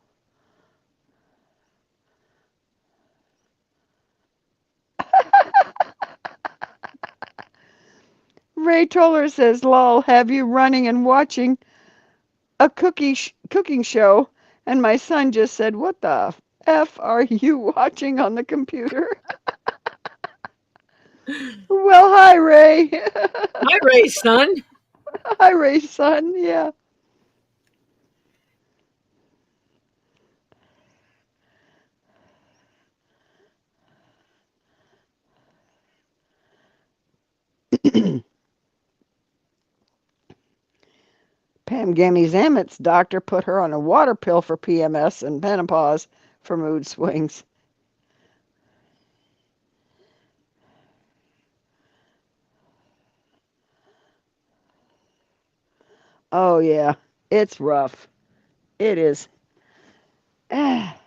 Ray Toller says, lol, have you running and watching a cooking show? And my son just said, what the F are you watching on the computer? Well, hi, Ray. Hi, Ray's son. Hi, Ray's son. Yeah. Pam Gammy Zamet's doctor put her on a water pill for PMS and menopause for mood swings. Oh, yeah. It's rough. It is. Ah.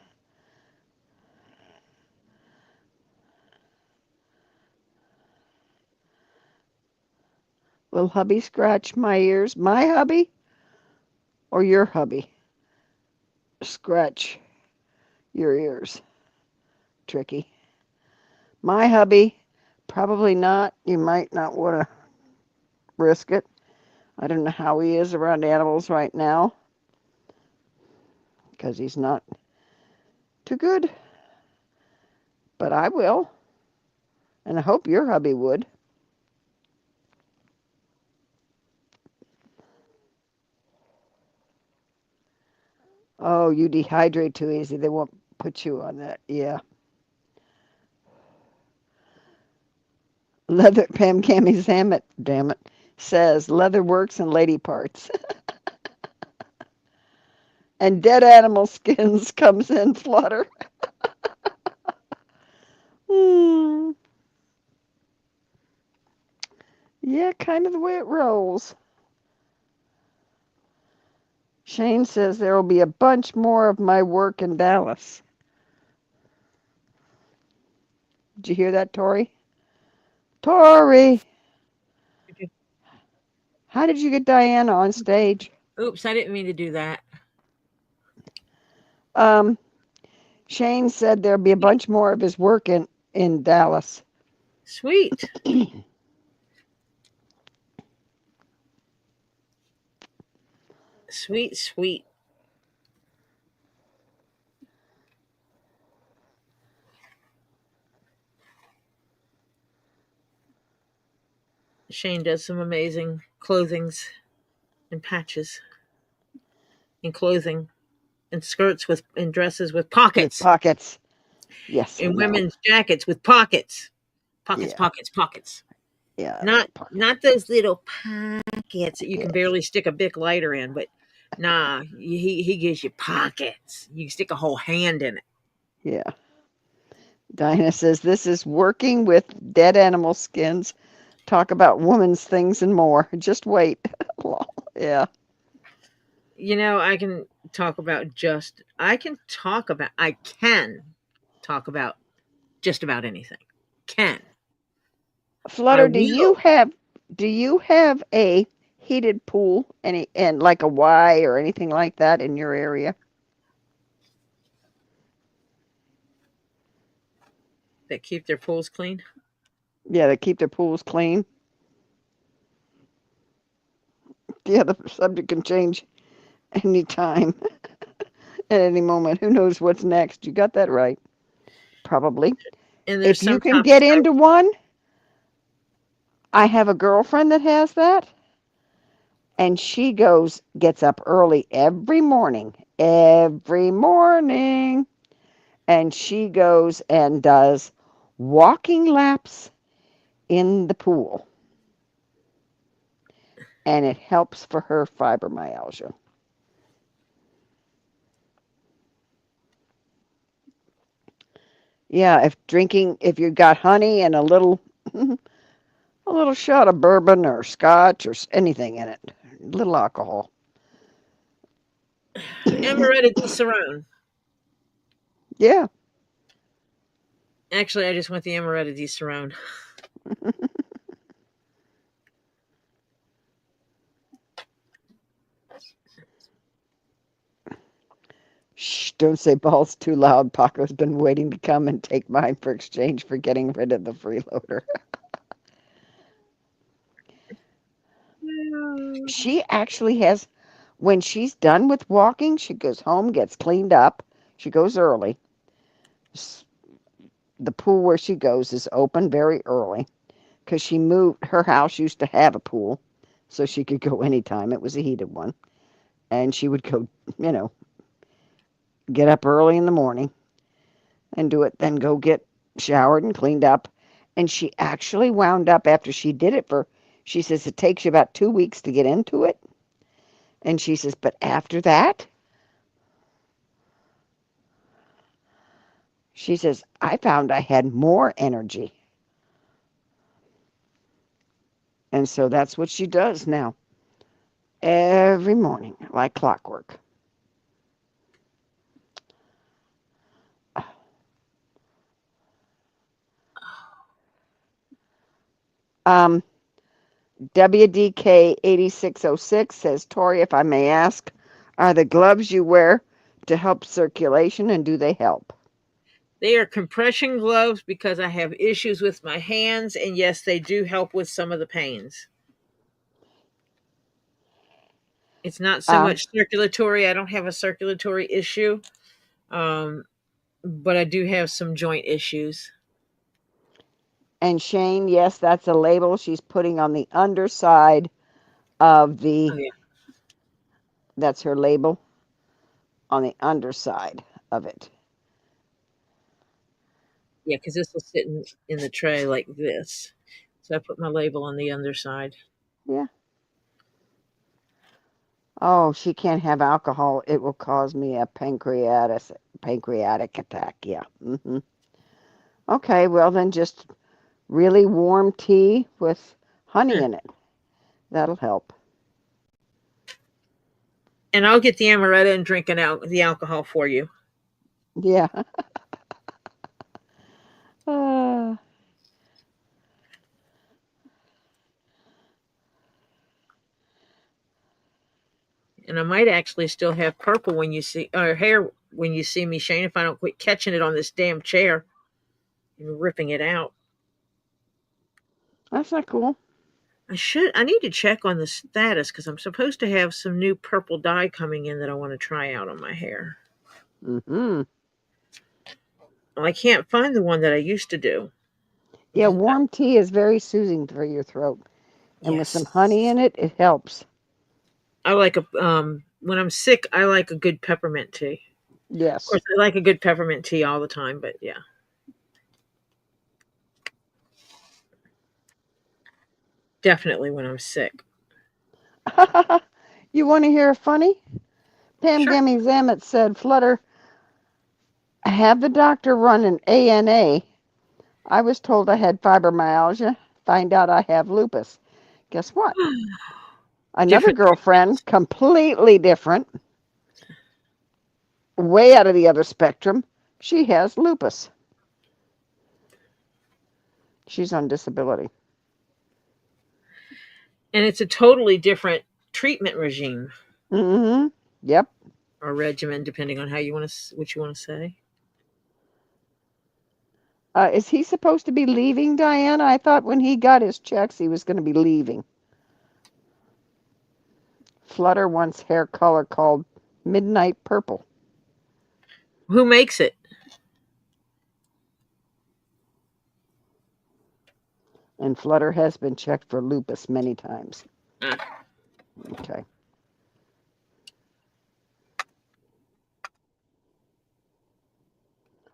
Will hubby scratch my ears? My hubby or your hubby? Scratch your ears. Tricky. My hubby, probably not. You might not want to risk it. I don't know how he is around animals right now because he's not too good. But I will. And I hope your hubby would. Oh, you dehydrate too easy. They won't put you on that. Yeah. Leather Pam Cami Zamet, damn it, says Leatherworks and lady parts. And dead animal skins comes in Flutter. Hmm. Yeah, kind of the way it rolls. Shane says there will be a bunch more of my work in Dallas. Did you hear that, Tori? Tori! How did you get Diana on stage? Oops, I didn't mean to do that. Shane said there'll be a bunch more of his work in Dallas. Sweet. Sweet, sweet. Shane does some amazing clothings and patches and clothing and skirts with and dresses with With pockets pockets. Yes, we and know. women's jackets with pockets. Pockets, Yeah. pockets, pockets. Yeah, I Not like pockets. not those little pockets that you can Yes. barely stick a Bic lighter in, but nah, he gives you pockets. You can stick a whole hand in it. Yeah. Dinah says this is working with dead animal skins. Talk about women's things and more. Just wait. Yeah. You know, I can talk about I can talk about just about anything. Can. I Flutter, will. do you have a heated pool and like a Y or anything like that in your area? That keep their pools clean. Yeah, they keep their pools clean. Yeah, the subject can change anytime, at any moment. Who knows what's next? You got that right. Probably. And there's If you some can topics get into one, I have a girlfriend that has that, and she gets up early every morning, and she goes and does walking laps in the pool, and it helps for her fibromyalgia. Yeah, if you've got honey and a little a little shot of bourbon or scotch or anything in it, a little alcohol. Amaretta di Cerrone. Yeah. Actually, I just want the Amaretta di Cerrone. Shh, don't say balls too loud. Paco's been waiting to come and take mine for exchange for getting rid of the freeloader. She actually has, when she's done with walking, she goes home, gets cleaned up. She goes early. The pool where she goes is open very early because she moved. Her house used to have a pool, so she could go anytime. It was a heated one. And she would go, you know, get up early in the morning and do it, then go get showered and cleaned up. And she actually wound up after she did it she says it takes you about 2 weeks to get into it. And she says, but after that, she says, I found I had more energy. And so that's what she does now. Every morning, like clockwork. Um, WDK8606 says, Tori, if I may ask, are the gloves you wear to help circulation and do they help? They are compression gloves because I have issues with my hands, and yes, they do help with some of the pains. It's not so Um, much circulatory. I don't have a circulatory issue, but I do have some joint issues. and Shane, yes, that's a label she's putting on the underside of Oh yeah, that's her label on the underside of it. yeah, because this will sit in the tray like this. So I put my label on the underside. Yeah. Oh, she can't have alcohol. It will cause me a pancreatic attack. Yeah. Okay, well then just really warm tea with honey in it. That'll help. And I'll get the amaretto and drink the alcohol for you. Yeah. Uh, And I might actually still have purple when you see or hair when you see me, Shane, if I don't quit catching it on this damn chair and ripping it out. that's not cool. I need to check on the status because I'm supposed to have some new purple dye coming in that I want to try out on my hair. Mm-hmm. Well, I can't find the one that I used to do. Yeah, warm tea is very soothing for your throat. And with Yes. some honey in it, it helps. I like when I'm sick, I like a good peppermint tea. Of Yes. course, I like a good peppermint tea all the time, but yeah. Definitely when I'm sick. You want to hear a funny? Pam Sure. Gammy Zamet said, Flutter, have the doctor run an ANA. I was told I had fibromyalgia. Find out I have lupus. Guess what? Another Different. girlfriend, completely different, way out of the other spectrum. She has lupus. She's on disability. And it's a totally different treatment regime Mm-hmm. Yep. or regimen, depending on how you want to, what you want to say. Is he supposed to be leaving, Diana? I thought when he got his checks, he was going to be leaving. Flutter wants hair color called midnight purple. Who makes it? And Flutter has been checked for lupus many times. Ah. Okay.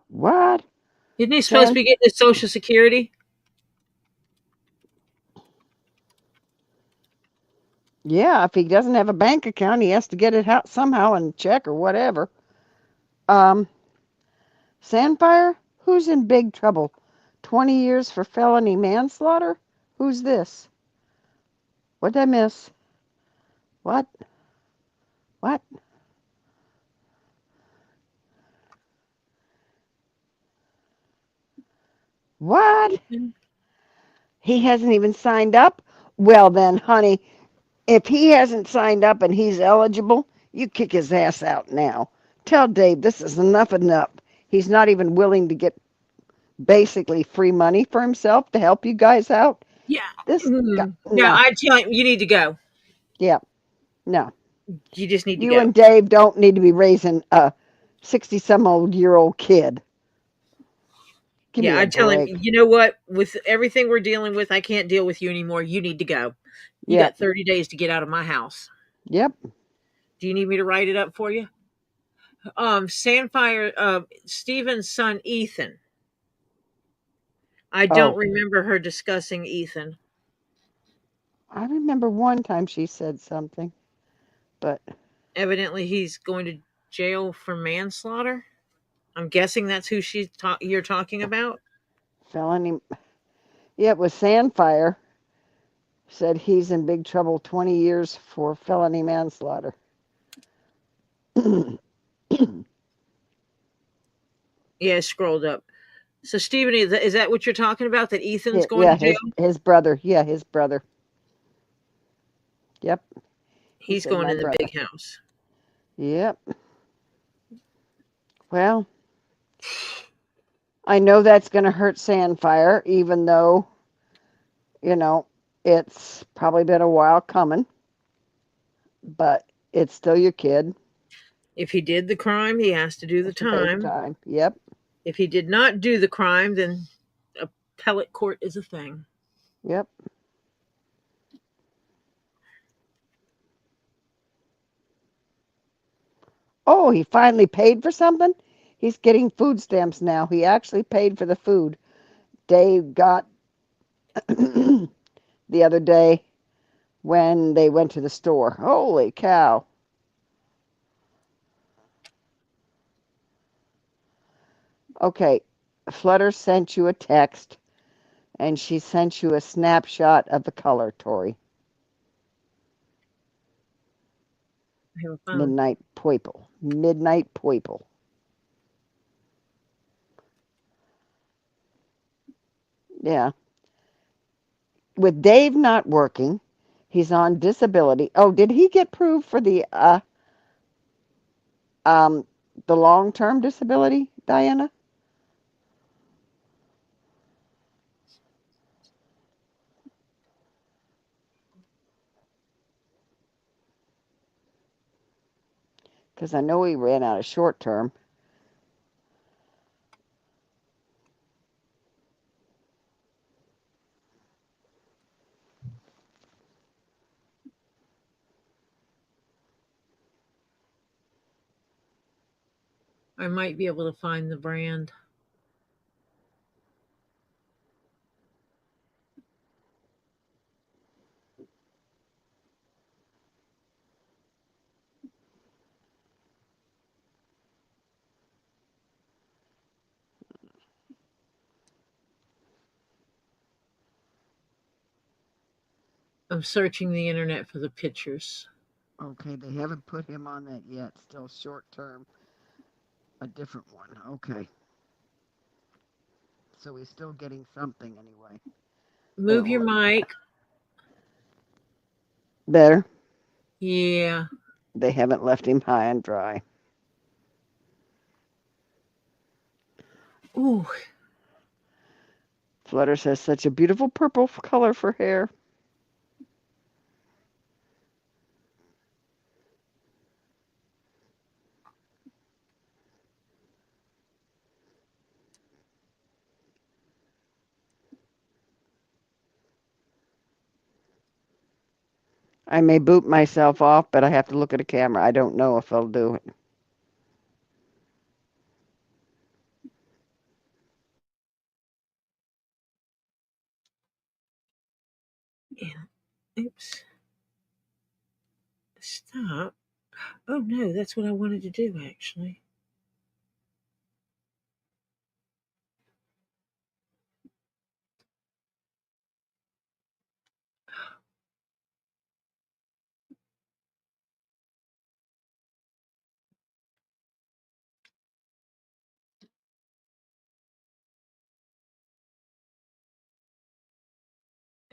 What? Isn't he supposed to be getting his Social Security? Yeah, if he doesn't have a bank account, he has to get it out somehow and check or whatever. Um, Sandfire? Who's in big trouble? 20 years for felony manslaughter? Who's this? What'd I miss? What? What? What? He hasn't even signed up? Well, then, honey, if he hasn't signed up and he's eligible, you kick his ass out now. Tell Dave this is enough enough. He's not even willing to get basically free money for himself to help you guys out. Yeah. This guy, Yeah, no, I tell him you need to go. yeah, no. You just need to You go. and Dave don't need to be raising a 60-some-old-year-old kid. Give me Yeah, a I tell him, break. you know what? With everything we're dealing with, I can't deal with you anymore. You need to go. You Yep, got 30 days to get out of my house. yep. Do you need me to write it up for you? Sandfire, Steven's son, Ethan. I don't Oh, remember her discussing Ethan. I remember one time she said something, but Evidently, he's going to jail for manslaughter. I'm guessing that's who you're talking about. felony. Yeah, it was Sandfire. Said he's in big trouble 20 years for felony manslaughter. Yeah, scrolled up. So, Stephen, is that what you're talking about? That Ethan's going Yeah, to jail? his brother. Yeah, his brother. Yep. He He's said going my in the brother. big house. Yep. Well, I know that's going to hurt Sandfire, even though, you know, it's probably been a while coming, but it's still your kid. If he did the crime, he has to do the Has to pay the time. time. Yep. If he did not do the crime, then appellate court is a thing. Yep. Oh, he finally paid for something? He's getting food stamps now. He actually paid for the food Dave got the other day when they went to the store. Holy cow. Okay, Flutter sent you a text and she sent you a snapshot of the color, Tori. I have a phone. Midnight purple. Midnight purple. Yeah. With Dave not working, he's on disability. Oh, did he get approved for um the long-term disability, Diana? Because I know he ran out of short term. I might be able to find the brand. I'm searching the internet for the pictures. Okay, they haven't put him on that yet. Still short term. A different one. Okay. So he's still getting something anyway. Move your mic. Better? Yeah. They haven't left him high and dry. Ooh. Flutter says such a beautiful purple color for hair. I may boot myself off, but I have to look at a camera. I don't know if I'll do it. Oops. Stop. Oh no, that's what I wanted to do actually.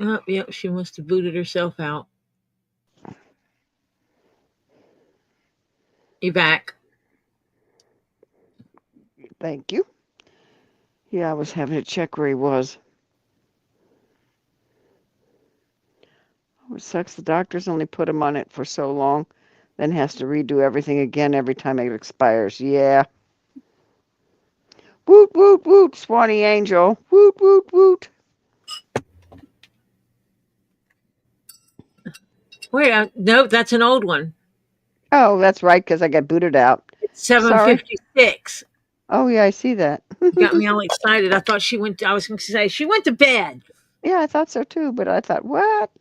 Oh, yeah, she must have booted herself out. You back? Thank you. Yeah, I was having to check where he was. Oh, it sucks the doctors only put him on it for so long, then has to redo everything again every time it expires. Yeah. Woot, woot, woot, Swanee Angel. Woot, woot, woot. Wait, no, that's an old one. Oh, that's right, because I got booted out. It's Sorry. 7:56. Oh, yeah, I see that. Got me all excited. I thought she went. I was going to say she went to bed. Yeah, I thought so too, but I thought, what?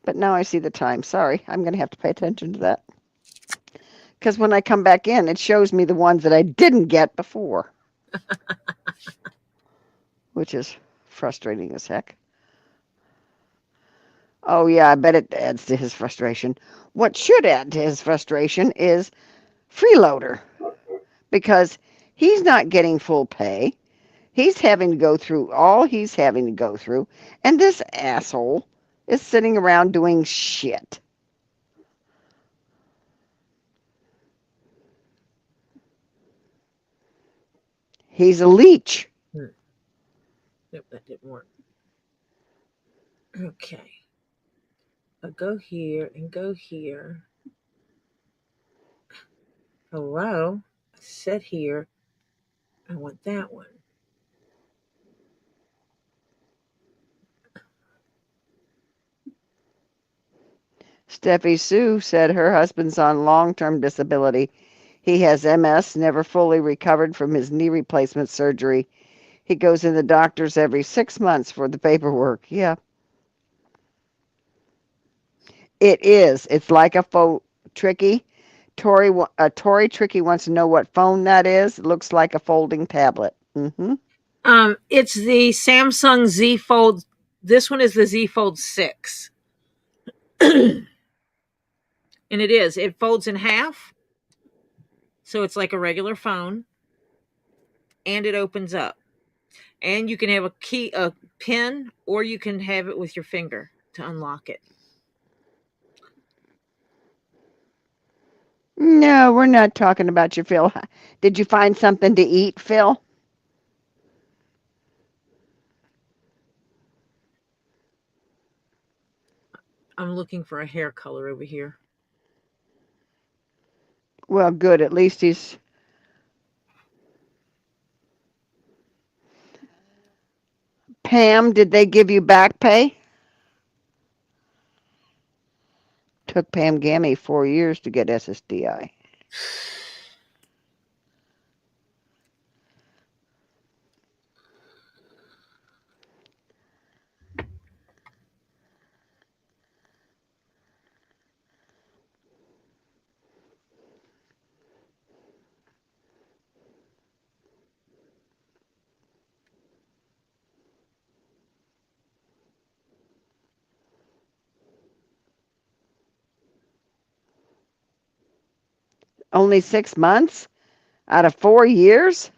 But now I see the time. Sorry, I'm going to have to pay attention to that. Because when I come back in, it shows me the ones that I didn't get before, which is frustrating as heck. Oh, yeah, I bet it adds to his frustration. What should add to his frustration is freeloader, because he's not getting full pay. He's having to go through all he's having to go through, and this asshole is sitting around doing shit. He's a leech. Nope, that didn't work. Okay. I'll go here and go here. Hello. Set here. I want that one. Steffi Sue said her husband's on long-term disability. He has MS, never fully recovered from his knee replacement surgery. He goes in the doctors every 6 months for the paperwork. Yeah. It is. It's like a phone. Tricky. Tori Tricky wants to know what phone that is. It looks like a folding tablet. Mm-hmm. It's the Samsung Z Fold. This one is the Z Fold 6. And it is. It folds in half. So it's like a regular phone. And it opens up. And you can have a pin, or you can have it with your finger to unlock it. No, we're not talking about you, Phil. Did you find something to eat, Phil? I'm looking for a hair color over here. Well, good. At least he's. Pam, did they give you back pay? Took Pam Gammy 4 years to get SSDI. Only 6 months out of 4 years?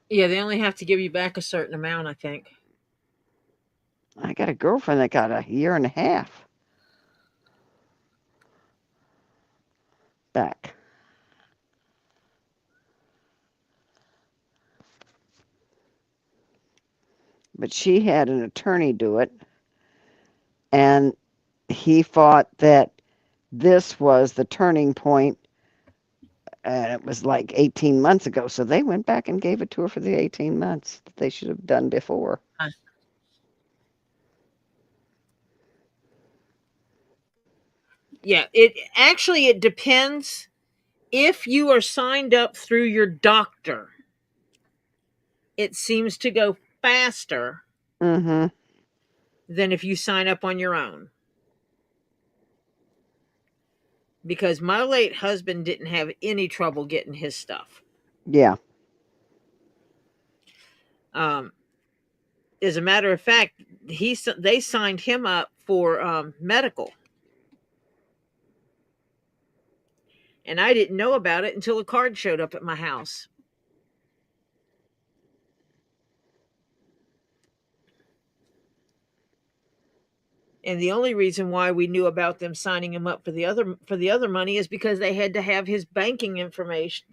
Yeah, they only have to give you back a certain amount, I think. I got a girlfriend that got a year and a half back. But she had an attorney do it, and he thought that this was the turning point, and it was like 18 months ago. So they went back and gave it to her for the 18 months that they should have done before. Yeah, it depends if you are signed up through your doctor. It seems to go faster Mm-hmm. than if you sign up on your own. Because my late husband didn't have any trouble getting his stuff. Yeah. As a matter of fact, they signed him up for medical. And I didn't know about it until a card showed up at my house. And the only reason why we knew about them signing him up for the other money is because they had to have his banking information.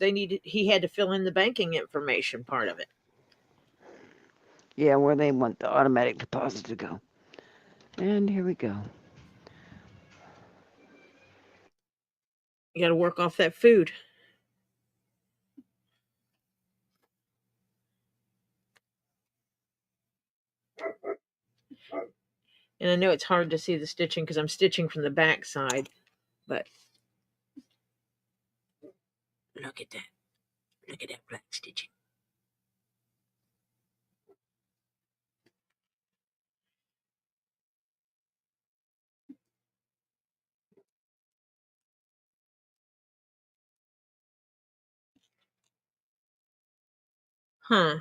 He had to fill in the banking information part of it. Yeah, where they want the automatic deposit to go. And here we go. You got to work off that food. And I know it's hard to see the stitching because I'm stitching from the back side, but look at that. Look at that black stitching. Huh.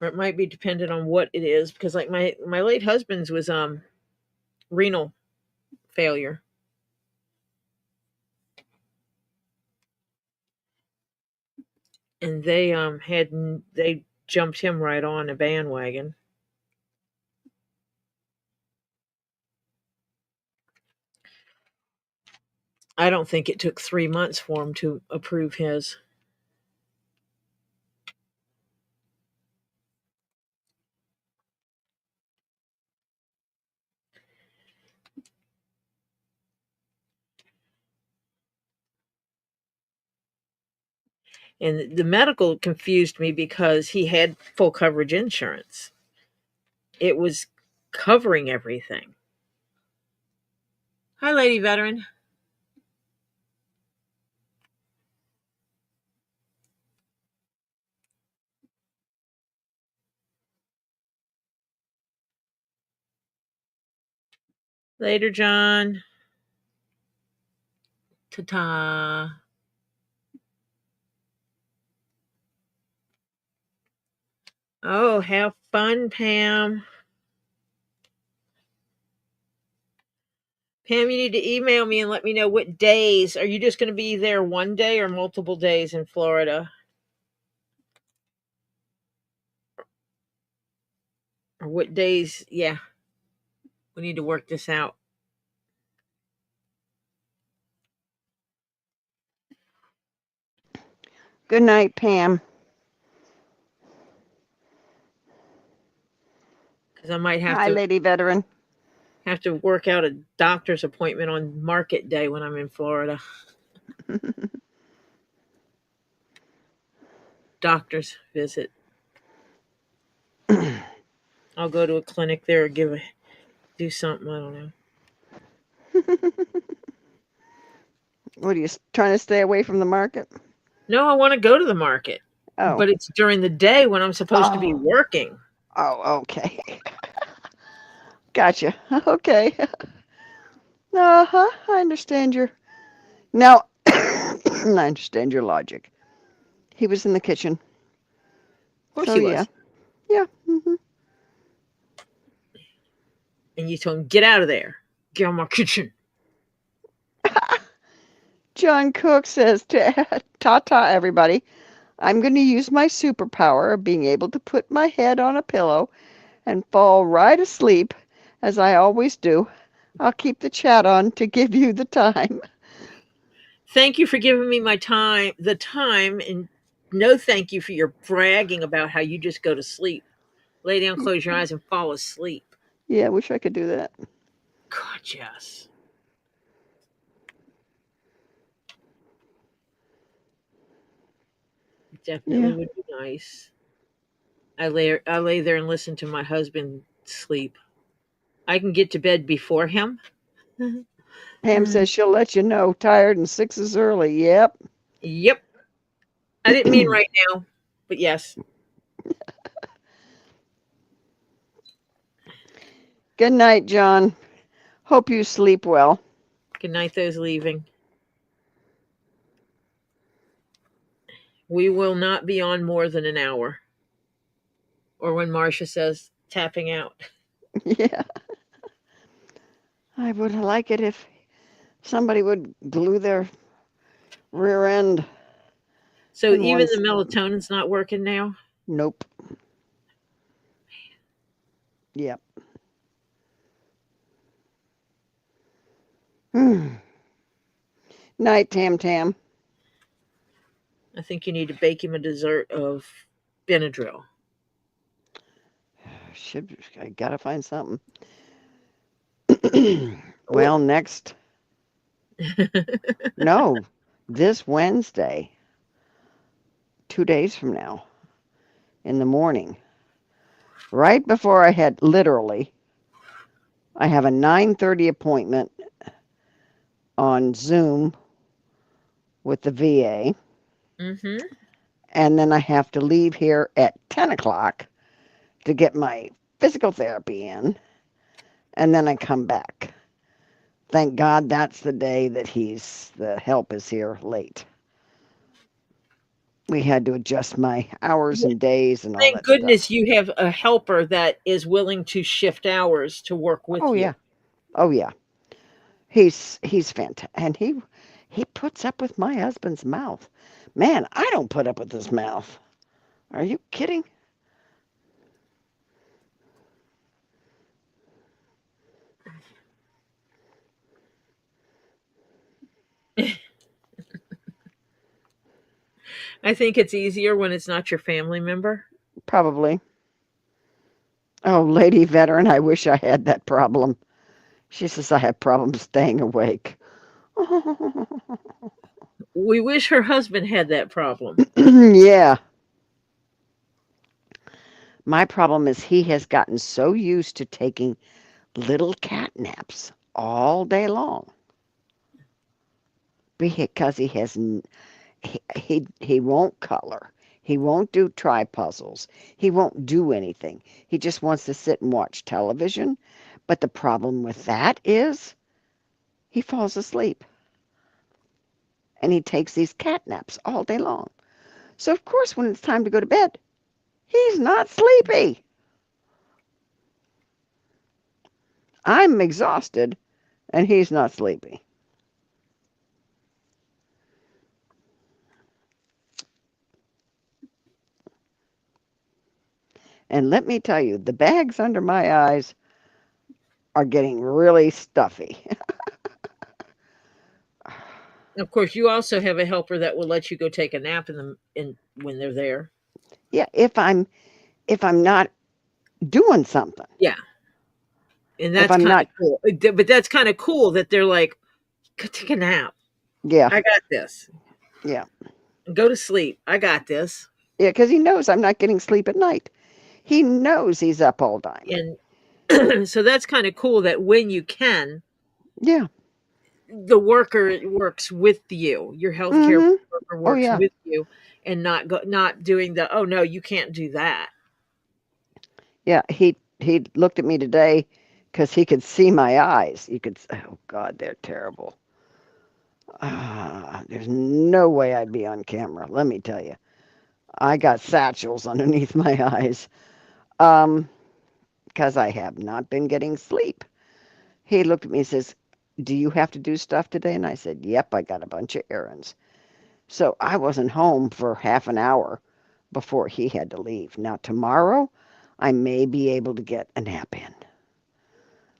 Or it might be dependent on what it is because like my late husband's was renal failure. And they jumped him right on a bandwagon. I don't think it took 3 months for him to approve his. And the medical confused me because he had full coverage insurance. It was covering everything. Hi, Lady Veteran. Later, John. Ta-ta. Oh, have fun, Pam. Pam, you need to email me and let me know what days. Are you just going to be there one day or multiple days in Florida? Or what days? Yeah, we need to work this out. Good night, Pam. because I might Hi, Lady Veteran. have to work out a doctor's appointment on market day when I'm in Florida. Doctor's visit. I'll go to a clinic there or do something. I don't know. What are you trying to stay away from the market? No, I want to go to the market, Oh. but it's during the day when I'm supposed to be working. Oh, okay. Gotcha. Okay. Uh-huh. I understand your now I understand your logic. He was in the kitchen. Of course So he yeah. was. Yeah. And you told him, get out of there. Get out of my kitchen. John Cook says to ta-ta everybody. I'm going to use my superpower of being able to put my head on a pillow and fall right asleep, as I always do. I'll keep the chat on to give you the time. Thank you for giving me the time, and no thank you for your bragging about how you just go to sleep. Lay down, close your eyes, and fall asleep. Yeah, I wish I could do that. God, yes. Definitely would be nice. I lay there and listen to my husband sleep. I can get to bed before him. Pam says she'll let you know. Tired and 6 is early. Yep. Yep. I didn't mean right now, but yes. Good night, John. Hope you sleep well. Good night, those leaving. We will not be on more than an hour. Or when Marcia says tapping out. Yeah. I would like it if somebody would glue their rear end. So in even one the melatonin's not working now? Nope. Yep. Night, Tam Tam. I think you need to bake him a dessert of Benadryl. I gotta find something. Well, next. No, this Wednesday, 2 days from now, in the morning, right before I had literally, I have a 9:30 appointment on Zoom with the VA. Mm-hmm. And then I have to leave here at 10 o'clock to get my physical therapy in. And then I come back. Thank God that's the day that the help is here late. We had to adjust my hours and days and all Thank that stuff. goodness you have a helper that is willing to shift hours to work with Oh you. yeah. Oh yeah. He's fantastic. And he puts up with my husband's mouth. Man, I don't put up with his mouth. Are you kidding? I think it's easier when it's not your family member. Probably. Oh, Lady Veteran, I wish I had that problem. She says I have problems staying awake. We wish her husband had that problem. Yeah. My problem is he has gotten so used to taking little cat naps all day long because he won't color. He won't do try puzzles. He won't do anything. He just wants to sit and watch television. But the problem with that is he falls asleep. And he takes these cat naps all day long. So, of course, when it's time to go to bed, he's not sleepy. I'm exhausted, and he's not sleepy. And let me tell you, the bags under my eyes are getting really stuffy. Of course, you also have a helper that will let you go take a nap when they're there. Yeah, if I'm not doing something. Yeah. And If that's I'm kind of not, cool. But that's kind of cool that they're like, "Go take a nap. yeah, I got this. yeah, Go to sleep. I got this." yeah, because he knows I'm not getting sleep at night. He knows he's up all time. And so that's kind of cool that when you can, Yeah. the worker works with you. Your healthcare Mm-hmm. worker Oh works yeah. with you, and not doing the, "Oh no, you can't do that." Yeah. He looked at me today because he could see my eyes. You could. Oh God, they're terrible. There's no way I'd be on camera. Let me tell you, I got satchels underneath my eyes. Because I have not been getting sleep. He looked at me and says, "Do you have to do stuff today?" And I said, "Yep, I got a bunch of errands." So I wasn't home for half an hour before he had to leave. Now, tomorrow, I may be able to get a nap in.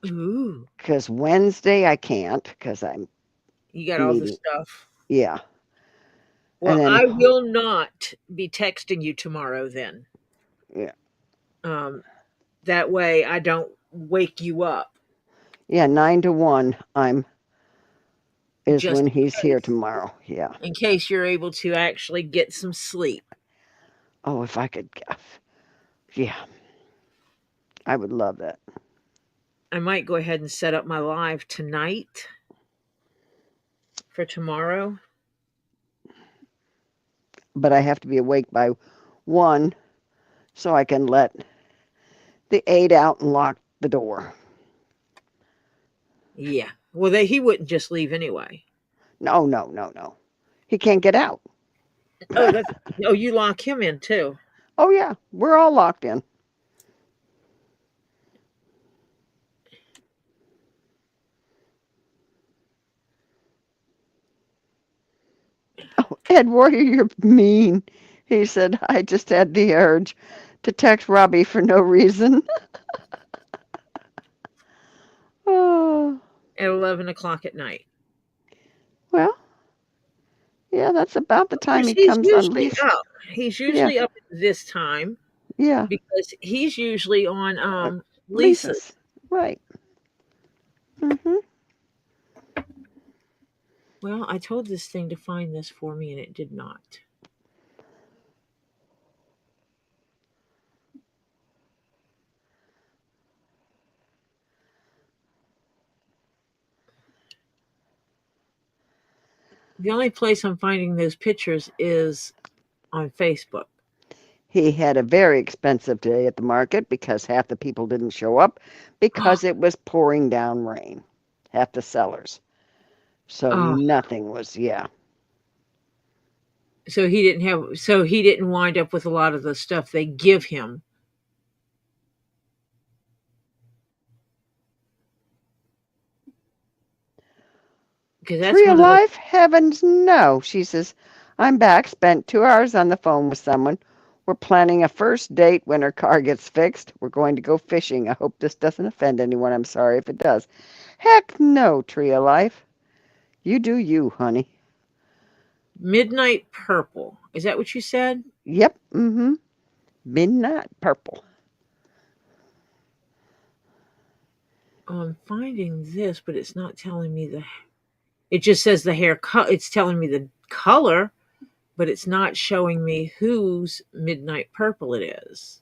Ooh, Because Wednesday, I can't because I'm you got all the meeting. stuff. Yeah. And Well, then, I will not be texting you tomorrow then. yeah, Um, that way I don't wake you up, yeah, 9 to 1, is just when he's here case, tomorrow. Yeah. in case you're able to actually get some sleep. Oh, if I could, yeah, I would love that. I might go ahead and set up my live tonight for tomorrow. But I have to be awake by 1 so I can let the aide out and lock the door. Yeah. Well, he wouldn't just leave anyway. No, no, no, no. He can't get out. Oh, that's oh, you lock him in too. Oh, yeah, we're all locked in. Oh, Ed Warrior, you're mean. He said, I just had the urge to text Robbie for no reason. Oh, At 11 o'clock at night. well, yeah, that's about the time Because he comes on lease. He's Yeah, usually up at this time yeah, because he's usually on leases. leases. Right. Mm-hmm. Well, I told this thing to find this for me and it did not. The only place I'm finding those pictures is on Facebook. He had a very expensive day at the market because half the people didn't show up because it was pouring down rain. Half the sellers. So Oh, nothing was, yeah. so he didn't wind up with a lot of the stuff they give him. Because that's Tree of one of the Life? Heavens no. She says, I'm back, spent 2 hours on the phone with someone. We're planning a first date when her car gets fixed. We're going to go fishing. I hope this doesn't offend anyone. I'm sorry if it does. Heck no, Tree of Life. You do you, honey. midnight purple. Is that what you said? Yep, mm-hmm. Midnight purple. Oh, I'm finding this, but it's not telling me the. It just says the hair. It's telling me the color, but it's not showing me whose midnight purple it is.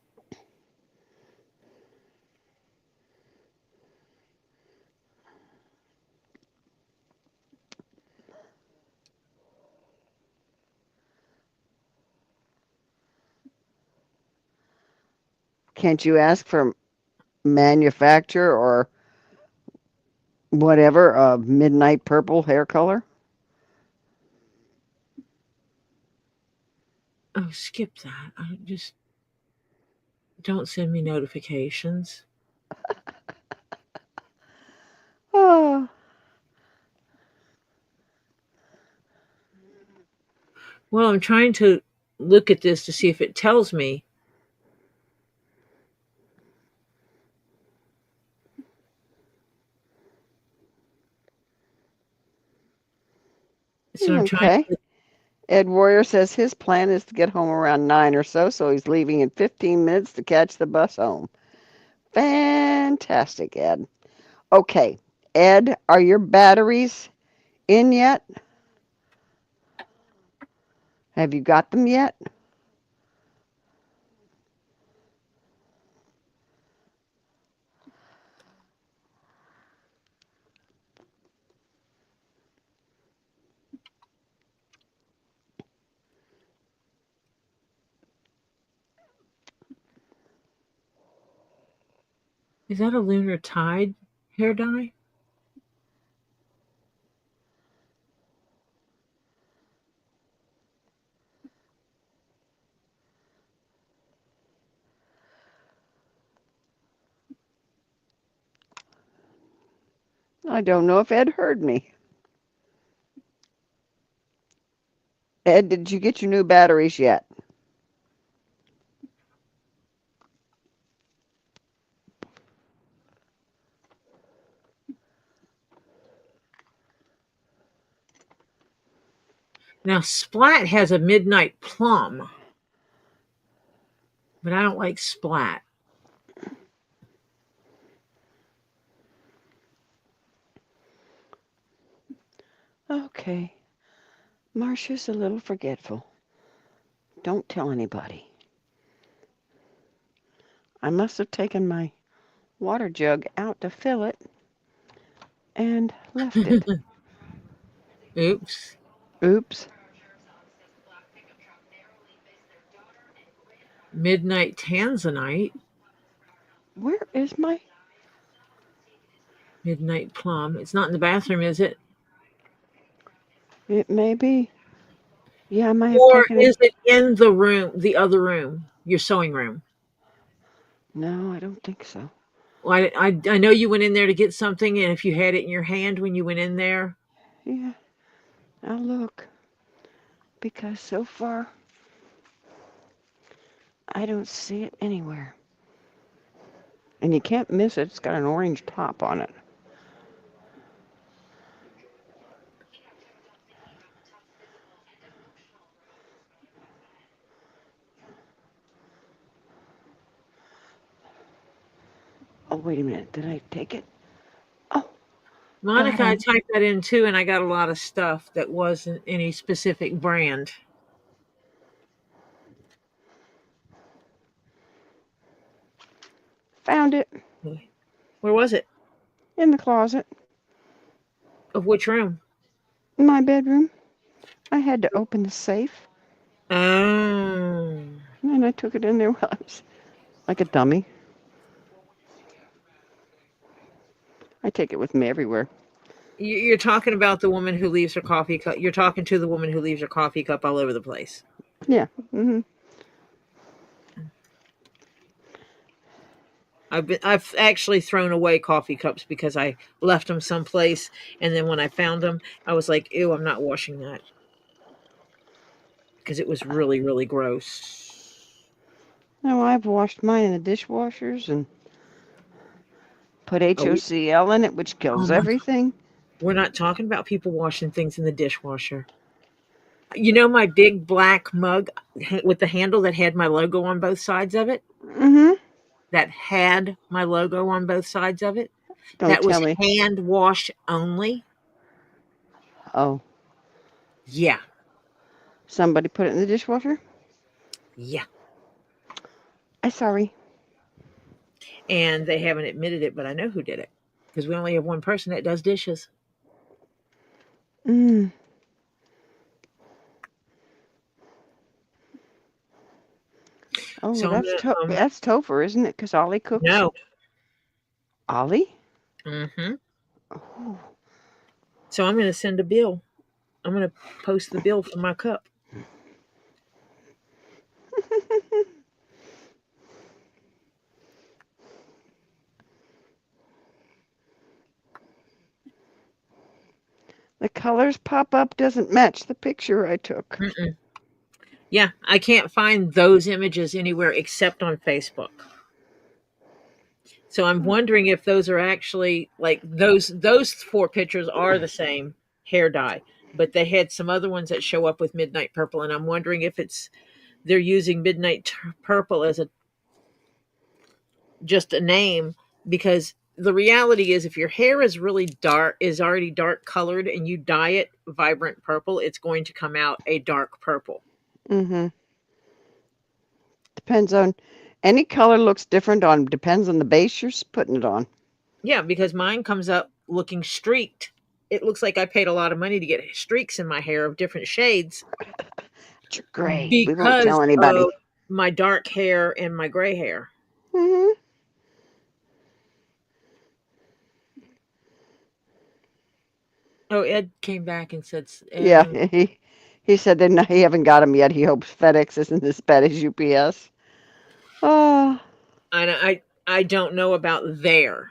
Can't you ask for manufacturer or whatever of midnight purple hair color? Oh, skip that. I just don't send me notifications. Oh, Well, I'm trying to look at this to see if it tells me. So I'm trying okay. to. Ed Warrior says his plan is to get home around 9 or so, so he's leaving in 15 minutes to catch the bus home. Fantastic, Ed. Okay, Ed, are your batteries in yet? Have you got them yet? Is that a lunar tide hair dye? I don't know if Ed heard me. Ed, did you get your new batteries yet? Now, Splat has a midnight plum, but I don't like Splat. Okay. Marcia's a little forgetful. Don't tell anybody. I must have taken my water jug out to fill it and left it. Oops. Oops. Midnight Tanzanite. Where is my... Midnight plum. It's not in the bathroom, is it? It may be. Yeah, I might have Or taken it. is it in the room, the other room, your sewing room? No, I don't think so. Well, I know you went in there to get something, and if you had it in your hand when you went in there. Yeah, I'll look. Because so far, I don't see it anywhere. And you can't miss it. It's got an orange top on it. Oh, wait a minute. Did I take it? Oh, Monica, I darn. typed that in too, and I got a lot of stuff that wasn't any specific brand. Found it Where was it? in the closet Of which room? in my bedroom. I had to open the safe, Oh. and I took it in there while I was like a dummy. I take it with me everywhere. You're talking about the woman who leaves her coffee cup. You're talking to the woman who leaves her coffee cup all over the place. Yeah. Mm-hmm. I've actually thrown away coffee cups because I left them someplace, and then when I found them, I was like, "Ew, I'm not washing that," because it was really, really gross. No, I've washed mine in the dishwashers and put Oh, HOCl in it, which oh kills my God. everything. We're not talking about people washing things in the dishwasher. You know my big black mug with the handle that had my logo on both sides of it? Mm-hmm. That had my logo on both sides of it? Don't That was tell me. hand wash only? Oh, Yeah. somebody put it in the dishwasher? Yeah. I'm sorry. And they haven't admitted it, but I know who did it because we only have one person that does dishes. Mm. Oh, So well, I'm gonna that's Topher, isn't it? Because Ollie cooks. no. Ollie? Mm-hmm. Oh. So I'm gonna send a bill. I'm gonna post the bill for my cup. The colors pop up doesn't match the picture I took. Mm-mm. Yeah, I can't find those images anywhere except on Facebook. So I'm wondering if those are actually like those four pictures are the same hair dye, but they had some other ones that show up with midnight purple, and I'm wondering if it's they're using midnight purple as a just a name, because the reality is if your hair is really dark, is already dark colored, and you dye it vibrant purple, it's going to come out a dark purple. Mm-hmm. Depends on, any color looks different on, depends on the base you're putting it on. Yeah, because mine comes up looking streaked. It looks like I paid a lot of money to get streaks in my hair of different shades But you're gray. We won't because tell anybody. of my dark hair and my gray hair. Mm-hmm. Oh, Ed came back and said, Yeah, he said that he haven't got them yet. He hopes FedEx isn't as bad as UPS. Oh, I don't know about there.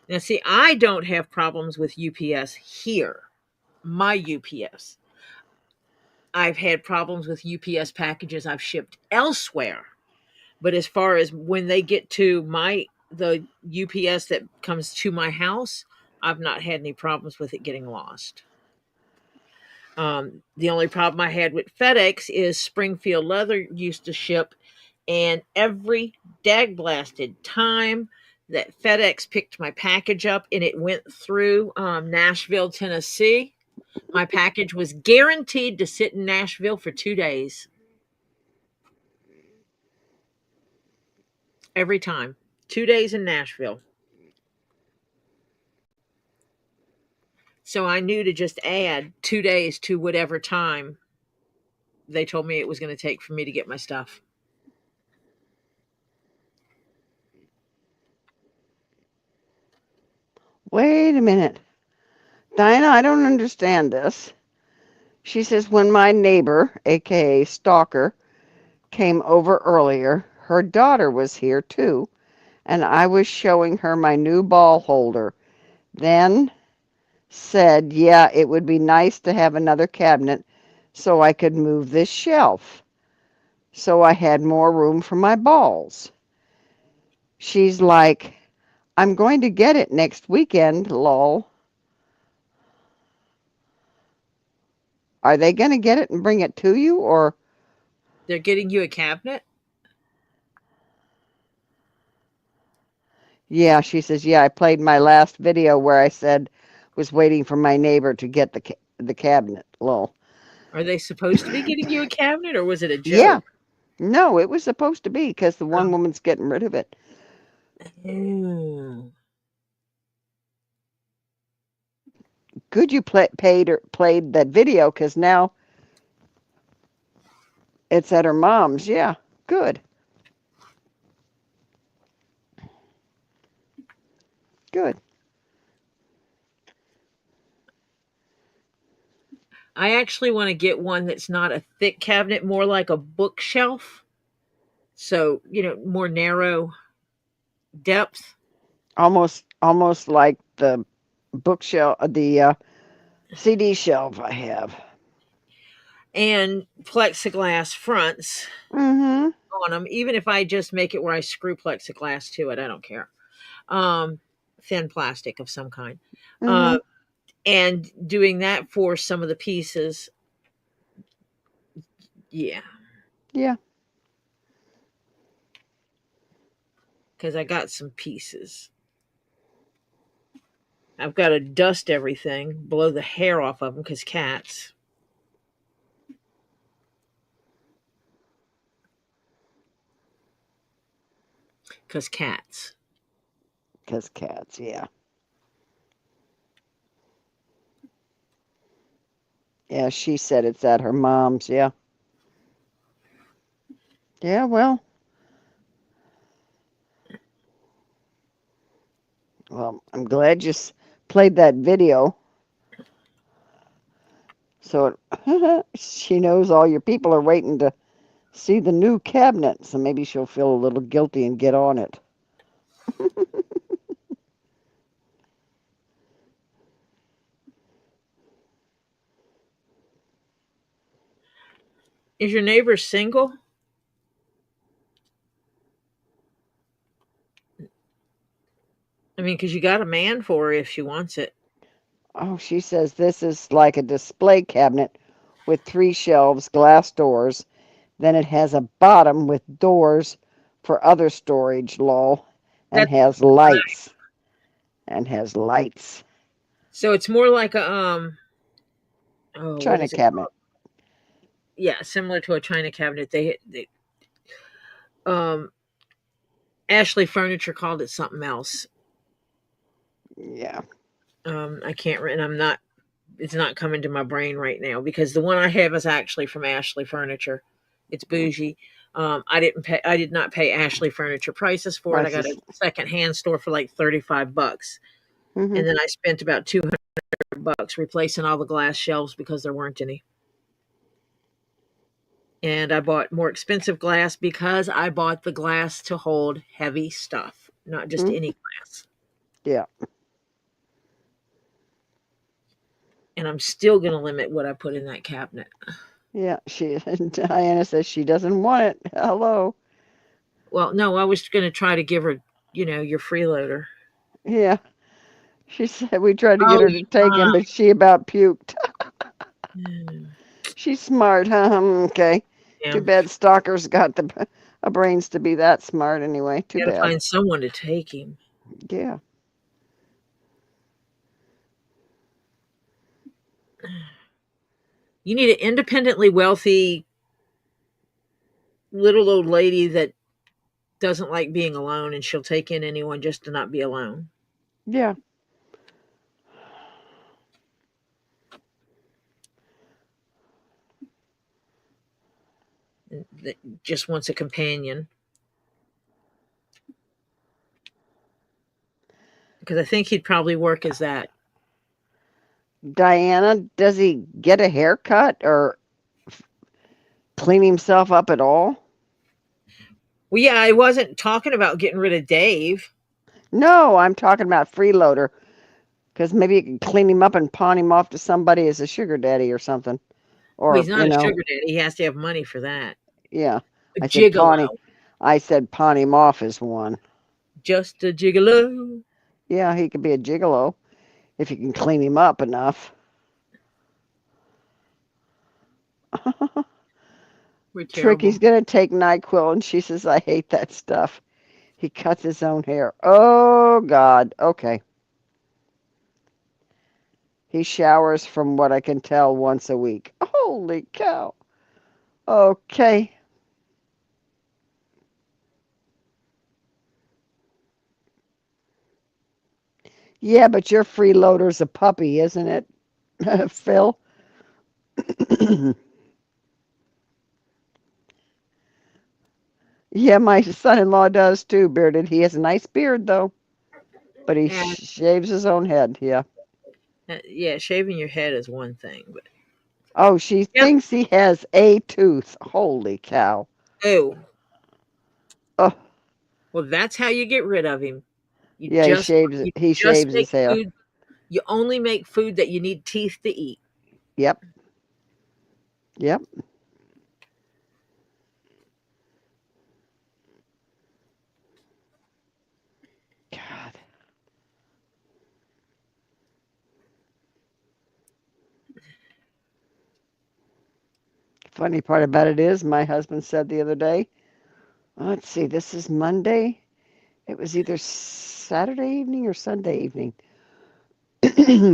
Now, see, I don't have problems with UPS here. My UPS. I've had problems with UPS packages I've shipped elsewhere. But as far as when they get to the UPS that comes to my house, I've not had any problems with it getting lost. The only problem I had with FedEx is Springfield Leather used to ship, and every dagblasted time that FedEx picked my package up and it went through Nashville, Tennessee, my package was guaranteed to sit in Nashville for 2 days. Every time. 2 days in Nashville. So I knew to just add 2 days to whatever time they told me it was going to take for me to get my stuff. wait a minute. Diana, I don't understand this. She says when my neighbor, aka Stalker, came over earlier, her daughter was here too, and I was showing her my new ball holder. Then said, yeah, it would be nice to have another cabinet so I could move this shelf. So I had more room for my balls. She's like, I'm going to get it next weekend, lol. Are they going to get it and bring it to you, or? They're getting you a cabinet? Yeah, she says, yeah, I played my last video where I said was waiting for my neighbor to get the cabinet, lol. Are they supposed to be getting you a cabinet, or was it a Yeah, joke? no, it was supposed to be because the one Oh. woman's getting rid of it. Mm. Good you played that video because now it's at her mom's. Yeah, good. Good. I actually want to get one that's not a thick cabinet, more like a bookshelf. So, more narrow depth. Almost like the bookshelf, the CD shelf I have. And plexiglass fronts Mm-hmm. on them, even if I just make it where I screw plexiglass to it. I don't care. Um, Thin plastic of some kind. Mm-hmm. And doing that for some of the pieces. Yeah. Yeah. Because I got some pieces. I've got to dust everything, blow the hair off of them because cats. Because cats. Because cats, yeah. Yeah, she said it's at her mom's, yeah. Yeah, well, I'm glad you played that video. So she knows all your people are waiting to see the new cabinet, so maybe she'll feel a little guilty and get on it. Is your neighbor single? I mean, because you got a man for her if she wants it. Oh, she says this is like a display cabinet with 3 shelves, glass doors. Then it has a bottom with doors for other storage, lol, and That's has lights. And has lights. so it's more like a what China is it cabinet. called? Yeah, similar to a china cabinet. They um Ashley Furniture called it something else. Yeah. I can't and I'm not it's not coming to my brain right now because the one I have is actually from Ashley Furniture. It's bougie. I did not pay Ashley Furniture prices for it. I got Prices. a second hand store for like $35. Mm-hmm. And then I spent about $200 replacing all the glass shelves because there weren't any. And I bought more expensive glass because I bought the glass to hold heavy stuff, not just Mm-hmm. any glass. Yeah. And I'm still going to limit what I put in that cabinet. Yeah. Diana says she doesn't want it. Hello. Well, no, I was going to try to give her, your freeloader. Yeah. She said we tried to get Oh, her to take him, but she about puked. yeah. She's smart, huh? Okay. Yeah. Too bad Stalker's got the brains to be that smart anyway. Too Got to bad. find someone to take him. Yeah. You need an independently wealthy little old lady that doesn't like being alone and she'll take in anyone just to not be alone. Yeah. That just wants a companion. Because I think he'd probably work as that. Diana, does he get a haircut or clean himself up at all? Well, yeah, I wasn't talking about getting rid of Dave. No, I'm talking about freeloader. Because maybe you can clean him up and pawn him off to somebody as a sugar daddy or something. Well, Or, he's not a sugar daddy. He has to have money for that. yeah. A I said gigolo. pawn him off as one. Just a gigolo. Yeah, he could be a gigolo if you can clean him up enough. We're Tricky's terrible. going to take NyQuil, and she says, I hate that stuff. He cuts his own hair. Oh, God. Okay. He showers, from what I can tell, once a week. Holy cow. Okay. Yeah, but your freeloader's a puppy, isn't it, Phil? Yeah, my son-in-law does too, bearded. He has a nice beard, though. But he And shaves his own head, yeah. yeah, shaving your head is one thing, but Oh, she yep. thinks he has a tooth. Holy cow. Oh, Oh, well, that's how you get rid of him. You yeah, just you he just shaves make his hair. food. You only make food that you need teeth to eat. Yep. Yep. God. Funny part about it is, my husband said the other day, let's see, this is Monday. It was either Saturday evening or Sunday evening.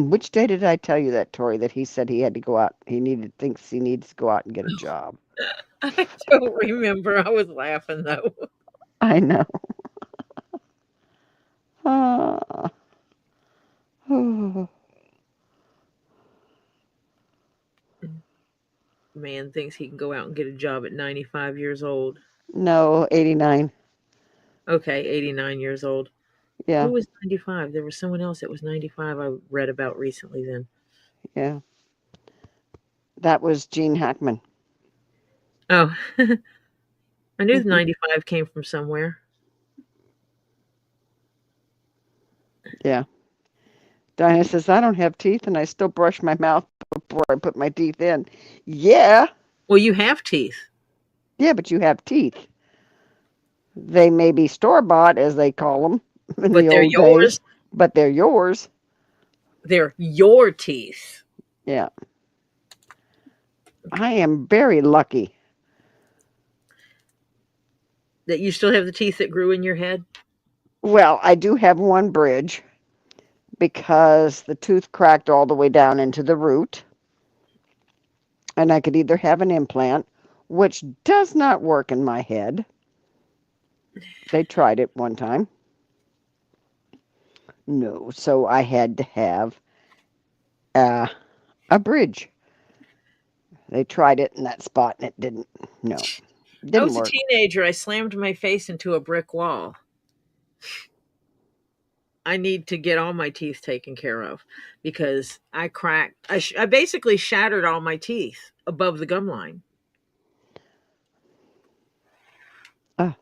Which day did I tell you that, Tori, that he said he had to go out? Thinks he needs to go out and get a job. I don't remember. I was laughing though. I know. Ah. Oh. Man thinks he can go out and get a job at 95 years old. No, 89. Okay, 89 years old. Yeah, Who was 95? There was someone else that was 95 I read about recently then. yeah. That was Gene Hackman. Oh, I knew the 95 came from somewhere. Yeah. Diana says, I don't have teeth and I still brush my mouth before I put my teeth in. Yeah. Well, you have teeth, Yeah, but you have teeth. They may be store-bought, as they call them in but the they're old days, yours. but they're yours. They're your teeth. Yeah. I am very lucky. That you still have the teeth that grew in your head? Well, I do have one bridge because the tooth cracked all the way down into the root. And I could either have an implant, which does not work in my head. They tried it one time. No, so I had to have a bridge. They tried it in that spot and it didn't. No, I didn't was a work. teenager. I slammed my face into a brick wall. I need to get all my teeth taken care of because I cracked. I basically shattered all my teeth above the gum line. So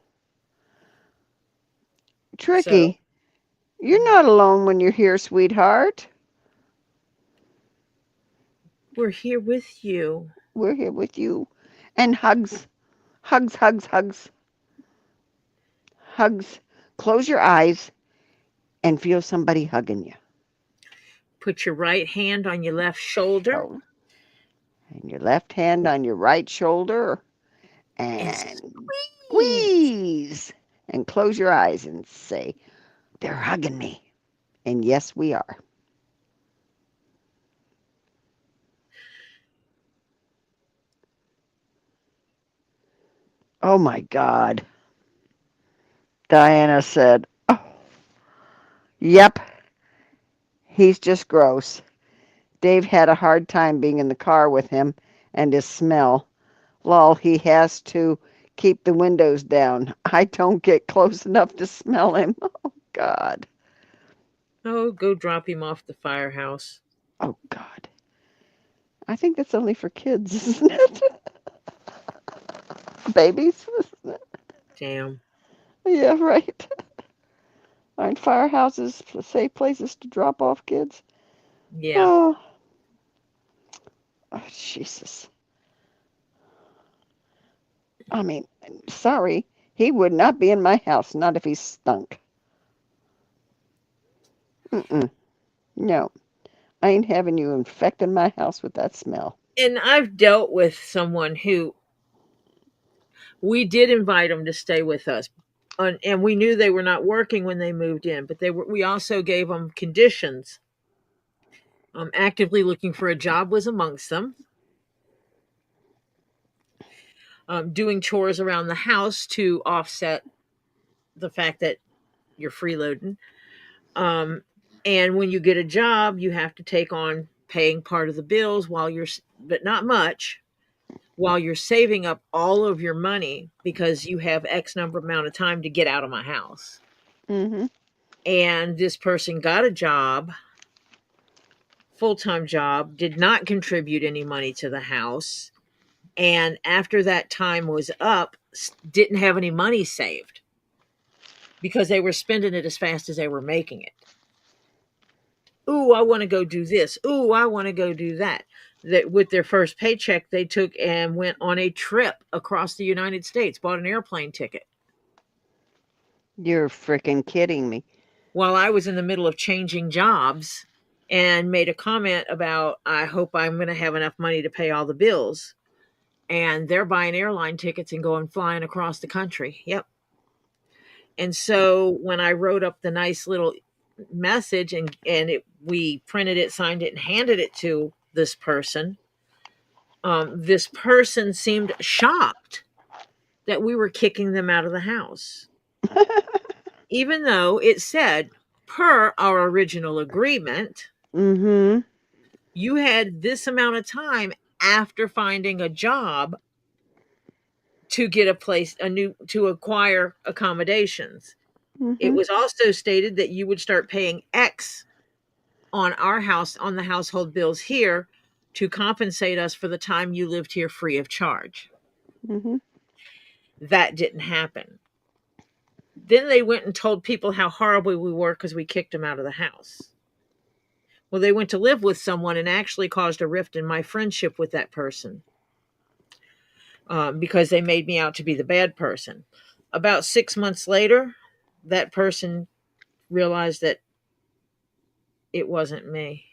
Tricky. You're not alone when you're here, sweetheart. we're here with you. We're here with you. And hugs, hugs, hugs, hugs, hugs. Close your eyes and feel somebody hugging you. Put your right hand on your left shoulder Oh, and your left hand on your right shoulder and and squeeze. squeeze. And close your eyes and say, they're hugging me. And yes, we are. Oh my God. Diana said, oh, yep, he's just gross. Dave had a hard time being in the car with him and his smell. Lol, he has to keep the windows down. I don't get close enough to smell him. Oh God. Oh, go drop him off the firehouse. Oh God. I think that's only for kids, isn't it? Babies? Damn. Yeah, right. Aren't firehouses safe places to drop off kids? Yeah. Oh, oh Jesus. I mean, sorry. He would not be in my house, not if he stunk. Mm-mm. No, I ain't having you infecting my house with that smell. And I've dealt with someone who we did invite them to stay with us. And we knew they were not working when they moved in, but we also gave them conditions. Actively looking for a job was amongst them. Doing chores around the house to offset the fact that you're freeloading. Um, and when you get a job, you have to take on paying part of the bills but not much, while you're saving up all of your money because you have X number amount of time to get out of my house. Mm-hmm. And this person got a job, full-time job, did not contribute any money to the house. And after that time was up, didn't have any money saved because they were spending it as fast as they were making it. Ooh, I want to go do this. Ooh, I want to go do that. That with their first paycheck, they took and went on a trip across the United States, bought an airplane ticket. You're freaking kidding me. While I was in the middle of changing jobs and made a comment about, I hope I'm going to have enough money to pay all the bills. And they're buying airline tickets and going flying across the country. Yep. And so when I wrote up the nice little message we printed it, signed it, and handed it to this person seemed shocked that we were kicking them out of the house, even though it said, per our original agreement, Mm-hmm. you had this amount of time after finding a job to get to acquire accommodations. It Mm-hmm. was also stated that you would start paying X on the household bills here to compensate us for the time you lived here free of charge. Mm-hmm. That didn't happen. Then they went and told people how horrible we were because we kicked them out of the house. Well, they went to live with someone and actually caused a rift in my friendship with that person because they made me out to be the bad person. About 6 months later, that person realized that it wasn't me.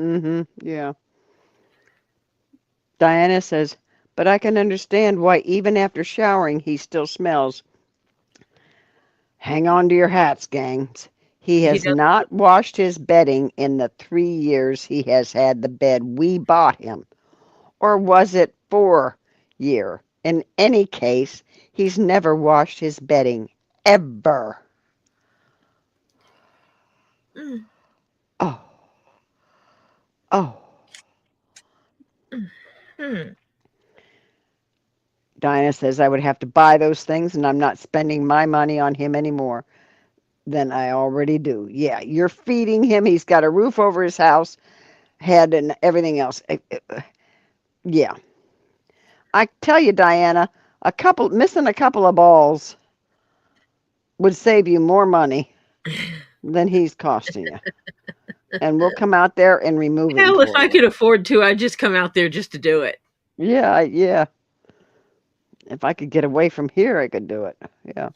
Mm-hmm. Yeah. Diana says, but I can understand why even after showering he still smells. Hang on to your hats, gangs. He He has does. not washed his bedding in the 3 years he has had the bed we bought him. Or was it 4 year? In any case, he's never washed his bedding. Ever. Mm, Oh. Oh. mm. Dinah says I would have to buy those things and I'm not spending my money on him anymore than I already do. Yeah, you're feeding him. He's got a roof over his house, head, and everything else. Yeah. I tell you, Diana, missing a couple of balls would save you more money than he's costing you. And we'll come out there and remove him Hell, if for I you. could afford to, I'd just come out there just to do it. Yeah, yeah. If I could get away from here, I could do it. Yeah.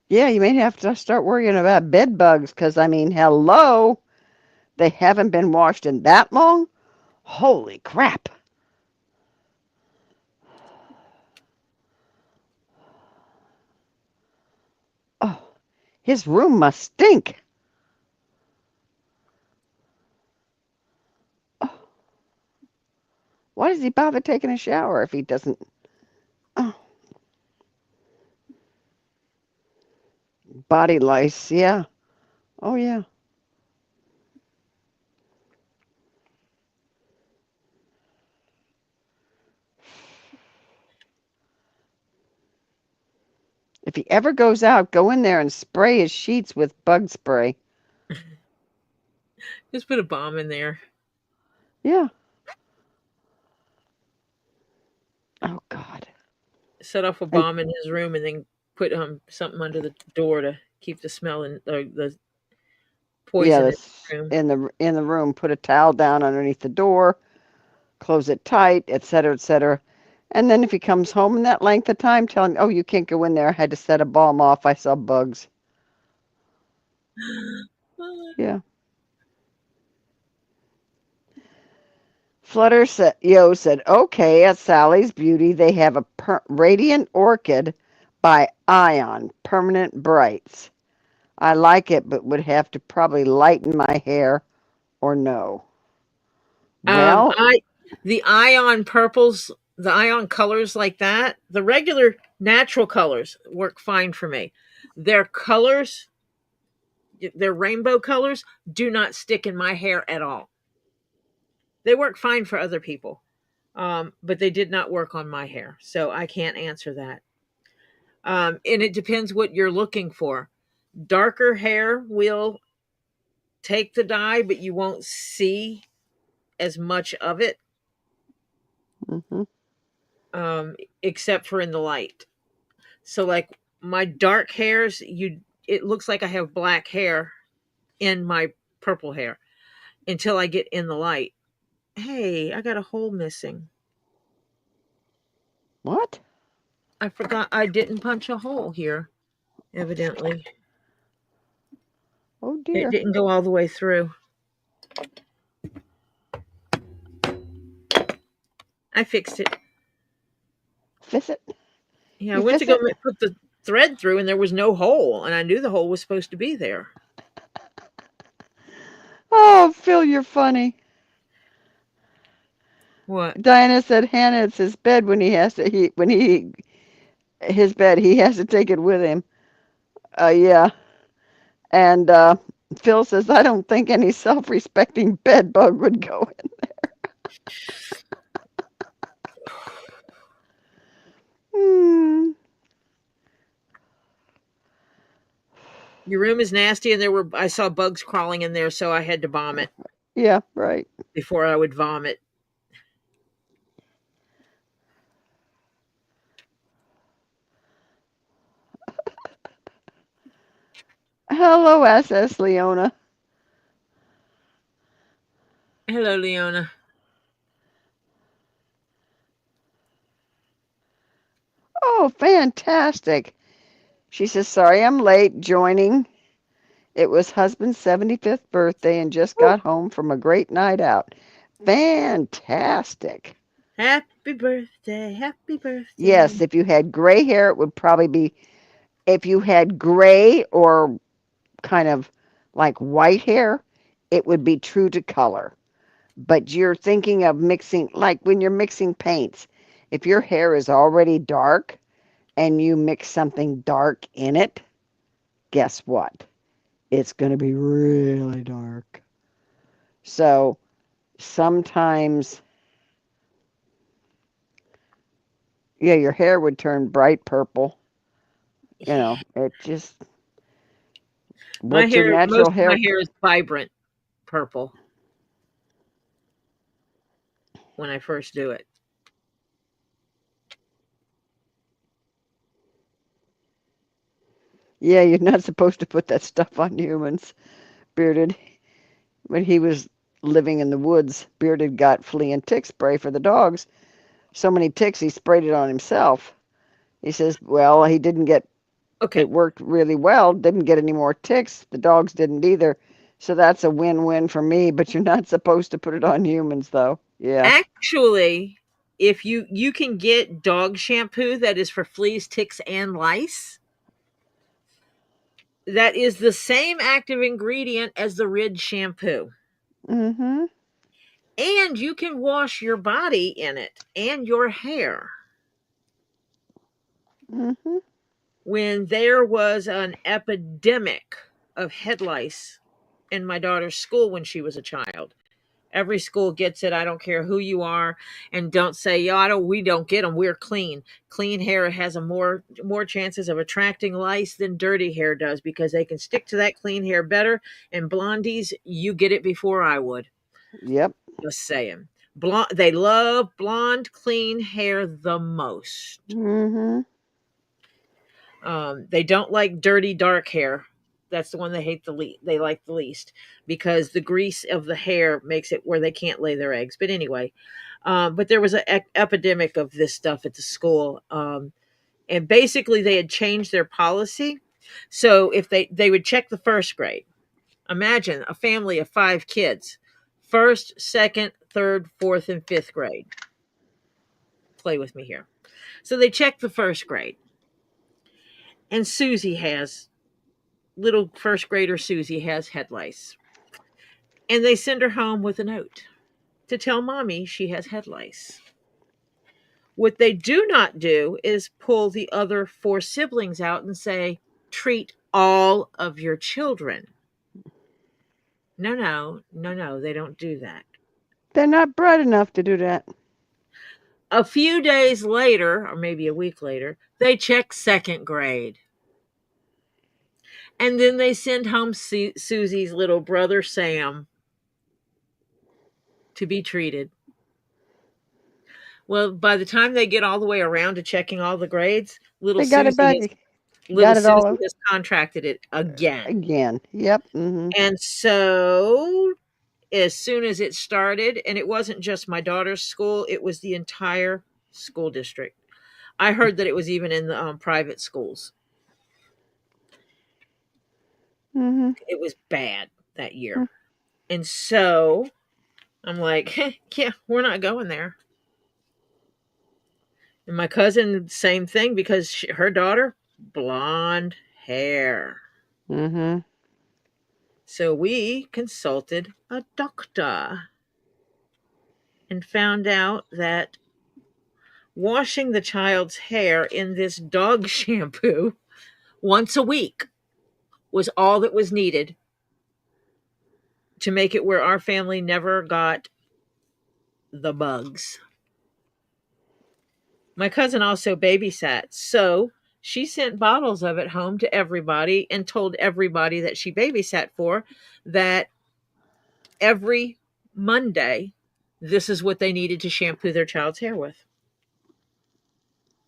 Yeah, you may have to start worrying about bed bugs because, I mean, hello, they haven't been washed in that long? Holy crap. Oh, his room must stink. Oh, why does he bother taking a shower if he doesn't? Oh, body lice, yeah. Oh, yeah. If he ever goes out, go in there and spray his sheets with bug spray. Just put a bomb in there. Yeah. Oh, God. Set off a And bomb in his room and then put something under the door to keep the smell and the yeah, poison in this the room. in the room, put a towel down underneath the door, close it tight, etc., etc. And then if he comes home in that length of time, tell him, "Oh, you can't go in there. I had to set a bomb off. I saw bugs." Yeah. Yo said, "Okay, at Sally's Beauty, they have a Radiant Orchid by Ion, permanent brights. I like it, but would have to probably lighten my hair or no." Well, The ion purples, the ion colors like that, the regular natural colors work fine for me. Their colors, their rainbow colors, do not stick in my hair at all. They work fine for other people, but they did not work on my hair, so I can't answer that. And it depends what you're looking for. Darker hair will take the dye, but you won't see as much of it, mhm. except for in the light. So, like my dark hairs, it looks like I have black hair in my purple hair until I get in the light. Hey, I got a hole missing. What? I forgot I didn't punch a hole here, evidently. Oh It dear. didn't go all the way through. I fixed it. Fix it. Yeah, I You went to fix go it? put the thread through and there was no hole, and I knew the hole was supposed to be there. Oh, Phil, you're funny. What? Diana said Hannah, it's his bed when he has to when he his bed, he has to take it with him. Yeah. And Phil says I don't think any self-respecting bed bug would go in. Hmm. Your room is nasty, and I saw bugs crawling in there, so I had to bomb it Yeah, right. before I would vomit. Hello, SS Leona. Hello, Leona. Oh, fantastic. She says, sorry I'm late joining. It was husband's 75th birthday and just got home from a great night out. Fantastic. Happy Happy birthday, happy birthday. Yes, if you had gray hair, it would probably be, if you had gray or kind of like white hair, it would be true to color. But you're thinking of mixing, like when you're mixing paints, if your hair is already dark and you mix something dark in it, guess what? It's going to be really dark. So sometimes, yeah, your hair would turn bright purple. You know, it just, My what's your hair, natural most of my hair? hair is vibrant purple when I first do it. Yeah, you're not supposed to put that stuff on humans. Bearded, when he was living in the woods, Bearded got flea and tick spray for the dogs. So many ticks, he sprayed it on himself. He says, well, he didn't get, Okay. it worked really well, didn't get any more ticks. The dogs didn't either. So that's a win-win for me, but you're not supposed to put it on humans, though. Yeah. Actually, if you can get dog shampoo that is for fleas, ticks, and lice, that is the same active ingredient as the Rid shampoo. Mm-hmm. And you can wash your body in it and your hair. Mm-hmm. When there was an epidemic of head lice in my daughter's school when she was a child. Every school gets it. I don't care who you are, and don't say, "Yo, I don't." We don't get them. We're clean. Clean hair has a more chances of attracting lice than dirty hair does because they can stick to that clean hair better. And blondies, you get it before I would. Yep. Just saying. They love blonde, clean hair the most. Mm-hmm. They don't like dirty, dark hair. That's the one they hate the least. They like the least because the grease of the hair makes it where they can't lay their eggs. But anyway, but there was an epidemic of this stuff at the school, and basically they had changed their policy. So if they would check the first grade, imagine a family of 5 kids, first, second, third, fourth, and fifth grade. Play with me here. So they check the first grade, and Susie has little first grader Susie has head lice. And they send her home with a note to tell mommy she has head lice. What they do not do is pull the other 4 siblings out and say, treat all of your children. No, they don't do that. They're not bright enough to do that. A few days later, or maybe a week later, they check second grade. And then they send home Susie's little brother Sam to be treated. Well, by the time they get all the way around to checking all the grades, They got it back. little Got it all Susie has contracted it again. again. Yep. Mm-hmm. And so as soon as it started, and it wasn't just my daughter's school, it was the entire school district. I heard that it was even in the private schools. Mm-hmm. It was bad that year. And so I'm like, yeah, we're not going there. And my cousin, same thing, because her daughter, blonde hair. Mm-hmm. So we consulted a doctor and found out that washing the child's hair in this dog shampoo once a week was all that was needed to make it where our family never got the bugs. My cousin also babysat, so she sent bottles of it home to everybody and told everybody that she babysat for that every Monday, this is what they needed to shampoo their child's hair with.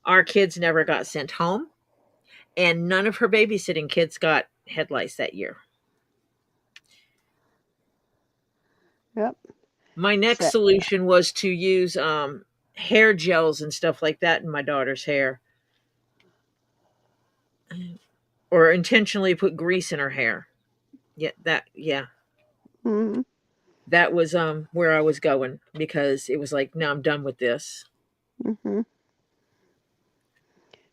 Our kids never got sent home, and none of her babysitting kids got head lice that year. Yep. My next solution was to use hair gels and stuff like that in my daughter's hair, or intentionally put grease in her hair. Yeah. Mm-hmm. That was where I was going, because it was like, no, I'm done with this. Mm-hmm.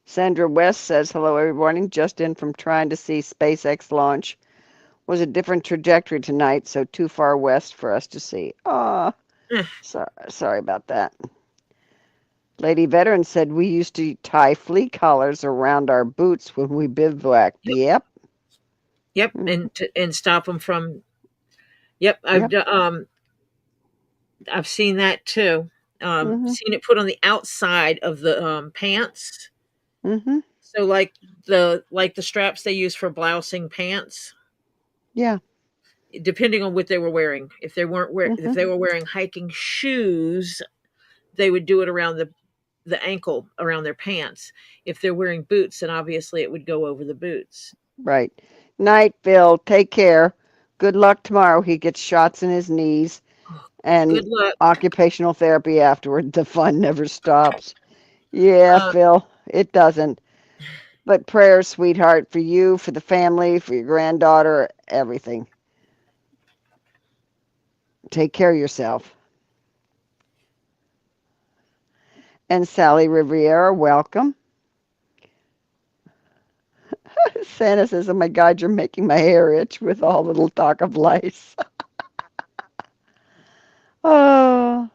Sandra West says, hello, everyone. Just in from trying to see SpaceX launch. Was a different trajectory tonight, so too far west for us to see. Aw, Eh, sorry about that. Lady Veteran said, we used to tie flea collars around our boots when we bivouacked. Yep. Yep. Yep, Mhm. and stop them from. Yep, Yep. I've seen that too. Mhm. Seen it put on the outside of the pants. Mhm. So like the straps they use for blousing pants, Yeah. depending on what they were wearing. If Mhm. they were wearing hiking shoes, they would do it around the ankle around their pants. If they're wearing boots, then obviously it would go over the boots. Right. Night, Bill. Take care. Good luck tomorrow. He gets shots in his knees and Good luck. occupational therapy afterward. The fun never stops. Yeah, Uh, Phil, it doesn't. But prayers, sweetheart, for you, for the family, for your granddaughter, everything. Take care of yourself. And Sally Riviera, welcome. Santa says, oh my God, you're making my hair itch with all the little talk of lice. Oh,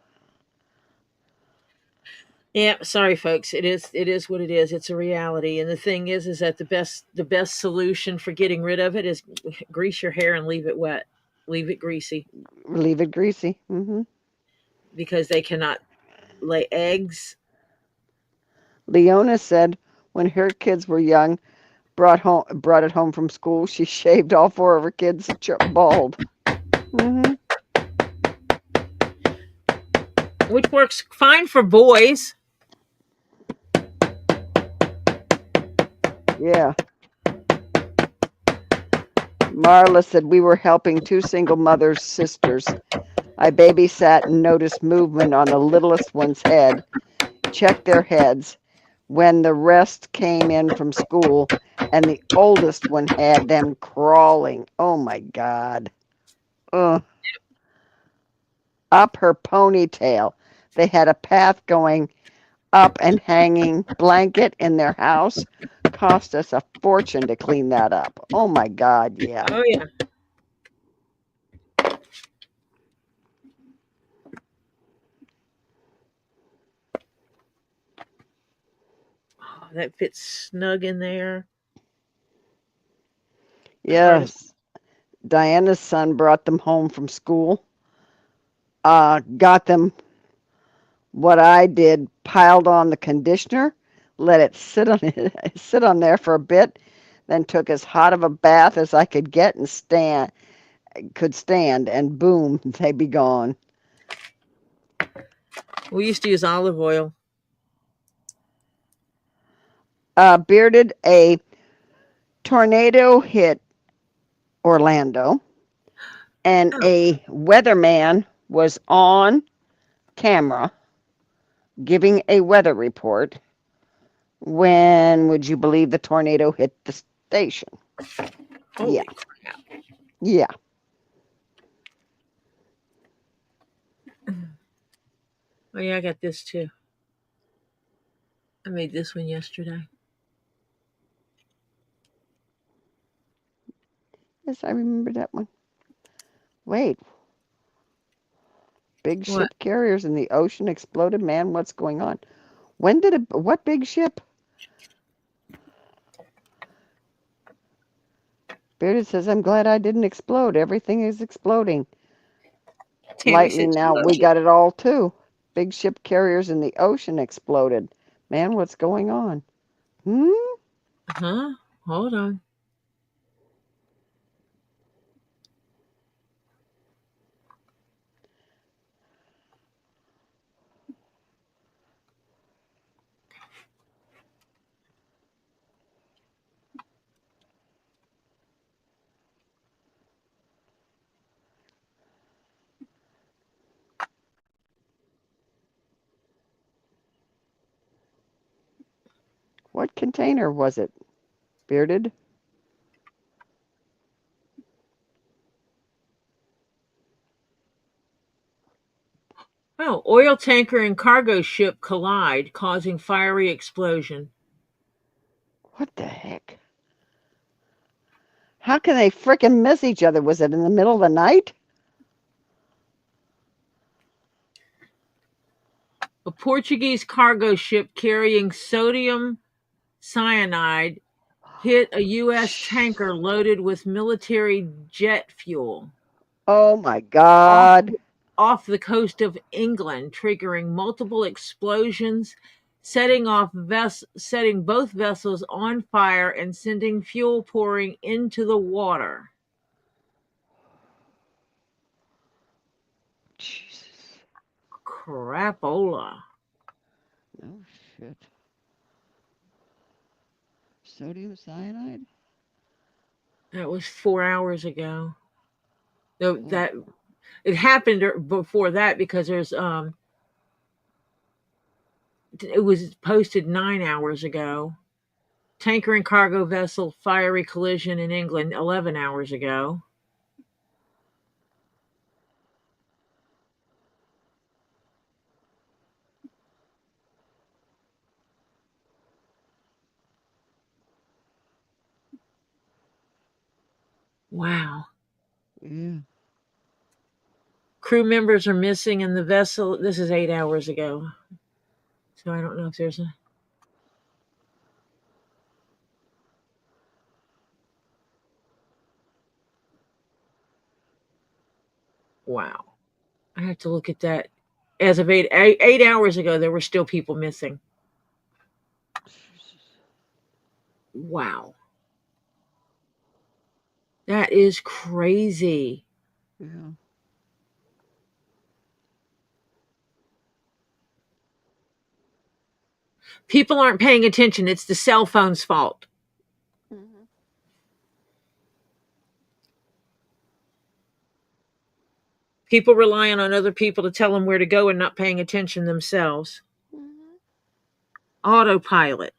yeah, sorry folks. It is what it is. It's a reality. And the thing is that the best solution for getting rid of it is grease your hair and leave it wet. Leave it greasy leave it greasy. Hmm. because they cannot lay eggs. Leona said when her kids were young, brought it home from school, she shaved all four of her kids bald. Hmm. Which works fine for boys. Yeah. Marla said we were helping two single mothers' sisters. I babysat and noticed movement on the littlest one's head, checked their heads when the rest came in from school, and the oldest one had them crawling. Oh my God. Ugh. Up her ponytail. They had a path going up and hanging blanket in their house. Cost us a fortune to clean that up. Oh my God, yeah. Oh yeah. Oh, that fits snug in there. Hardest. Yes. Diana's son brought them home from school. Got them what I did, piled on the conditioner, let it sit on it, sit on there for a bit, then took as hot of a bath as I could get and stand, and boom, they be gone. We used to use olive oil. Bearded, a tornado hit Orlando, and Oh, a weatherman was on camera giving a weather report. When would you believe the tornado hit the station? Yeah, holy crap. yeah. Oh yeah, I got this too. I made this one yesterday. Yes, I remember that one. Wait, big What? ship carriers in the ocean exploded. Man, what's going on? What big ship? Bearded says, I'm glad I didn't explode. Everything is exploding. Tammy said Lightning she now, we loves you. got it all too. Big ship carriers in the ocean exploded. Man, what's going on? Hmm? Huh? Hold on. What container was it? Bearded? Oh, Oil tanker and cargo ship collide, causing fiery explosion. What the heck? How can they frickin' miss each other? Was it in the middle of the night? A Portuguese cargo ship carrying sodium cyanide hit a U.S. tanker loaded with military jet fuel Oh my off, God. off the coast of England, triggering multiple explosions, setting both vessels on fire and sending fuel pouring into the water. Jesus. Crapola. Oh shit. Sodium cyanide? That was 4 hours ago. Though Oh. that it happened before that because it was posted 9 hours ago. Tanker and cargo vessel fiery collision in England 11 hours ago. Wow. Yeah. Crew members are missing in the vessel. This is 8 hours ago. So I don't know if there's a. Wow. I have to look at that. As of 8 hours ago, there were still people missing. Jesus. Wow. That is crazy. Yeah. People aren't paying attention. It's the cell phone's fault. Mm-hmm. People relying on other people to tell them where to go and not paying attention themselves. Mm-hmm. Autopilot.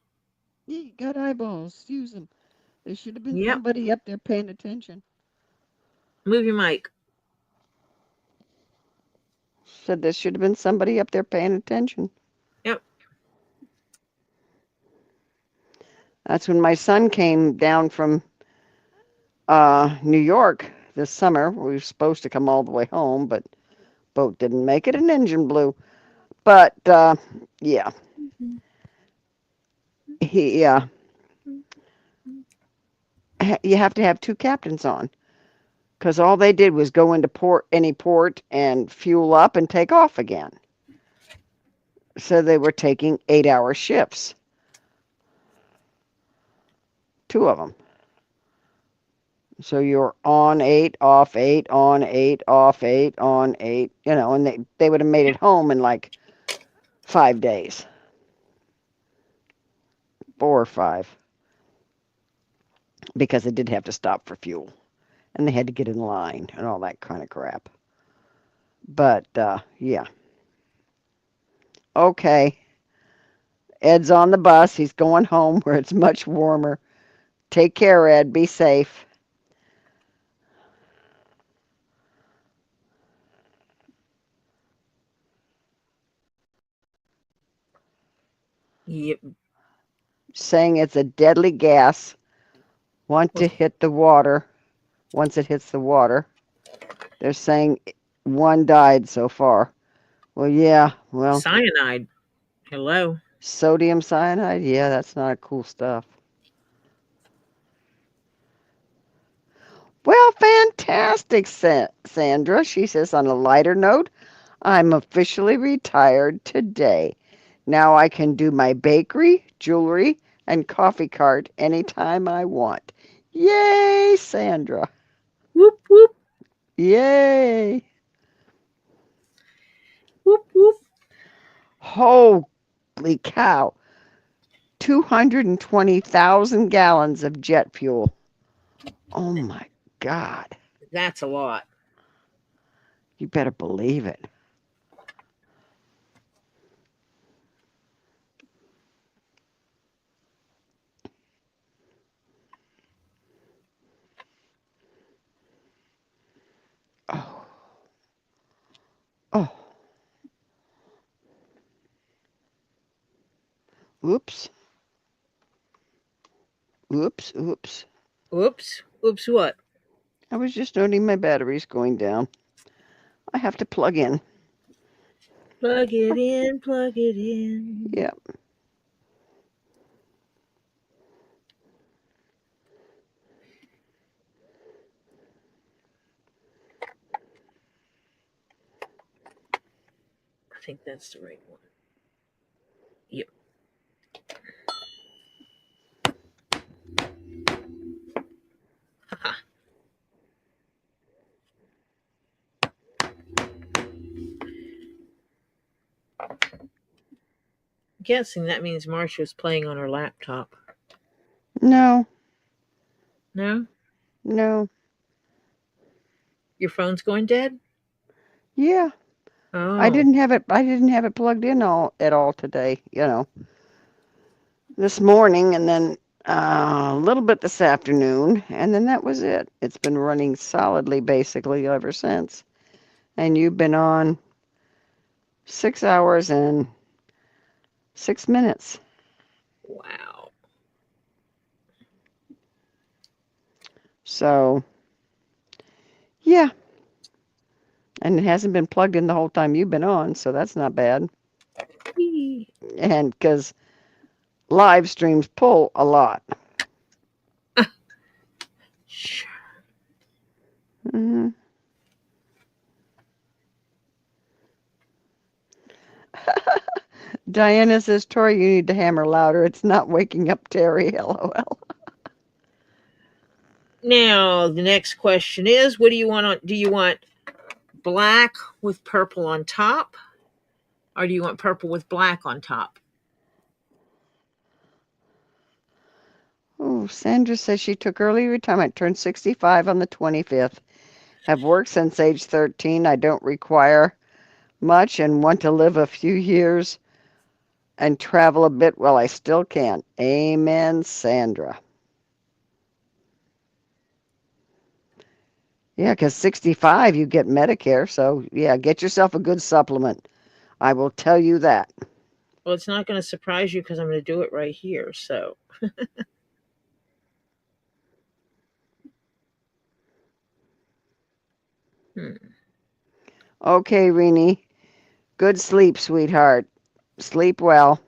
Yeah, you got eyeballs. Use them. There should have been Yep. somebody up there paying attention. Move your mic. Said there should have been somebody up there paying attention. Yep. That's when my son came down from New York this summer. We were supposed to come all the way home, but boat didn't make it. An engine blew. But yeah, he you have to have two captains on because all they did was go into any port and fuel up and take off again. So they were taking 8-hour shifts. Two of them. So you're on 8, off 8, on 8, off 8, on 8, and they would have made it home in like 5 days. 4 or 5. Because they did have to stop for fuel. And they had to get in line and all that kind of crap. But yeah. Okay. Ed's on the bus. He's going home where it's much warmer. Take care, Ed. Be safe. Yep. Saying it's a deadly gas. Want to hit the water. Once it hits the water. They're saying one died so far. Well, yeah. Well, Cyanide. Hello. sodium cyanide. Yeah, that's not cool stuff. Well, fantastic, Sandra. She says on a lighter note, I'm officially retired today. Now I can do my bakery, jewelry, and coffee cart anytime I want. Yay, Sandra. Whoop, whoop, Yay. whoop, whoop. Holy cow. 220,000 gallons of jet fuel. Oh my God. That's a lot. You better believe it. Oh. Oh. Oops. Oops. Oops. Oops. Oops, what? I was just noting my battery's going down. I have to plug in. Plug it in, plug it in. Yeah. I think that's the right one. Yep. Haha. Guessing that means Marsha's playing on her laptop. No. No? No. Your phone's going dead? Yeah. Oh. I didn't have it plugged in at all today, This morning and then a little bit this afternoon, and then that was it. It's been running solidly basically ever since. And you've been on 6 hours and 6 minutes. Wow. So, yeah. And it hasn't been plugged in the whole time you've been on, so that's not bad. Whee. And because live streams pull a lot. Sure. Mm-hmm. Diana says, Tori, you need to hammer louder. It's not waking up Terry. LOL. Now, the next question is, what do you want on? Do you want black with purple on top? Or do you want purple with black on top? Oh, Sandra says she took early retirement, turned 65 on the 25th. Have worked since age 13. I don't require much and want to live a few years and travel a bit while I still can. Amen, Sandra. Yeah, because 65, you get Medicare. So, yeah, get yourself a good supplement. I will tell you that. Well, it's not going to surprise you because I'm going to do it right here. So, Okay, Renee. Good sleep, sweetheart. Sleep well.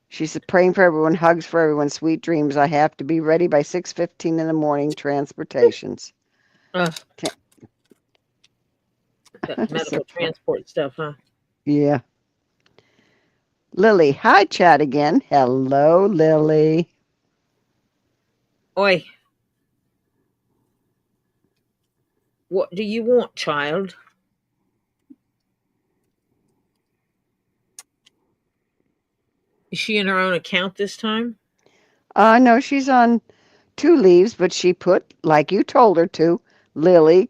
She's praying for everyone, hugs for everyone, sweet dreams. I have to be ready by 6:15 in the morning. Transportations. that So, medical transport stuff, huh? yeah. Lily, hi, chat again. Hello, Lily. Oi, what do you want, child? Is she in her own account this time? No, she's on 2 leaves, but she put, like you told her to, Lily, :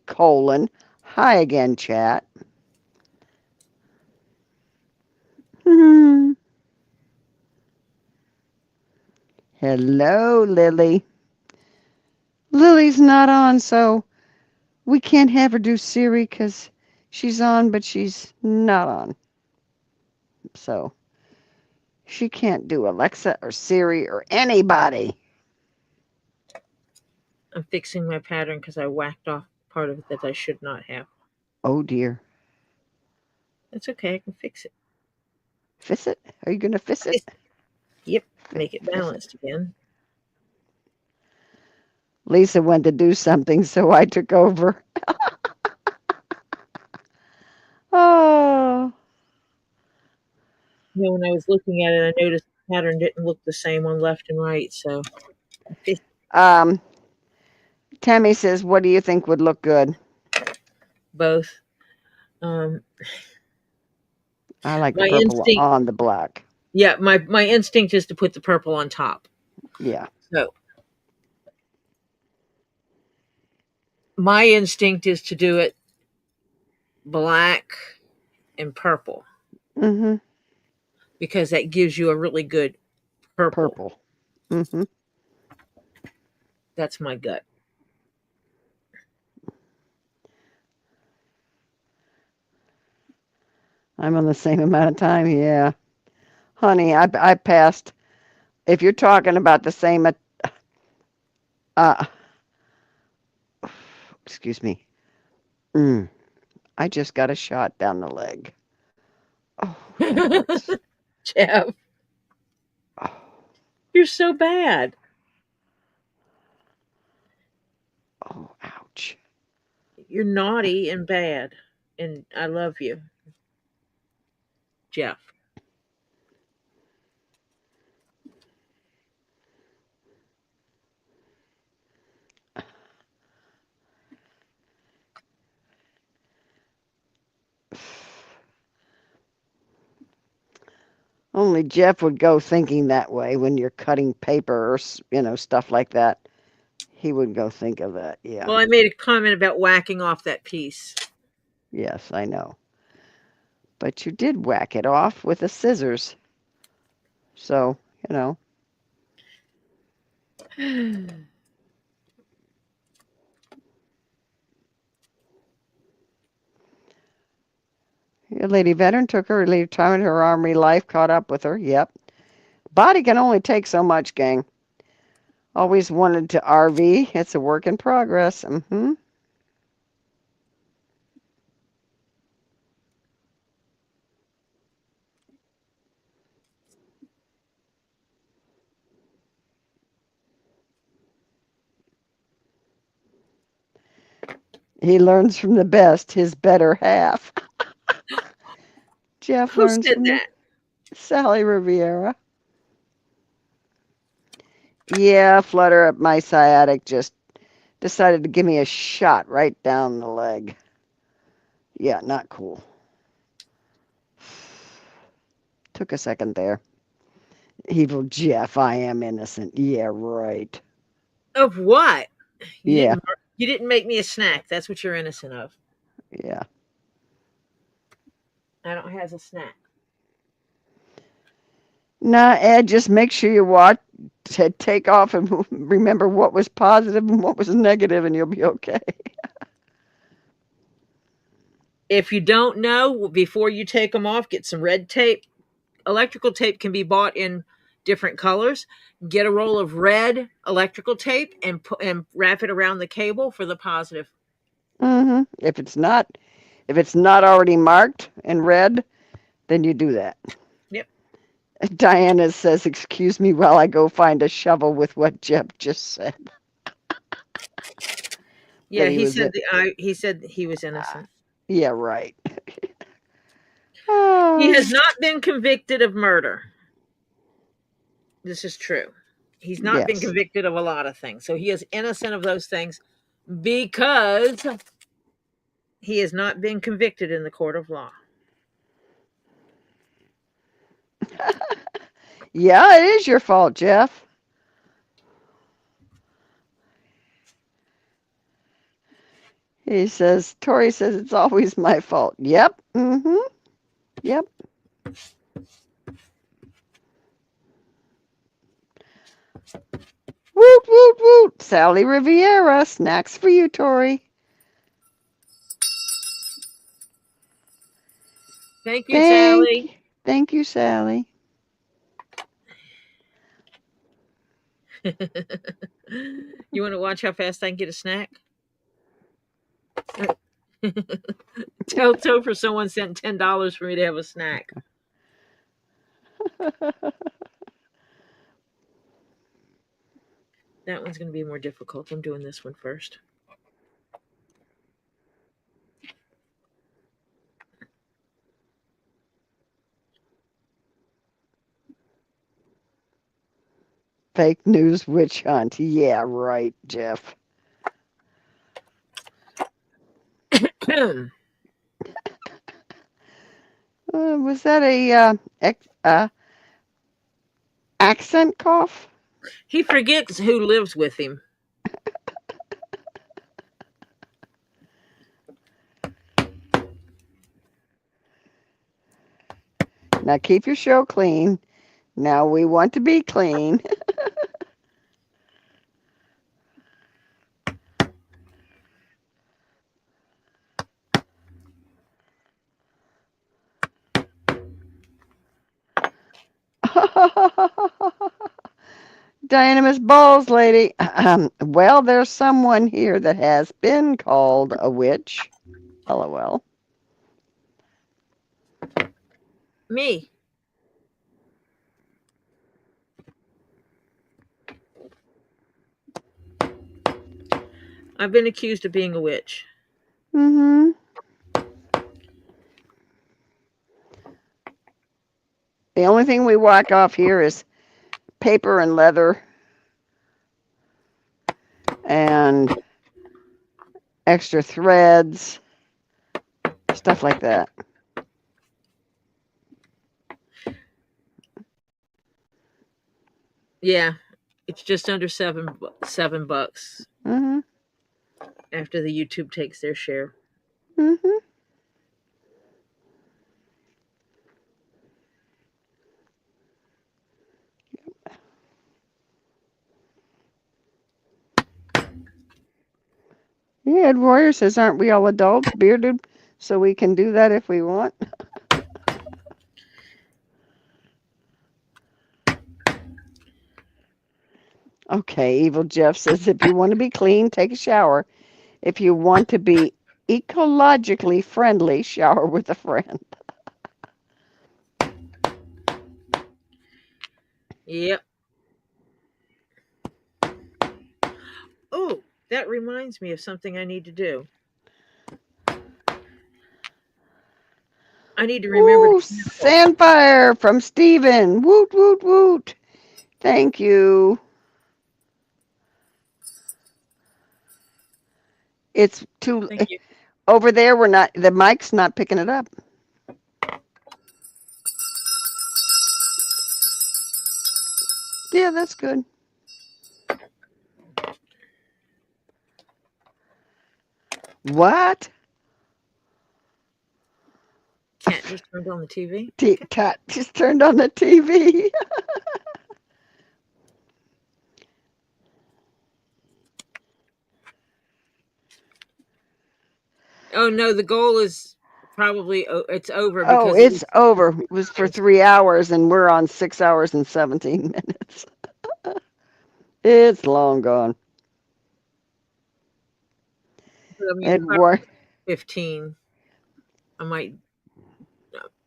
hi again, chat. Hello, Lily. Lily's not on, so we can't have her do Siri because she's on, but she's not on. So she can't do Alexa or Siri or anybody. I'm fixing my pattern because I whacked off part of it that I should not have. Oh, dear. That's okay. I can fix it. Fix it? Are you going to fix it? Yep. Make it Fix it. balanced again. Lisa went to do something, so I took over. Oh. You know, when I was looking at it, I noticed the pattern didn't look the same on left and right. So, Tammy says, what do you think would look good? both. I like the My purple instinct, on the black. yeah, my instinct is to put the purple on top. Yeah. So, my instinct is to do it black and purple Mm-hmm. because that gives you a really good purple. Purple. Mm-hmm. That's my gut. I'm on the same amount of time, yeah. Honey, I passed. If you're talking about the same, uh, excuse me. I just got a shot down the leg. Oh, that hurts. Jeff, Oh, you're so bad. oh, ouch. You're naughty and bad, and I love you, Jeff. Only Jeff would go thinking that way when you're cutting paper or, stuff like that. He would go think of that. Yeah. Well, I made a comment about whacking off that piece. Yes, I know. But you did whack it off with the scissors. So, a lady veteran took her retirement, her Army life caught up with her. Yep. Body can only take so much, gang. Always wanted to RV. It's a work in progress. He learns from the best, his better half. Jeff Who learns said from that? Sally Riviera. Yeah, Flutter, my sciatic just decided to give me a shot right down the leg. Yeah, not cool. Took a second there. Evil Jeff, I am innocent. Yeah, right. Of what? You Yeah, didn't. You didn't make me a snack. That's what you're innocent of. yeah. I don't have a snack. Nah, Ed, just make sure you watch, take off and remember what was positive and what was negative, and you'll be okay. If you don't know, before you take them off, get some red tape. Electrical tape can be bought in different colors. Get a roll of red electrical tape and wrap it around the cable for the positive. If it's not already marked in red, then you do that. Yep. Diana says, "Excuse me while I go find a shovel," with what Jeff just said. Yeah, He was he said he was innocent. Yeah, right. He has Oh, not been convicted of murder. This is true. He's not been yes. convicted of a lot of things. So he is innocent of those things because he has not been convicted in the court of law. Yeah, it is your fault, Jeff. He says, Tori says, it's always my fault. Yep. Yep. Woot, woot, woot. Sally Riviera. Snacks for you, Tori. Thank you, Sally. Thank you, Sally. You want to watch how fast I can get a snack? Tell Topher someone sent $10 for me to have a snack. That one's going to be more difficult. I'm doing this one first. Fake news witch hunt. Yeah, right, Jeff. Was that a accent cough? He forgets who lives with him. Now keep your show clean. Now we want to be clean. Dynamous balls, lady. Well, there's someone here that has been called a witch. LOL. Me. I've been accused of being a witch. Mm-hmm. The only thing we whack off here is paper and leather and extra threads, stuff like that. Yeah, it's just under $7 Mm-hmm. after the YouTube takes their share. Mm-hmm. Yeah, Ed Warrior says, aren't we all adults, bearded, so we can do that if we want? Okay, Evil Jeff says, if you want to be clean, take a shower. If you want to be ecologically friendly, shower with a friend. Yep. Oh, that reminds me of something I need to do. I need to remember Ooh, to Sandfire from Steven. Woot, woot, woot. Thank you. It's too Thank you. over there. We're not. The mic's not picking it up. Yeah, that's good. What? Cat just turned on the TV. Cat just turned on the TV. Oh no, the goal is probably it's over Oh, because it it's was over. It was for 3 hours, and we're on 6 hours and 17 minutes. It's long gone. I mean, if I were Edward. 15, I might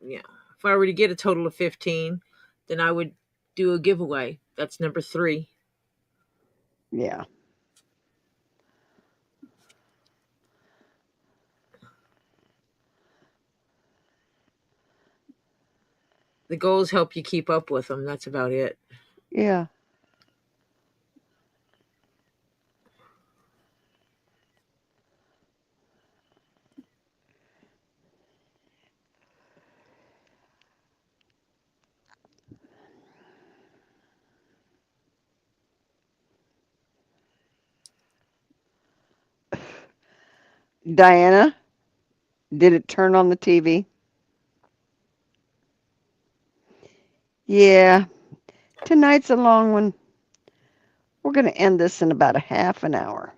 yeah. If I were to get a total of 15, then I would do a giveaway. That's number 3. Yeah. The goals help you keep up with them. That's about it. Yeah. Diana, did it turn on the TV? Yeah. Tonight's a long one. We're going to end this in about a half an hour.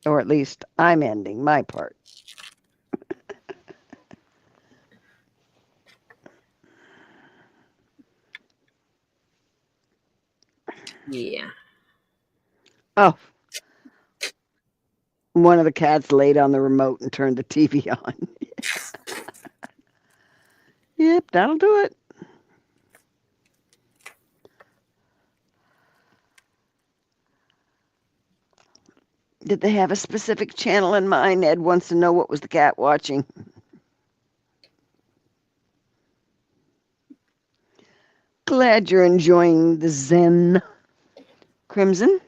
Or at least I'm ending my part. Yeah. Oh, one of the cats laid on the remote and turned the TV on. Yep, that'll do it. Did they have a specific channel in mind? Ed wants to know what was the cat watching. Glad you're enjoying the Zen. Crimson?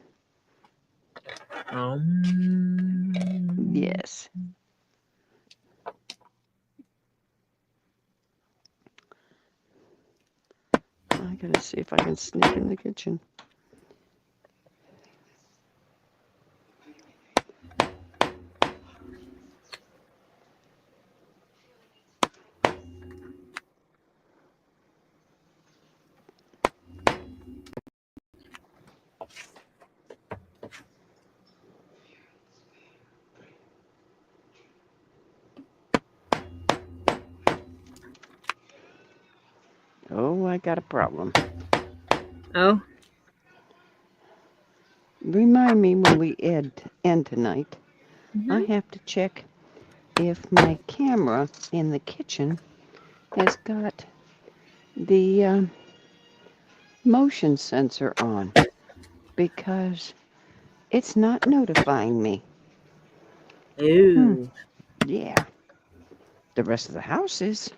Yes. I gotta see if I can sneak in the kitchen. Oh, I got a problem. Oh, Remind me when we end tonight. I have to check if my camera in the kitchen has got the motion sensor on because it's not notifying me. ooh. Yeah, the rest of the house is,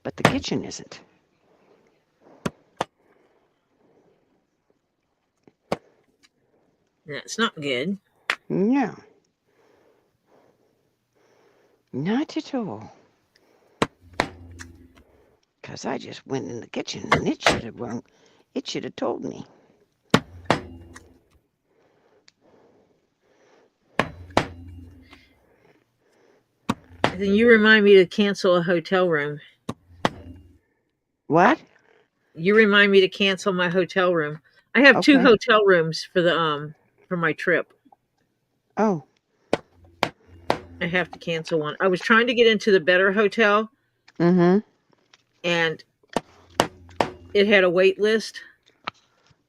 but the kitchen isn't. That's not good. No, not at all. Because I just went in the kitchen and it should have rung. It should have told me. Then you remind me to cancel a hotel room. What? You remind me to cancel my hotel room. I have 2 Okay. hotel rooms for my trip. Oh, I have to cancel one. I was trying to get into the Better Hotel mm-hmm. and it had a wait list.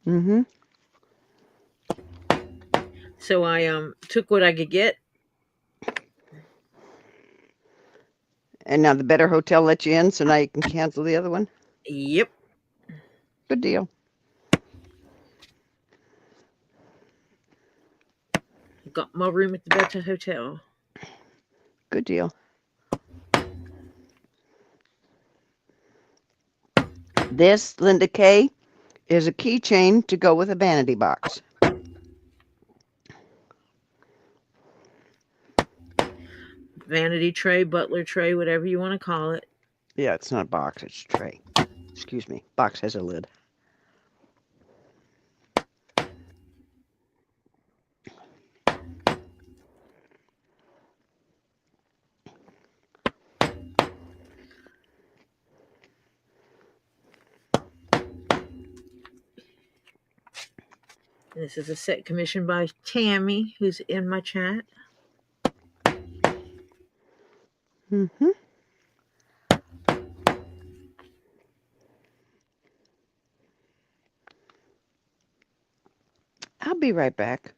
Mm-hmm. So I took what I could get. And now the Better Hotel let you in, so now you can cancel the other one? Yep. Good deal. Got my room at the Better Hotel. Good deal. This, Linda K., is a keychain to go with a vanity box. Vanity tray, butler tray, whatever you want to call it. Yeah, it's not a box, it's a tray. Excuse me. Box has a lid. And this is a set commissioned by Tammy, who's in my chat. Mm-hmm. I'll be right back.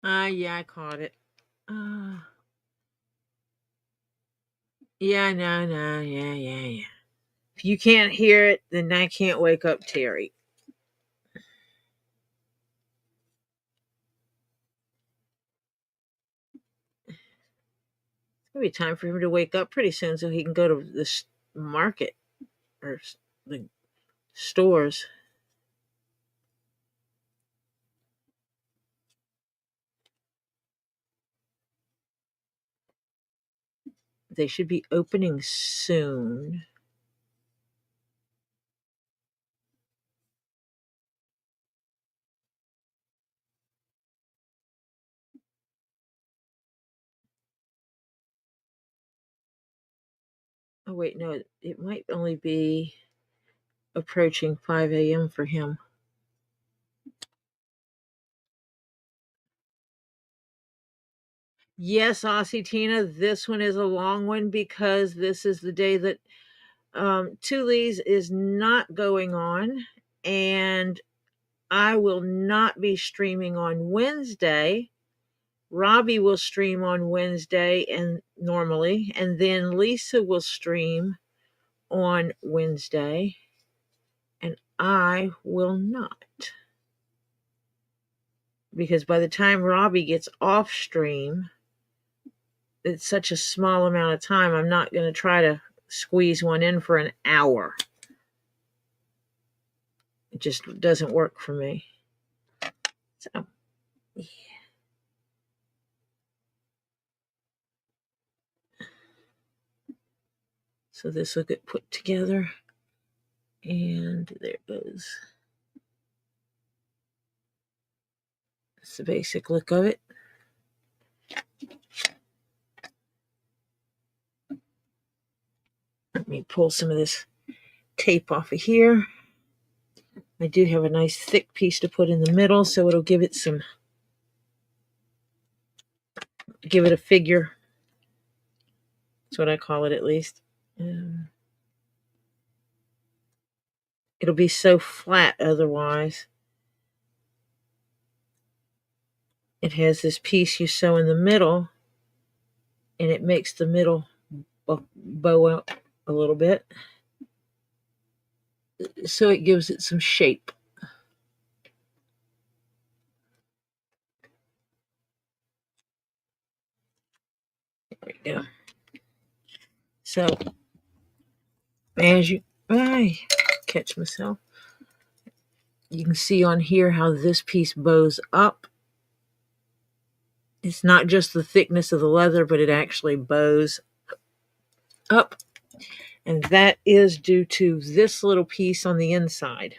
Yeah, I caught it. Yeah, no, yeah. If you can't hear it, then I can't wake up Terry. It's gonna be time for him to wake up pretty soon so he can go to the market or the stores. They should be opening soon. Oh, wait, no, it might only be approaching 5 a.m. for him. Yes, Aussie Tina, this one is a long one because this is the day that Tully's is not going on, and I will not be streaming on Wednesday. Robbie will stream on Wednesday and normally, and then Lisa will stream on Wednesday, and I will not. Because by the time Robbie gets off stream, it's such a small amount of time, I'm not going to try to squeeze one in for an hour. It just doesn't work for me. So, yeah. So this will get put together. And there it goes. That's the basic look of it. Let me pull some of this tape off of here. I do have a nice thick piece to put in the middle, so it'll give it a figure. That's what I call it, at least. It'll be so flat otherwise. It has this piece you sew in the middle, and it makes the middle bow out a little bit. So it gives it some shape. There we go. So, as I catch myself, you can see on here how this piece bows up. It's not just the thickness of the leather, but it actually bows up. And that is due to this little piece on the inside.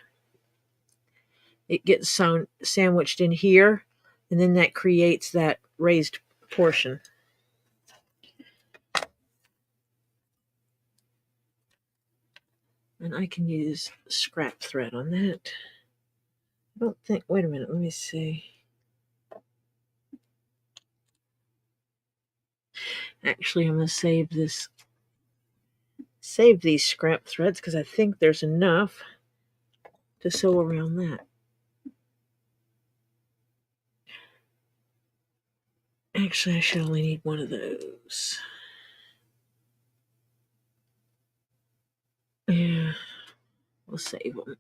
It gets sandwiched in here, and then that creates that raised portion. And I can use scrap thread on that. I don't think, wait a minute, let me see. Actually, I'm going to save these scrap threads because I think there's enough to sew around that. Actually, I should only need one of those. Yeah, we'll save them.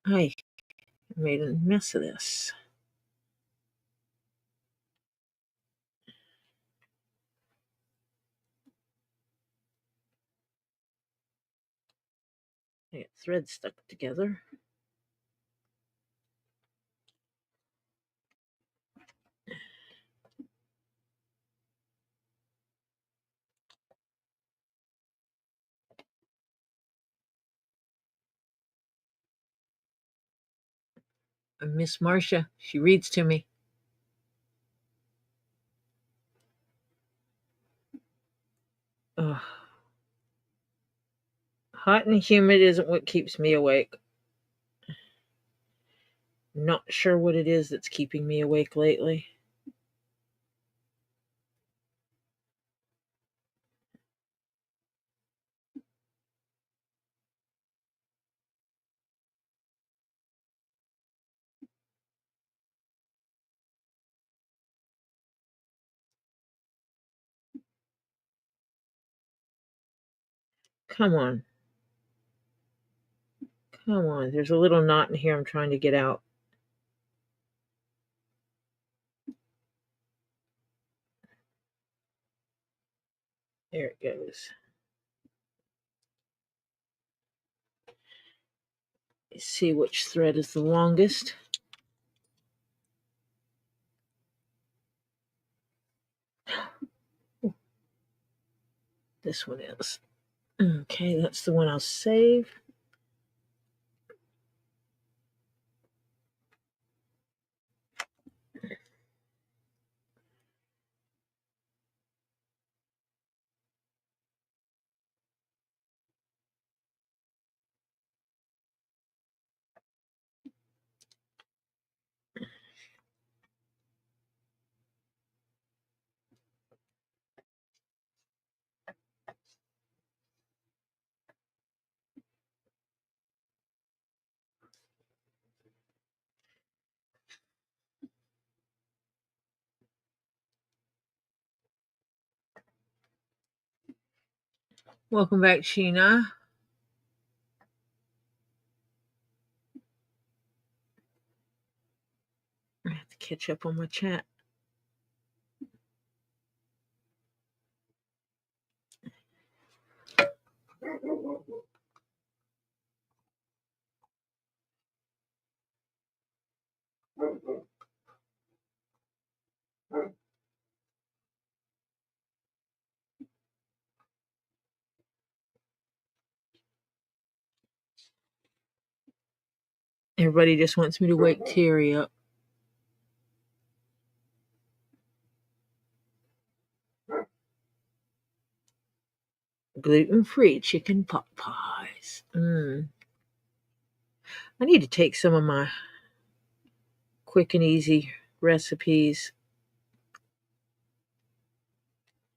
I made a mess of this. I got threads stuck together. Miss Marcia, she reads to me. Ugh. Hot and humid isn't what keeps me awake. Not sure what it is that's keeping me awake lately. Come on. Come on. There's a little knot in here I'm trying to get out. There it goes. Let's see which thread is the longest. This one is. Okay, that's the one I'll save. Welcome back, Sheena. I have to catch up on my chat. Everybody just wants me to wake Terry up. Gluten-free chicken pot pies. I need to take some of my quick and easy recipes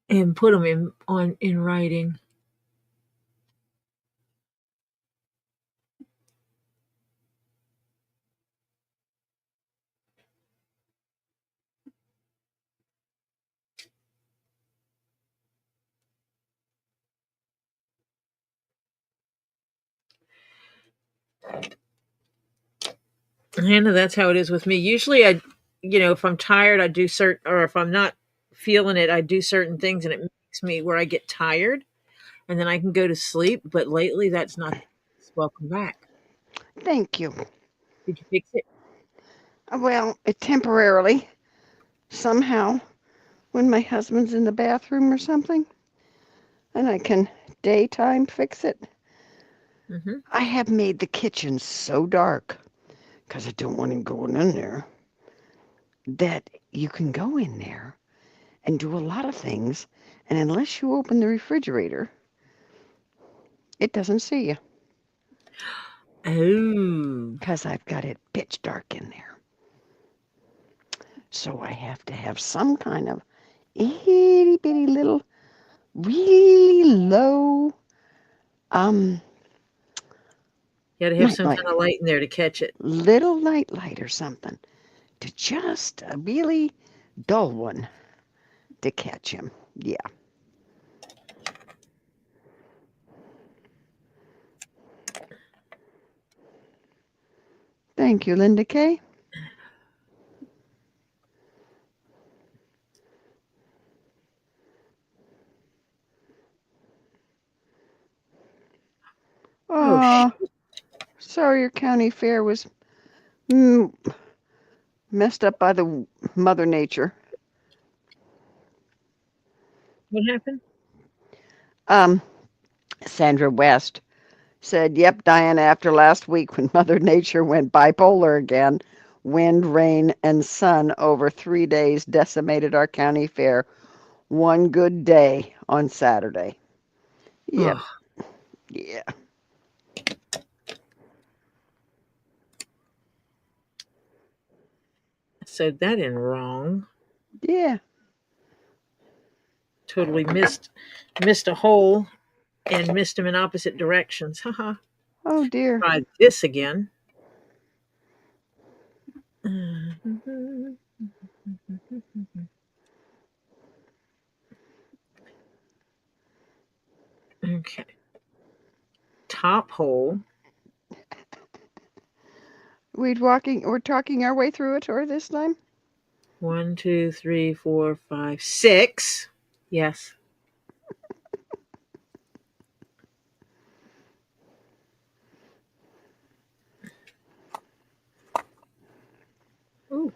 and put them in writing. Hannah, that's how it is with me. Usually, if I'm tired, I do or if I'm not feeling it, I do certain things, and it makes me where I get tired, and then I can go to sleep. But lately, that's not. Welcome back. Thank you. Did you fix it? Well, it temporarily, somehow, when my husband's in the bathroom or something, and I can daytime fix it. Mm-hmm. I have made the kitchen so dark, because I don't want him going in there, that you can go in there and do a lot of things, and unless you open the refrigerator, it doesn't see you, Oh. because I've got it pitch dark in there. So I have to have some kind of itty bitty little, really low, You got to have some kind of light in there to catch it. little light or something, to just a really dull one to catch him. Yeah. Thank you, Linda Kay. Oh, Sorry your county fair was messed up by the Mother Nature. what happened? Sandra West said, "Yep, Diana, after last week when Mother Nature went bipolar again, wind, rain, and sun over 3 days decimated our county fair. One good day on Saturday." Yep. Oh, Yeah. sewed that in wrong. Yeah. Totally missed a hole and missed them in opposite directions. Haha. Oh dear. Try this again. Okay. Top hole. We're talking our way through it, or this time? 1, 2, 3, 4, 5, 6. Yes. Ooh.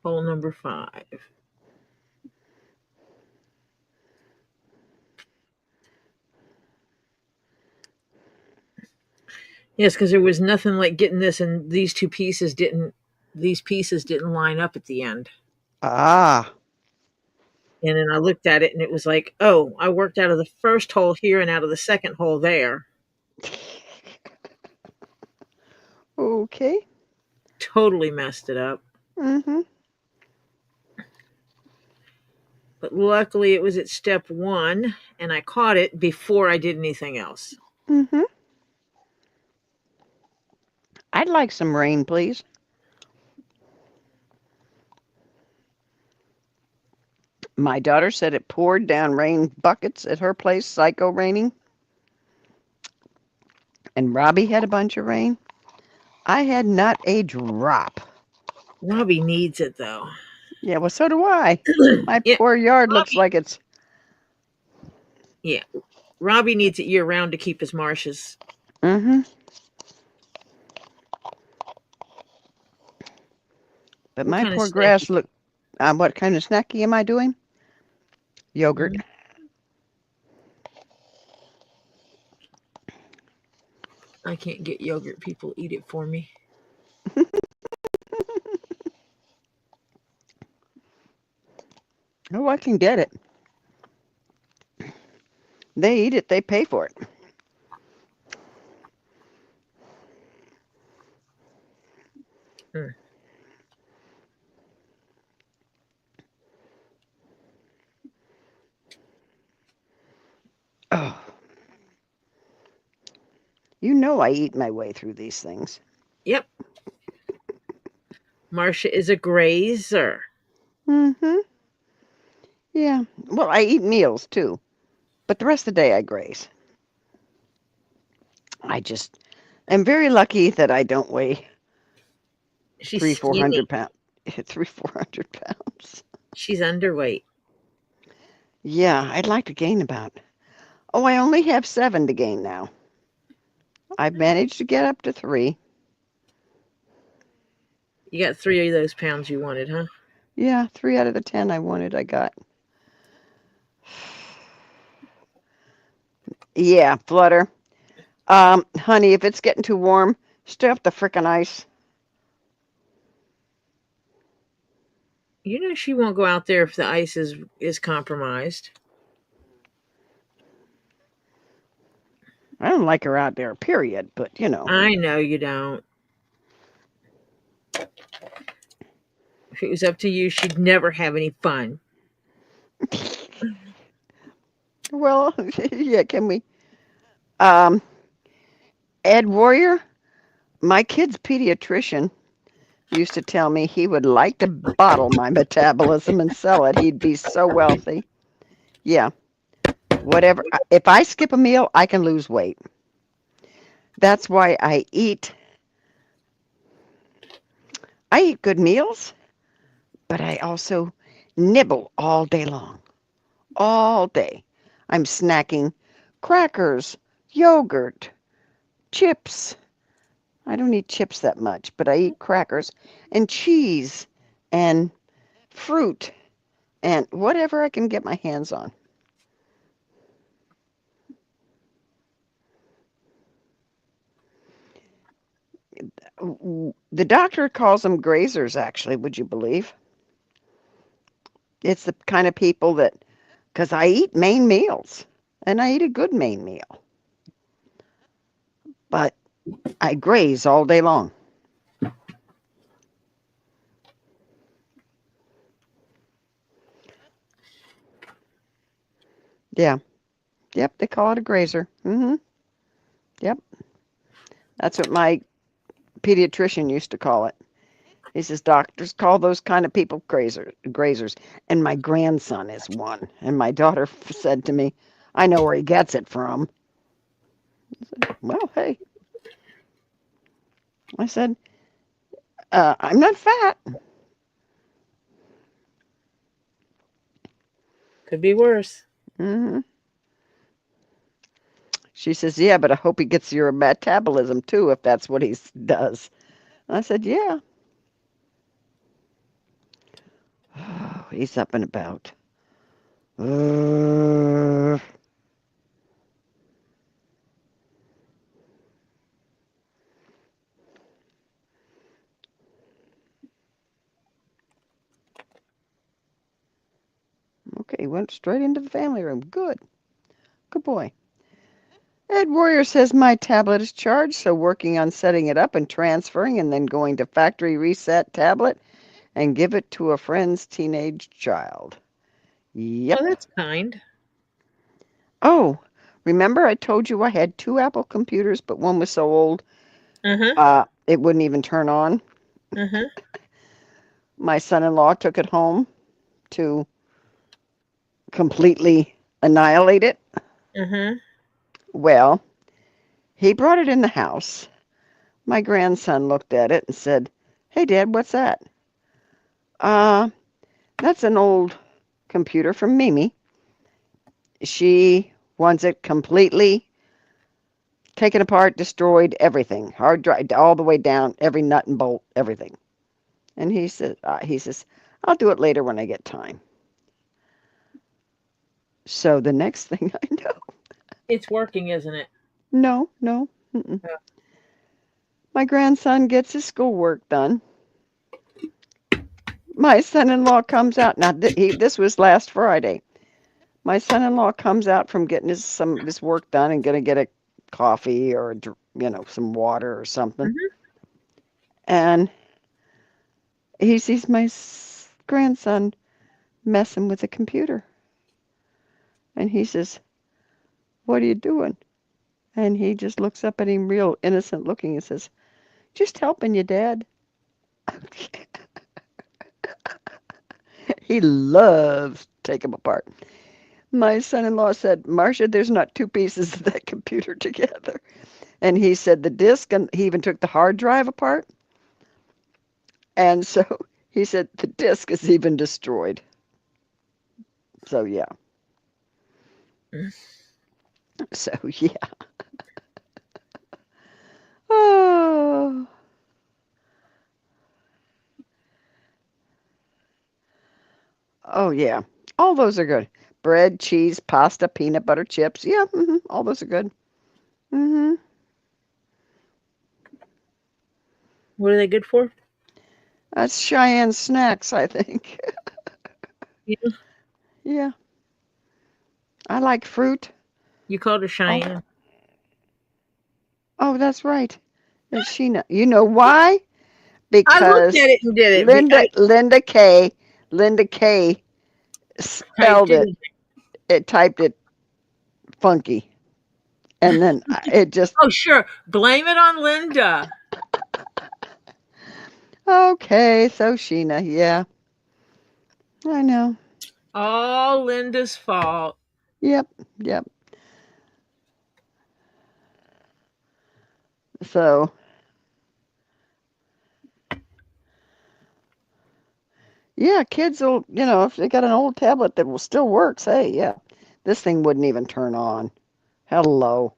Hole number 5. Yes, because there was nothing like getting this, and these pieces didn't line up at the end. Ah. And then I looked at it, and it was like, oh, I worked out of the first hole here and out of the second hole there. Okay. Totally messed it up. Mm-hmm. But luckily, it was at step 1, and I caught it before I did anything else. Mm-hmm. I'd like some rain, please. My daughter said it poured down rain buckets at her place, psycho raining. And Robbie had a bunch of rain. I had not a drop. Robbie needs it though. Yeah, well, so do I. My Yeah, poor yard looks Robbie. like it's... Yeah, Robbie needs it year round to keep his marshes. Mm-hmm. But What my kind of poor snacky? grass look... what kind of snacky am I doing? Yogurt. Mhm. I can't get yogurt. People eat it for me. Oh, I can get it. They eat it. They pay for it. Mm. Oh, you know I eat my way through these things. Yep. Marcia is a grazer. Mm-hmm. Yeah. Well, I eat meals too, but the rest of the day I graze. I just am very lucky that I don't weigh She's 400 skinny. pounds. 400 pounds. She's underweight. Yeah, I'd like to gain about. Oh, I only have 7 to gain now. I've managed to get up to 3. You got 3 of those pounds you wanted, huh? Yeah, 3 out of the 10 I wanted, I got. Yeah, Flutter. Honey, if it's getting too warm, stay off the frickin' ice. You know she won't go out there if the ice is compromised. I don't like her out there, period, but you know. I know you don't. If it was up to you, she'd never have any fun. Well, yeah, can we? Ed Warrior, my kid's pediatrician, used to tell me he would like to bottle my metabolism and sell it. He'd be so wealthy. Yeah, whatever. If I skip a meal, I can lose weight. That's why I eat good meals, but I also nibble all day long. All day. I'm snacking crackers, yogurt, chips. I don't eat chips that much, but I eat crackers and cheese and fruit and whatever I can get my hands on. The doctor calls them grazers, actually, would you believe? It's the kind of people that, because I eat main meals, and I eat a good main meal, but I graze all day long. Yeah. Yep, they call it a grazer. Yep. That's what my pediatrician used to call it. He says doctors call those kind of people grazers. And my grandson is one. And my daughter said to me, I know where he gets it from. I said, well, hey. I said, I'm not fat. Could be worse. hmm She says, yeah, but I hope he gets your metabolism too, if that's what he does. I said, yeah. Oh, he's up and about. Okay, went straight into the family room. Good. Good boy. Ed Warrior says my tablet is charged, so working on setting it up and transferring and then going to factory reset tablet and give it to a friend's teenage child. Yep. Oh, that's kind. Oh, remember I told you I had 2 Apple computers, but one was so old Uh-huh. it wouldn't even turn on? Uh-huh. My son-in-law took it home to completely annihilate it? Mm-hmm. Well, he brought it in the house. My grandson looked at it and said, "Hey, Dad, what's that?" Uh, that's an old computer from Mimi. She wants it completely taken apart, destroyed, everything, hard drive, all the way down, every nut and bolt, everything. And he says, "I'll do it later when I get time." So the next thing I know, It's working, isn't it? no, no, my grandson gets his schoolwork done. My son-in-law comes out. Now, this was last Friday. My son-in-law comes out from getting some of his work done and gonna get a coffee or some water or something. Mm-hmm. And he sees my grandson messing with the computer. And he says, "What are you doing?" And he just looks up at him real innocent looking and says, "Just helping you, Dad." He loves to take them apart. My son-in-law said, "Marcia, there's not two pieces of that computer together." And he said the disk, and he even took the hard drive apart. And so he said the disk is even destroyed. So yeah. So yeah. Oh. Oh yeah. All those are good. Bread, cheese, pasta, peanut butter, chips. Yeah, all those are good. hmm What are they good for? That's Cheyenne snacks, I think. Yeah. Yeah. I like fruit. You called her Oh, Cheyenne. oh, that's right. It's Sheena. You know why? I looked Because at it and did it. Linda I Linda K typed spelled it it. in. It typed it funky, and then it just Oh, sure. Blame it on Linda. okay. So Sheena, yeah, I know. All Linda's fault. Yep, yep. So yeah, kids will, if they got an old tablet that will still work, say, yeah, this thing wouldn't even turn on. Hello.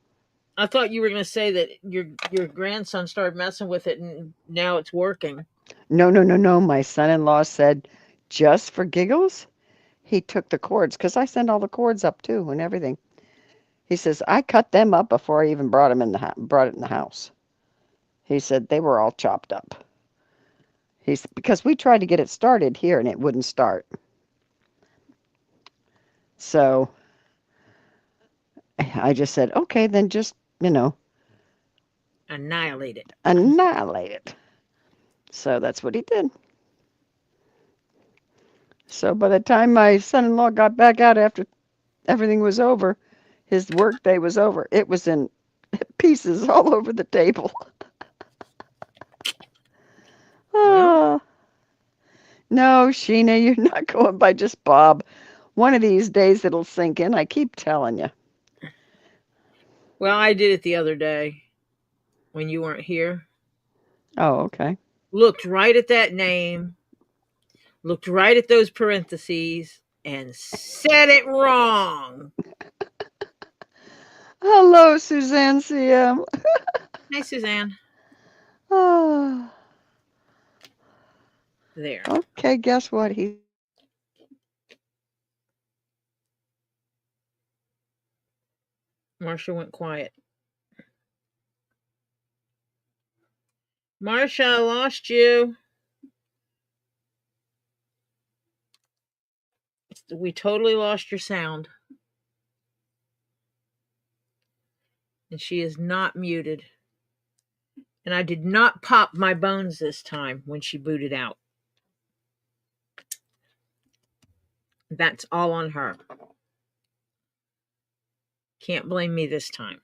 I thought you were going to say that your grandson started messing with it and now it's working. No, no, no, no. My son-in-law said, just for giggles, he took the cords because I send all the cords up too and everything. He says I cut them up before I even brought it in the house. He said they were all chopped up. He's because we tried to get it started here and it wouldn't start. So I just said, okay, then just Annihilate it. annihilate it. So that's what he did. So by the time my son-in-law got back out after everything was over, his work day was over. It was in pieces all over the table. Well, Oh, no, Sheena, you're not going by just Bob. One of these days it'll sink in. I keep telling you. well, I did it the other day when you weren't here. Oh, okay. Looked right at that name, looked right at those parentheses, and said it wrong. Hello, Suzannecm. Hi, Suzanne. Oh, There. okay, guess what? Marcia went quiet. Marcia, I lost you. We totally lost your sound. And she is not muted. And I did not pop my bones this time when she booted out. That's all on her. Can't blame me this time.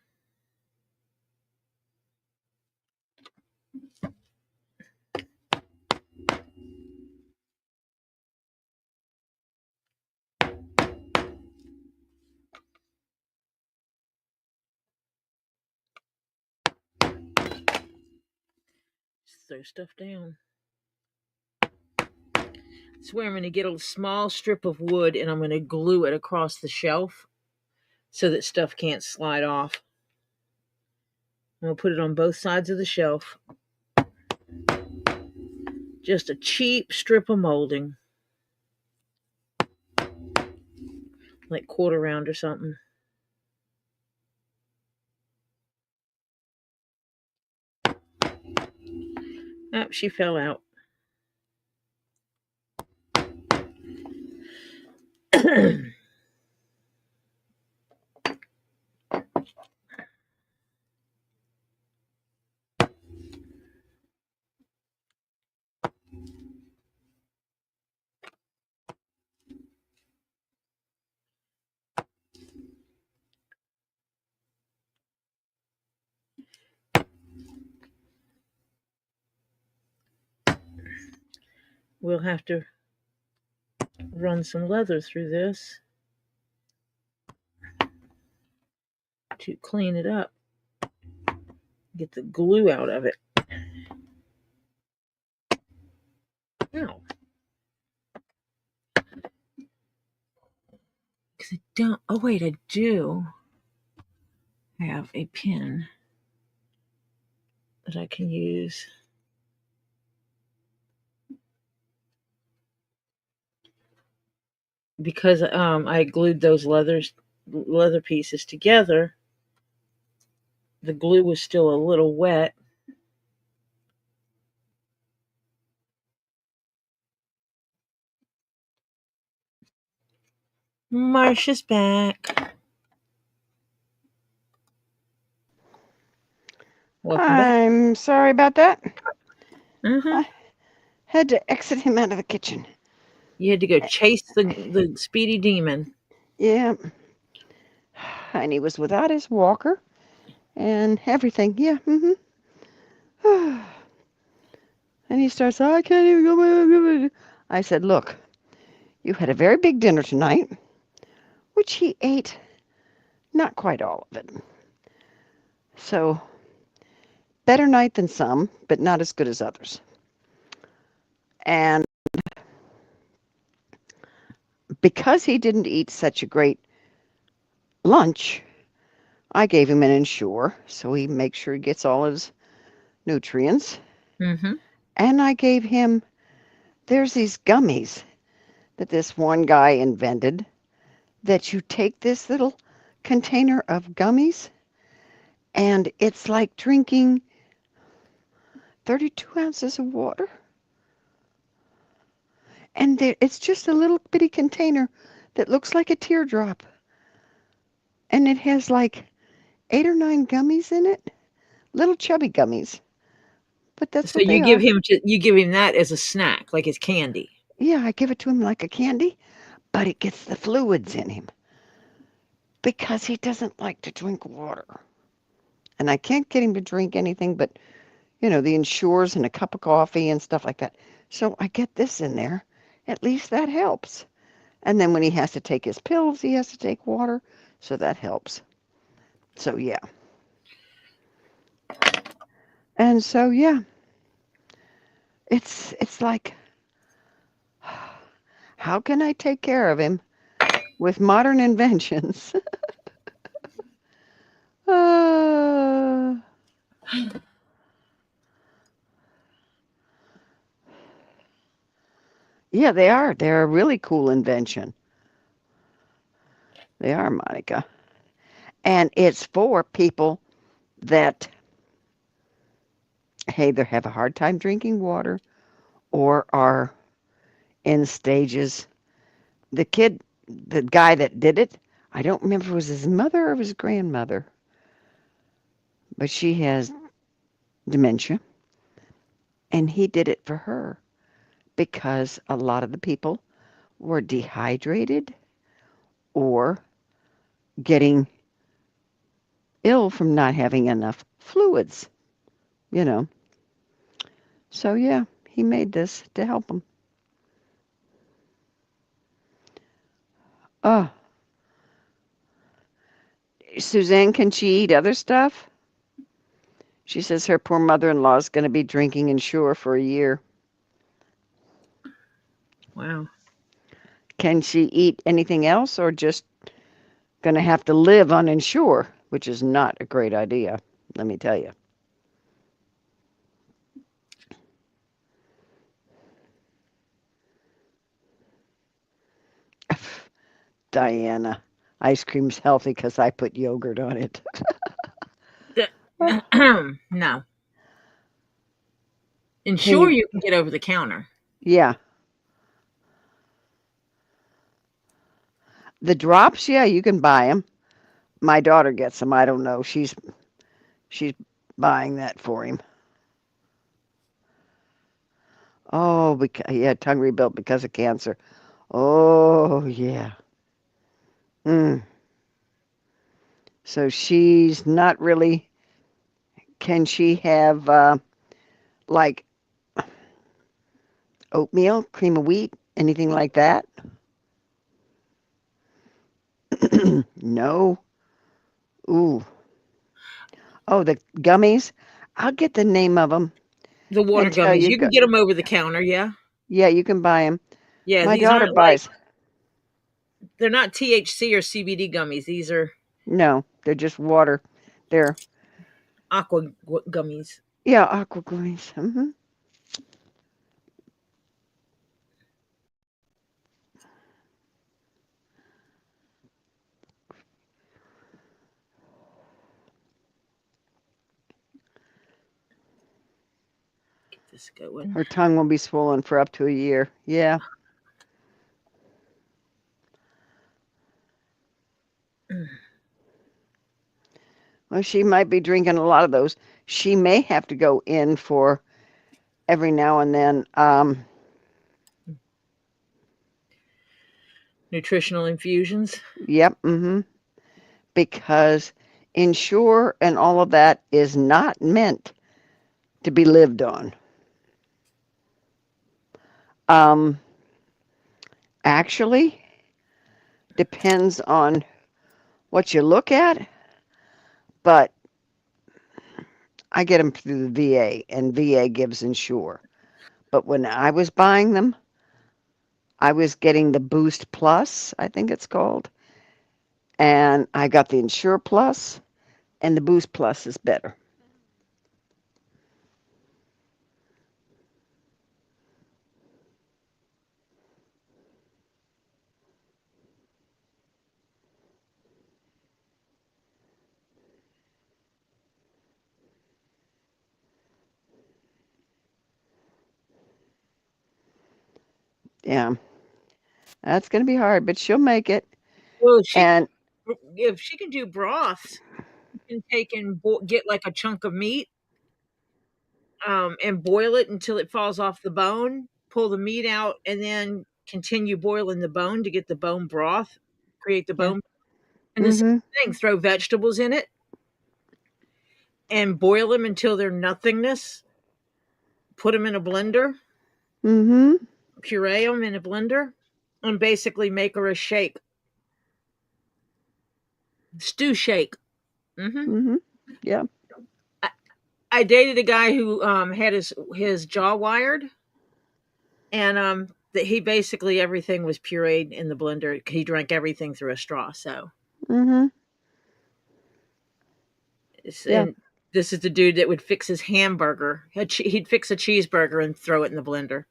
throw stuff down. That's where I'm going to get a small strip of wood and I'm going to glue it across the shelf so that stuff can't slide off. I'm going to put it on both sides of the shelf. Just a cheap strip of molding. Like quarter round or something. Oh, she fell out. We'll have to run some leather through this to clean it up. Get the glue out of it. Ow. Because I don't. Oh, wait, I do have a pin that I can use. Because I glued those leather pieces together, the glue was still a little wet. Marsha's back. Welcome back. I'm sorry about that. Mm-hmm. I had to exit him out of the kitchen. You had to go chase the speedy demon. Yeah. And he was without his walker and everything. Yeah. And he starts, I can't even go. I said, look, you had a very big dinner tonight, which he ate not quite all of it. So, better night than some, but not as good as others. And because he didn't eat such a great lunch, I gave him an Ensure, so he makes sure he gets all his nutrients. Mm-hmm. And I gave him, there's these gummies that this one guy invented, that you take this little container of gummies, and it's like drinking 32 ounces of water. And it's just a little bitty container that looks like a teardrop. And it has like 8 or 9 gummies in it, little chubby gummies. But that's So what they you give are. him that as a snack, like his candy. Yeah, I give it to him like a candy, but it gets the fluids in him because he doesn't like to drink water. And I can't get him to drink anything but, the Ensures and a cup of coffee and stuff like that. So I get this in there. At least that helps. And then when he has to take his pills, he has to take water. So that helps. So, yeah. And so, yeah. It's like, how can I take care of him with modern inventions? Yeah, they are. They're a really cool invention. They are, Monica. And it's for people that either have a hard time drinking water or are in stages. The guy that did it, I don't remember if it was his mother or his grandmother, but she has dementia, and he did it for her because a lot of the people were dehydrated or getting ill from not having enough fluids, you know. So, yeah, he made this to help them. Oh, Suzanne, can she eat other stuff? She says her poor mother-in-law is going to be drinking Ensure for a year. Wow. Can she eat anything else or just going to have to live on Ensure, which is not a great idea, let me tell you. Diana, ice cream's healthy because I put yogurt on it. No. And Can sure, you? you can get over the counter. Yeah. The drops, yeah, you can buy them. My daughter gets them. I don't know. She's buying that for him. Oh, because he had tongue rebuilt because of cancer. Oh, yeah. So she's not really. Can she have like oatmeal, cream of wheat, anything like that? No. Ooh. Oh, the gummies. I'll get the name of them The water and tell gummies, you. you can get them over the counter. Yeah. Yeah, you can buy them. Yeah. My These daughter aren't like, buys. they're not THC or CBD gummies. These are No, they're just water. They're aqua gummies. yeah, aqua gummies. Get this going. Her tongue will be swollen for up to a year. Yeah. Well, she might be drinking a lot of those. She may have to go in for every now and then. Nutritional infusions. Yep. Because Ensure and all of that is not meant to be lived on. Actually, depends on what you look at, but I get them through the VA, and VA gives Ensure. But when I was buying them, I was getting the Boost Plus, I think it's called, and I got the Ensure Plus, and the Boost Plus is better. Yeah, that's going to be hard, but she'll make it. Well, And if she can do broths, you can take and get like a chunk of meat, and boil it until it falls off the bone. Pull the meat out, and then continue boiling the bone to get the bone broth. Create the yeah, bone, and the same thing. Throw vegetables in it, and boil them until they're nothingness. Put them in a blender. Puree them in a blender, and basically make her a shake. Stew shake. Yeah. I dated a guy who had his jaw wired, and that he basically everything was pureed in the blender. He drank everything through a straw. So, Yeah. and this is the dude that would fix his hamburger. He'd fix a cheeseburger and throw it in the blender.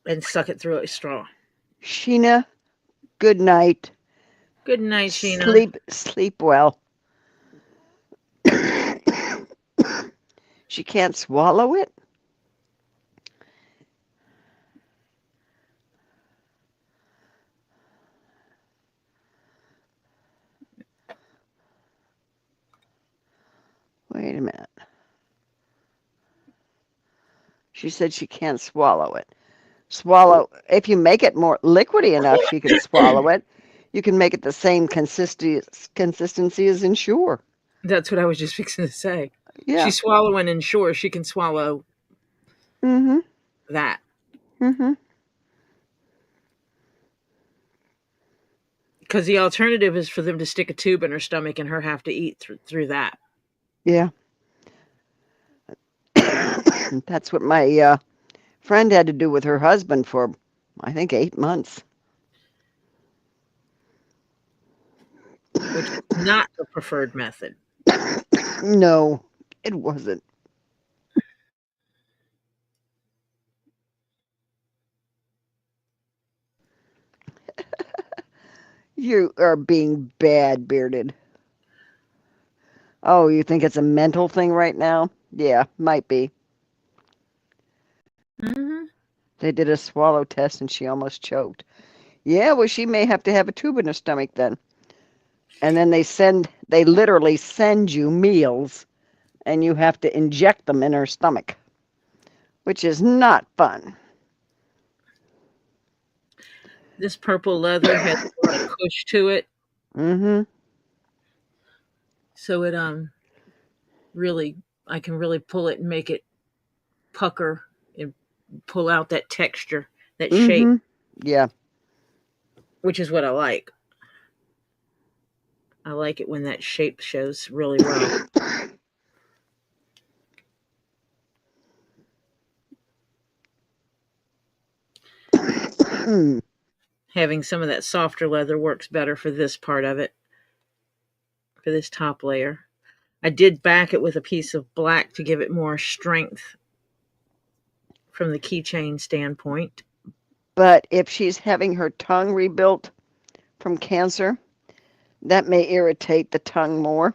And suck it through a straw. Sheena, good night. Good night, Sheena. Sleep well. She can't swallow it? Wait a minute. She said she can't swallow it. If you make it more liquidy enough, she can swallow it. You can make it the same consistency as Ensure. That's what I was just fixing to say. Yeah. She's swallowing Ensure. She can swallow that. Because the alternative is for them to stick a tube in her stomach and her have to eat through that. Yeah. That's what my friend had to do with her husband for, I think, 8 months. Which is not the preferred method. No, it wasn't. You are being bad, Bearded. Oh, you think it's a mental thing right now? Yeah, might be. Mm-hmm. They did a swallow test and she almost choked. Yeah, well, she may have to have a tube in her stomach then. And then they literally send you meals and you have to inject them in her stomach, which is not fun. This purple leather has a lot of push to it. Mm-hmm. So it really, I can really pull it and make it pucker and pull out that texture, that shape, Mm-hmm. Yeah. which is what I like. I like it when that shape shows really well. Having some of that softer leather works better for this part of it, for this top layer. I did back it with a piece of black to give it more strength from the keychain standpoint. But if she's having her tongue rebuilt from cancer, that may irritate the tongue more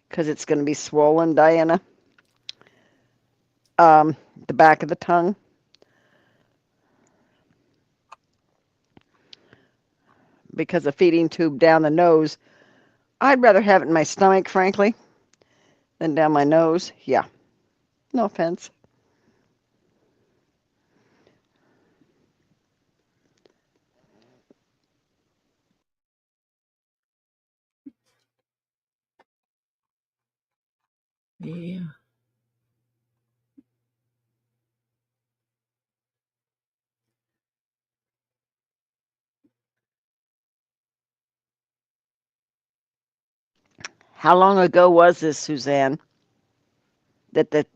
because it's going to be swollen, Diana. The back of the tongue. Because a feeding tube down the nose, I'd rather have it in my stomach, frankly, than down my nose. Yeah. No offense. Yeah. How long ago was this, Suzanne, that the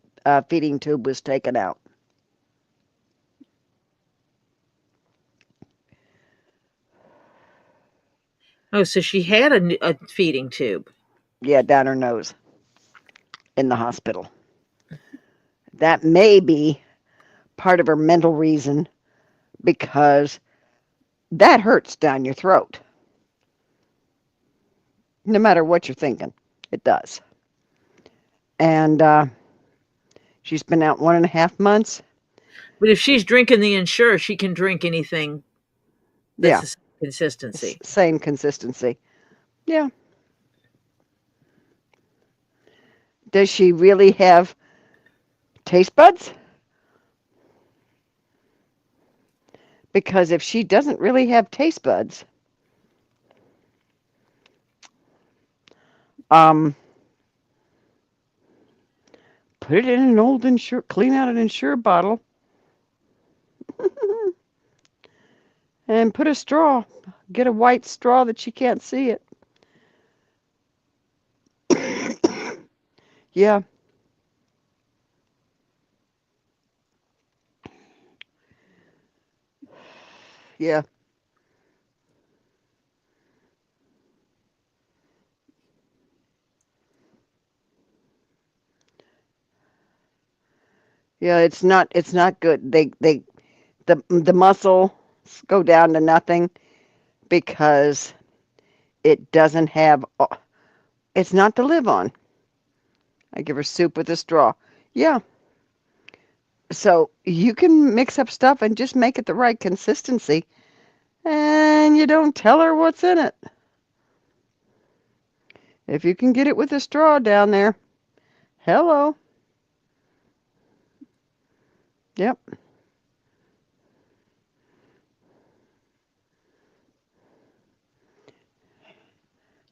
feeding tube was taken out? Oh, so she had a feeding tube. Yeah, down her nose in the hospital. That may be part of her mental reason because that hurts down your throat. No matter what you're thinking, it does. And she's been out 1.5 months. But if she's drinking the Ensure, she can drink anything that's Yeah, the same consistency. same consistency. Yeah. Does she really have taste buds? Because if she doesn't really have taste buds, put it in an old Ensure, clean out an Ensure bottle, and put a straw. Get a white straw that she can't see it. Yeah. Yeah. Yeah, it's not good. The muscles go down to nothing because it doesn't have it's not to live on. I give her soup with a straw. Yeah. So you can mix up stuff and just make it the right consistency. And you don't tell her what's in it. If you can get it with a straw down there, hello. Yep.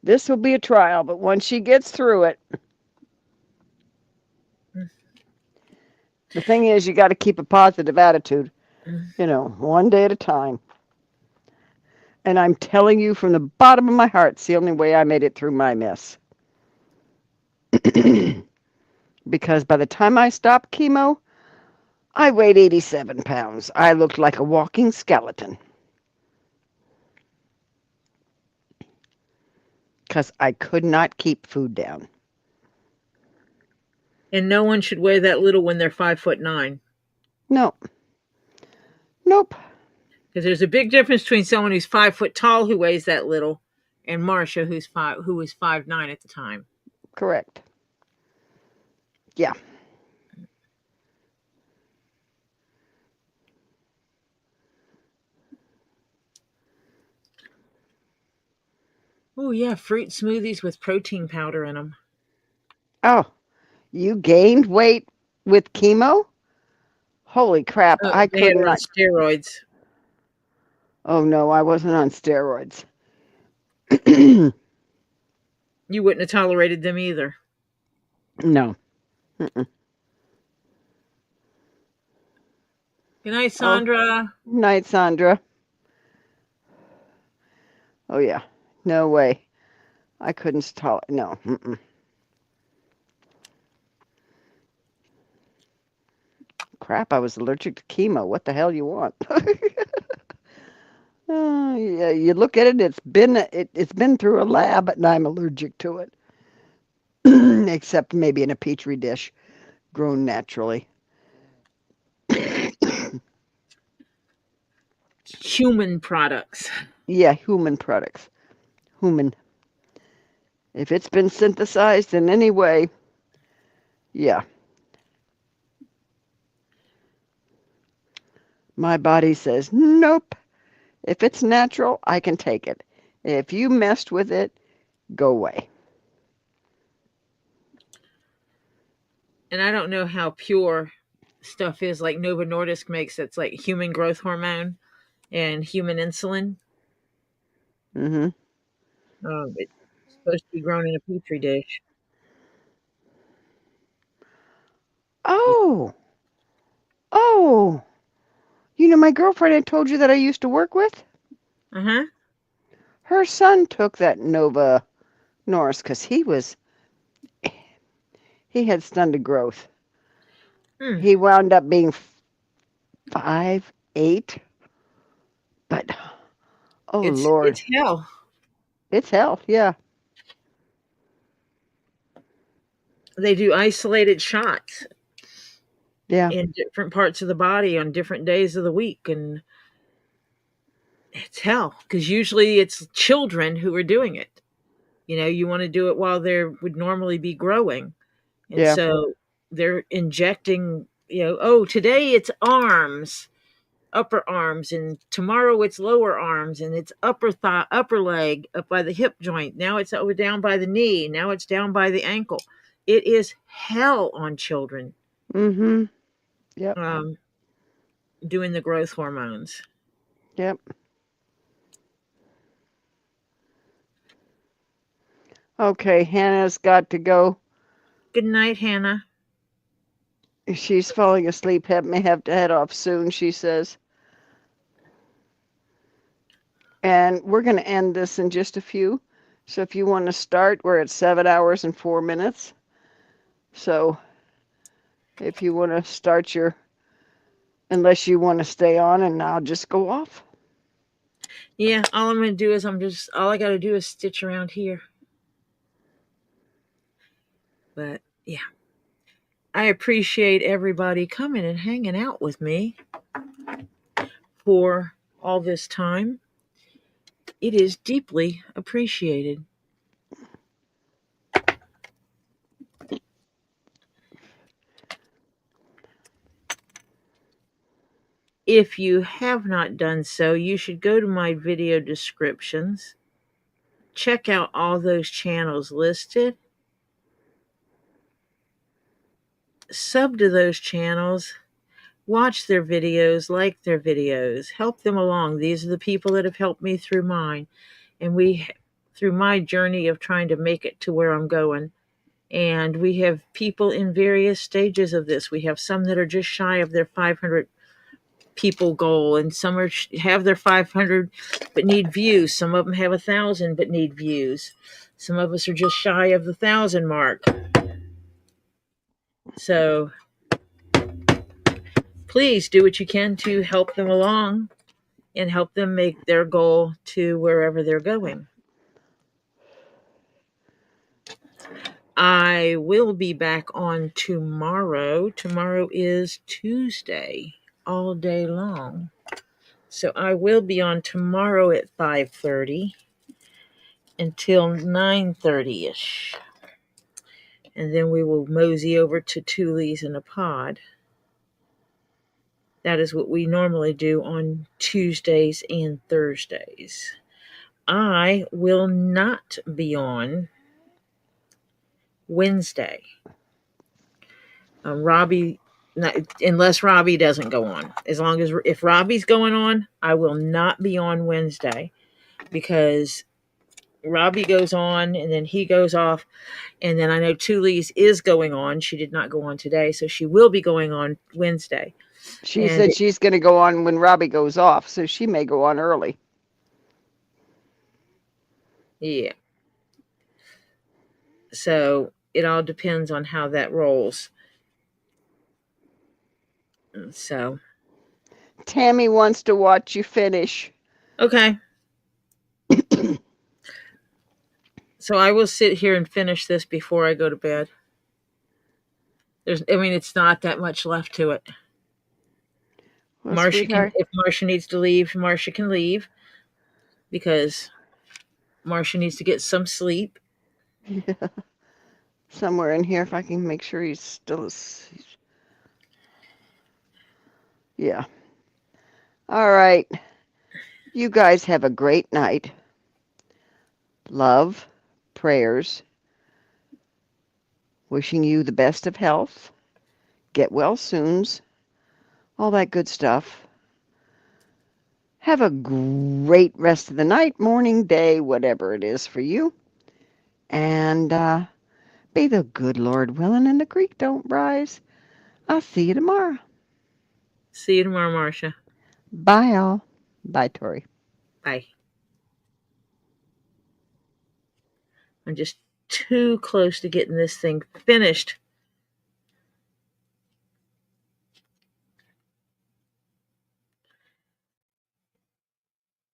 This will be a trial, but once she gets through it, the thing is, you got to keep a positive attitude, one day at a time. And I'm telling you from the bottom of my heart, it's the only way I made it through my mess. Because by the time I stopped chemo, I weighed 87 pounds. I looked like a walking skeleton. Because I could not keep food down. And no one should weigh that little when they're 5'9". No. Nope. Because there's a big difference between someone who's 5 foot tall who weighs that little, and Marcia who was 5'9" at the time. Correct. Yeah. Oh yeah, fruit smoothies with protein powder in them. Oh, you gained weight with chemo? Holy crap, I They had could her on not. steroids. Oh no, I wasn't on steroids. You wouldn't have tolerated them either. No. Mm-mm. Good night, Sandra. Night, Sandra. Oh yeah, no way. I couldn't tolerate. No. Mm-mm. Crap, I was allergic to chemo. What the hell you want? Yeah, you look at it. It's been through a lab, and I'm allergic to it. Except maybe in a petri dish, grown naturally. Human products. Yeah, human products. Human. If it's been synthesized in any way, yeah. My body says, nope. If it's natural, I can take it. If you messed with it, go away. And I don't know how pure stuff is like Novo Nordisk makes. It's like human growth hormone and human insulin. Mm-hmm. It's supposed to be grown in a petri dish. Oh. Oh. You know, my girlfriend I told you that I used to work with? Uh-huh. Her son took that Nova Norris because he had stunted growth. Hmm. He wound up being 5'8", but oh Lord, It's hell. it's hell. Yeah, They do isolated shots yeah, in different parts of the body on different days of the week, and it's hell because usually it's children who are doing it. You know, you want to do it while they would normally be growing, and yeah. so they're injecting. You know, oh, today it's arms, upper arms, and tomorrow it's lower arms, and it's upper thigh, upper leg, up by the hip joint. Now it's over down by the knee. Now it's down by the ankle. It is hell on children. Mm-hmm. Yep. Doing the growth hormones. Yep. Okay, Hannah's got to go. Good night, Hannah. She's falling asleep. May have to head off soon, she says. And we're going to end this in just a few. So if you want to start, we're at 7 hours and 4 minutes. So if you want to start unless you want to stay on and I'll just go off. Yeah, all I'm going to do is all I got to do is stitch around here. But yeah, I appreciate everybody coming and hanging out with me for all this time. It is deeply appreciated. If you have not done so, you should go to my video descriptions. Check out all those channels listed. Sub to those channels. Watch their videos, like their videos, help them along. These are the people that have helped me through mine. And through my journey of trying to make it to where I'm going. And we have people in various stages of this. We have some that are just shy of their 500 people goal, and some have their 500 but need views. Some of them have 1,000 but need views. Some of us are just shy of the 1,000 mark. So please do what you can to help them along and help them make their goal to wherever they're going. I will be back on tomorrow. Tomorrow is Tuesday, all day long. So I will be on tomorrow at 5:30 until 9:30ish. And then we will mosey over to Toolies in a Pod. That is what we normally do on Tuesdays and Thursdays. I will not be on Wednesday. Robbie, unless Robbie doesn't go on. If Robbie's going on, I will not be on Wednesday, because Robbie goes on and then he goes off. And then I know Toolies is going on. She did not go on today, so she will be going on Wednesday. She said she's going to go on when Robbie goes off, so she may go on early. Yeah. So it all depends on how that rolls. So Tammy wants to watch you finish. Okay. So I will sit here and finish this before I go to bed. It's not that much left to it. Well, If Marcia needs to leave, Marcia can leave, because Marcia needs to get some sleep. Yeah. Somewhere in here, if I can make sure he's still asleep. Yeah. All right. You guys have a great night. Love, prayers. Wishing you the best of health. Get well soons. All that good stuff. Have a great rest of the night, morning, day, whatever it is for you. And may the good Lord willing and the creek don't rise. I'll see you tomorrow. See you tomorrow, Marcia. Bye, all. Bye, Tori. Bye. I'm just too close to getting this thing finished.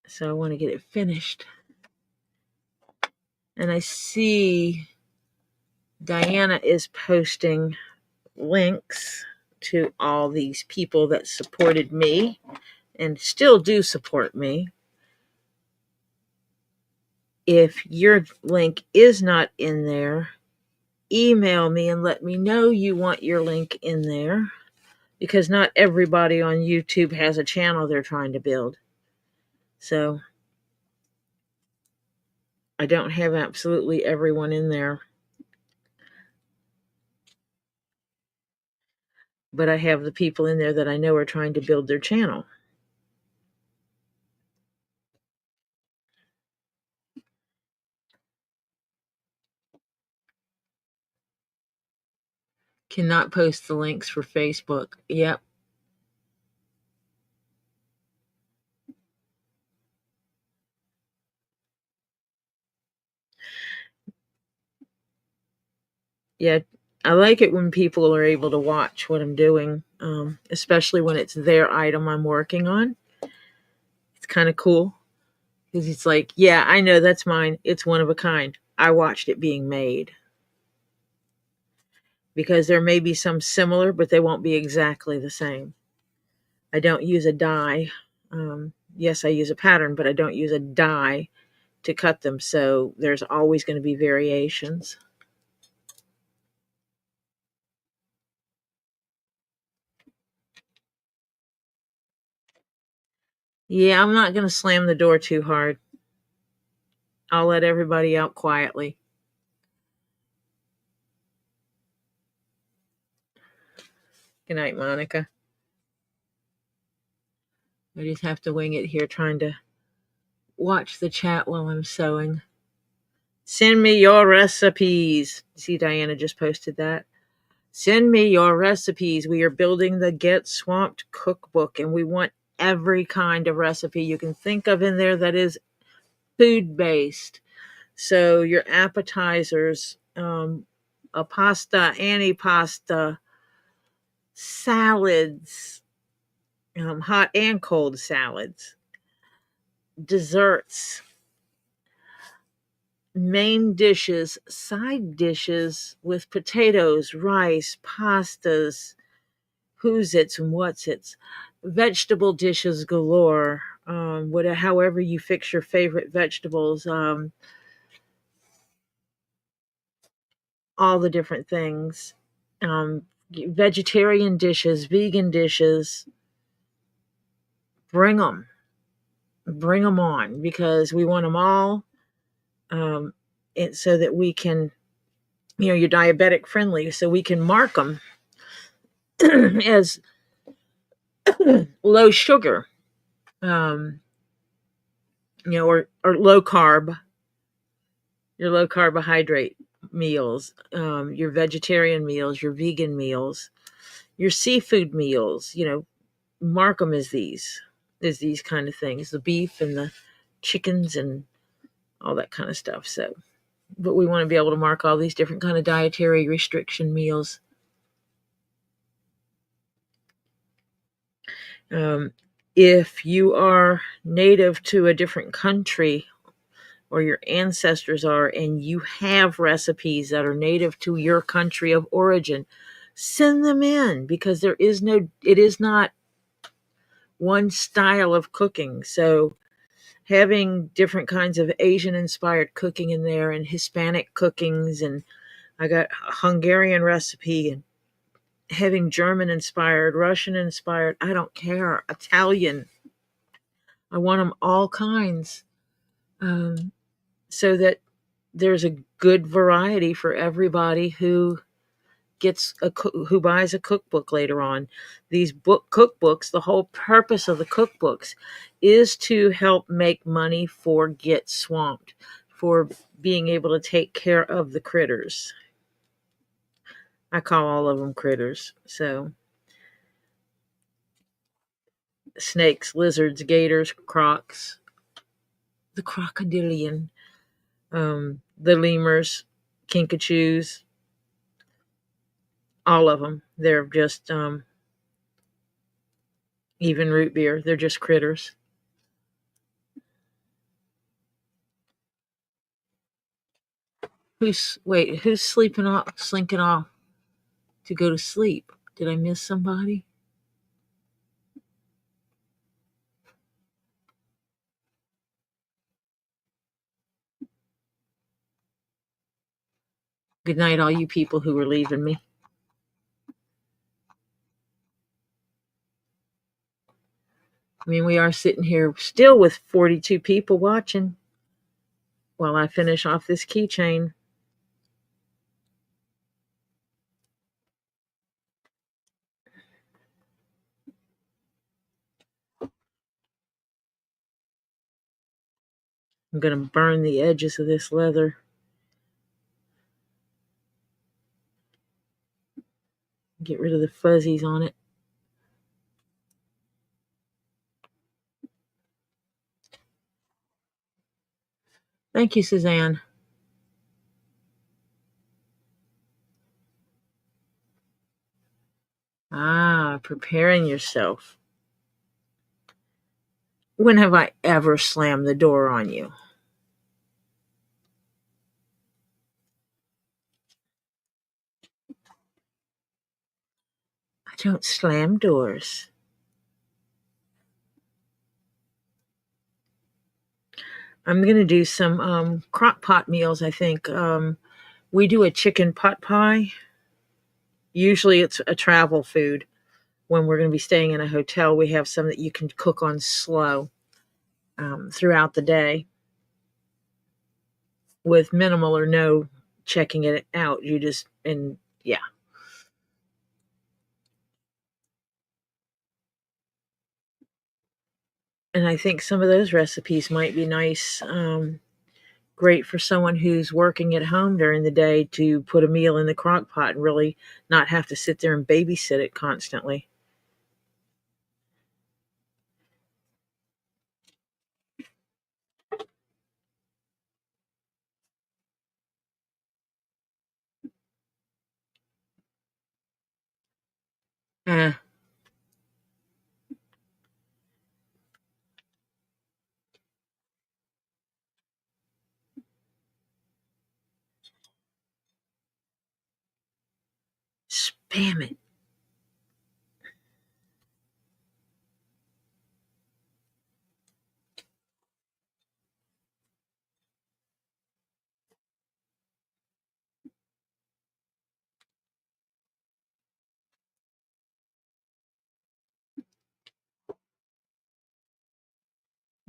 So I want to get it finished. And I see Diana is posting links to all these people that supported me and still do support me. If your link is not in there, email me and let me know you want your link in there, because not everybody on YouTube has a channel they're trying to build. So I don't have absolutely everyone in there, but I have the people in there that I know are trying to build their channel. Cannot post the links for Facebook. Yep. Yeah, I like it when people are able to watch what I'm doing, especially when it's their item I'm working on. It's kind of cool, because it's like, yeah, I know that's mine. It's one of a kind. I watched it being made. Because there may be some similar, but they won't be exactly the same. I don't use a die. Yes, I use a pattern, but I don't use a die to cut them. So there's always going to be variations. Yeah, I'm not going to slam the door too hard. I'll let everybody out quietly. Good night, Monica. I just have to wing it here, trying to watch the chat while I'm sewing. Send me your recipes. See, Diana just posted that. Send me your recipes. We are building the Get Swamped cookbook, and we want every kind of recipe you can think of in there that is food-based. So your appetizers, a pasta, antipasta, salads, hot and cold salads, desserts, main dishes, side dishes with potatoes, rice, pastas, who's its and what's its, vegetable dishes galore. However you fix your favorite vegetables, all the different things, vegetarian dishes, vegan dishes. Bring them on, because we want them all, so that we can, you're diabetic friendly, so we can mark them as low sugar, or low carb, your low carbohydrate meals, your vegetarian meals, your vegan meals, your seafood meals, mark them as these kind of things, the beef and the chickens and all that kind of stuff. So, but we want to be able to mark all these different kind of dietary restriction meals. If you are native to a different country, or your ancestors are, and you have recipes that are native to your country of origin, send them in, because it is not one style of cooking. So having different kinds of Asian inspired cooking in there, and Hispanic cookings, and I got a Hungarian recipe, and having German inspired, Russian inspired, I don't care, Italian. I want them all kinds, so that there's a good variety for everybody who who buys a cookbook later on. These cookbooks, the whole purpose of the cookbooks is to help make money for Get Swamped, for being able to take care of the critters. I call all of them critters. So snakes, lizards, gators, crocs, the crocodilian, the lemurs, kinkajous, all of them. They're just, even root beer, they're just critters. Who's sleeping off, slinking off to go to sleep? Did I miss somebody? Good night, all you people who were leaving me. I mean, we are sitting here still with 42 people watching while I finish off this keychain. I'm going to burn the edges of this leather. Get rid of the fuzzies on it. Thank you, Suzanne. Preparing yourself. When have I ever slammed the door on you? I don't slam doors. I'm going to do some crock pot meals, I think. We do a chicken pot pie. Usually it's a travel food. When we're going to be staying in a hotel, we have some that you can cook on slow throughout the day with minimal or no checking it out. Yeah. And I think some of those recipes might be nice, great for someone who's working at home during the day to put a meal in the crock pot and really not have to sit there and babysit it constantly. Eh. Spam it.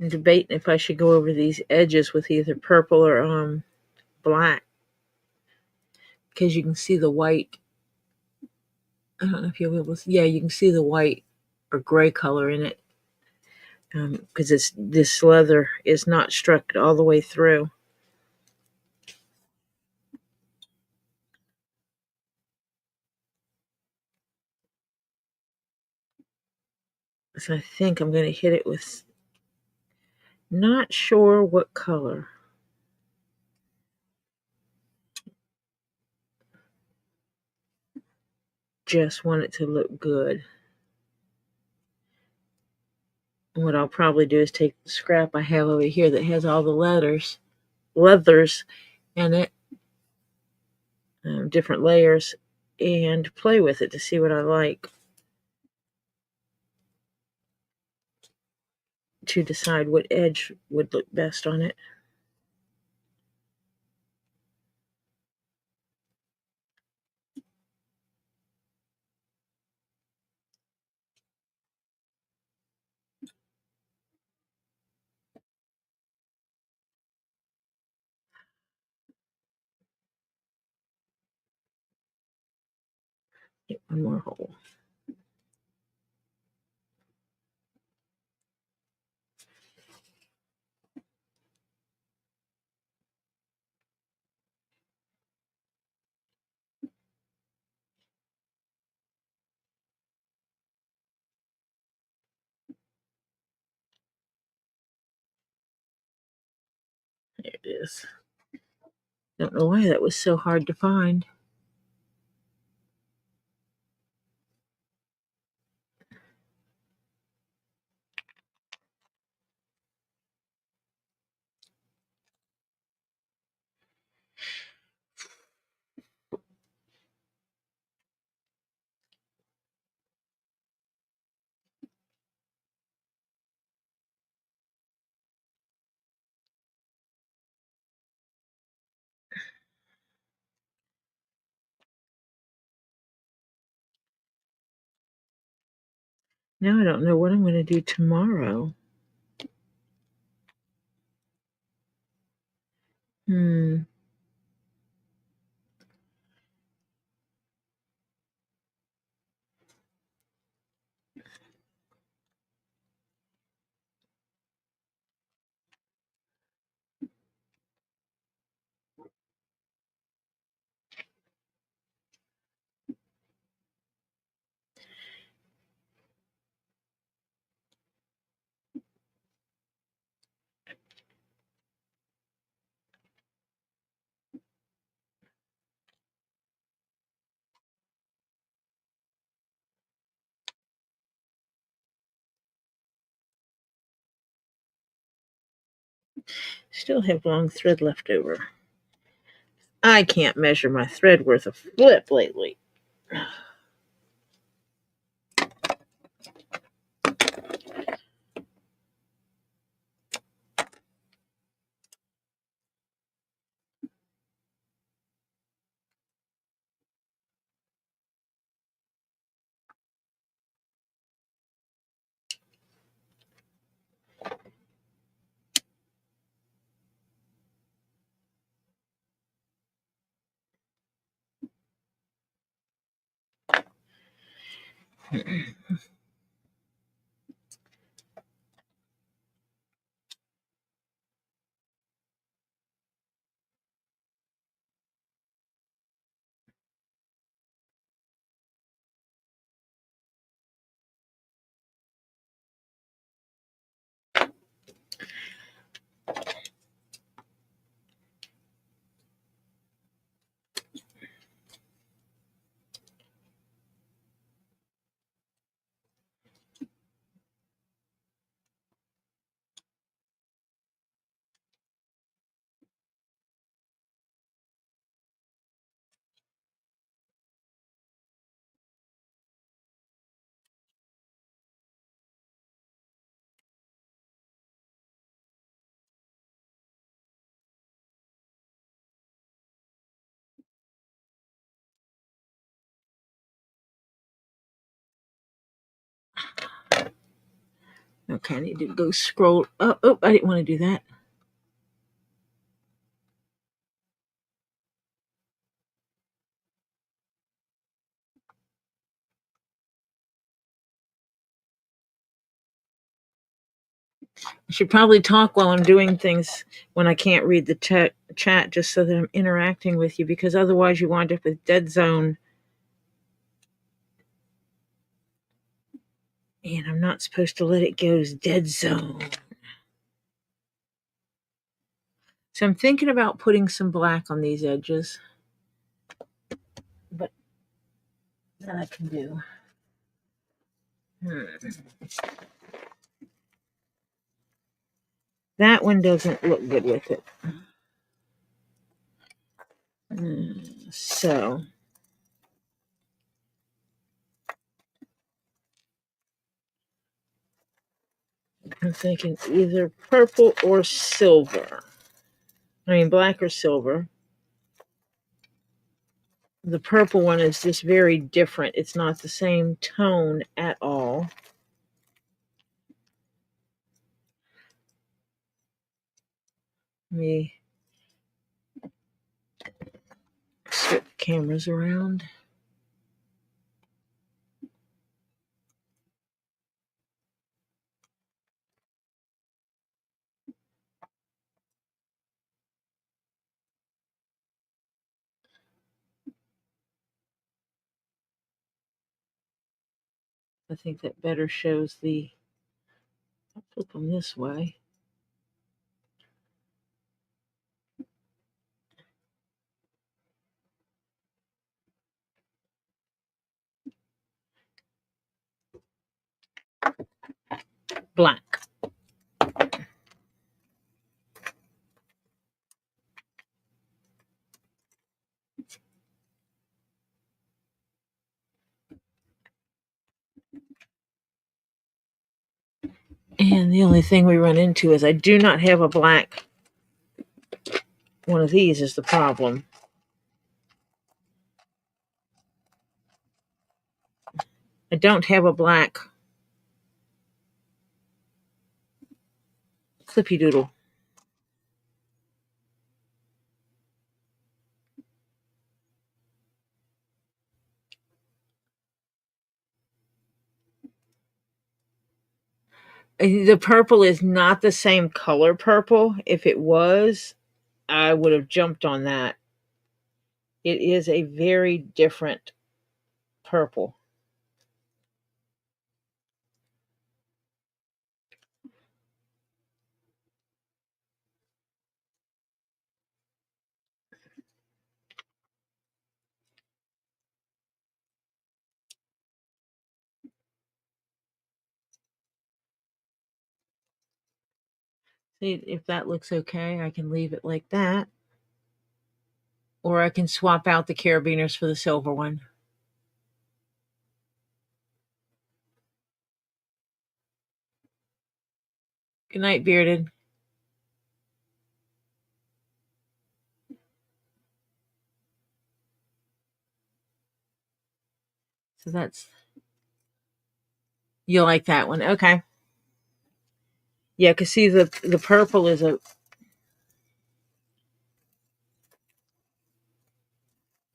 I'm debating if I should go over these edges with either purple or black, because you can see the white. I don't know if you'll be able to see. Yeah, you can see the white or gray color in it, because this leather is not struck all the way through. So I think I'm going to hit it with, not sure what color. Just want it to look good. And what I'll probably do is take the scrap I have over here that has all the leathers in it, different layers, and play with it to see what I like, to decide what edge would look best on it. Get one more hole. There it is. Don't know why that was so hard to find. Now I don't know what I'm going to do tomorrow. Still have long thread left over. I can't measure my thread worth a flip lately. Okay, I need to go scroll up. Oh, I didn't want to do that. I should probably talk while I'm doing things when I can't read the chat, just so that I'm interacting with you, because otherwise you wind up with dead zone. And I'm not supposed to let it go as dead zone. So I'm thinking about putting some black on these edges. But that I can do. That one doesn't look good with it. So I'm thinking either purple or silver. I mean, black or silver. The purple one is just very different. It's not the same tone at all. Let me switch cameras around. I think that better shows the... I'll flip them this way. Black. And the only thing we run into is I do not have a black. One of these is the problem. I don't have a black clippy doodle. The purple is not the same color purple. If it was, I would have jumped on that. It is a very different purple. See, if that looks okay, I can leave it like that. Or I can swap out the carabiners for the silver one. Good night, Bearded. So that's... You like that one. Okay. Yeah, because see, the purple is a...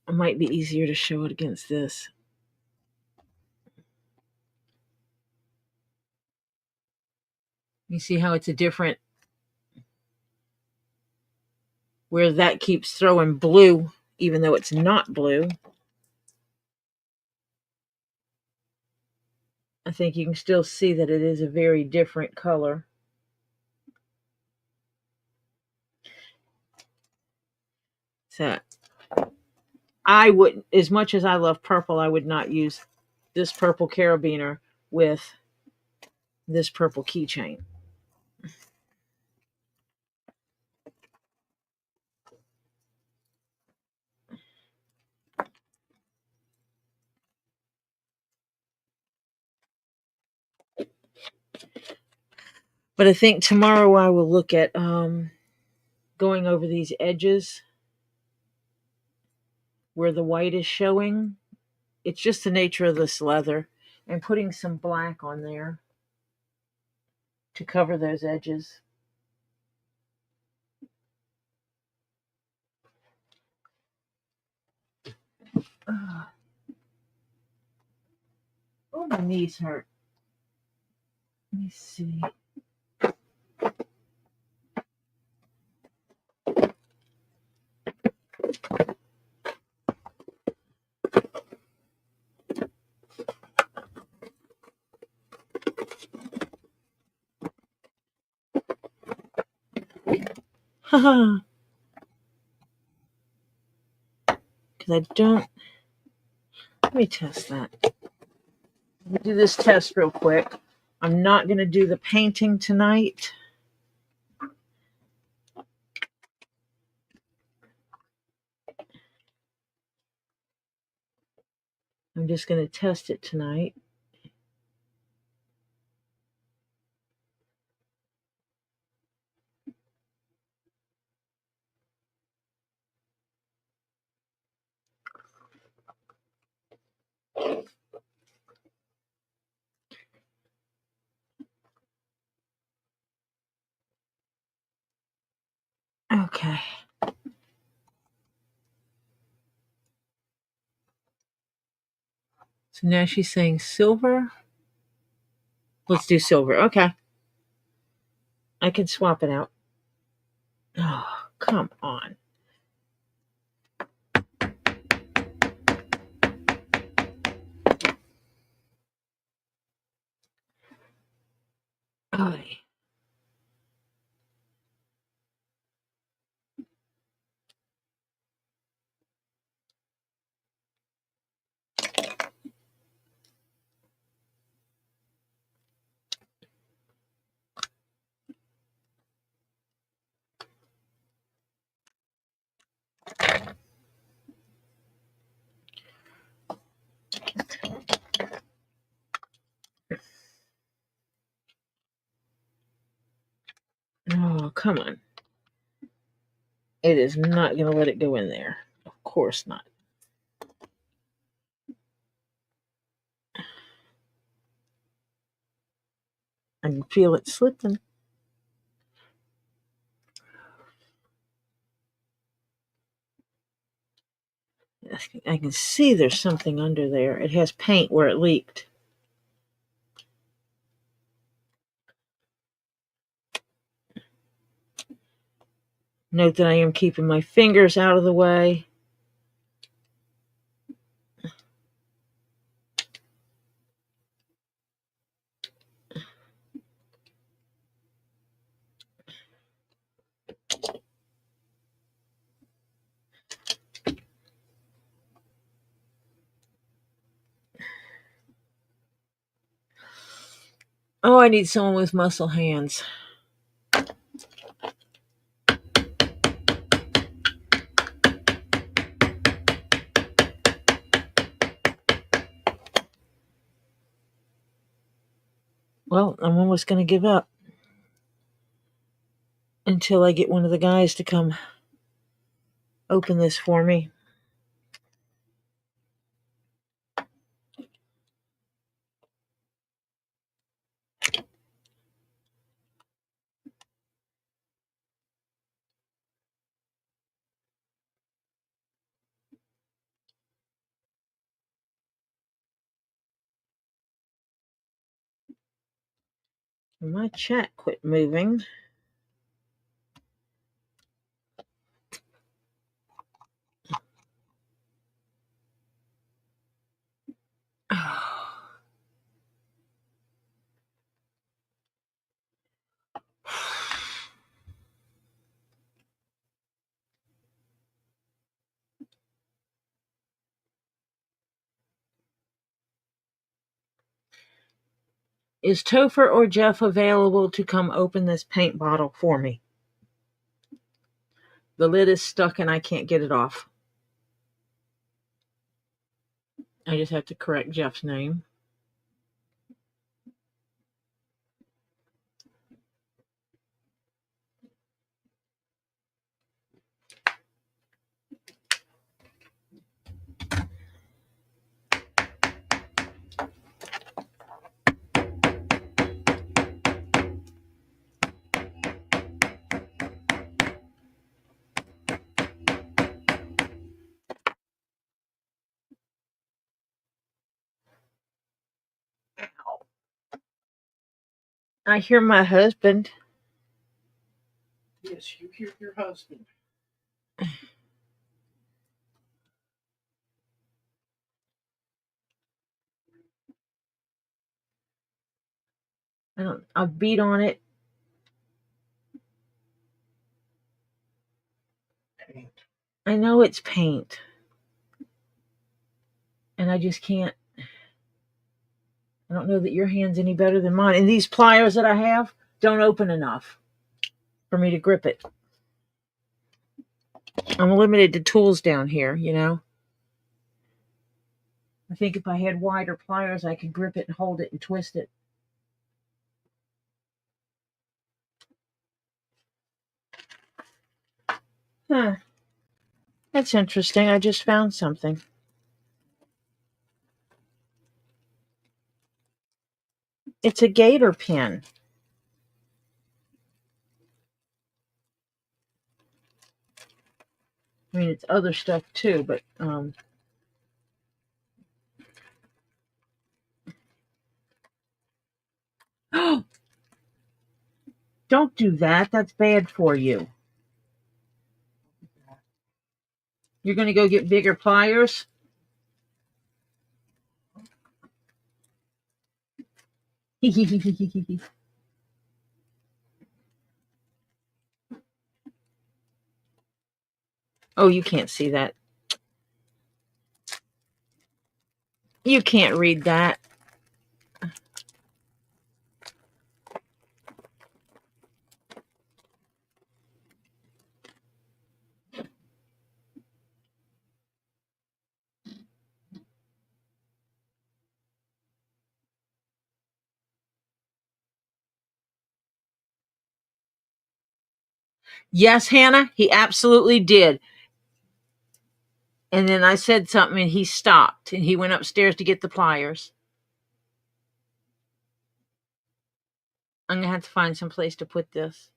It might be easier to show it against this. You see how it's a different... Where that keeps throwing blue, even though it's not blue. I think you can still see that it is a very different color. So I wouldn't, as much as I love purple, I would not use this purple carabiner with this purple keychain. But I think tomorrow I will look at going over these edges where the white is showing. It's just the nature of this leather, and putting some black on there. to cover those edges. Oh, my knees hurt. Let me see. Haha. Because I don't. Let me test that. Let me do this test real quick. I'm not going to do the painting tonight. I'm just going to test it tonight. Okay. So now she's saying silver. Let's do silver. Okay. I can swap it out. Oh, come on. Okay. Oh, come on. It is not going to let it go in there. Of course not. I can feel it slipping. I can see there's something under there. It has paint where it leaked. Note that I am keeping my fingers out of the way. Oh, I need someone with muscle hands. Well, I'm almost going to give up until I get one of the guys to come open this for me. My chat quit moving. Is Topher or Jeff available to come open this paint bottle for me? The lid is stuck and I can't get it off. I just have to correct Jeff's name. I hear my husband. Yes, you hear your husband. I'll beat on it. Paint. I know it's paint. And I just can't. I don't know that your hand's any better than mine. And these pliers that I have don't open enough for me to grip it. I'm limited to tools down here, you know. I think if I had wider pliers, I could grip it and hold it and twist it. Huh. That's interesting. I just found something. It's a gator pin. I mean, it's other stuff too, but don't do that. That's bad for you. You're going to go get bigger pliers? Oh, you can't see that. You can't read that. Yes, Hannah, he absolutely did. And then I said something and he stopped and he went upstairs to get the pliers. I'm going to have to find some place to put this.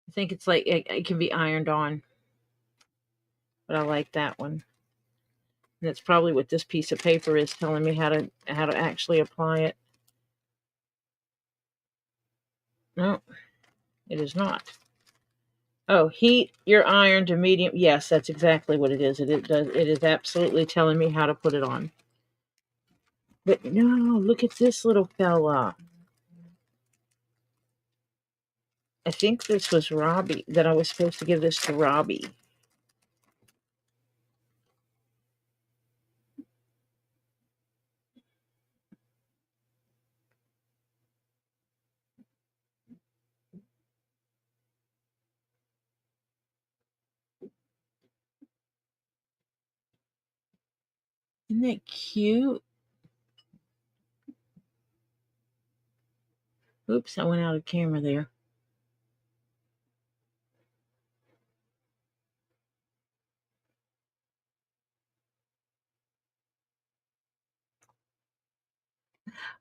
I think it's like it can be ironed on. But I like that one. And that's probably what this piece of paper is telling me how to actually apply it. No, it is not. Oh, heat your iron to medium. Yes, that's exactly what it is. It is absolutely telling me how to put it on. But no, look at this little fella. I think this was Robbie, that I was supposed to give this to Robbie. Isn't that cute? Oops, I went out of camera there.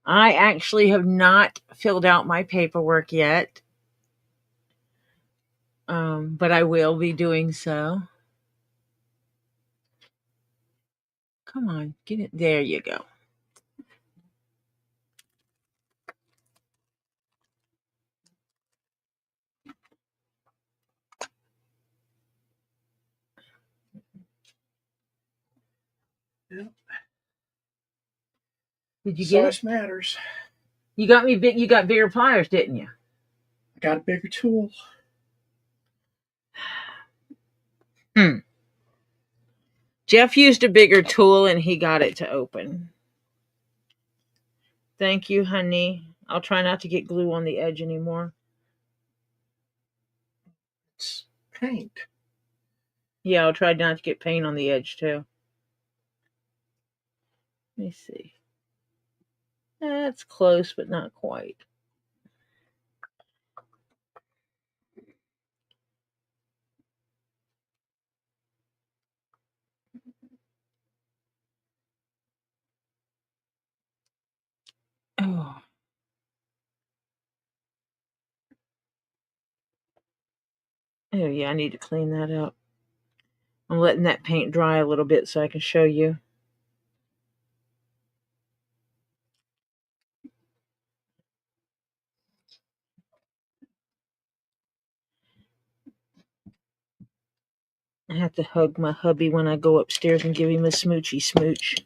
I actually have not filled out my paperwork yet, but I will be doing so. Come on, get it. There you go. Yep. Did you get it? Size matters. You got me big. You got bigger pliers, didn't you? I got a bigger tool. Jeff used a bigger tool and he got it to open. Thank you, honey. I'll try not to get glue on the edge anymore. It's paint. Yeah, I'll try not to get paint on the edge too. Let me see. That's close, but not quite. Oh. Oh yeah, I need to clean that up. I'm letting that paint dry a little bit so I can show you. I have to hug my hubby when I go upstairs and give him a smoochy smooch.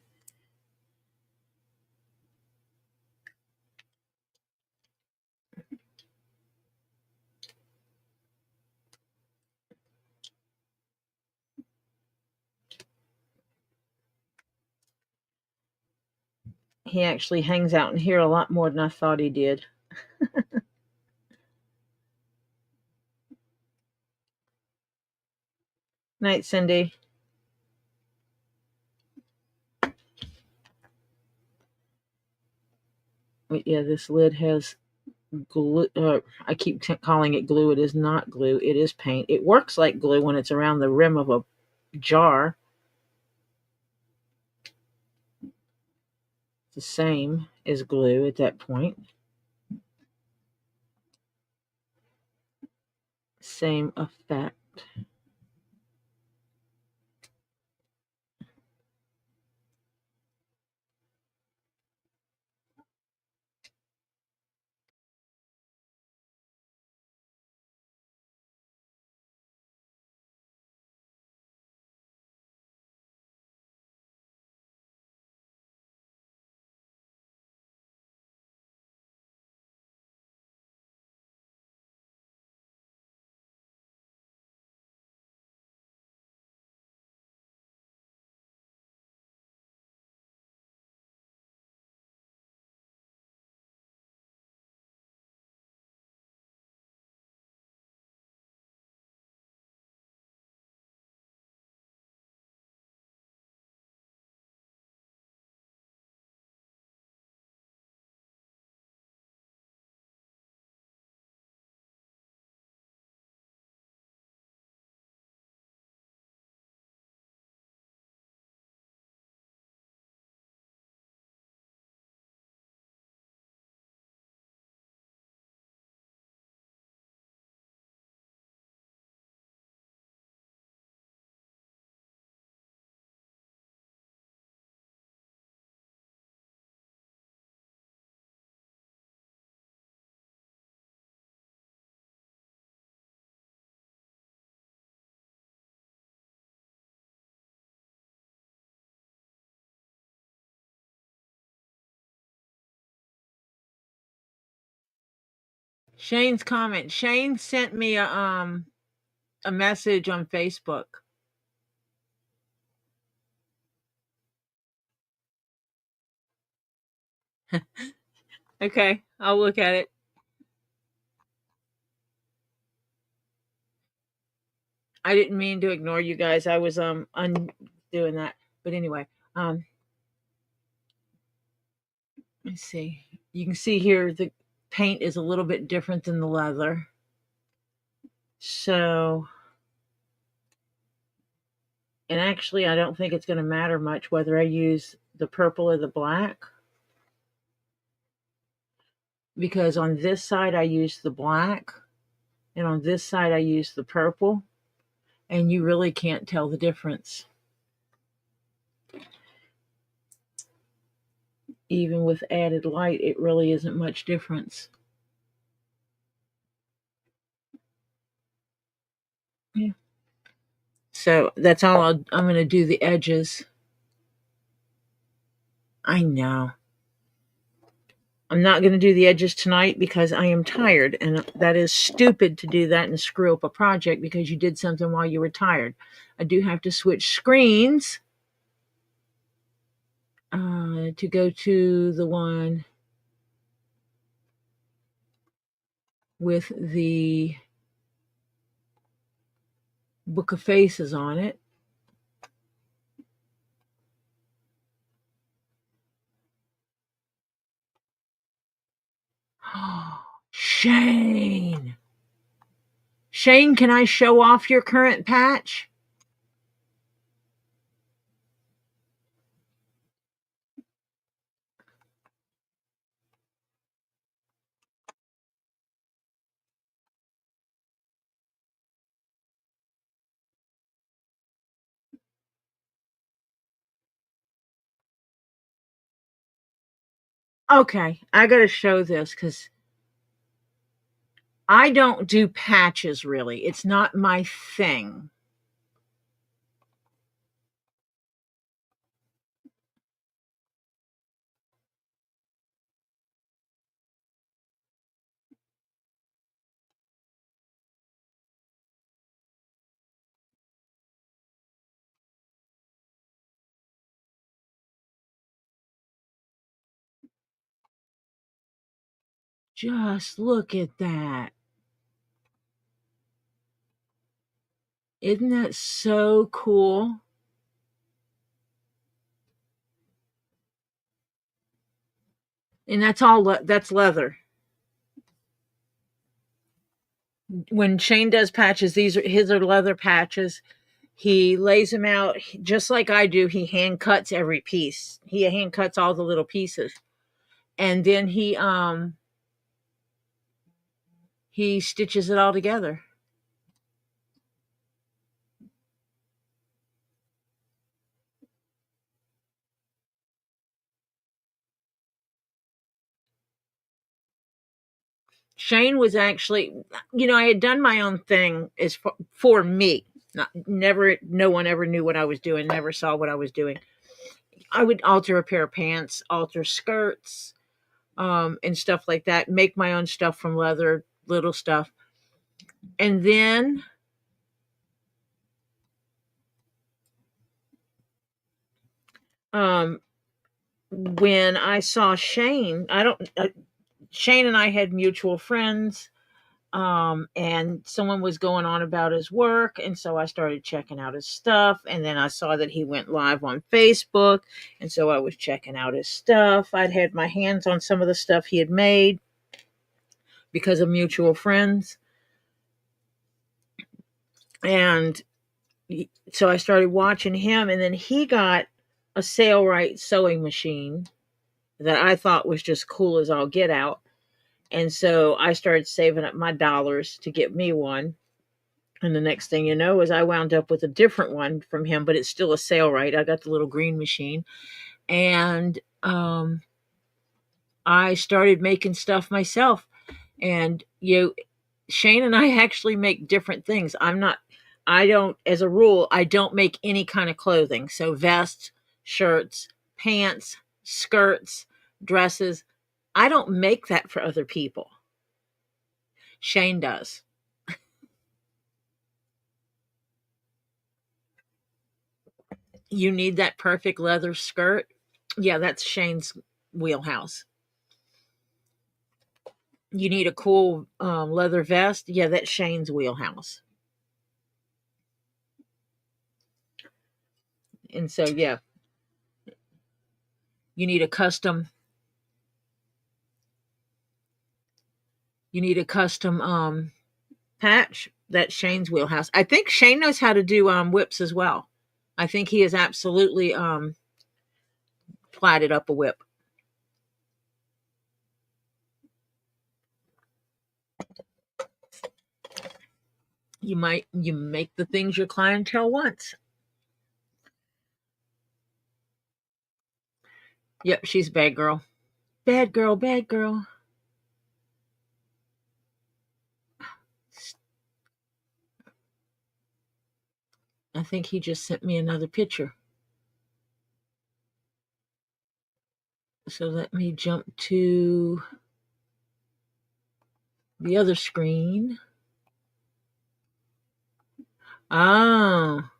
He actually hangs out in here a lot more than I thought he did. Night, Cindy. But yeah, this lid has glue. I keep calling it glue. It is not glue. It is paint. It works like glue when it's around the rim of a jar. It's the same as glue at that point. Same effect. Shane's comment. Shane sent me a message on Facebook. Okay, I'll look at it. I didn't mean to ignore you guys. I was undoing that. But anyway, let's see. You can see here the paint is a little bit different than the leather. So, and actually I don't think it's going to matter much whether I use the purple or the black, because on this side I use the black and on this side I use the purple, and you really can't tell the difference. Even with added light, it really isn't much difference. Yeah. So that's all I'm going to do the edges. I know. I'm not going to do the edges tonight because I am tired, and that is stupid to do that and screw up a project because you did something while you were tired. I do have to switch screens to go to the one with the Book of Faces on it. Shane! Shane, can I show off your current patch? Okay, I gotta show this because I don't do patches really. It's not my thing. Just look at that. Isn't that so cool? And that's all that's leather. When Shane does patches, these are his are leather patches. He lays them out just like I do. He hand cuts every piece. He hand cuts all the little pieces. And then he stitches it all together. Shane was actually, I had done my own thing as for me. Never, no one ever knew what I was doing. Never saw what I was doing. I would alter a pair of pants, alter skirts, and stuff like that. Make my own stuff from leather, little stuff, and then um, when I saw Shane, I don't. Shane and I had mutual friends, and someone was going on about his work, and so I started checking out his stuff, and then I saw that he went live on Facebook, and so I was checking out his stuff. I'd had my hands on some of the stuff he had made because of mutual friends, and so I started watching him, and then he got a Sailrite sewing machine that I thought was just cool as all get out. And so I started saving up my dollars to get me one. And the next thing you know is I wound up with a different one from him, but it's still a Sailrite. I got the little green machine. And I started making stuff myself. And Shane and I actually make different things. I don't, as a rule, I don't make any kind of clothing. So vests, shirts, pants, skirts, dresses. I don't make that for other people. Shane does. You need that perfect leather skirt. Yeah, that's Shane's wheelhouse. You need a cool leather vest. Yeah, that's Shane's wheelhouse. And so, yeah, you need a custom. You need a custom patch. That's Shane's wheelhouse. I think Shane knows how to do whips as well. I think he has absolutely plaited up a whip. You make the things your clientele wants. Yep, she's a bad girl. Bad girl, bad girl. I think he just sent me another picture. So let me jump to the other screen. Ah,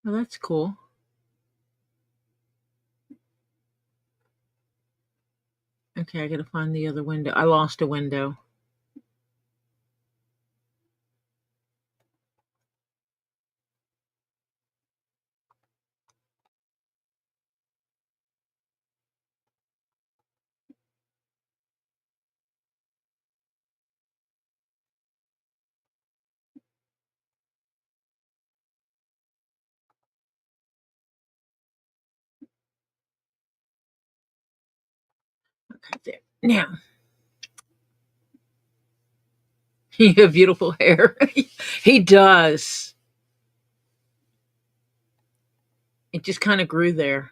well, that's cool. Okay, I gotta find the other window. I lost a window. Okay, there. Now, you have beautiful hair. He does. It just kind of grew there.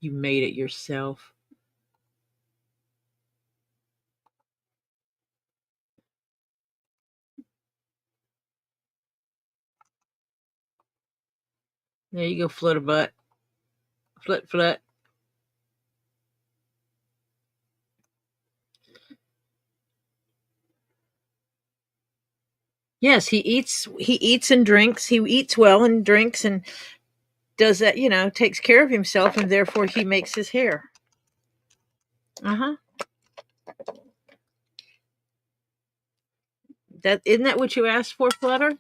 You made it yourself. There you go, flutter butt. Flut, flut. Yes, he eats and drinks. He eats well and drinks and does that, takes care of himself, and therefore he makes his hair. Uh-huh. Isn't that what you asked for, Flutter?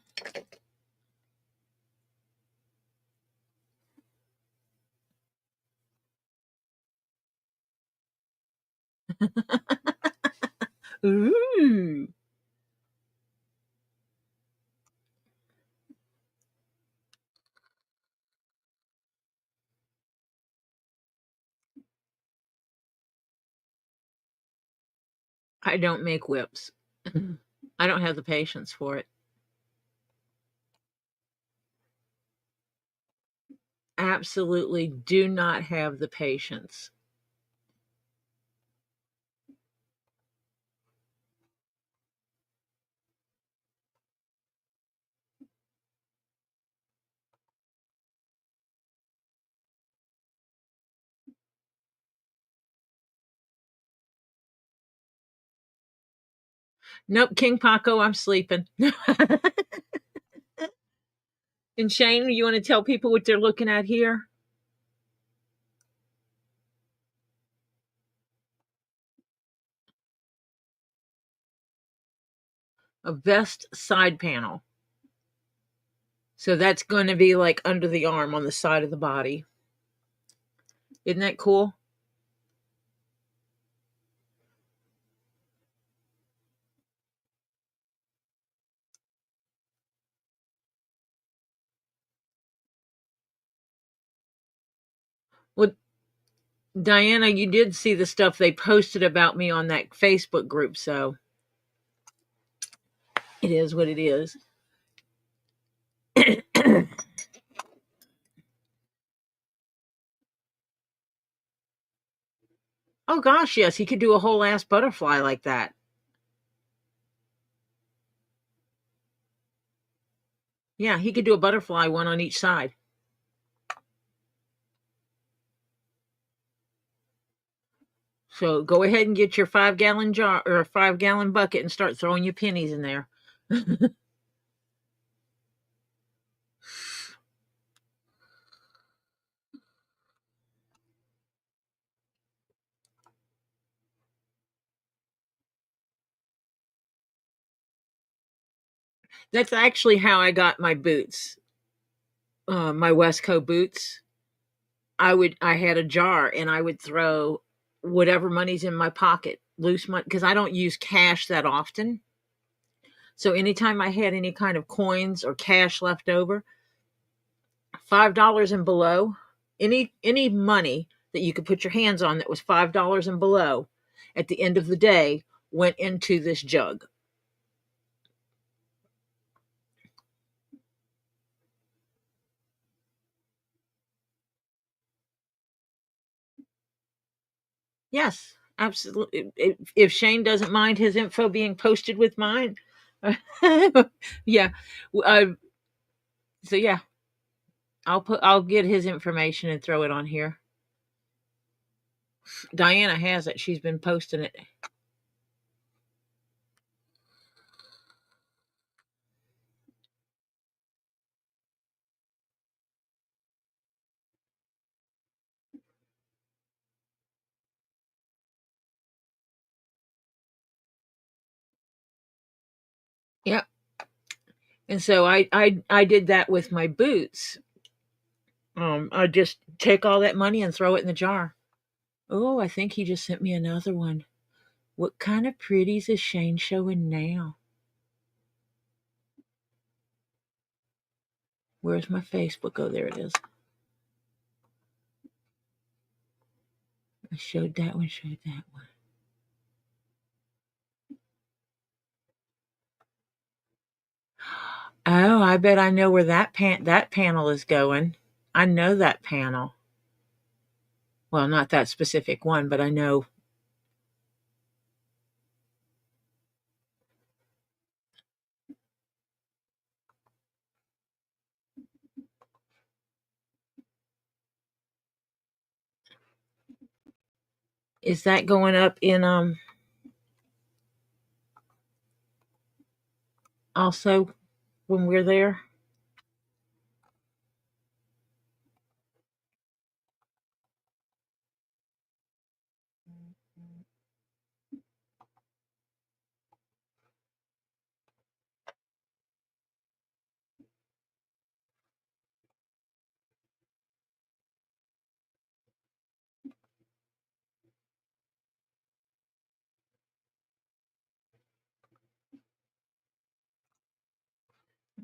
Ooh. I don't make whips. I don't have the patience for it. Absolutely do not have the patience. Nope, King Paco, I'm sleeping. And Shane, you want to tell people what they're looking at here? A vest side panel. So that's going to be like under the arm on the side of the body. Isn't that cool? Well, Diana, you did see the stuff they posted about me on that Facebook group, so it is what it is. Oh gosh, yes, he could do a whole ass butterfly like that. Yeah, he could do a butterfly, one on each side. So go ahead and get your 5-gallon jar or a 5-gallon bucket and start throwing your pennies in there. That's actually how I got my boots, my Westco boots. I had a jar and I would throw whatever money's in my pocket, loose money, because I don't use cash that often. So anytime I had any kind of coins or cash left over, $5 and below, any money that you could put your hands on that was $5 and below, at the end of the day, went into this jug. Yes, absolutely. If Shane doesn't mind his info being posted with mine, yeah. So yeah, I'll get his information and throw it on here. Diana has it. She's been posting it. Yep. And so I did that with my boots. I just take all that money and throw it in the jar. Oh, I think he just sent me another one. What kind of pretties is Shane showing now? Where's my Facebook? Oh, there it is. I showed that one, showed that one. Oh, I bet I know where that panel is going. I know that panel. Well, not that specific one, but I know. Is that going up in also when we're there?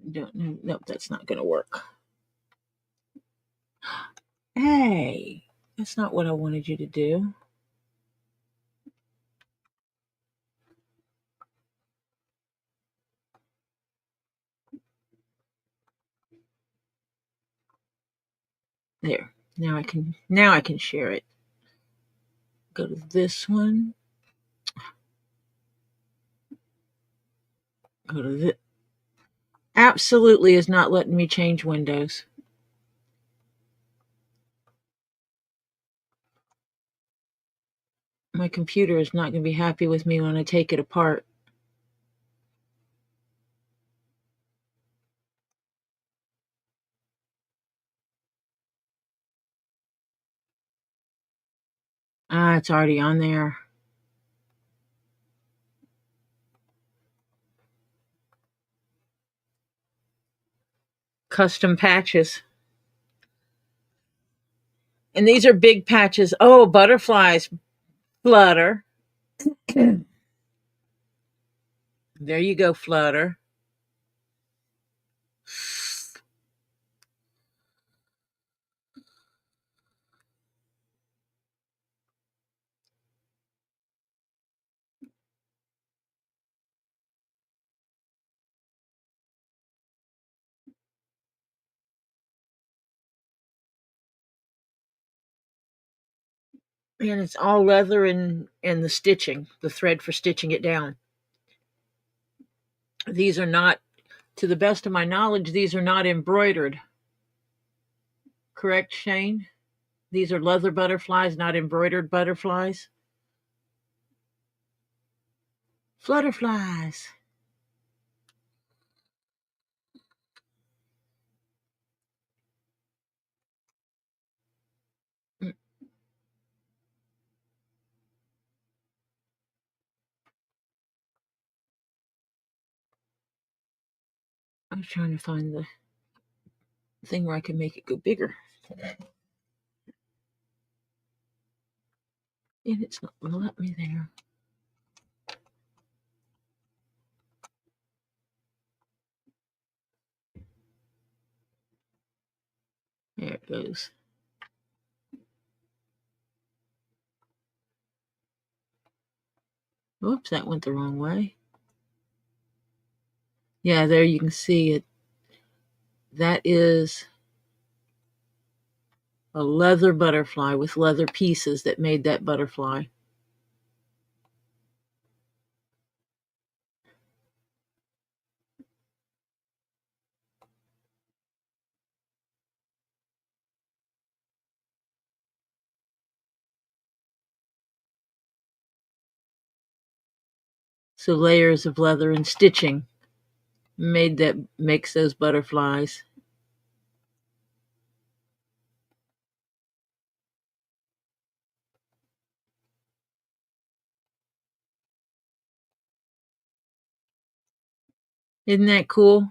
Nope, that's not going to work. Hey, that's not what I wanted you to do. There. Now I can share it. Go to this one. Go to this. Absolutely is not letting me change windows. My computer is not going to be happy with me when I take it apart. Ah, it's already on there. Custom patches. And these are big patches. Oh, butterflies. Flutter. There you go, Flutter. And it's all leather and the stitching, the thread for stitching it down. These are not, to the best of my knowledge, these are not embroidered. Correct, Shane? These are leather butterflies, not embroidered butterflies. Flutterflies. I'm trying to find the thing where I can make it go bigger. And it's not going to let me there. There it goes. Oops, that went the wrong way. Yeah, there you can see it. That is a leather butterfly with leather pieces that made that butterfly. So layers of leather and stitching makes those butterflies. Isn't that cool?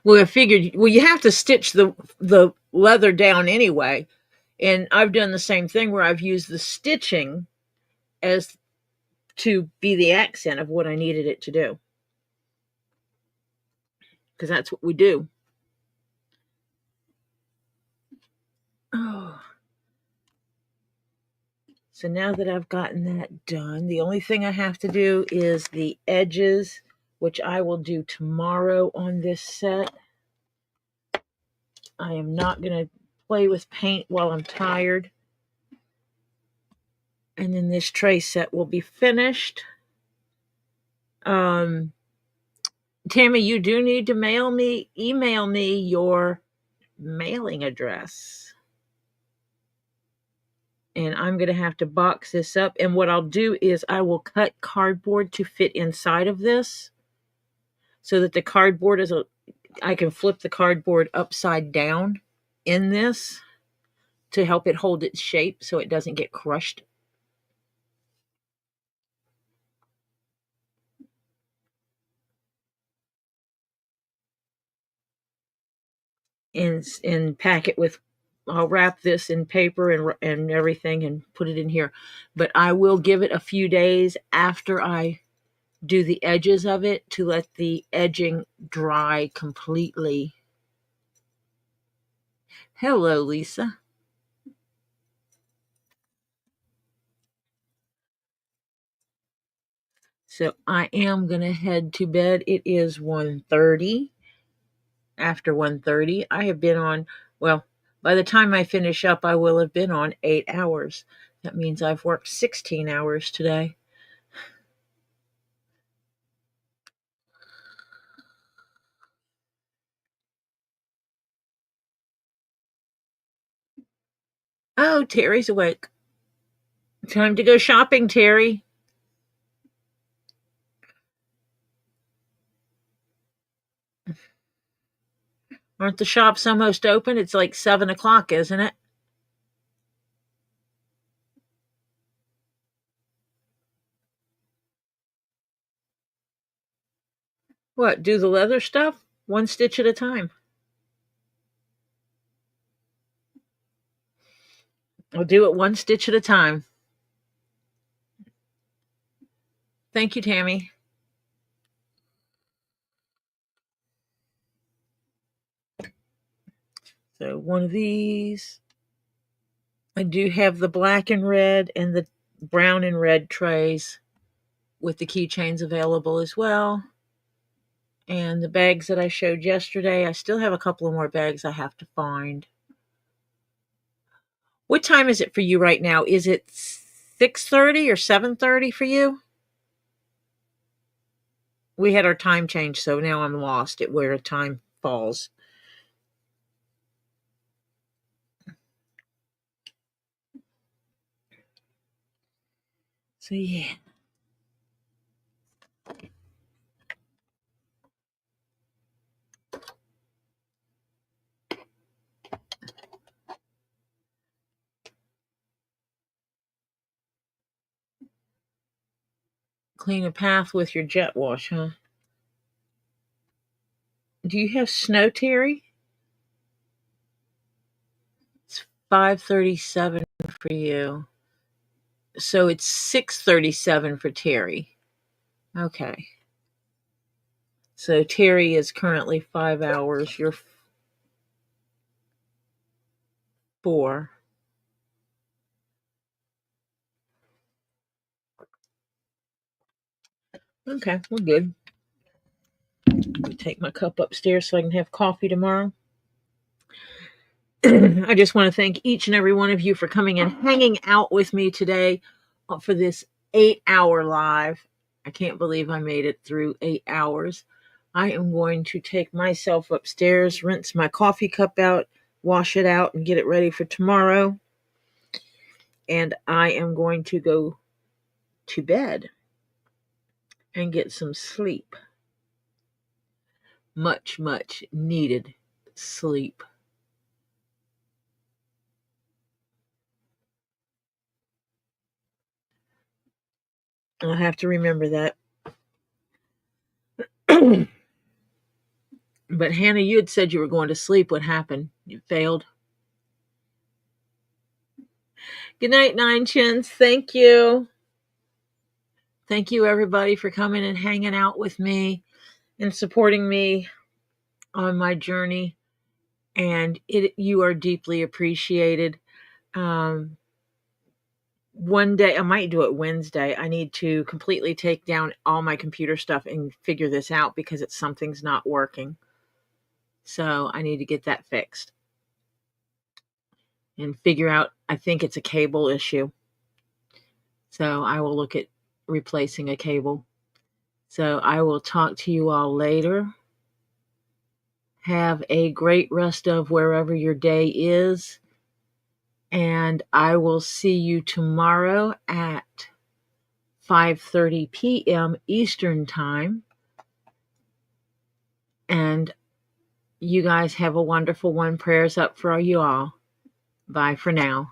Well, I figured, you have to stitch the leather down anyway. And I've done the same thing where I've used the stitching as to be the accent of what I needed it to do. Because that's what we do. Oh. So now that I've gotten that done, the only thing I have to do is the edges, which I will do tomorrow on this set. I am not going to play with paint while I'm tired. And then this tray set will be finished. Tammy, you do need to email me your mailing address. And I'm going to have to box this up. And what I'll do is I will cut cardboard to fit inside of this so that the cardboard I can flip the cardboard upside down in this to help it hold its shape so it doesn't get crushed. And pack it with, I'll wrap this in paper and everything and put it in here. But I will give it a few days after I do the edges of it to let the edging dry completely. Hello, Lisa. So I am going to head to bed. It is 1:30. After 1:30, I have been on, well, by the time I finish up, I will have been on 8 hours. That means I've worked 16 hours today. Oh, Terry's awake. Time to go shopping, Terry. Aren't the shops almost open? It's like 7 o'clock, isn't it? What, do the leather stuff? One stitch at a time. I'll do it one stitch at a time. Thank you, Tammy. So one of these. I do have the black and red and the brown and red trays with the keychains available as well. And the bags that I showed yesterday, I still have a couple of more bags I have to find. What time is it for you right now? Is it 6:30 or 7:30 for you? We had our time change, so now I'm lost at where time falls. So yeah. Clean a path with your jet wash, huh? Do you have snow, Terry? It's 5:37 for you. So it's 6:37 for Terry. Okay. So Terry is currently 5 hours. You're 4. Okay, we're good. Let me take my cup upstairs so I can have coffee tomorrow. I just want to thank each and every one of you for coming and hanging out with me today for this 8-hour live. I can't believe I made it through 8 hours. I am going to take myself upstairs, rinse my coffee cup out, wash it out, and get it ready for tomorrow. And I am going to go to bed and get some sleep. Much, much needed sleep. I'll have to remember that. But Hannah, you had said you were going to sleep. What happened? You failed. Good night, Nine Chins. Thank you. Thank you, everybody, for coming and hanging out with me and supporting me on my journey. and you are deeply appreciated. One day, I might do it Wednesday. I need to completely take down all my computer stuff and figure this out because something's not working. So I need to get that fixed and figure out, I think it's a cable issue. So I will look at replacing a cable. So I will talk to you all later. Have a great rest of wherever your day is. And I will see you tomorrow at 5:30 p.m. Eastern Time. And you guys have a wonderful one. Prayers up for you all. Bye for now.